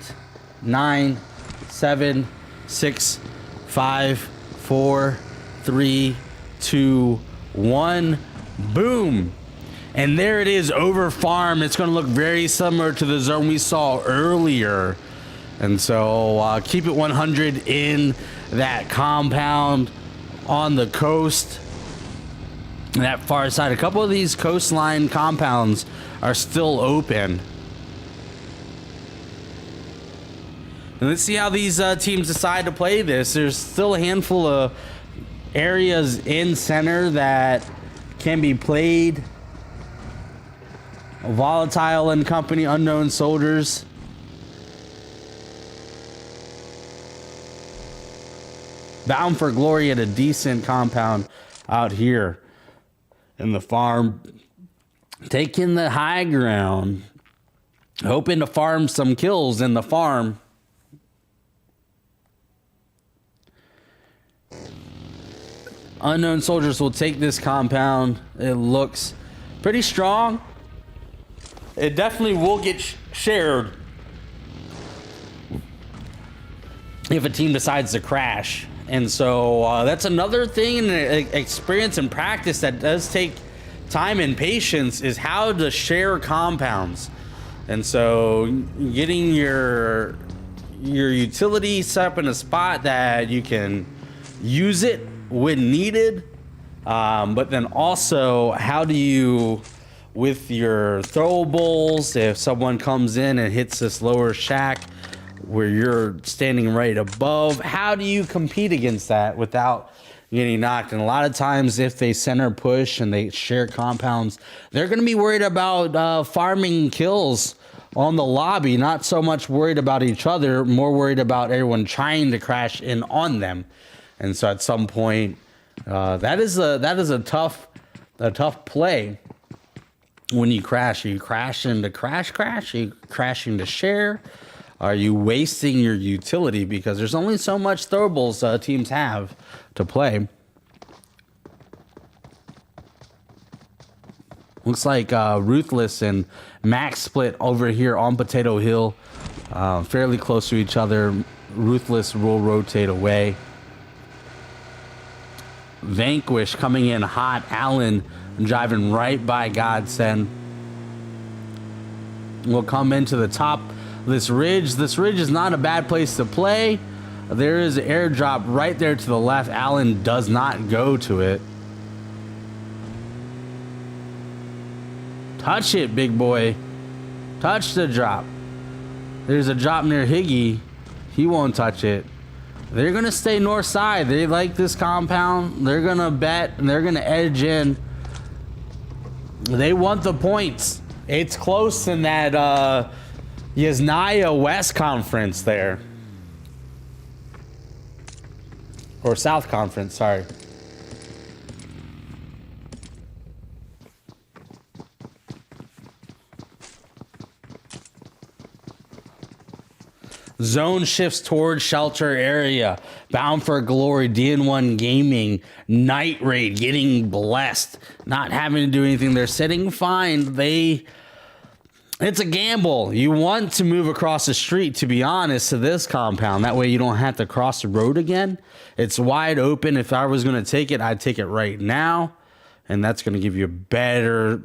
Speaker 2: 9, 7, 6, 5, 4, 3, 2, 1. Boom. And there it is over farm. It's going to look very similar to the zone we saw earlier. And so keep it 100 in that compound on the coast. And that far side, a couple of these coastline compounds are still open. And let's see how these teams decide to play this. There's still a handful of areas in center that can be played. Volatile and company, unknown soldiers. Bound for glory at a decent compound out here in the farm. Taking the high ground. Hoping to farm some kills in the farm. Unknown soldiers will take this compound. It looks pretty strong. It definitely will get shared if a team decides to crash. And so that's another thing in experience and practice that does take time and patience, is how to share compounds. And so getting your utility set up in a spot that you can use it when needed, but then also how do you, with your throwables, if someone comes in and hits this lower shack where you're standing right above, how do you compete against that without getting knocked? And a lot of times if they center push and they share compounds, they're going to be worried about farming kills on the lobby, not so much worried about each other, more worried about everyone trying to crash in on them. And so at some point, that is a tough play. When you crash, are you crashing to crash? Are you crashing to share? Are you wasting your utility? Because there's only so much throwables teams have to play. Looks like Ruthless and Max split over here on Potato Hill. Fairly close to each other. Ruthless will rotate away. Vanquish coming in hot. Allen driving right by Godsend. We'll come into the top of this ridge. This ridge is not a bad place to play. There is an airdrop right there to the left. Allen does not go to it. Touch it, big boy. Touch the drop. There's a drop near Higgy. He won't touch it. They're going to stay north side. They like this compound. They're going to bet and they're going to edge in. They want the points. It's close in that Yasnaya West Conference there. Or South Conference, sorry. Zone shifts towards shelter area. Bound for Glory, DN1 Gaming, Night Raid, getting blessed. Not having to do anything. They're sitting fine. It's a gamble. You want to move across the street, to be honest, to this compound. That way you don't have to cross the road again. It's wide open. If I was going to take it, I'd take it right now. And that's going to give you a better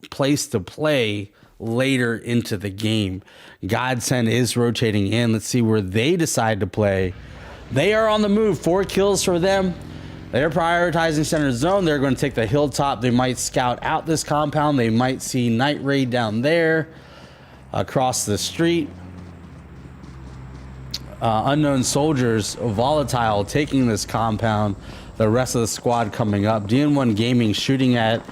Speaker 2: place to play later into the game. Godsend is rotating in. Let's see where they decide to play. They are on the move. 4 kills for them. They're prioritizing center zone. They're going to take the hilltop. They might scout out this compound. They might see Night Raid down there across the street. Unknown Soldiers, Volatile, taking this compound. The rest of the squad coming up. DN1 Gaming shooting at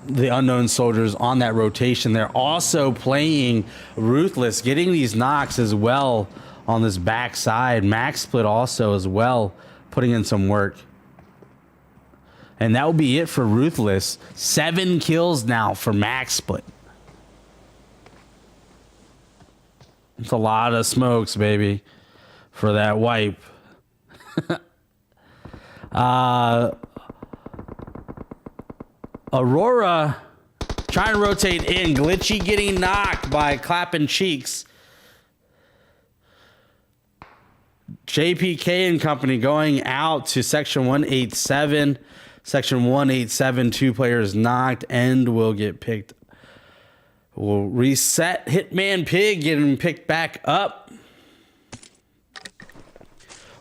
Speaker 2: the Unknown Soldiers on that rotation. They're also playing Ruthless, getting these knocks as well on this backside. Max Split also as well, putting in some work. And that will be it for Ruthless. 7 kills now for Max Split. It's a lot of smokes, baby, for that wipe. Aurora trying to rotate in. Glitchy getting knocked by Clapping Cheeks. JPK and company going out to section 187. Section 187, 2 players knocked. End will get picked. We'll reset. Hitman Pig getting picked back up.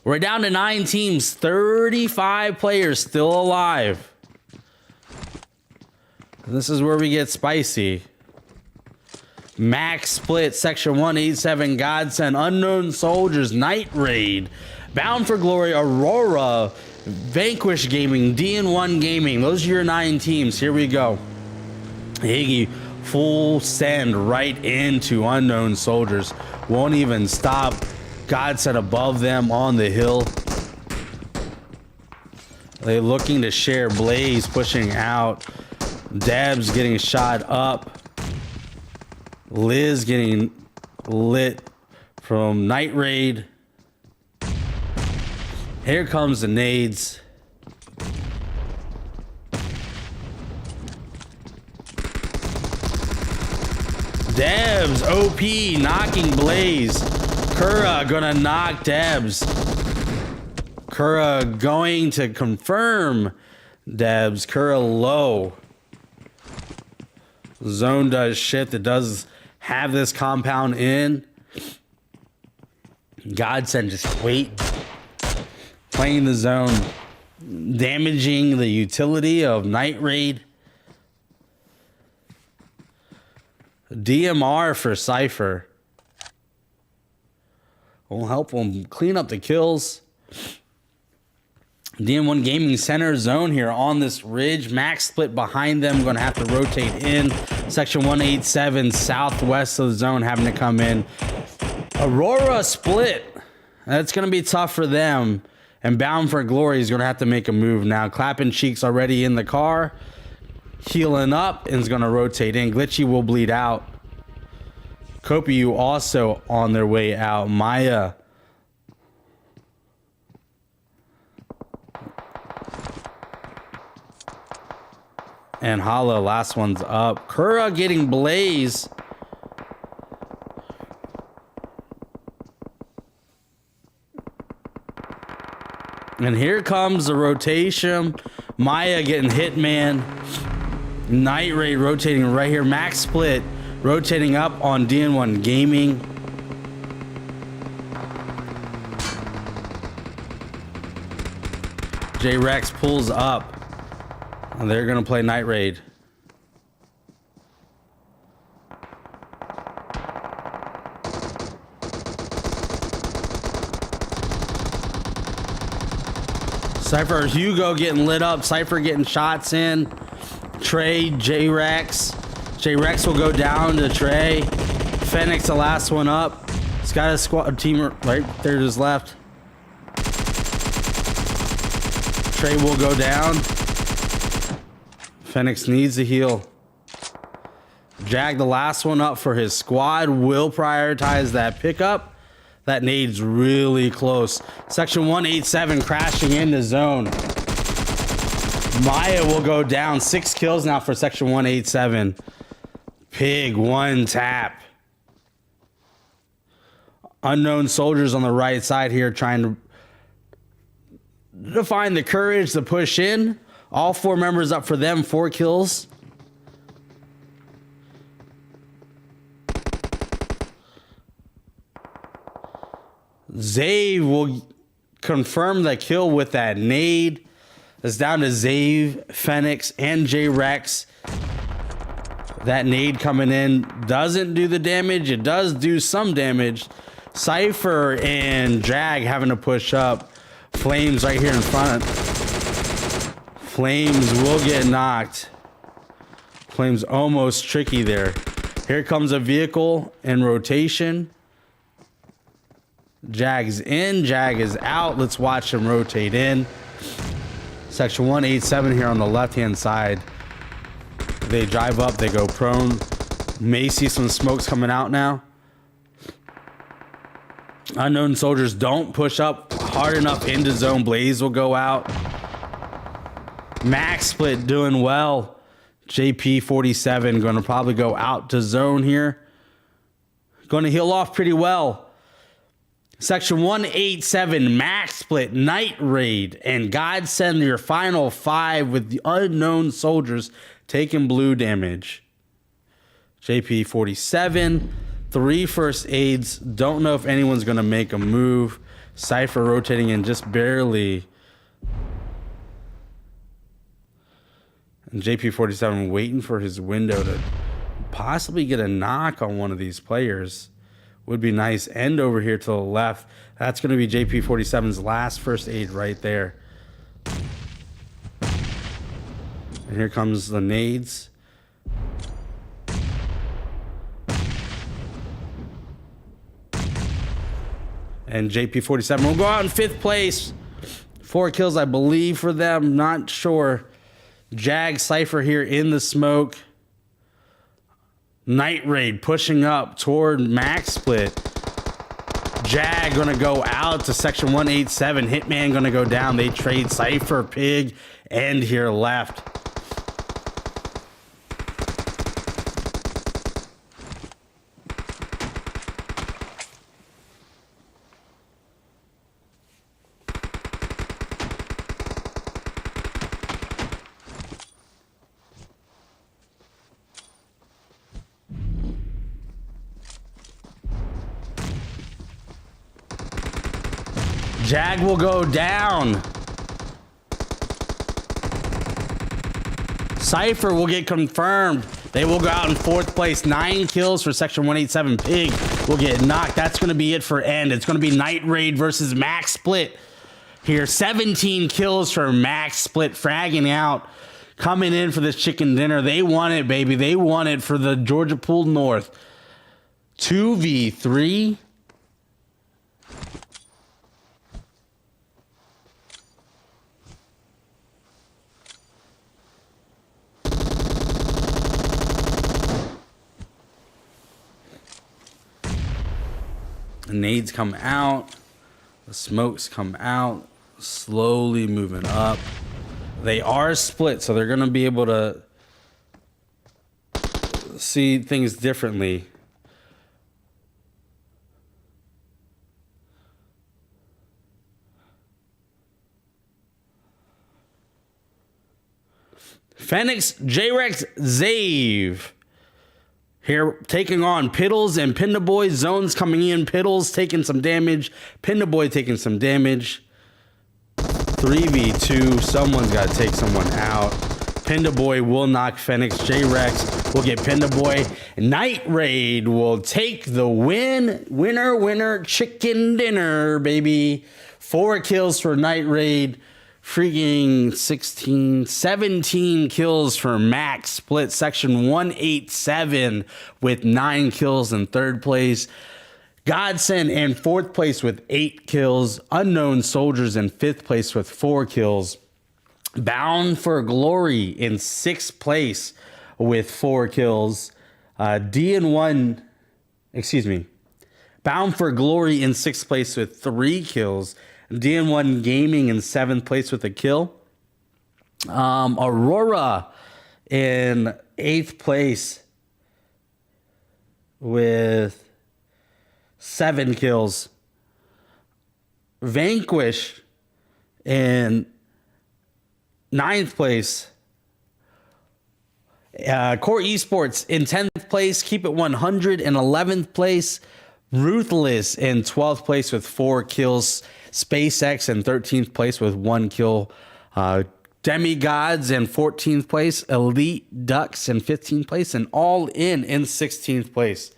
Speaker 2: We're down to 9 teams. 35 players still alive. This is where we get spicy. Max Split, Section 187, Godsend, Unknown Soldiers, Night Raid, Bound for Glory, Aurora, Vanquish Gaming, DN1 Gaming. Those are your 9 teams. Here we go. Higgy, full send right into Unknown Soldiers. Won't even stop. Godsend above them on the hill. They're looking to share. Blaze pushing out. Dabs getting shot up. Liz getting lit from Night Raid. Here comes the nades. Dabs OP knocking Blaze. Kura gonna knock Dabs. Kura going to confirm Dabs. Kura low. Zone does shit that does have this compound in. Godsend just wait. Playing the zone. Damaging the utility of Night Raid. DMR for Cypher. Will help them clean up the kills. DN1 Gaming center zone here on this ridge. Max Split behind them. Going to have to rotate in. Section 187 southwest of the zone having to come in. Aurora Split. That's going to be tough for them. And Bound for Glory is going to have to make a move now. Clapping Cheeks already in the car. Healing up and is going to rotate in. Glitchy will bleed out. Kopiu also on their way out. Maya. And Hala, last one's up. Kura getting Blaze. And here comes the rotation. Maya getting Hitman. Night Raid rotating right here. Max Split rotating up on DN1 Gaming. J-Rex pulls up. And they're going to play Night Raid. Cypher, Hugo getting lit up. Cypher getting shots in. Trey, J-Rex. J-Rex will go down to Trey. Phoenix, the last one up. He's got a squad team right there to his left. Trey will go down. Phoenix needs to heal. Jag, the last one up for his squad, will prioritize that pickup. That nade's really close. Section 187 crashing into zone. Maya will go down. 6 kills now for section 187. Pig, 1 tap. Unknown soldiers on the right side here trying to find the courage to push in. All 4 members up for them, 4 kills. Zave will confirm the kill with that nade. It's down to Zave, Phoenix, and J-Rex. That nade coming in doesn't do the damage. It does do some damage. Cypher and Jag having to push up. Flames right here in front. Flames will get knocked. Flames almost tricky there. Here comes a vehicle in rotation. Jag's in, Jag is out. Let's watch him rotate in. Section 187 here on the left-hand side. They drive up, they go prone. May see some smokes coming out now. Unknown soldiers don't push up hard enough into zone. Blaze will go out. Max split doing well. JP 47 going to probably go out to zone here. Going to heal off pretty well. Section 187, Max Split, Night Raid, and God send your final 5 with the unknown soldiers taking blue damage. JP 47, 3 first aids. Don't know if anyone's going to make a move. Cypher rotating in just barely. And JP 47 waiting for his window to possibly get a knock on one of these players. Would be nice. End over here to the left. That's going to be JP 47's last first aid right there. And here comes the nades. And JP 47 will go out in 5th place. 4 kills, I believe, for them. Not sure. Jag, Cypher here in the smoke. Night Raid pushing up toward Max Split. Jag gonna go out to section 187. Hitman gonna go down. They trade Cypher, Pig, and here left. Jag will go down. Cypher will get confirmed. They will go out in 4th place. 9 kills for section 187. Pig will get knocked. That's going to be it for end. It's going to be Night Raid versus Max Split here. 17 kills for Max Split, fragging out. Coming in for this chicken dinner. They want it, baby. They want it for the Georgia Pool North. 2v3. The nades come out. The smokes come out. Slowly moving up. They are split, so they're going to be able to see things differently. Phoenix, J-Rex, Zave. Here, taking on Piddles and Pindaboy. Zones coming in. Piddles taking some damage. Pindaboy taking some damage. 3v2. Someone's got to take someone out. Pindaboy will knock Phoenix. J-Rex will get Pindaboy. Night Raid will take the win. Winner, winner, chicken dinner, baby. 4 kills for Night Raid. freaking 17 kills for Max. Split section 187 with 9 kills in third place. Godsend in fourth place with 8 kills. Unknown Soldiers in fifth place with 4 kills. Bound for Glory in sixth place with 4 kills. Bound for Glory in sixth place with 3 kills. DN1 Gaming in seventh place with a kill. Aurora in eighth place with 7 kills. Vanquish in ninth place. Core Esports in 10th place. Keep It 100 in 11th place. Ruthless in 12th place with 4 kills. SpaceX in 13th place with 1 kill. Demigods in 14th place. Elite Ducks in 15th place. And All in 16th place.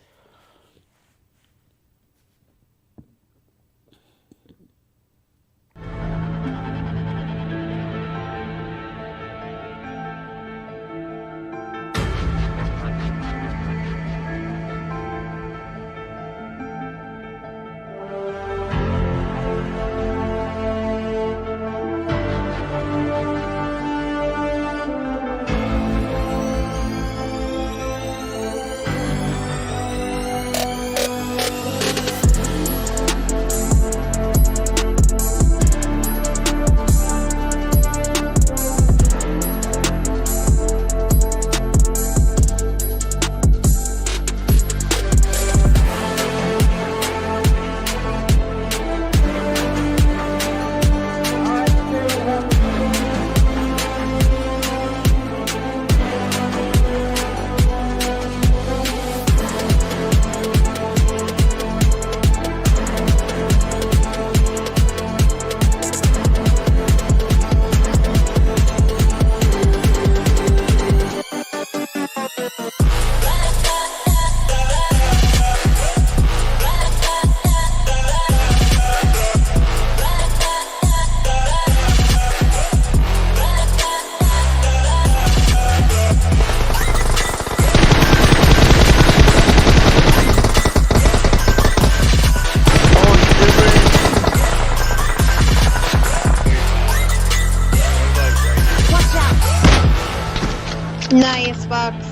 Speaker 7: Nice box.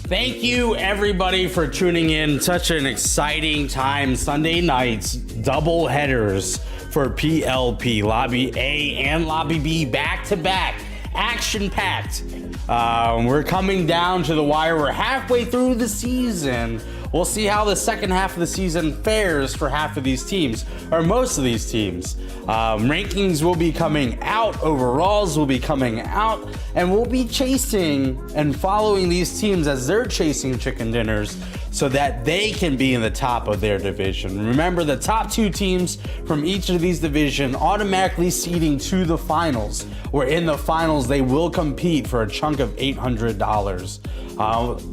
Speaker 2: Thank you everybody for tuning in. Such an exciting time. Sunday nights, double headers for PLP. Lobby A and Lobby B back to back. Action packed. We're coming down to the wire. We're halfway through the season. We'll see how the second half of the season fares for half of these teams, or most of these teams. Rankings will be coming out, overalls will be coming out, and we'll be chasing and following these teams as they're chasing chicken dinners so that they can be in the top of their division. Remember, the top 2 teams from each of these divisions automatically seeding to the finals, where in the finals they will compete for a chunk of $800.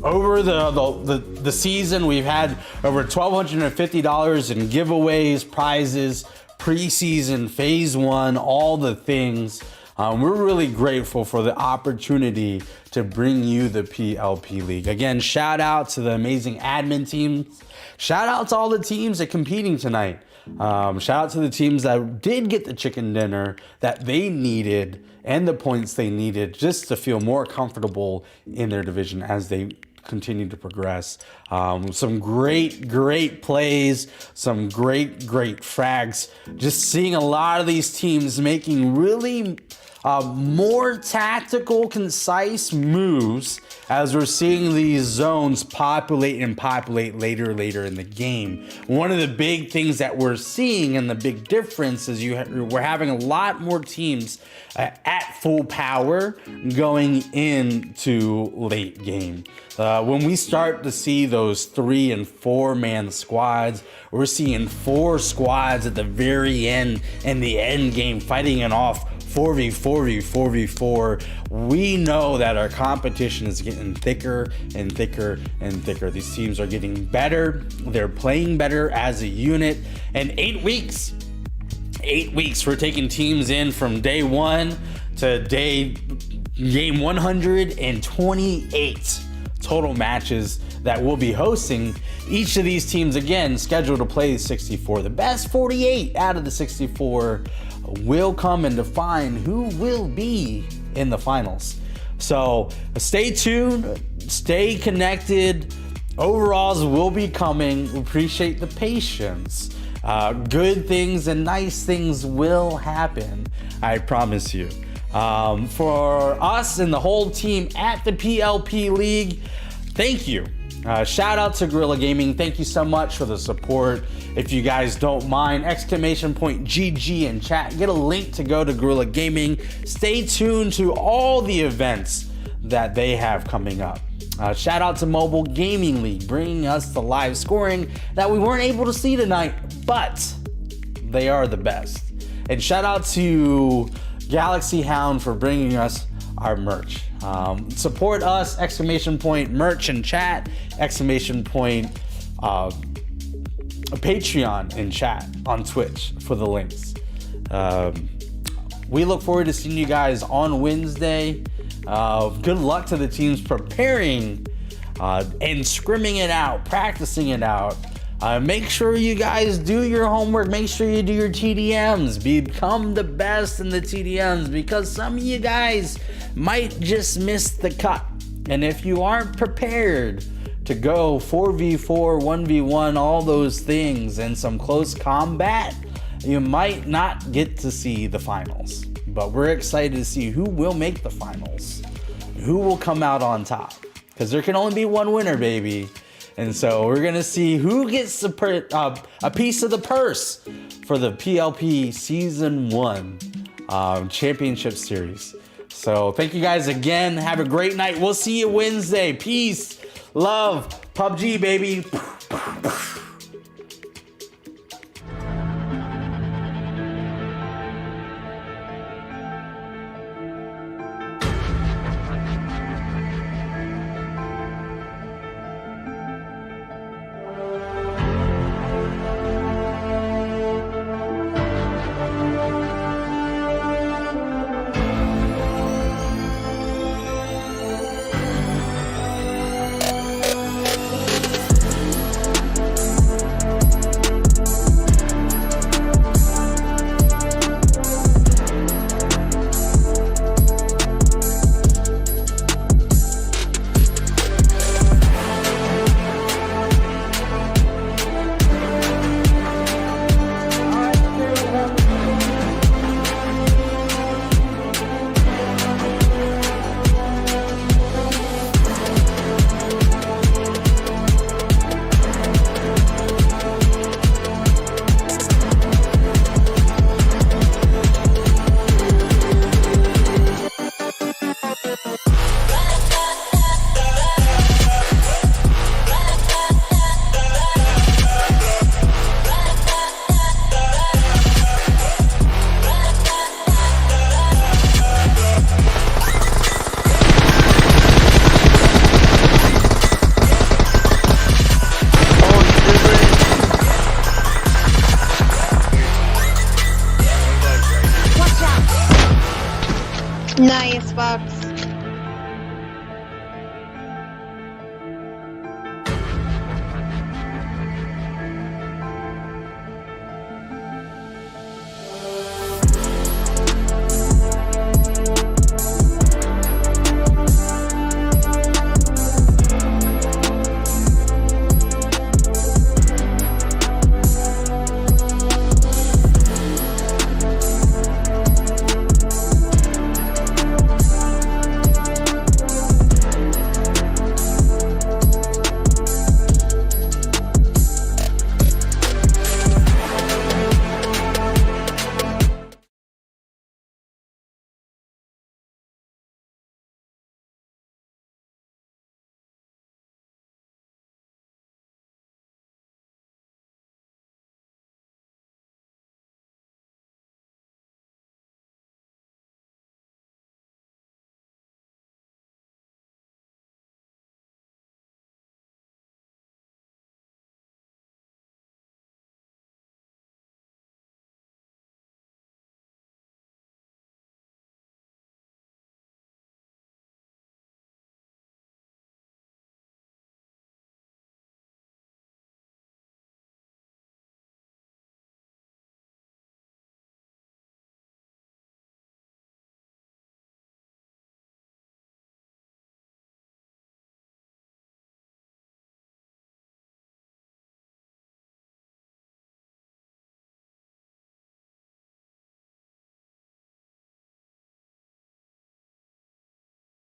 Speaker 2: Over the season, we've had over $1,250 in giveaways, prizes, preseason, phase 1, all the things. We're really grateful for the opportunity to bring you the PLP League. Again, shout out to the amazing admin teams. Shout out to all the teams that are competing tonight. Shout out to the teams that did get the chicken dinner that they needed and the points they needed just to feel more comfortable in their division as they continue to progress. Some great plays, some great frags. Just seeing a lot of these teams making really more tactical, concise moves as we're seeing these zones populate and populate later in the game. One of the big things that we're seeing and the big difference is we're having a lot more teams at full power going into late game. When we start to see those 3 and 4 man squads, we're seeing 4 squads at the very end in the end game fighting it off 4v4. We know that our competition is getting thicker and thicker and thicker. These teams are getting better. They're playing better as a unit. And 8 weeks, we're taking teams in from day 1 to game 128 total matches that we'll be hosting. Each of these teams, again, scheduled to play 64. The best 48 out of the 64 will come and define who will be in the finals. So stay tuned, stay connected. Overalls will be coming. Appreciate the patience. Good things and nice things will happen, I promise you. For us and the whole team at the PLP League, thank you. Shout out to Gorilla Gaming. Thank you so much for the support. If you guys don't mind, !GG in chat. Get a link to go to Gorilla Gaming. Stay tuned to all the events that they have coming up. Shout out to Mobile Gaming League, bringing us the live scoring that we weren't able to see tonight, but they are the best. And shout out to Galaxy Hound for bringing us our merch. Support us, !merch in chat, Patreon in chat on Twitch for the links. We look forward to seeing you guys on Wednesday. Good luck to the teams preparing and scrimming it out, practicing it out. Make sure you guys do your homework. Make sure you do your TDMs. Become the best in the TDMs, because some of you guys might just miss the cut. And if you aren't prepared to go 4v4, 1v1, all those things, and some close combat, you might not get to see the finals. But we're excited to see who will make the finals, who will come out on top, because there can only be one winner, baby. And so we're gonna see who gets a piece of the purse for the PLP Season 1 Championship Series. So thank you guys again. Have a great night. We'll see you Wednesday. Peace, love, PUBG, baby.